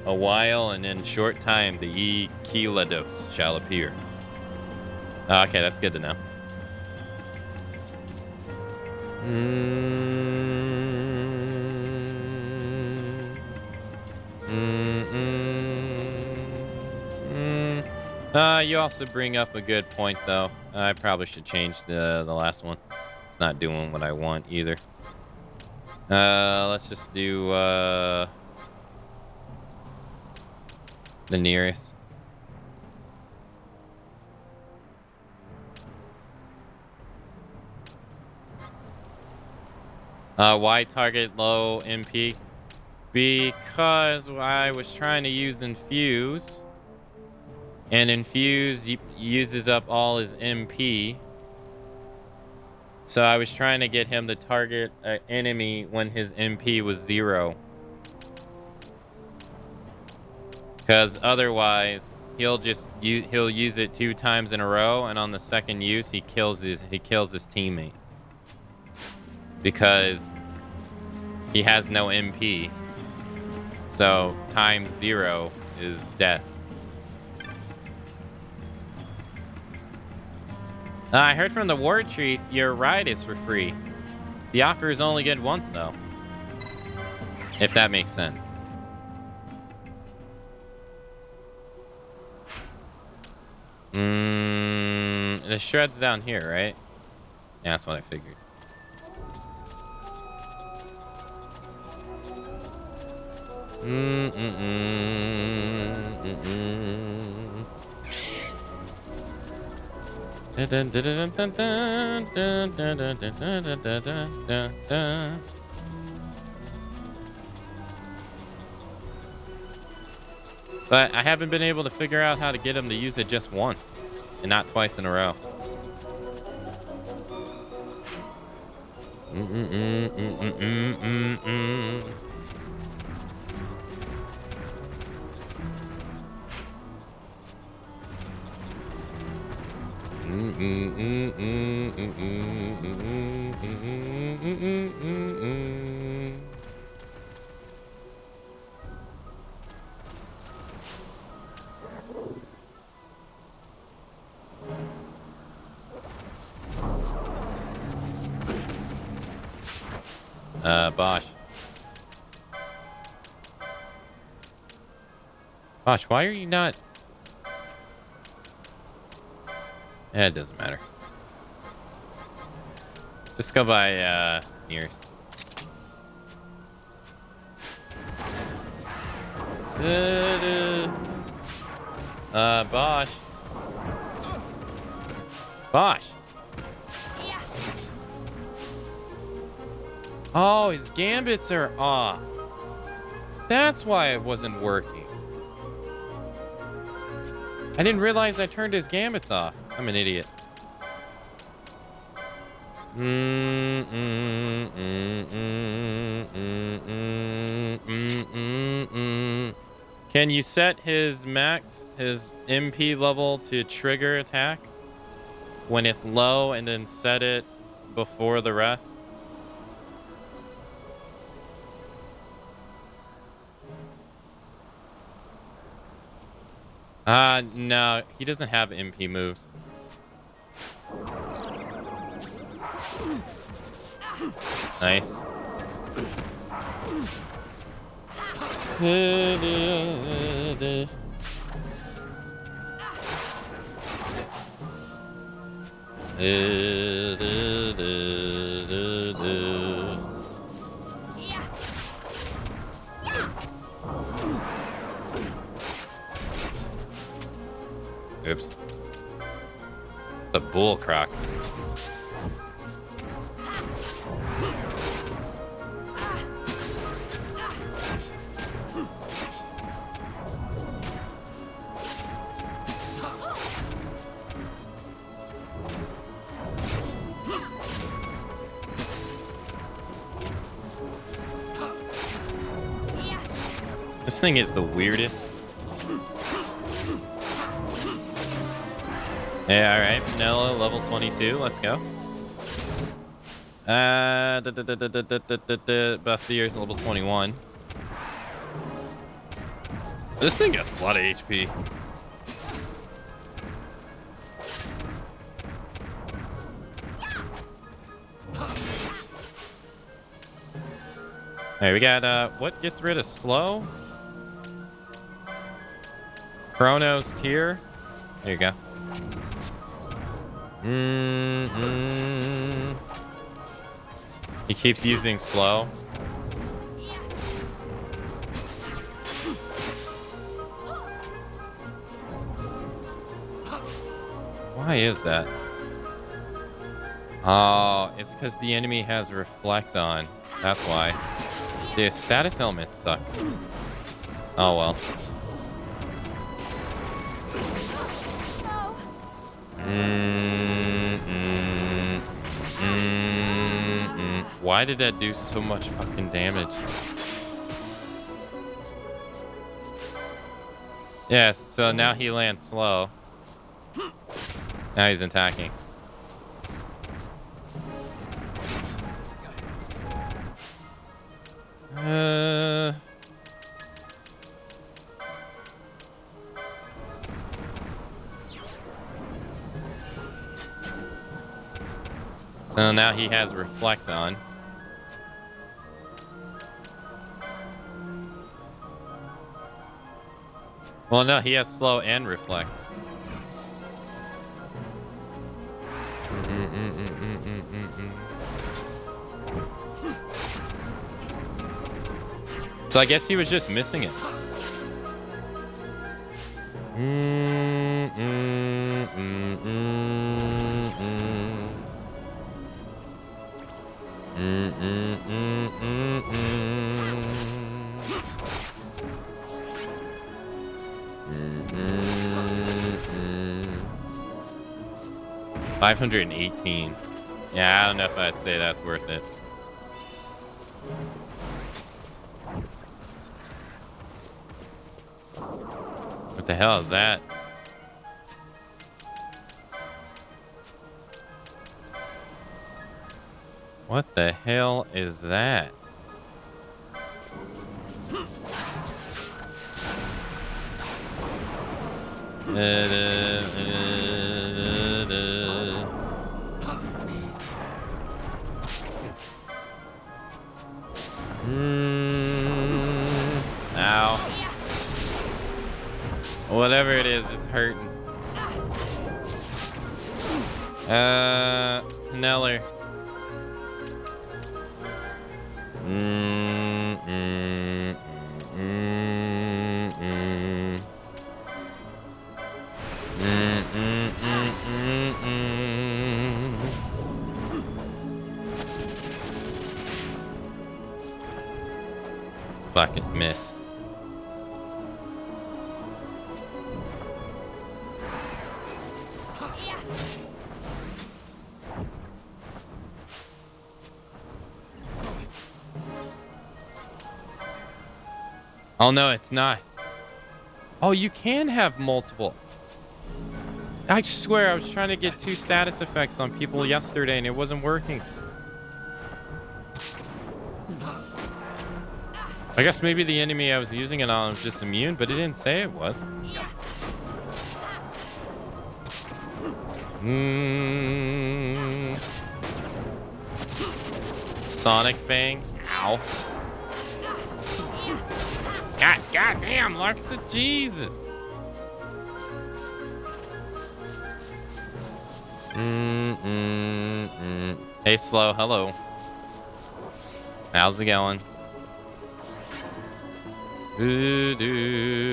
a while, and in short time the Enkilados shall appear. Okay, that's good to know. You also bring up a good point, though. I probably should change the last one. It's not doing what I want either. Let's just do the nearest. Why target low MP? Because I was trying to use Infuse, and Infuse uses up all his MP. So I was trying to get him to target an enemy when his MP was 0. Because otherwise, he'll use it 2 times in a row, and on the second use, he kills his teammate. Because he has no MP. So times 0 is death. I heard from the War Chief your ride is for free. The offer is only good once, though. If that makes sense. The shred's down here, right? Yeah, that's what I figured. But I haven't been able to figure out how to get him to use it just once and not twice in a row. Bosh. Bosh, why are you not... Eh, it doesn't matter. Just go by, Nears. Bosh. Bosh. Oh, his gambits are off. That's why it wasn't working. I didn't realize I turned his gambits off. I'm an idiot. Can you set his max, his MP level to trigger attack when it's low and then set it before the rest? No, he doesn't have MP moves. Nice. Oops. It's a bull croc. This thing is the weirdest. Yeah, alright. Vanilla, level 22. Let's go. Buffier's level 21. This thing gets a lot of HP. Alright, we got, what gets rid of slow? Chrono's tier. There you go. He keeps using slow. Why is that? Oh, it's because the enemy has reflect on. That's why. The status elements suck. Oh well. Why did that do so much fucking damage? Yes, so now he lands slow. Now he's attacking. So now he has reflect on. Well, no, he has slow and reflect. So I guess he was just missing it. 518. Yeah, I don't know if I'd say that's worth it. What the hell is that? What the hell is that? Ow. Whatever it is, it's hurting. Neller. Fucking missed. Oh no, it's not. Oh, you can have multiple. I swear I was trying to get 2 status effects on people yesterday and it wasn't working. I guess maybe the enemy I was using it on was just immune, but it didn't say it was. Sonic Fang. Ow. God damn, Larksa, Jesus. Hey, Slow, hello. How's it going? Doo-doo.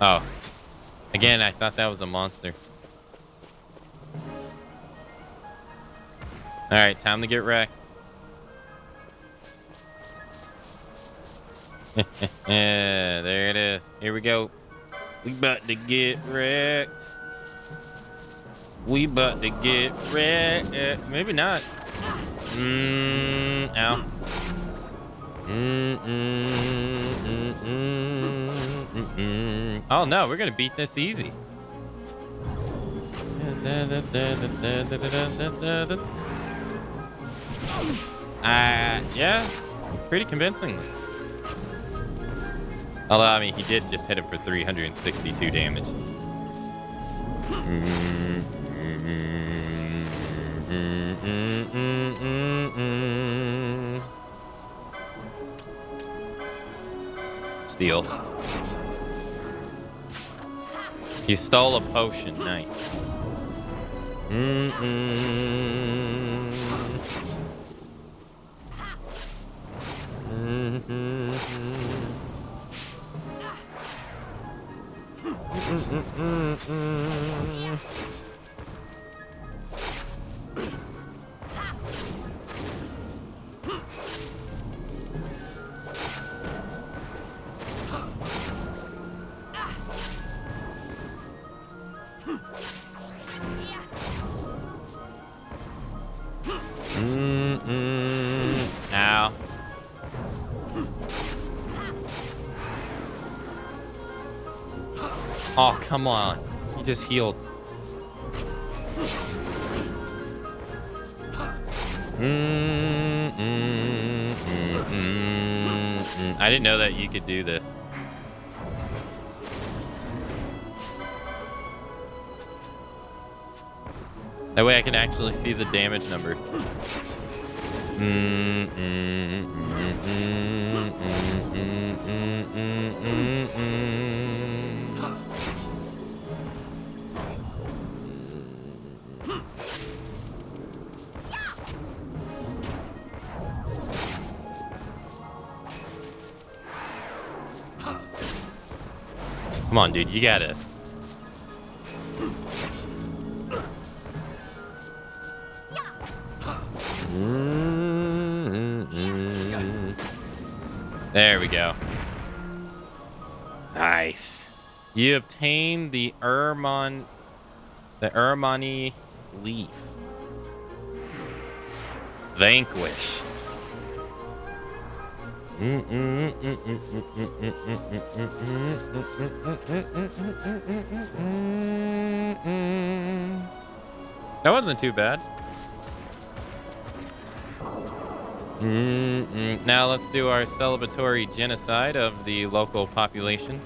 Oh. Again, I thought that was a monster. Alright, time to get wrecked. Yeah, there it is. Here we go. We about to get wrecked. We about to get wrecked. Maybe not. Ow. Oh no, we're gonna beat this easy. Yeah, pretty convincingly. Although, I mean, he did just hit him for 362 damage. Steal. He stole a potion. Nice. Ow. Oh, come on. He just healed. I didn't know that you could do this. That way I can actually see the damage numbers. Come on, dude, you gotta. There we go. Nice. You obtain the Ermani leaf. Vanquished. That wasn't too bad. Now let's do our celebratory genocide of the local population.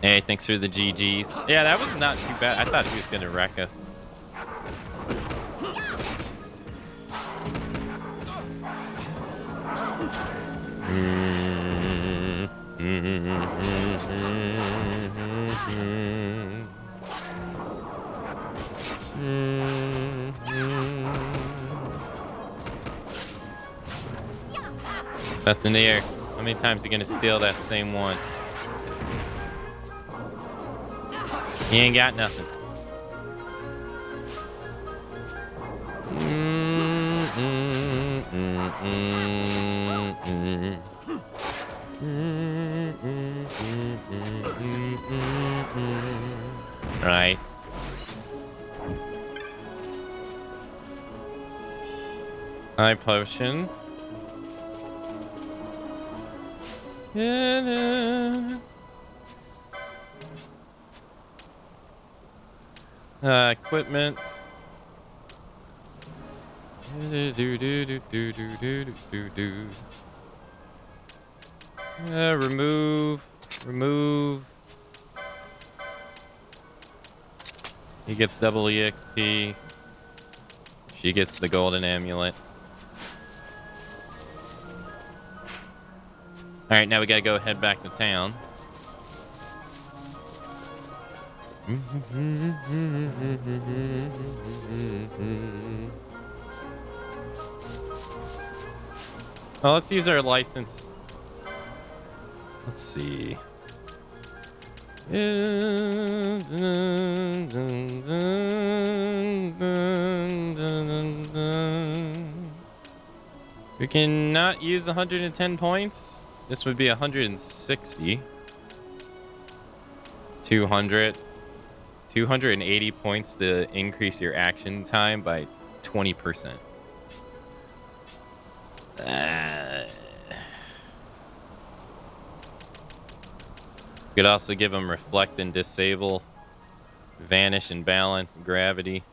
Hey, thanks for the GGs. Yeah, that was not too bad. I thought he was gonna wreck us. Nothing there. How many times are you gonna steal that same one? He ain't got nothing. Nice. Eye potion. Equipment. Remove. He gets double EXP. She gets the golden amulet. All right, now we gotta go head back to town. Well, let's use our license. Let's see. We cannot use 110 points. This would be 160. 280 points to increase your action time by 20%. Could also give them reflect and disable, vanish and balance, gravity.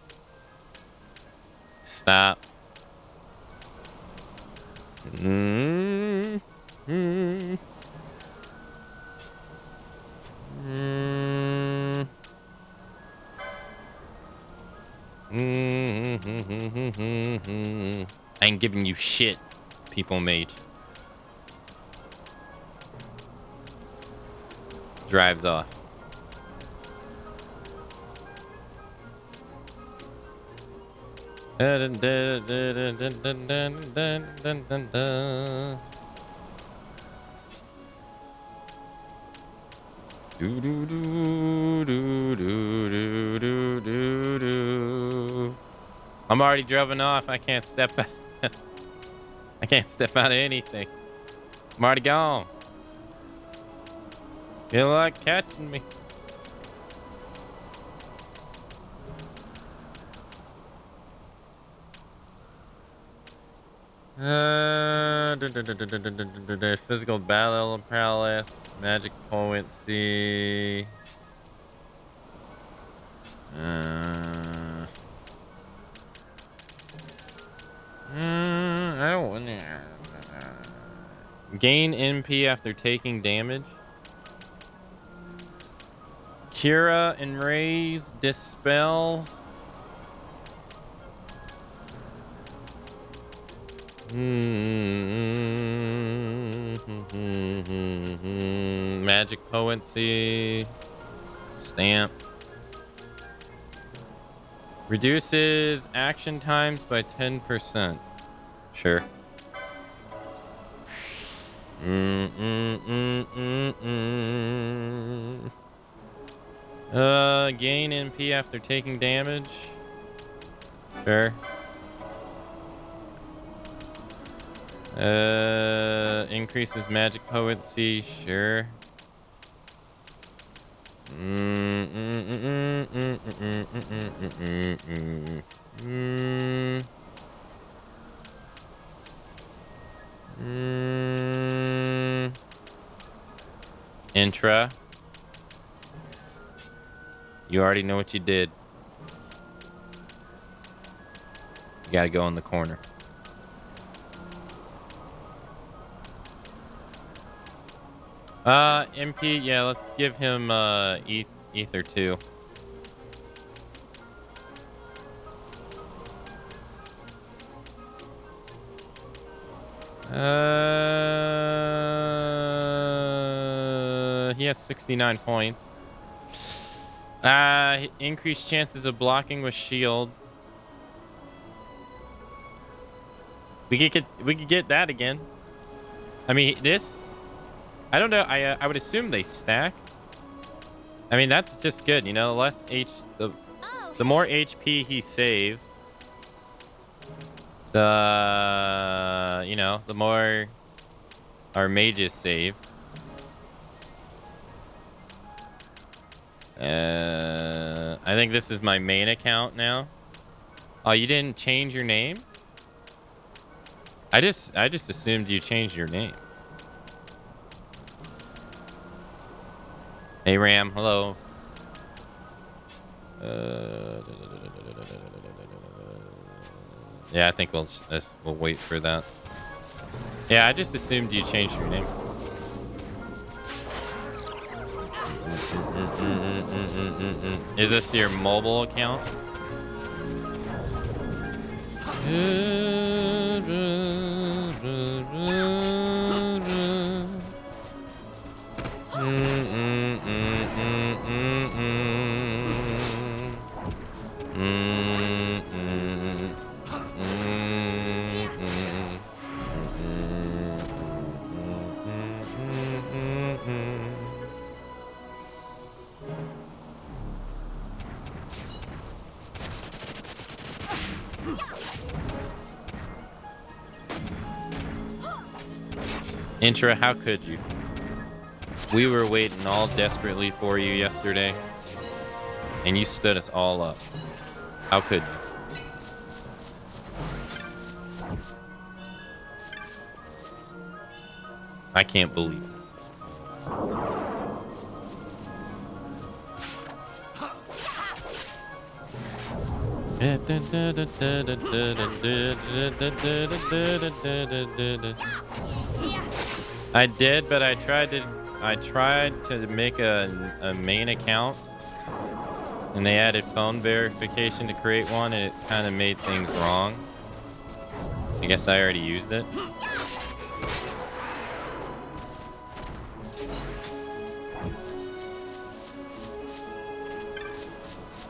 Stop. I ain't giving you shit, people mage. Drives off. I'm already driven off. I can't step out. I can't step out of anything. I'm already gone. Good luck catching me. Physical battle prowess, magic potency. I don't want to. Gain MP after taking damage. Cura, Enraze, Dispel. Magic potency. Stamp. Reduces action times by 10%. Sure. Gain MP after taking damage. Sure. Increases magic potency. Sure. Intra. You already know what you did. You gotta go in the corner. MP, yeah, let's give him Ether 2. He has 69 points. Increased chances of blocking with shield. We could get that again. I mean, this, I don't know. I would assume they stack. I mean, that's just good, you know. The more HP he saves, the more our mages save. I think this is my main account now. Oh, you didn't change your name? I just assumed you changed your name. Hey Ram, hello. Yeah, I think we'll wait for that. Yeah, I just assumed you changed your name. Is this your mobile account? Intra, how could you? We were waiting all desperately for you yesterday, and you stood us all up. How could you? I can't believe this. I did, but I tried to make a main account, and they added phone verification to create one, and it kind of made things wrong. I guess I already used it.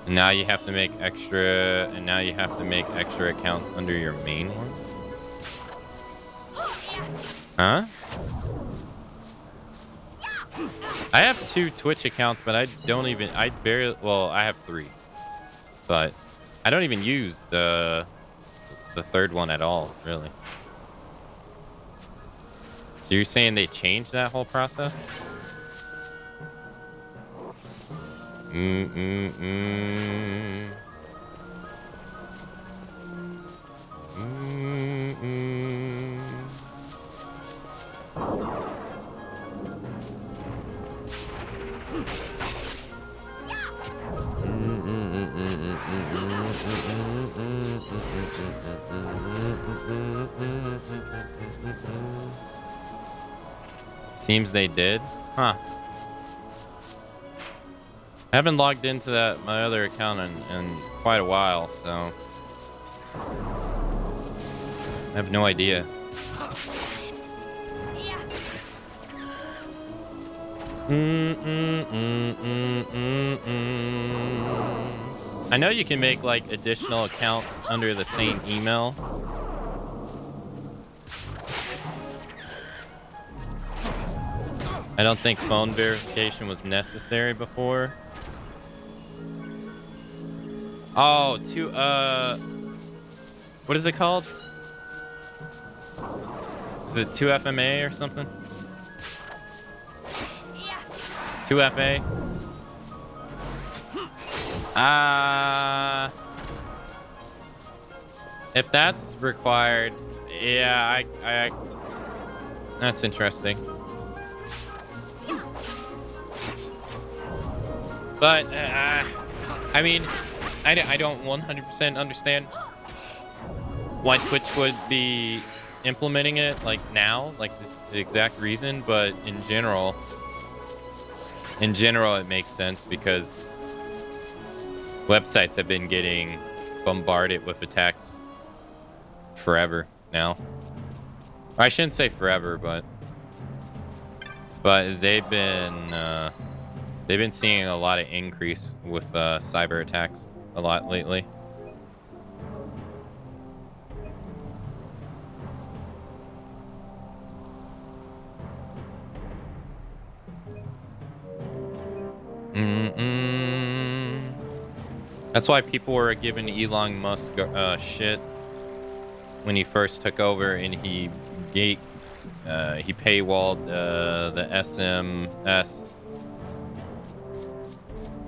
And now you have to make extra, accounts under your main one. Huh? I have 2 Twitch accounts, but I have 3. But I don't even use the third one at all, really. So you're saying they changed that whole process? Seems they did. Huh. I haven't logged into my other account in quite a while, so I have no idea. I know you can make like additional accounts under the same email. I don't think phone verification was necessary before. Oh, what is it called? Is it 2FMA or something? 2FA? If that's required, yeah, that's interesting. But, I mean, I don't 100% understand why Twitch would be implementing it, like, now, like, the exact reason, but in general, it makes sense because websites have been getting bombarded with attacks forever now. I shouldn't say forever, but they've been seeing a lot of increase with cyber attacks a lot lately. That's why people were giving Elon Musk shit when he first took over, and he paywalled the SMS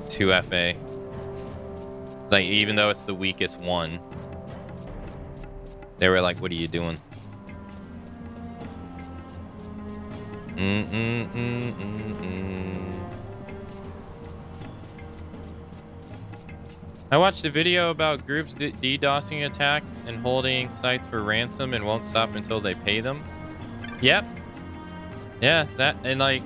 2FA. It's like, even though it's the weakest one, they were like, "What are you doing?" I watched a video about groups DDoSing attacks and holding sites for ransom and won't stop until they pay them. Yep. Yeah, that like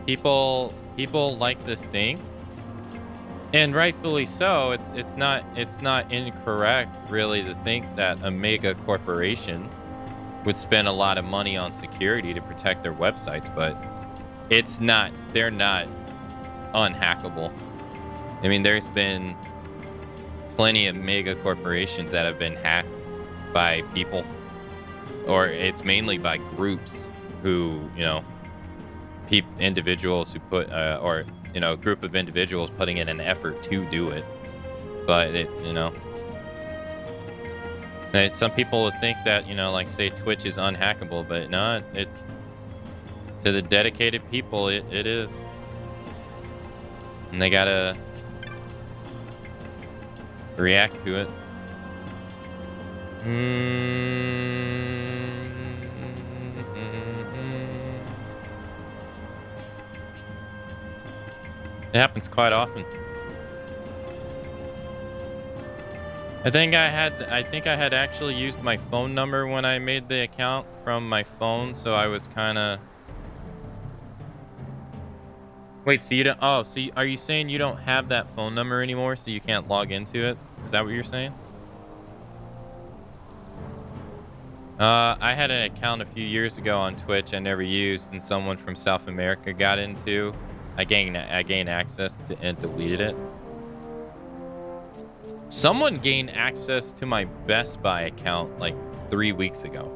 people like to think, and rightfully so. It's not incorrect really to think that a mega corporation would spend a lot of money on security to protect their websites, but they're not unhackable. I mean, there's been plenty of mega corporations that have been hacked by people, or it's mainly by groups who, individuals who put, or, a group of individuals putting in an effort to do it. But some people would think that, like, say Twitch is unhackable, but not. To the dedicated people, it is. And they gotta react to it. It happens quite often. I think I had actually used my phone number when I made the account from my phone, so I was kind of... Wait, so you don't... Oh, so are you saying you don't have that phone number anymore, so you can't log into it? Is that what you're saying? I had an account a few years ago on Twitch I never used, and someone from South America got into. I gained access to and deleted it. Someone gained access to my Best Buy account like 3 weeks ago.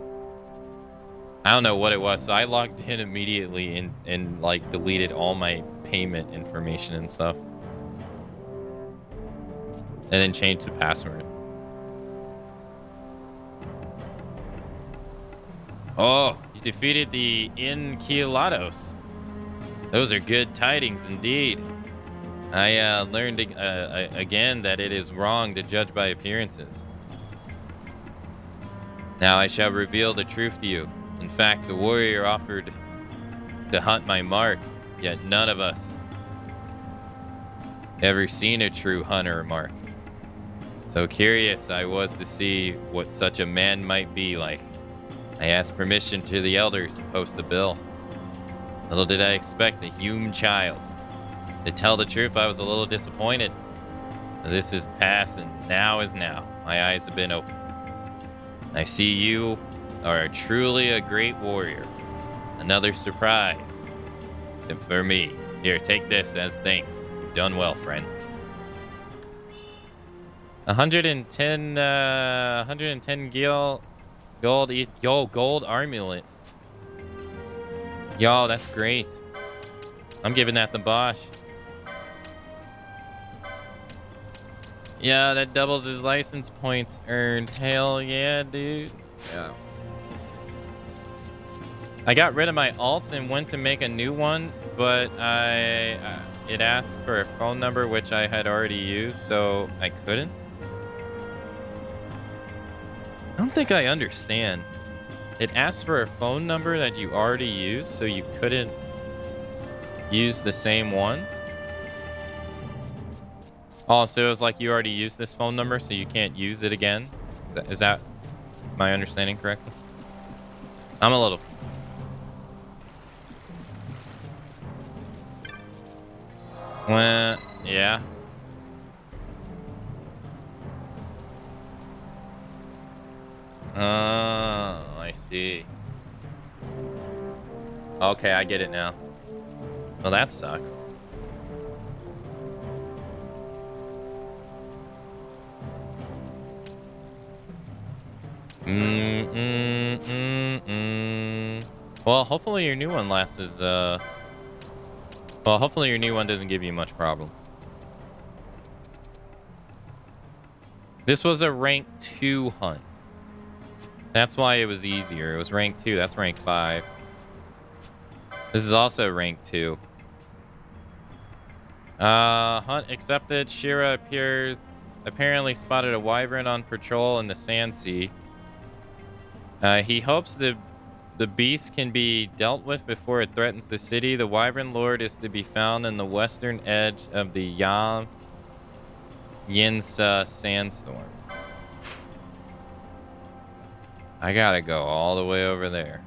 I don't know what it was, so I logged in immediately and like deleted all my payment information and stuff. And then changed the password. Oh, you defeated the Inquilados. Those are good tidings indeed. I learned again that it is wrong to judge by appearances. Now I shall reveal the truth to you. In fact, the warrior offered to hunt my mark, yet none of us ever seen a true hunter mark. So curious I was to see what such a man might be like. I asked permission to the elders to post the bill. Little did I expect a human child. To tell the truth, I was a little disappointed. This is past and now is now. My eyes have been opened. I see you are truly a great warrior. Another surprise. And for me. Here, take this as thanks. You've done well, friend. 110 gil gold. Yo, gold armulet. Yo, that's great. I'm giving that the Bosch. Yeah, that doubles his license points earned. Hell yeah, dude. Yeah. I got rid of my alts and went to make a new one, but it asked for a phone number which I had already used, so I couldn't. I don't think I understand. It asked for a phone number that you already used, so you couldn't use the same one. Oh, so it was like you already used this phone number, so you can't use it again? Is that my understanding correctly? I'm a little... Well, yeah. Oh, I see. Okay, I get it now. Well, that sucks. Well, hopefully your new one lasts as, well, hopefully your new one doesn't give you much problems. This was a rank 2 hunt. That's why it was easier. It was rank 2. That's rank 5. This is also rank 2. Hunt accepted. Shira apparently spotted a wyvern on patrol in the Sand Sea. He hopes the beast can be dealt with before it threatens the city. The wyvern lord is to be found in the western edge of the Yinsa sandstorm. I gotta go all the way over there.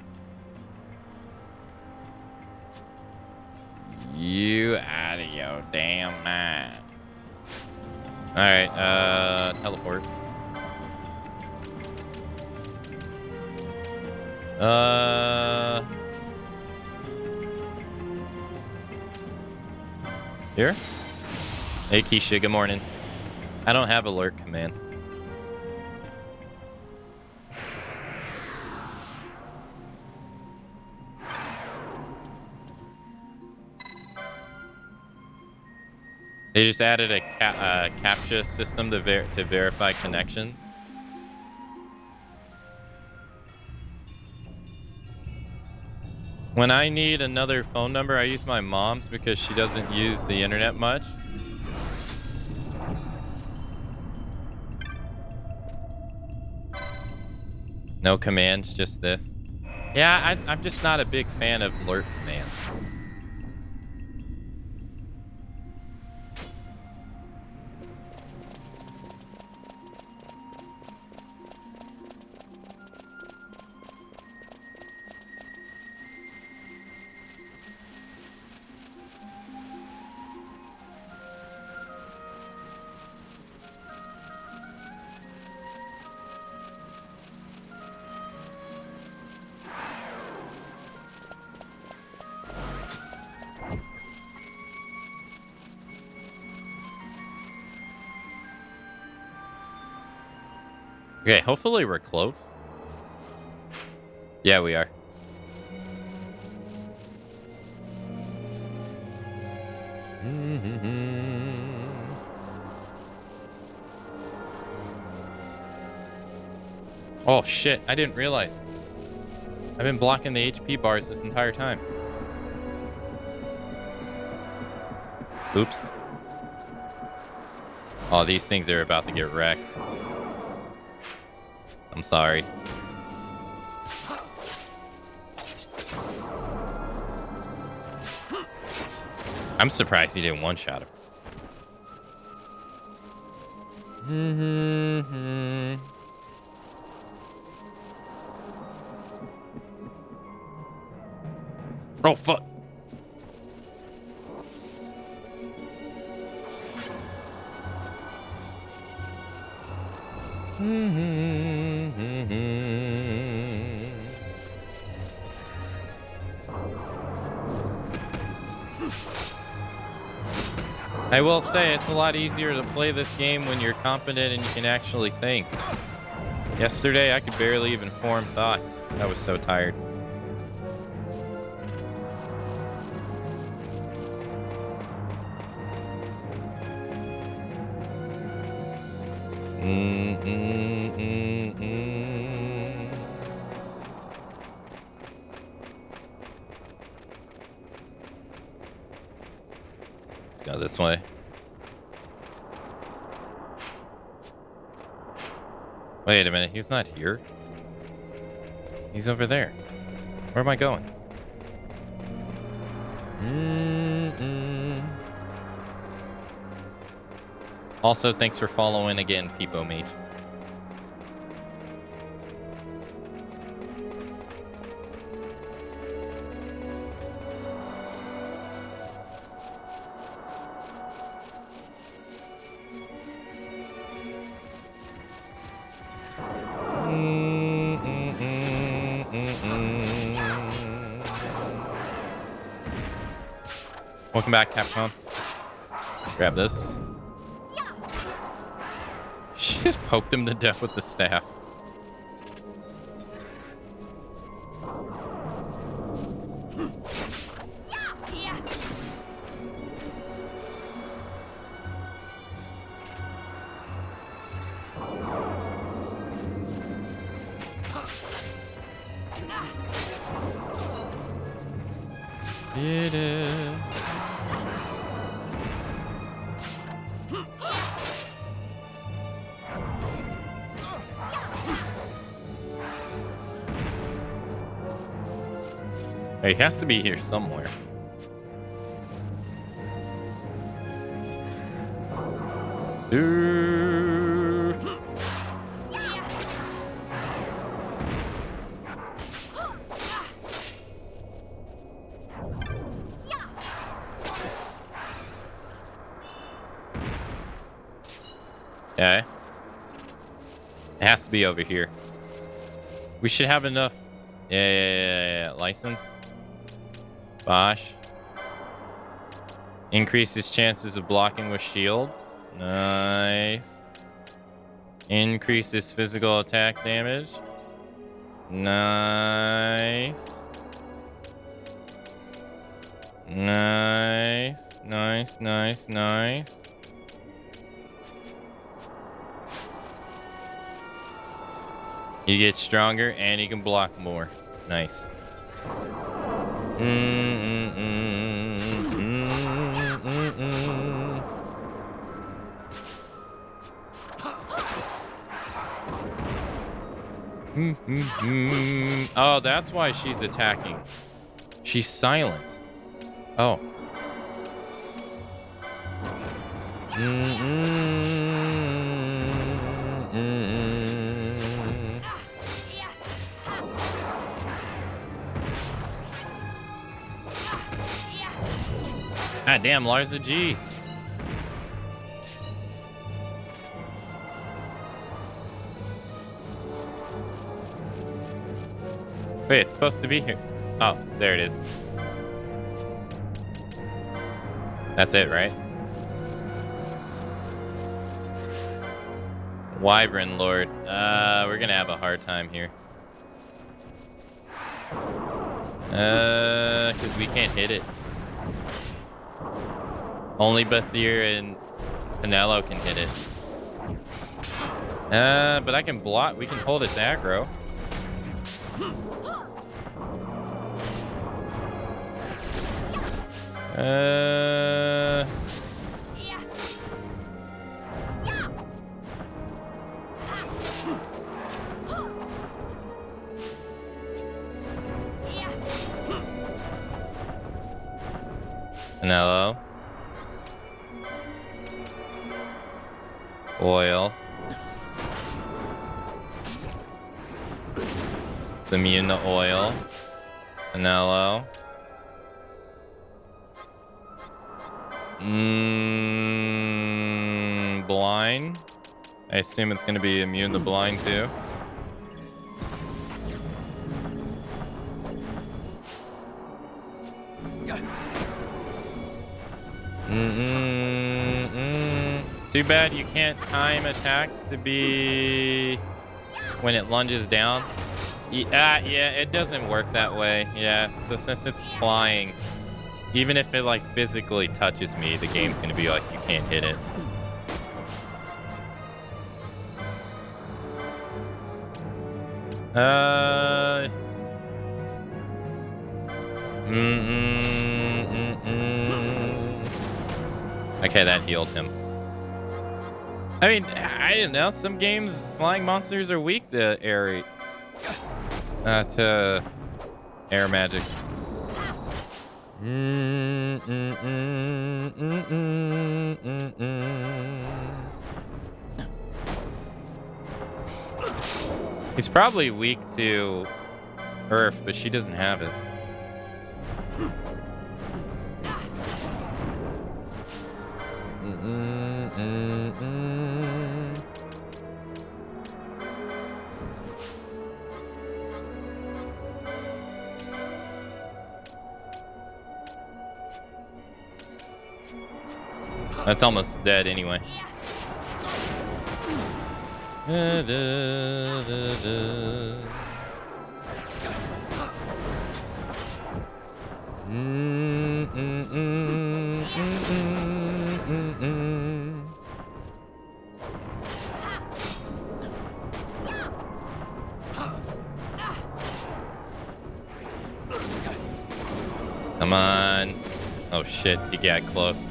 You out of your damn mind. Alright, teleport. Here? Hey, Keisha, good morning. I don't have alert command. They just added a CAPTCHA system to verify connections. When I need another phone number, I use my mom's because she doesn't use the internet much. No commands, just this. Yeah, I'm just not a big fan of alert commands. Okay, hopefully we're close. Yeah, we are. Oh shit, I didn't realize. I've been blocking the HP bars this entire time. Oops. Oh, these things are about to get wrecked. I'm sorry. I'm surprised he didn't one-shot him. Oh, fuck. I will say it's a lot easier to play this game when you're confident and you can actually think. Yesterday, I could barely even form thoughts. I was so tired. Let's go this way. Wait a minute, he's not here. He's over there. Where am I going? Also, thanks for following again, Peepo Mage. Welcome back, Capcom. Grab this. She just poked him to death with the staff. Did it. He has to be here somewhere. Okay. It has to be over here. We should have enough. Yeah. License. Bosh. Increases chances of blocking with shield. Nice. Increases physical attack damage. Nice. Nice. You get stronger and you can block more. Nice. Oh, that's why she's attacking. She's silenced. Oh. God damn, Larsa G. Wait, it's supposed to be here. Oh, there it is. That's it, right? Wyvern Lord. We're gonna have a hard time here. Because we can't hit it. Only Bathir and Pinello can hit it. But I can block. We can hold its aggro. Pinello. Oil. It's immune to oil. Pinello. Blind. I assume it's going to be immune to blind too. Too bad you can't time attacks to be when it lunges down. Yeah, it doesn't work that way. Yeah, so since it's flying, even if it like physically touches me, the game's gonna be like, you can't hit it. Okay, that healed him. I mean, I didn't know. Some games, flying monsters are weak to air magic. He's probably weak to Earth, but she doesn't have it. That's almost dead anyway. Come on. Oh shit, he got close.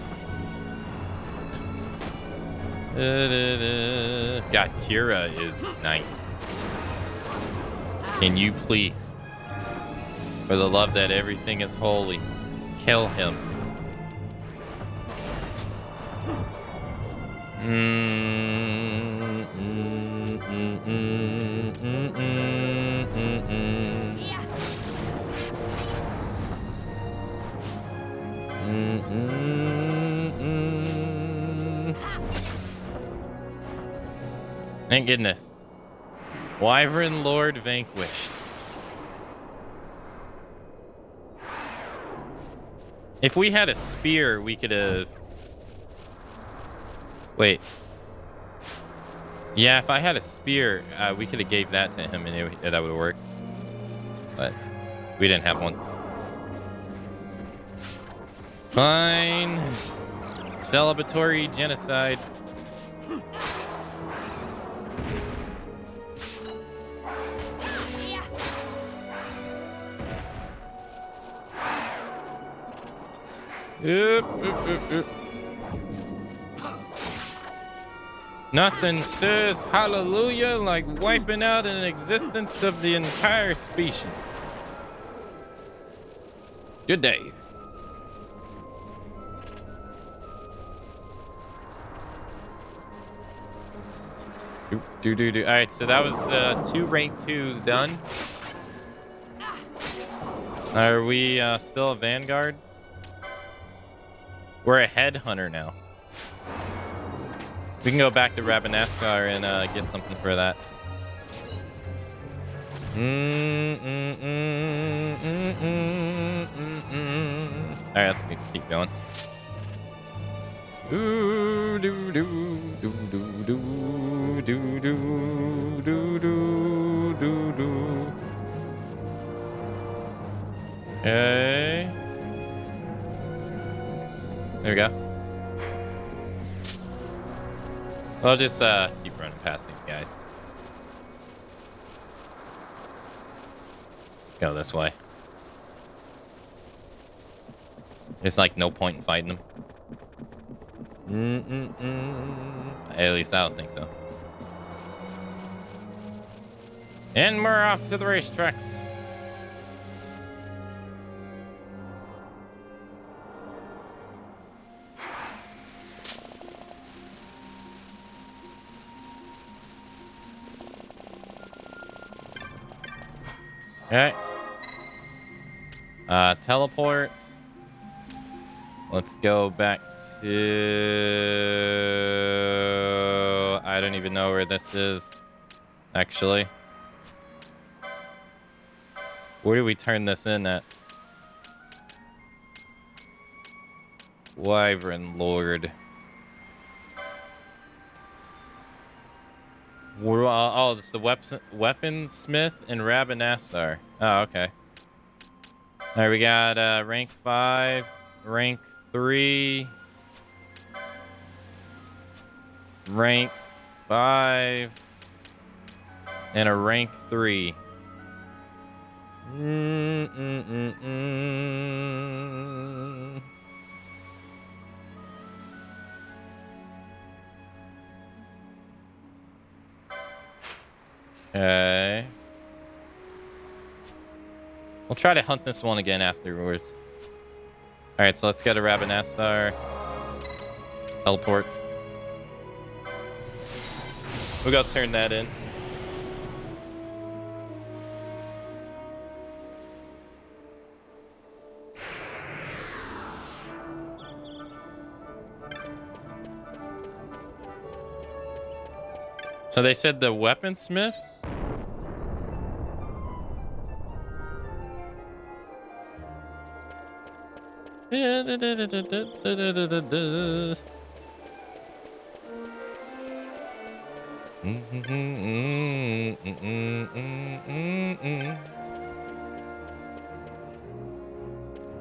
God, Kira is nice. Can you please, for the love that everything is holy, kill him? Thank goodness. Wyvern Lord vanquished. If we had a spear, we could have... Wait. Yeah, if I had a spear, we could have gave that to him and that would have worked. But we didn't have one. Fine. Celebratory genocide. Nothing says hallelujah like wiping out an existence of the entire species. Good day. Do. All right, so that was 2 rank 2s done. Are we still a Vanguard? We're a headhunter now. We can go back to Rabanascar and get something for that. Alright, let's keep going. Okay. There we go. I'll just keep running past these guys. Go this way. There's like no point in fighting them. At least I don't think so. And we're off to the racetracks. Okay. Teleport. Let's go back to... I don't even know where this is, actually. Where do we turn this in at? Wyvern Lord. Oh, this is the weaponsmith and Rabanastar. Oh, okay. All right, we got rank 5, rank 3, rank 5, and a rank 3. Okay. We'll try to hunt this one again afterwards. Alright, so let's get a Rabanastar. Teleport. We'll go turn that in. So they said the weaponsmith? Let's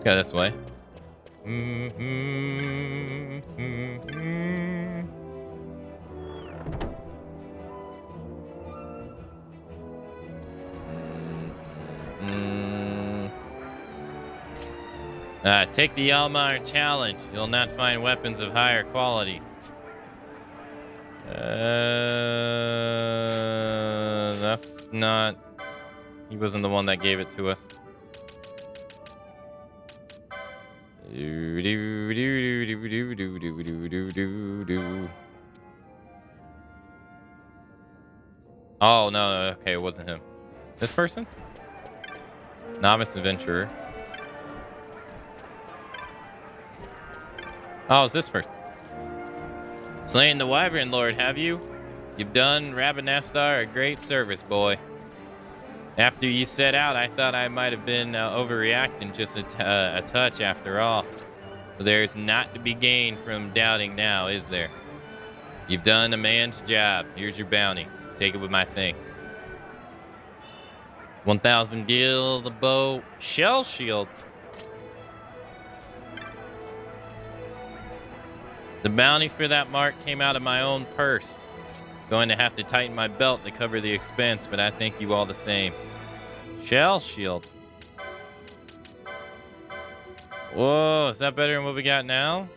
go this way. Take the Almar challenge. You'll not find weapons of higher quality. That's not... He wasn't the one that gave it to us. Oh, no, okay, it wasn't him. This person? Novice adventurer. Oh, it's this person. Slain the Wyvern Lord, have you? You've done Rabanastar a great service, boy. After you set out, I thought I might have been overreacting just a touch after all. But there's not to be gained from doubting now, is there? You've done a man's job. Here's your bounty. Take it with my thanks. 1,000 gil, the bow, shell shield. The bounty for that mark came out of my own purse. Going to have to tighten my belt to cover the expense, but I thank you all the same. Shell shield. Whoa, is that better than what we got now?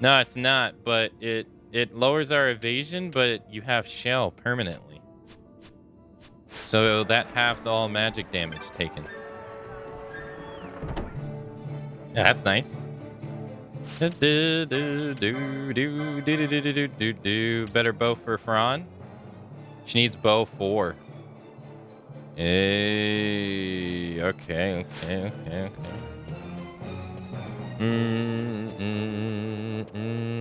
No, it's not, but it lowers our evasion, but you have shell permanently. So that halves all magic damage taken. Yeah, that's nice. Better bow for Fran. She needs bow 4. Hey, okay.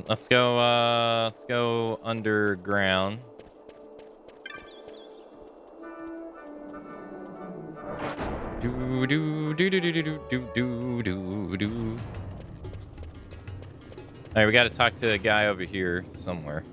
Let's go underground. Alright, we gotta talk to a guy over here somewhere.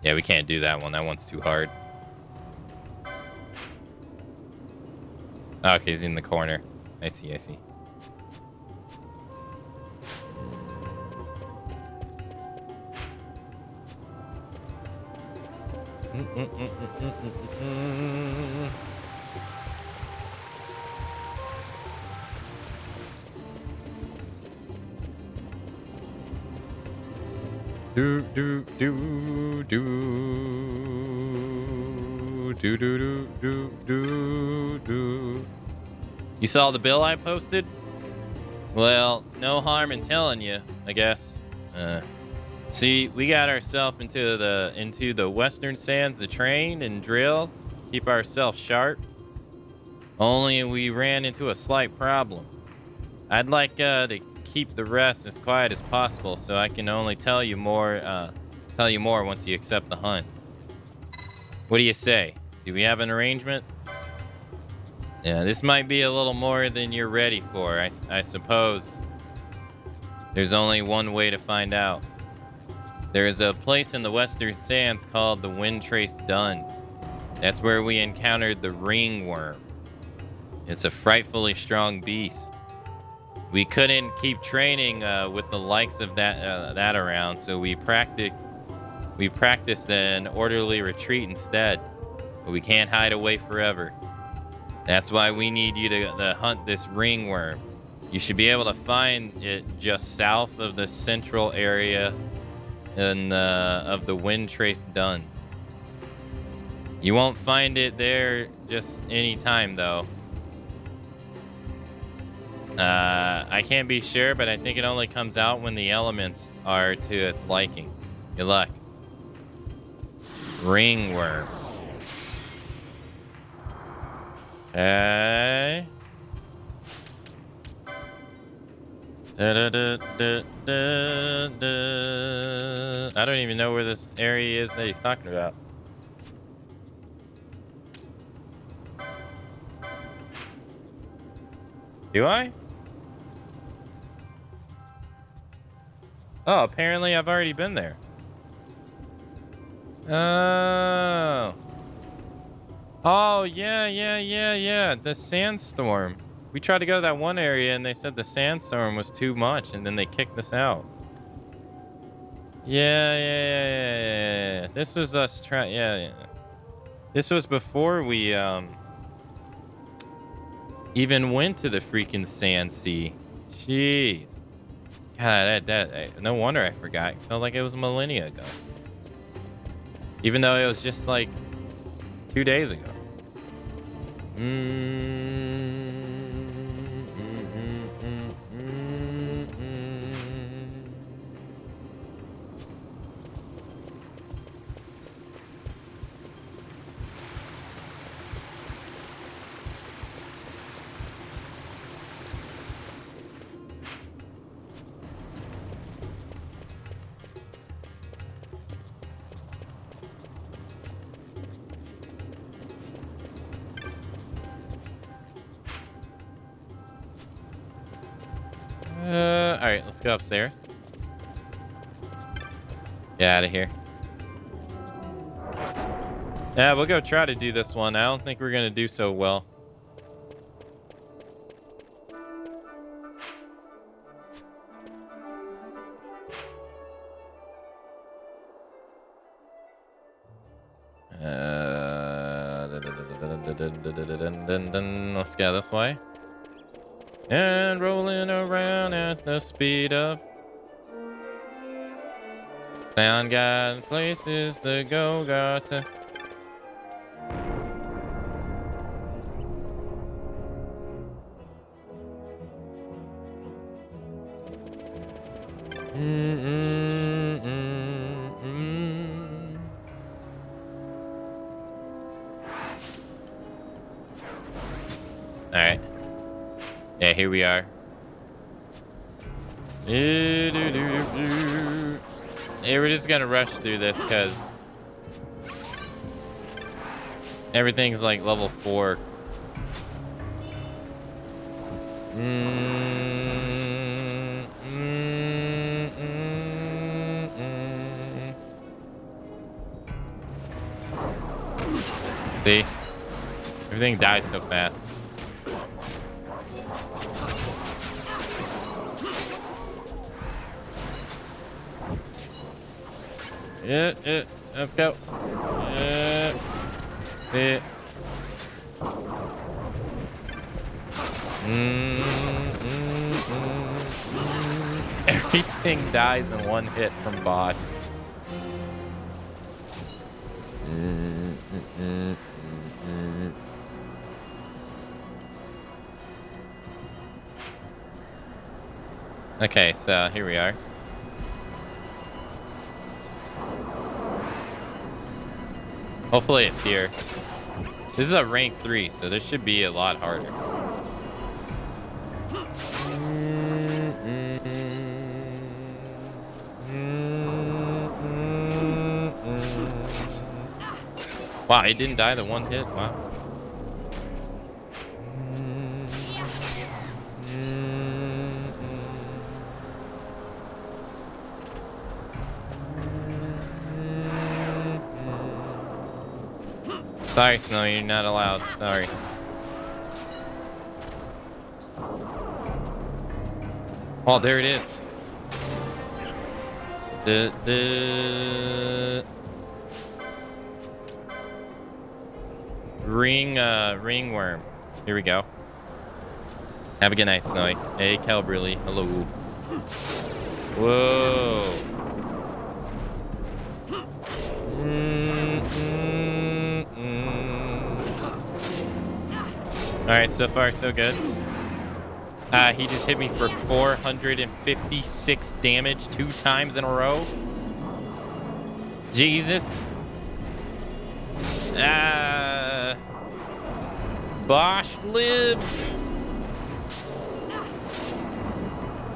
Yeah, we can't do that one. That one's too hard. Okay, he's in the corner. I see. You saw the bill I posted? Well, no harm in telling you, I guess. See, we got ourselves into the western sands to train and drill, keep ourselves sharp. Only we ran into a slight problem. I'd like to keep the rest as quiet as possible, so I can only tell you more once you accept the hunt. What do you say? Do we have an arrangement? Yeah, this might be a little more than you're ready for, I suppose. There's only one way to find out. There is a place in the Western Sands called the Windtrace Duns. That's where we encountered the ringworm. It's a frightfully strong beast. We couldn't keep training with the likes of that around, so we practiced an orderly retreat instead. But we can't hide away forever. That's why we need you to hunt this ringworm. You should be able to find it just south of the central area of the Windtrace Duns. You won't find it there just any time, though. I can't be sure, but I think it only comes out when the elements are to its liking. Good luck. Ringworm. Okay. I don't even know where this area is that he's talking about. Do I? Oh, apparently I've already been there. Oh. Oh, yeah. The sandstorm. We tried to go to that one area and they said the sandstorm was too much and then they kicked us out. Yeah. This was us trying. Yeah. This was before we even went to the freaking sand sea. Jeez. God, that no wonder I forgot. It felt like it was a millennia ago. Even though it was just like 2 days ago. All right, let's go upstairs. Get out of here. Yeah, we'll go try to do this one. I don't think we're gonna do so well. Let's go this way. And rolling around at the speed of sound, got places to go, got to. All right. Yeah, here we are. Yeah, we're just gonna rush through this because everything's like level 4. See? Everything dies so fast. Yeah, let's go. Yeah. Everything dies in one hit from boss. Okay, so here we are. Hopefully it's here. This is a rank 3, so this should be a lot harder. Wow, it didn't die the one hit. Wow. Sorry, Snow, you're not allowed. Sorry. Oh, there it is. The ringworm. Here we go. Have a good night, Snowy. Hey, Calbrilly. Hello. Whoa. All right, so far so good. He just hit me for 456 damage 2 times in a row. Jesus. Bosch lives.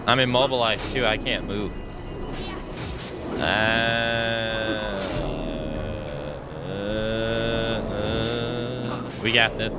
I'm immobilized too. I can't move. We got this.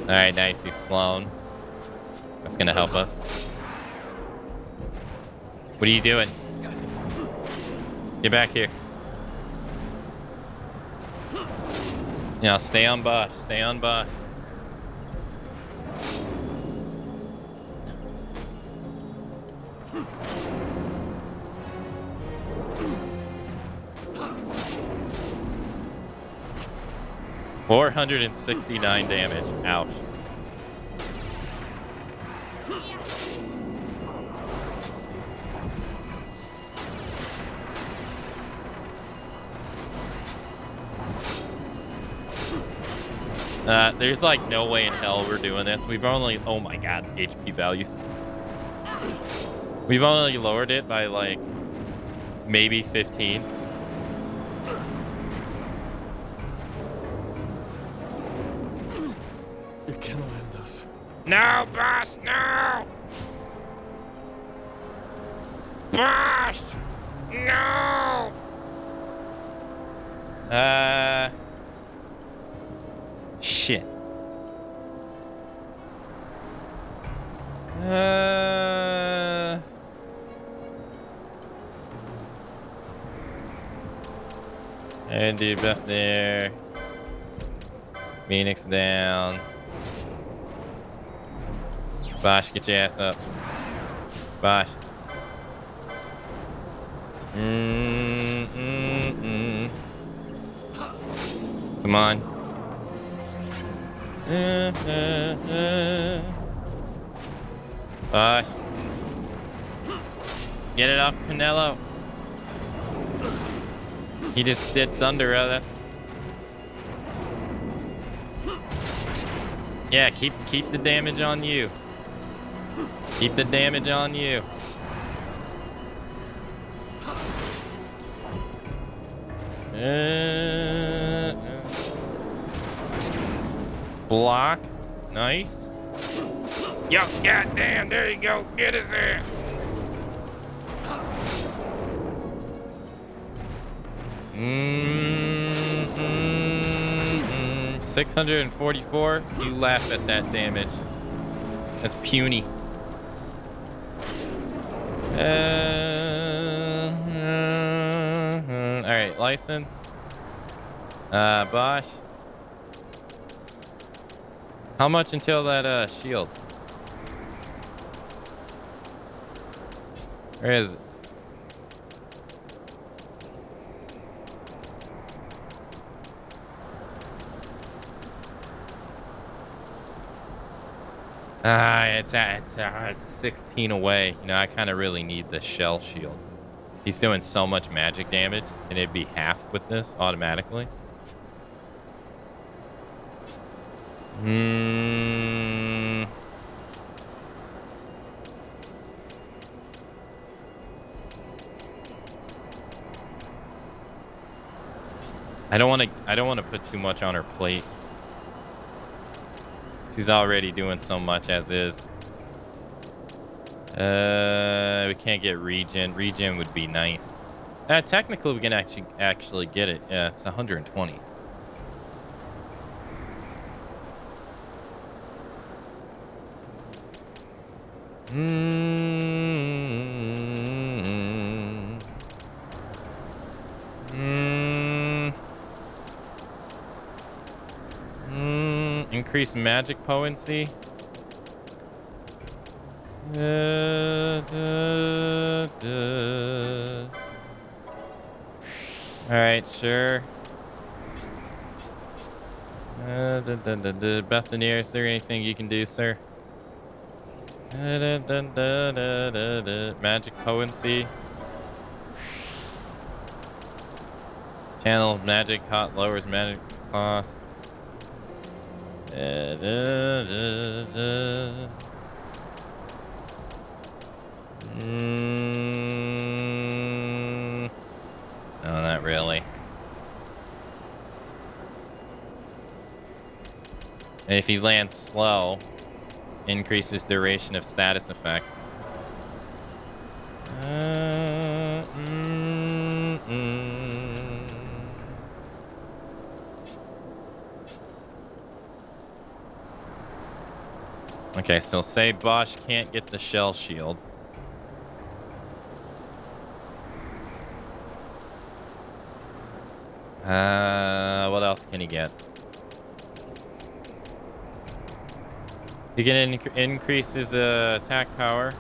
All right, nice. He's slowing. That's gonna help us. What are you doing? Get back here. Yeah, stay on Bosch. Stay on Bosch. $469 damage. Ouch. There's like no way in hell we're doing this. We've only, oh my god, HP values. We've only lowered it by like maybe 15. It cannot end us. No, boss, no! Boss! No! Shit. And debuff there. Phoenix down. Bosch, get your ass up. Bosch. Come on. Bosch. Get it off Canelo. He just did thunder out of that. Yeah, keep the damage on you. Keep the damage on you. Block. Nice. Yo, goddamn, there you go. Get his ass. Mm-hmm. 644. You laugh at that damage. That's puny. All right, license. Bosch. How much until that shield? Where is it? It's 16 away. You know, I kind of really need the shell shield. He's doing so much magic damage, and it'd be half with this automatically. I don't want to put too much on her plate. She's already doing so much as is. We can't get regen. Regen would be nice. Technically, we can actually get it. Yeah, it's 120. Increase magic potency. Alright, sure. Bethany, is there anything you can do, sir? Magic potency. Channel magic hot lowers magic cost. No, not really. And if he lands slow, increases duration of status effects. Okay, so say Bosch can't get the shell shield. What else can he get? He can increase his attack power.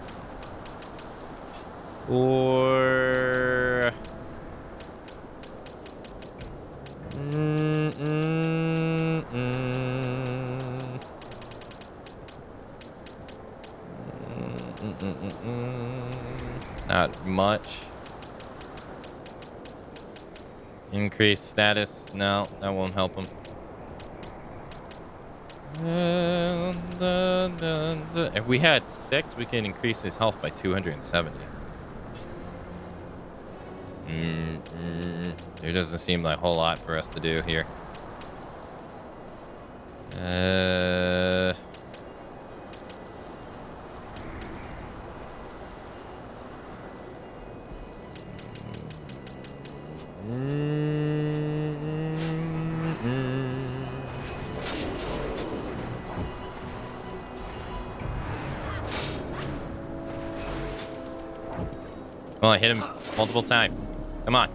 Or... Not much. Increase status. No, that won't help him. If we had 6, we can increase his health by 270. There doesn't seem like a whole lot for us to do here. Well, I hit him multiple times. Come on.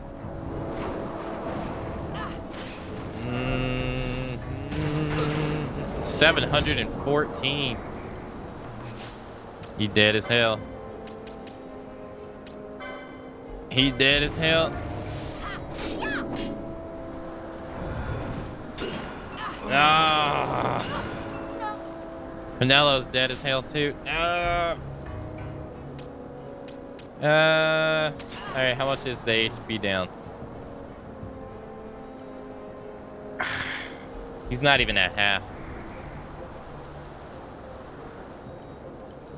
714. He dead as hell. He dead as hell. Ah. Penelo's dead as hell too. Alright, how much is the HP down? He's not even at half.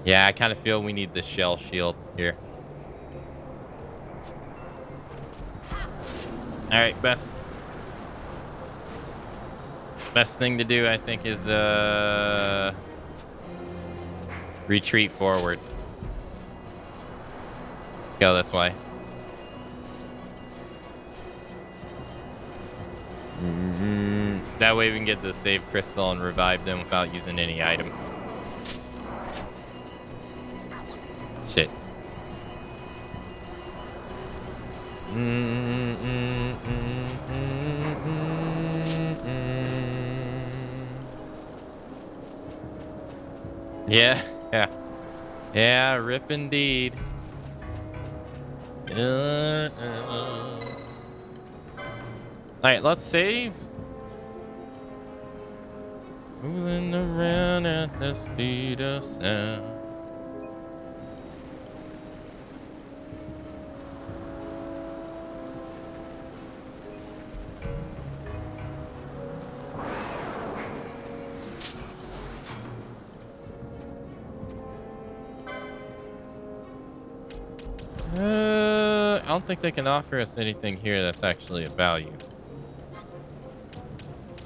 Yeah, I kind of feel we need the shell shield here. Alright, best thing to do, I think, is retreat forward. Go this way. That way we can get the save crystal and revive them without using any items. Shit. Yeah, rip indeed. Alright, let's save. Moving around at the speed of sound. don't think they can offer us anything here that's actually of value.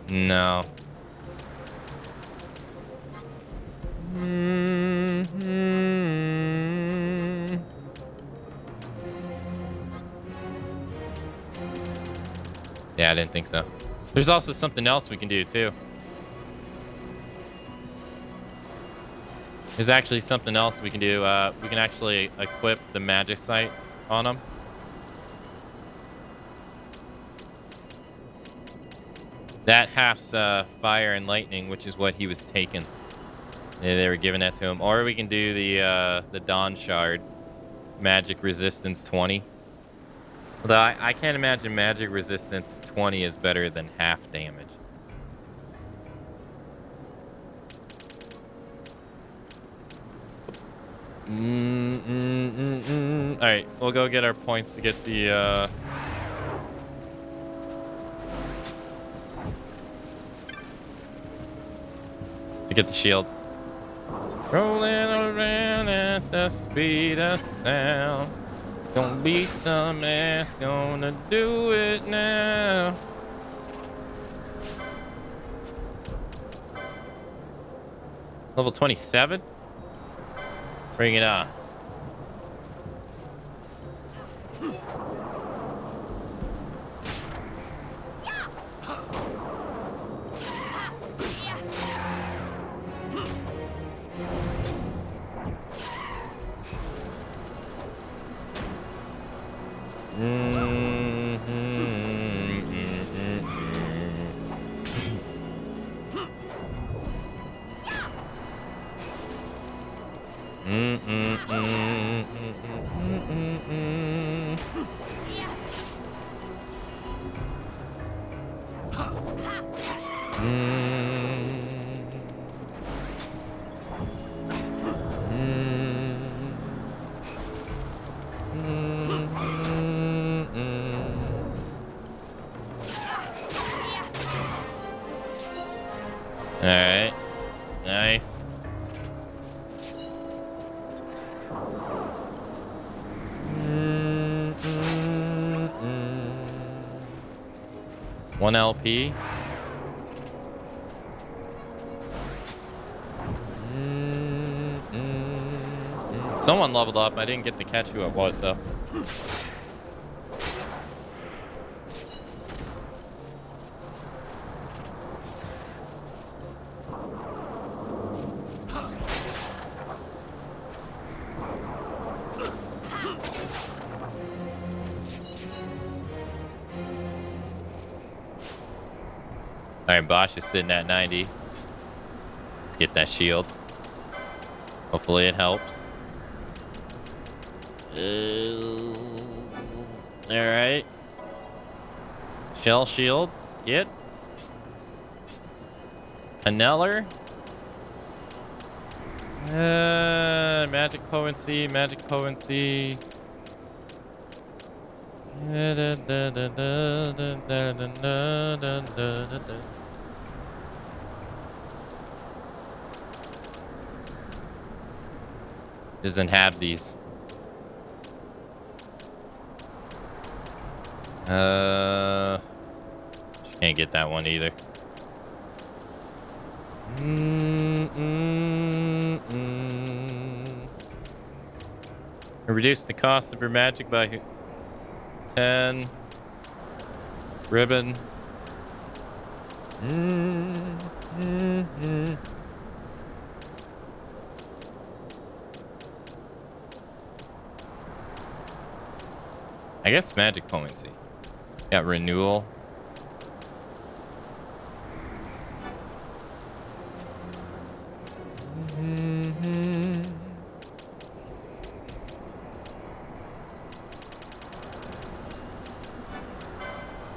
No. Yeah, I didn't think so. There's also something else we can do too. There's actually something else we can do. We can actually equip the magic sight on them. That half's fire and lightning, which is what he was taking. Yeah, they were giving that to him. Or we can do the Dawn Shard, magic resistance 20. Although I can't imagine magic resistance 20 is better than half damage. All right, we'll go get our points to get the shield. Rolling around at the speed of sound. Gonna beat some ass, gonna do it now. Level 27? Bring it on. Alright. Nice. One LP. Someone leveled up. I didn't get to catch who it was, though. Alright, Bosch is sitting at 90. Let's get that shield. Hopefully it helps. Alright. Shell shield. Get. Paneller. Magic potency. Magic potency. Doesn't have these. She can't get that one either. Reduce the cost of your magic by 10. Ribbon. I guess magic potency. Got renewal.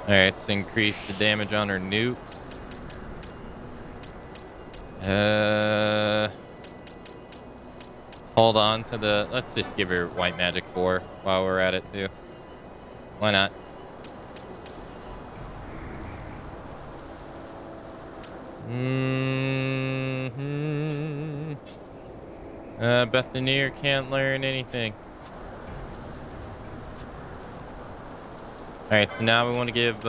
Alright, let's increase the damage on her nukes. Hold on to the... Let's just give her white magic 4 while we're at it too. Why not? Bethanier can't learn anything. Alright, so now we want to give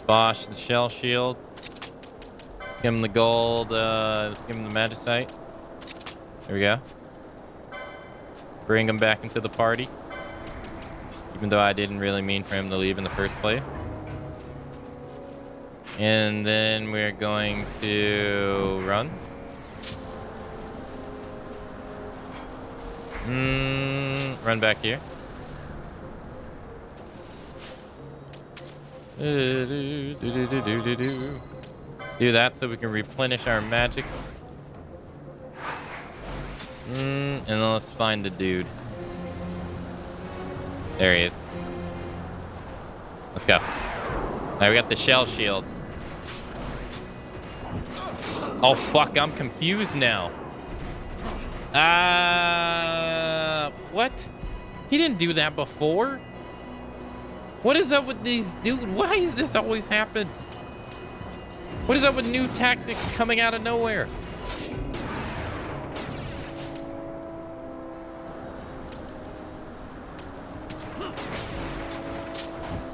Bosch the shell shield. Let's give him the gold. Let's give him the magicite. There we go. Bring him back into the party. Even though I didn't really mean for him to leave in the first place. And then we're going to run. Run back here. Do that so we can replenish our magic. And then let's find the dude. There he is. Let's go. Alright, we got the shell shield. Oh fuck, I'm confused now. What? He didn't do that before? What is up with these dude? Why does this always happen? What is up with new tactics coming out of nowhere?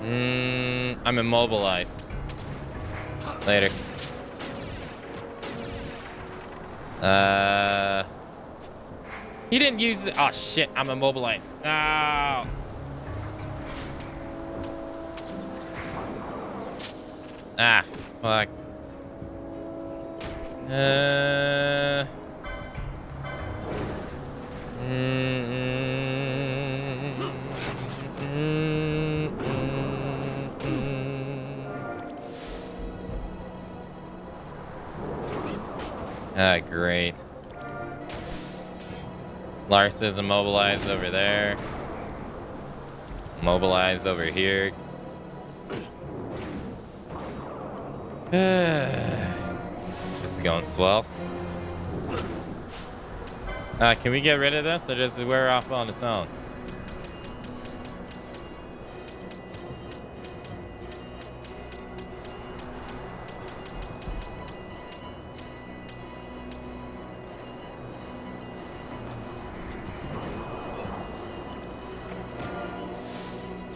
I'm immobilized. Later. He didn't use the... Oh shit, I'm immobilized. No. Ah, fuck. Ah, great. Lars is immobilized over there. Mobilized over here. This is going swell. Can we get rid of this or does it wear off on its own?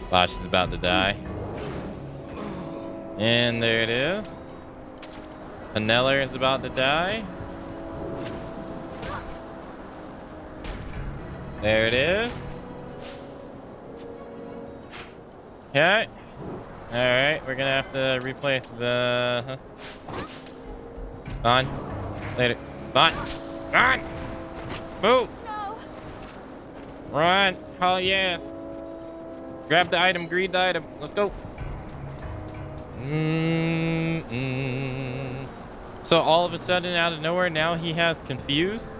Bosch is about to die. And there it is. Paneller is about to die. There it is. Okay. Alright, we're gonna have to replace the... On. Later. On. On! Move! No. Run! Oh yes! Grab the item, greed the item. Let's go. So all of a sudden, out of nowhere, now he has confused.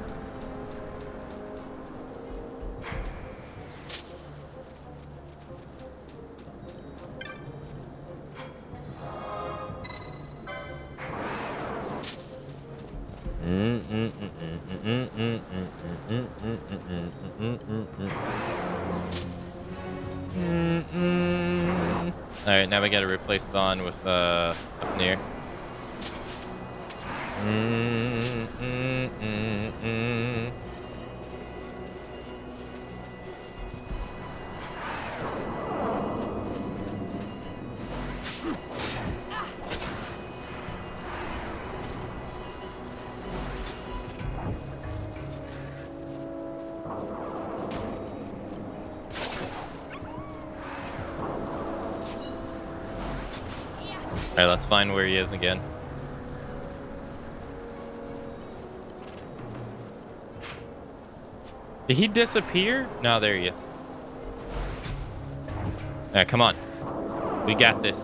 All right, now we gotta replace Vaughn with up near. Alright, let's find where he is again. Did he disappear? No, there he is. Alright, come on. We got this.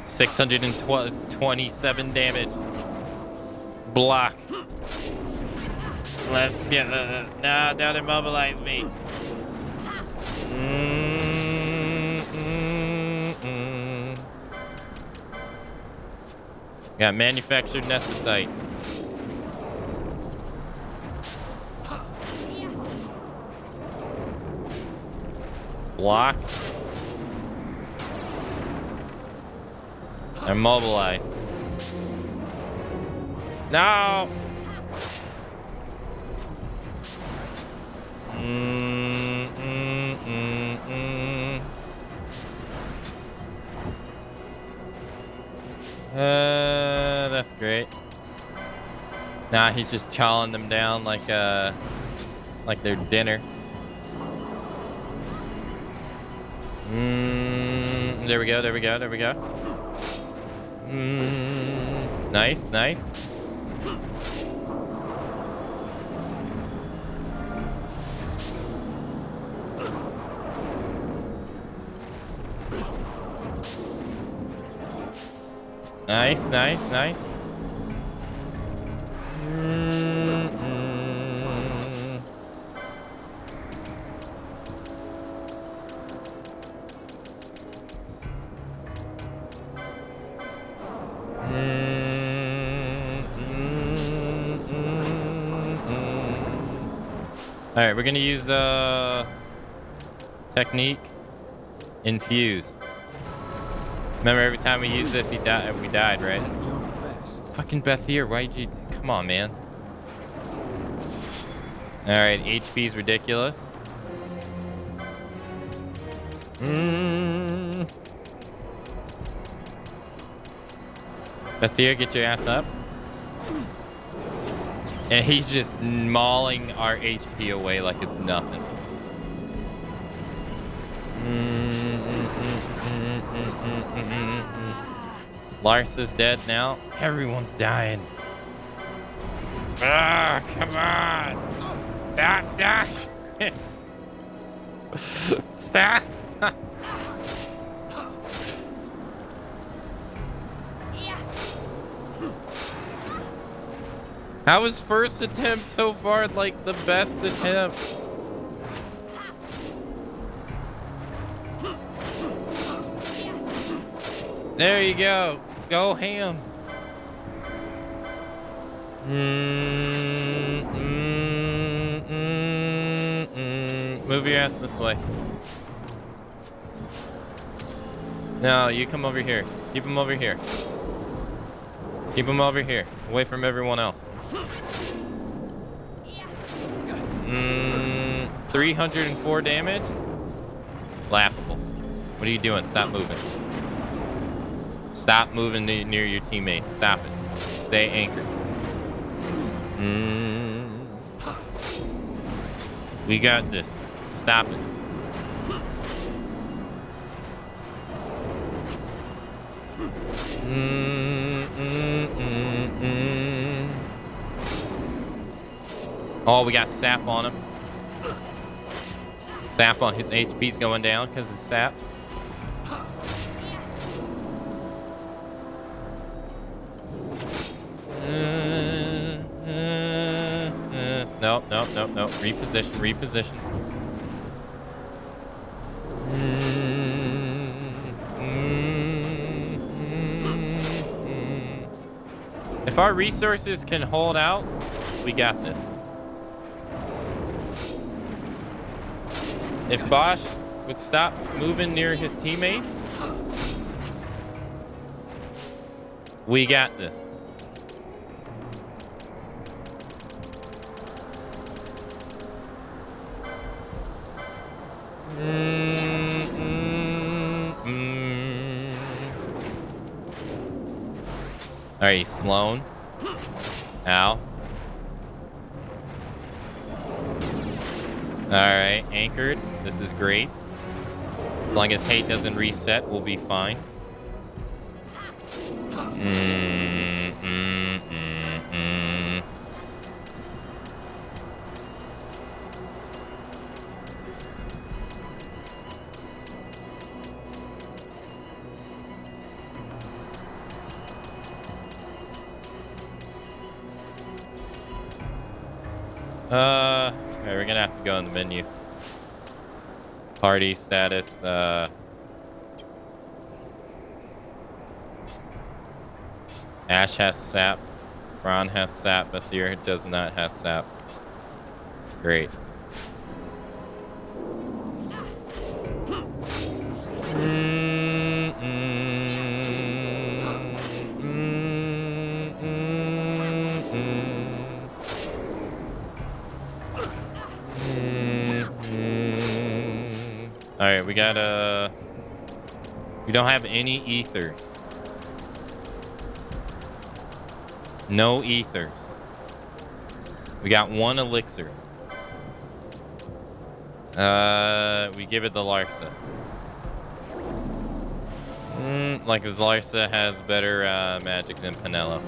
627 damage. Block. Let's get... no, don't immobilize me. Got manufactured necessite. Block. Immobilized. No! That's great. Nah, he's just chawing them down like their dinner. There we go, there we go, there we go. Nice, nice. Nice, nice, nice. All right, we're gonna use technique infuse. Remember, every time we use this, we died, right? Fucking Bethier, why'd you? Come on, man. All right, HP's ridiculous. Bethier, get your ass up. And he's just mauling our HP away like it's nothing. Lars is dead now. Everyone's dying. Ah, come on. Dash. Stop. How was first attempt so far like the best attempt? There you go. Go ham. Move your ass this way. No, you come over here. Keep him over here. Keep him over here. Away from everyone else. 304 damage? Laughable. What are you doing? Stop moving. Stop moving near your teammates. Stop it. Stay anchored. We got this. Stop it. Oh, we got sap on him. Sap on his HP's going down because of sap. Nope. Reposition. If our resources can hold out, we got this. If Bosch would stop moving near his teammates, we got this. All right, Sloan. Ow. All right, anchored. This is great. As long as hate doesn't reset, we'll be fine. Okay, we're gonna have to go in the menu. Party status, Ash has sap, Ron has sap, Aether does not have sap. Great. we got we don't have any ethers. No ethers. We got one elixir. We give it to Larsa. Like Larsa has better magic than Penelo.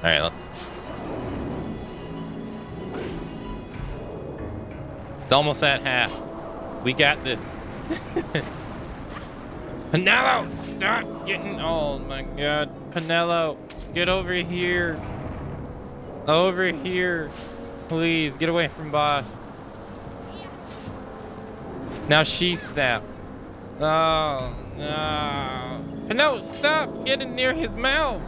All right, let's. It's almost at half. We got this. Penelo, stop getting. Oh my God, Penelo, get over here. Over here, please get away from Bosch. Now she's sapped. Oh no, Penelo, stop getting near his mouth.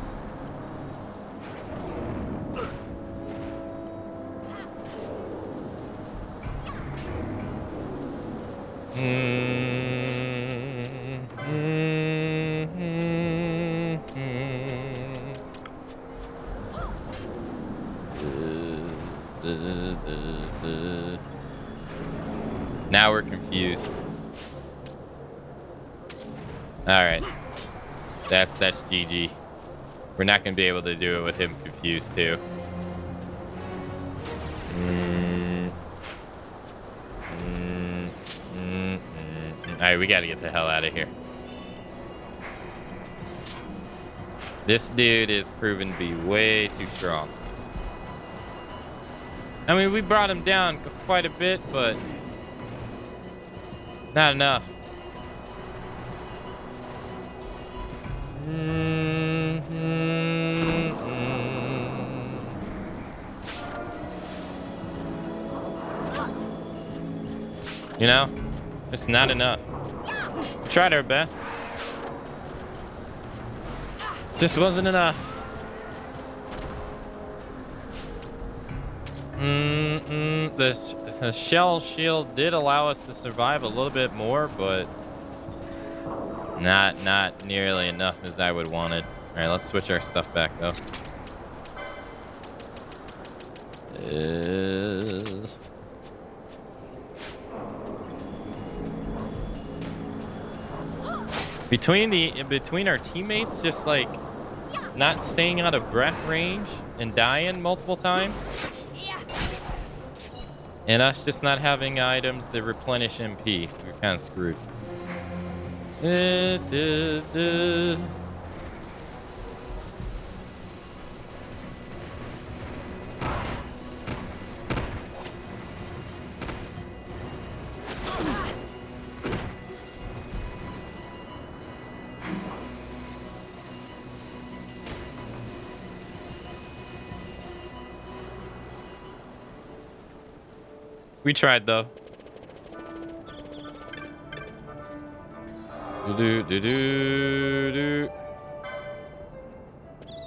Now we're confused. All right, that's GG. We're not gonna be able to do it with him confused too. All right, we gotta get the hell out of here. This dude is proven to be way too strong. I mean, we brought him down quite a bit, but not enough. You know, it's not enough. We tried our best. Just wasn't enough. The shell shield did allow us to survive a little bit more, but not nearly enough as I would wanted. All right, let's switch our stuff back though. Between our teammates just like not staying out of breath range and dying multiple times, and us just not having items that replenish MP, we're kind of screwed. We tried though. All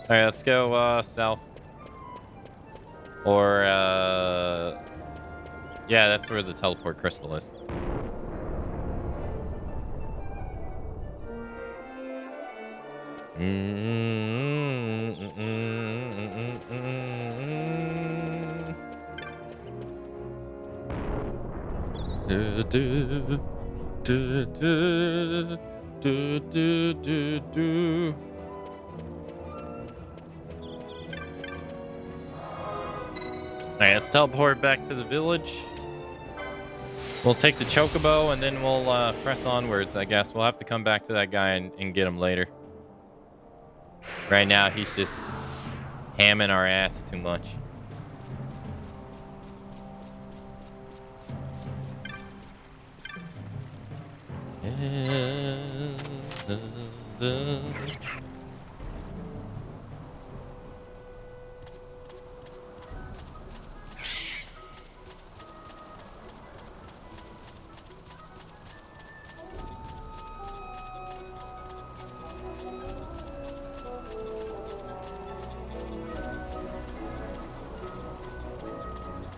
right, let's go south. Or yeah, that's where the teleport crystal is. Alright, let's teleport back to the village. We'll take the chocobo and then we'll press onwards, I guess. We'll have to come back to that guy and get him later. Right now, he's just hamming our ass too much.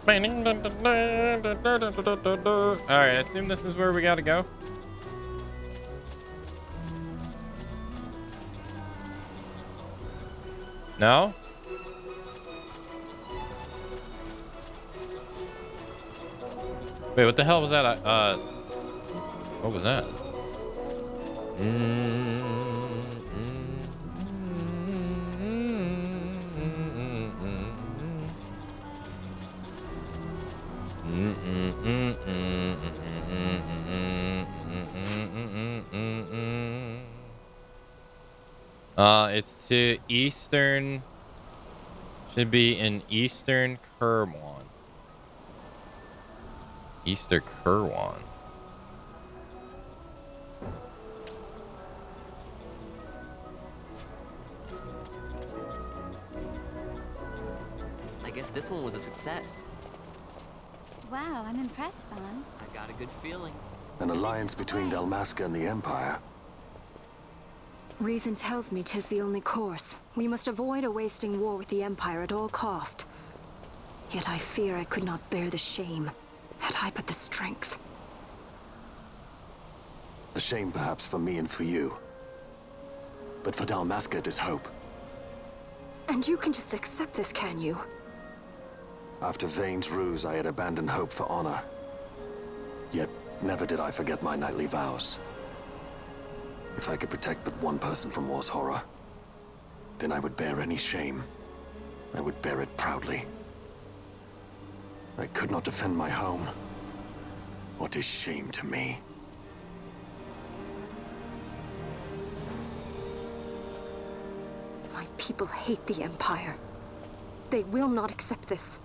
Alright, I assume this is where we gotta go. No? Wait, what the hell was that? What was that? It's to eastern. Should be in eastern Kerwan. Easter Kerwan. I guess this one was a success. Wow, I'm impressed, Bon. I got a good feeling. An alliance between Dalmasca and the Empire. Reason tells me 'tis the only course. We must avoid a wasting war with the Empire at all cost. Yet I fear I could not bear the shame, had I but the strength. A shame perhaps for me and for you. But for Dalmasca it is hope. And you can just accept this, can you? After Vane's ruse, I had abandoned hope for honor. Yet never did I forget my knightly vows. If I could protect but one person from war's horror, then I would bear any shame. I would bear it proudly. I could not defend my home. What is shame to me? My people hate the Empire. They will not accept this.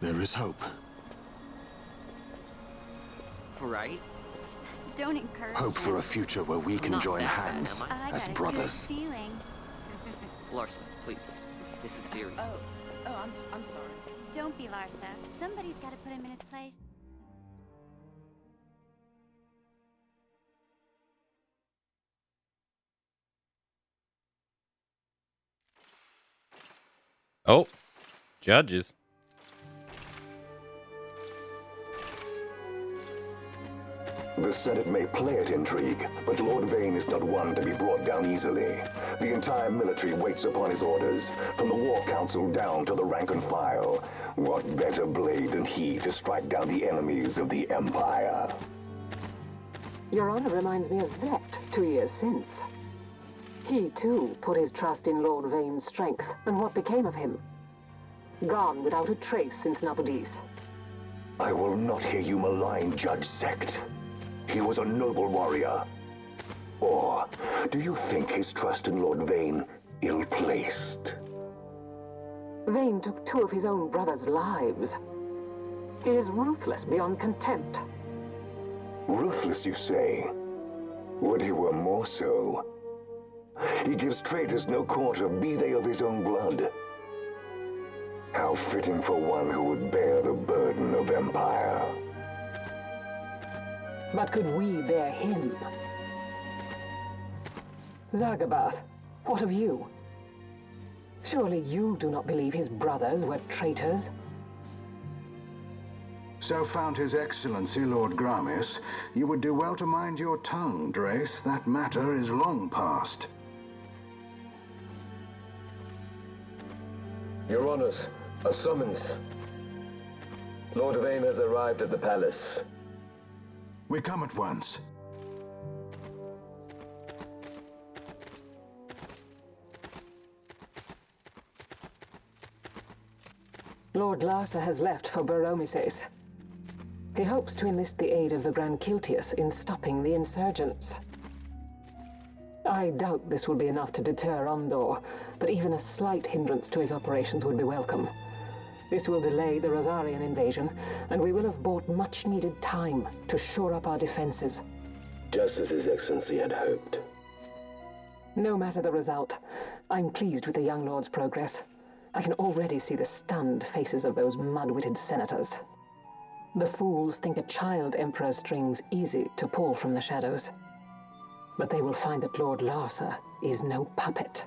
There is hope. Right? Don't encourage Hope for a future where we can Not join that bad, hands am I? as got a brothers. good feeling. Larson, please. This is serious. I'm sorry. Don't be Larsa. Somebody's got to put him in his place. Oh, judges. The Senate may play at intrigue, but Lord Vane is not one to be brought down easily. The entire military waits upon his orders, from the War Council down to the rank and file. What better blade than he to strike down the enemies of the Empire? Your Honor reminds me of Zect 2 years since. He, too, put his trust in Lord Vane's strength, and what became of him? Gone without a trace since Nabudis. I will not hear you malign Judge Zect. He was a noble warrior. Or do you think his trust in Lord Vane ill-placed? Vane took 2 of his own brothers' lives. He is ruthless beyond contempt. Ruthless, you say? Would he were more so. He gives traitors no quarter, be they of his own blood. How fitting for one who would bear the burden of empire. But could we bear him? Zagabath, what of you? Surely you do not believe his brothers were traitors? So found His Excellency Lord Gramis, you would do well to mind your tongue, Drace. That matter is long past. Your Honors, a summons. Lord Vane has arrived at the palace. We come at once. Lord Larsa has left for Baromises. He hopes to enlist the aid of the Grand Kiltius in stopping the insurgents. I doubt this will be enough to deter Ondor, but even a slight hindrance to his operations would be welcome. This will delay the Rosarian invasion, and we will have bought much-needed time to shore up our defenses. Just as His Excellency had hoped. No matter the result, I'm pleased with the young lord's progress. I can already see the stunned faces of those mud-witted senators. The fools think a child emperor's strings easy to pull from the shadows. But they will find that Lord Larsa is no puppet.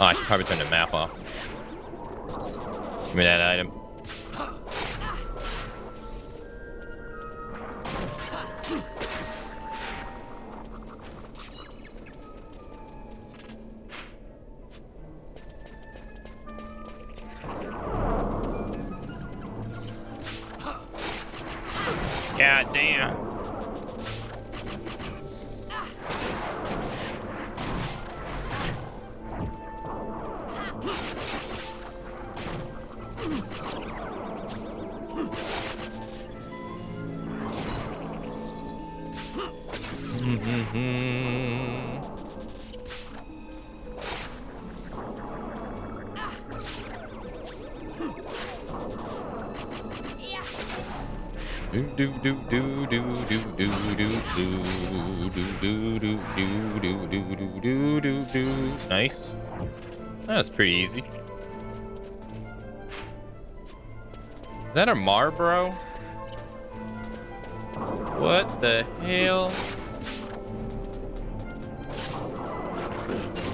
Oh, I should probably turn the map off. Give me that item. God damn. Nice. That's pretty easy. Is that a Marlboro? What the hell?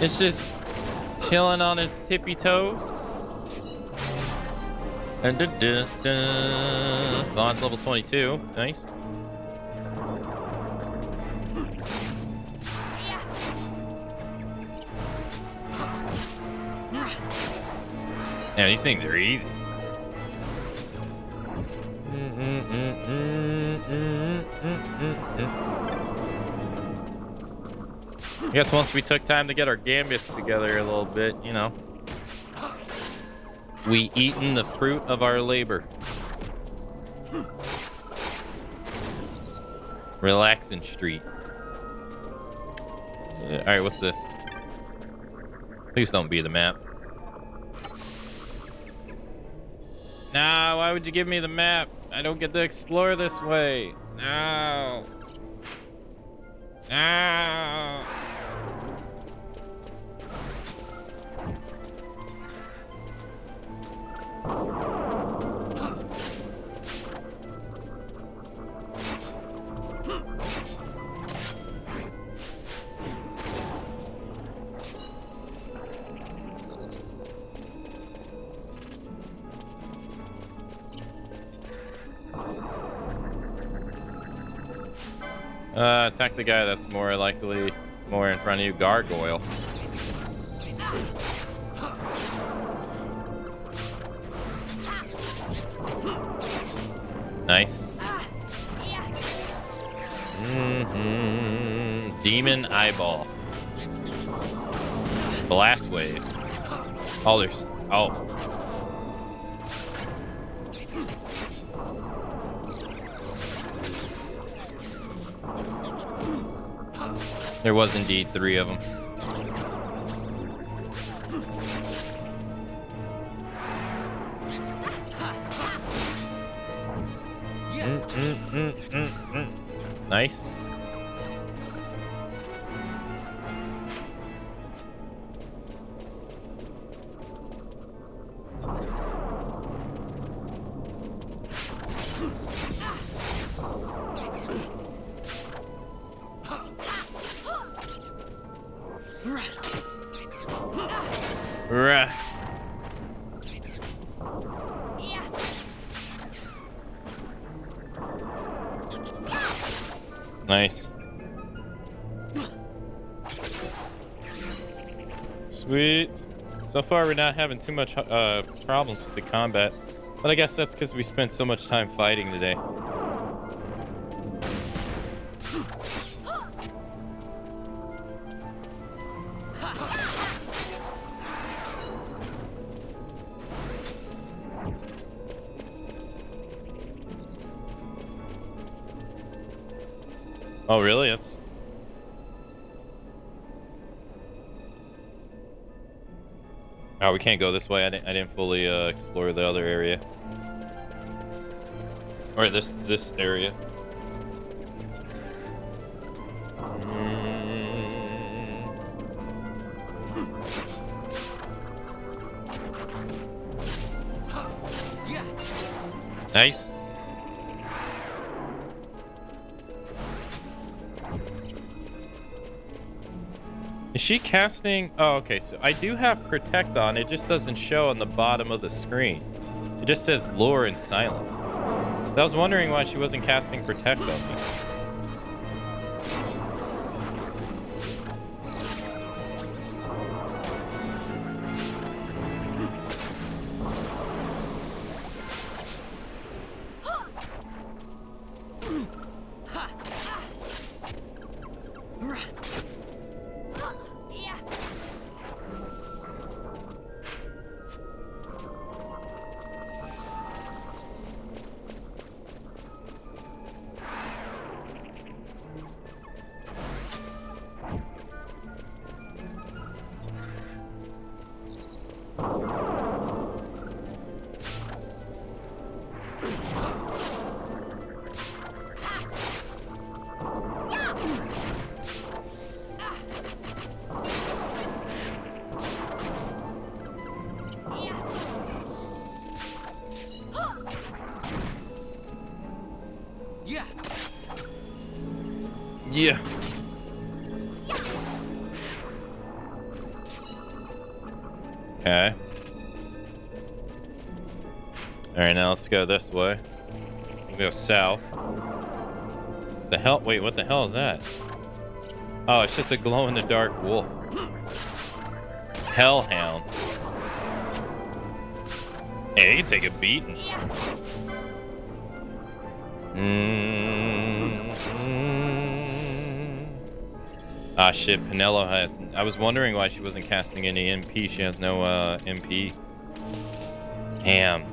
It's just chilling on its tippy toes. And Vaughn's level 22. Nice. Yeah, these things are easy. I guess once we took time to get our gambits together a little bit, you know, we eaten the fruit of our labor. Relaxing Street. Alright, what's this? Please don't be the map. No, why would you give me the map? I don't get to explore this way. No. No. Attack the guy that's more likely more in front of you. Gargoyle. Nice. Demon eyeball. Blast wave. Oh, there's... Oh. There was indeed 3 of them. Nice. Nice. Sweet. So far, we're not having too much problems with the combat. But I guess that's because we spent so much time fighting today. Oh, really? That's... Oh, we can't go this way. I didn't fully explore the other area. Or this area. Nice. This she casting? Oh, okay. So I do have Protect on. It just doesn't show on the bottom of the screen. It just says Lure and Silence. So I was wondering why she wasn't casting Protect on me. Yeah. Okay. Alright, now let's go this way. We'll go south. The hell? Wait, what the hell is that? Oh, it's just a glow-in-the-dark wolf. Hellhound. Hey, he can take a beating. Ah, shit, Pinello has... I was wondering why she wasn't casting any MP. She has no, MP. Damn.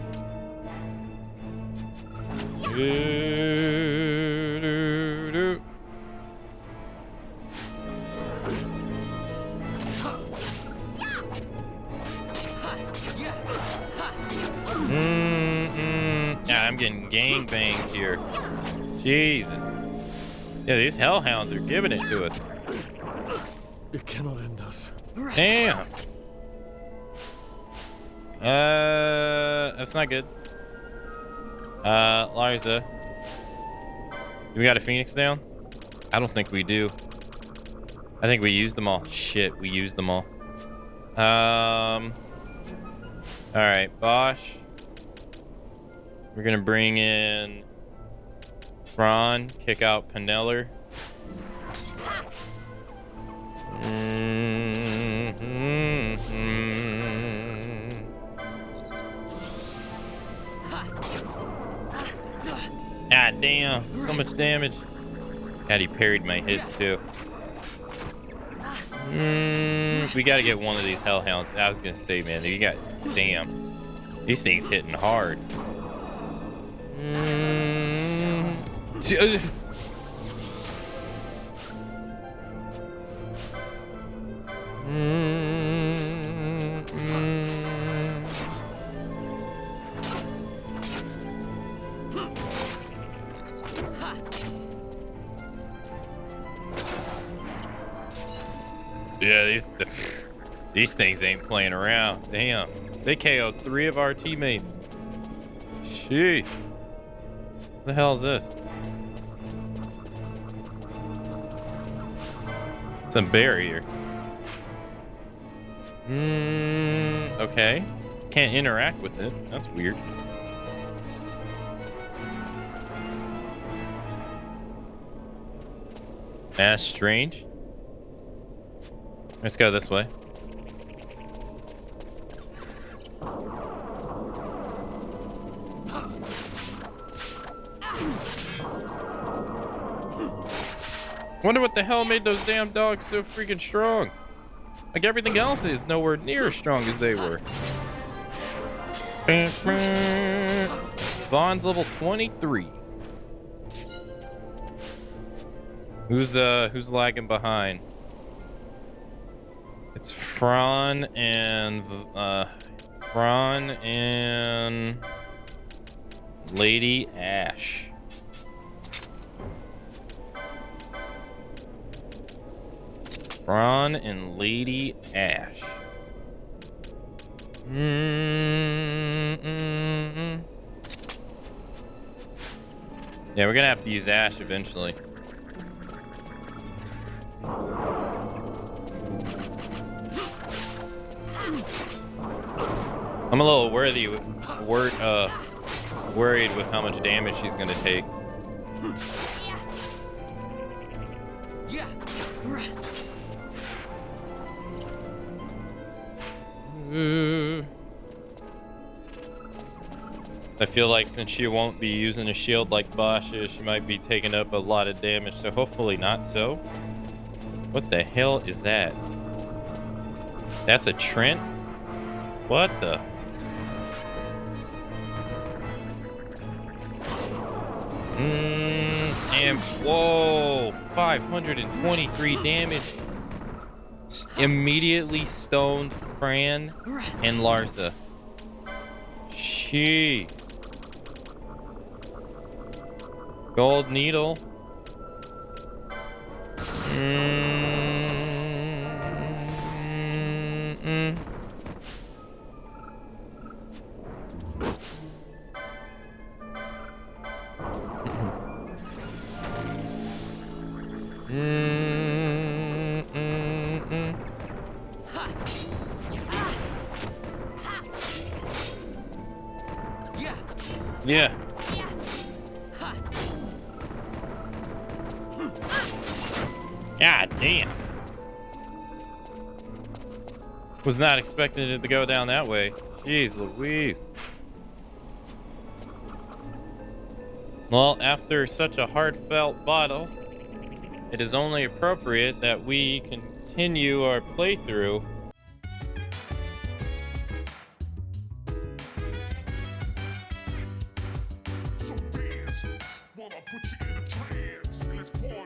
Yeah, I'm getting gangbanged here. Jesus. Yeah, these hellhounds are giving it to us. It cannot end us. Damn. That's not good. Larza. Do we got a Phoenix down? I don't think we do. I think we used them all. Shit, we used them all. Alright, Bosch. We're gonna bring in Fran, kick out Peneller. Ah, damn. So much damage. God, he parried my hits, too. We gotta get one of these hellhounds. I was gonna say, man, you got... Damn. These things hitting hard. Yeah, these things ain't playing around. Damn. They KO'd 3 of our teammates. Sheesh. What the hell is this? Some barrier. Okay. Can't interact with it. That's weird. That's strange. Let's go this way. Wonder what the hell made those damn dogs so freaking strong. Like everything else is nowhere near as strong as they were. Vaughn's level 23. Who's lagging behind? It's Fran and Lady Ash. Fran and Lady Ash. Yeah, we're gonna have to use Ash eventually. I'm a little worried with how much damage she's gonna take. Yeah. I feel like since she won't be using a shield like Bosch is, she might be taking up a lot of damage, so hopefully not so. What the hell is that? That's a Trent? What the? And whoa, 523 damage. Immediately stoned Fran and Larsa. Jeez. Gold needle. Yeah. God damn. Was not expecting it to go down that way. Jeez Louise. Well, after such a heartfelt battle, it is only appropriate that we continue our playthrough. So dance, while I put you in a trance. Let's party.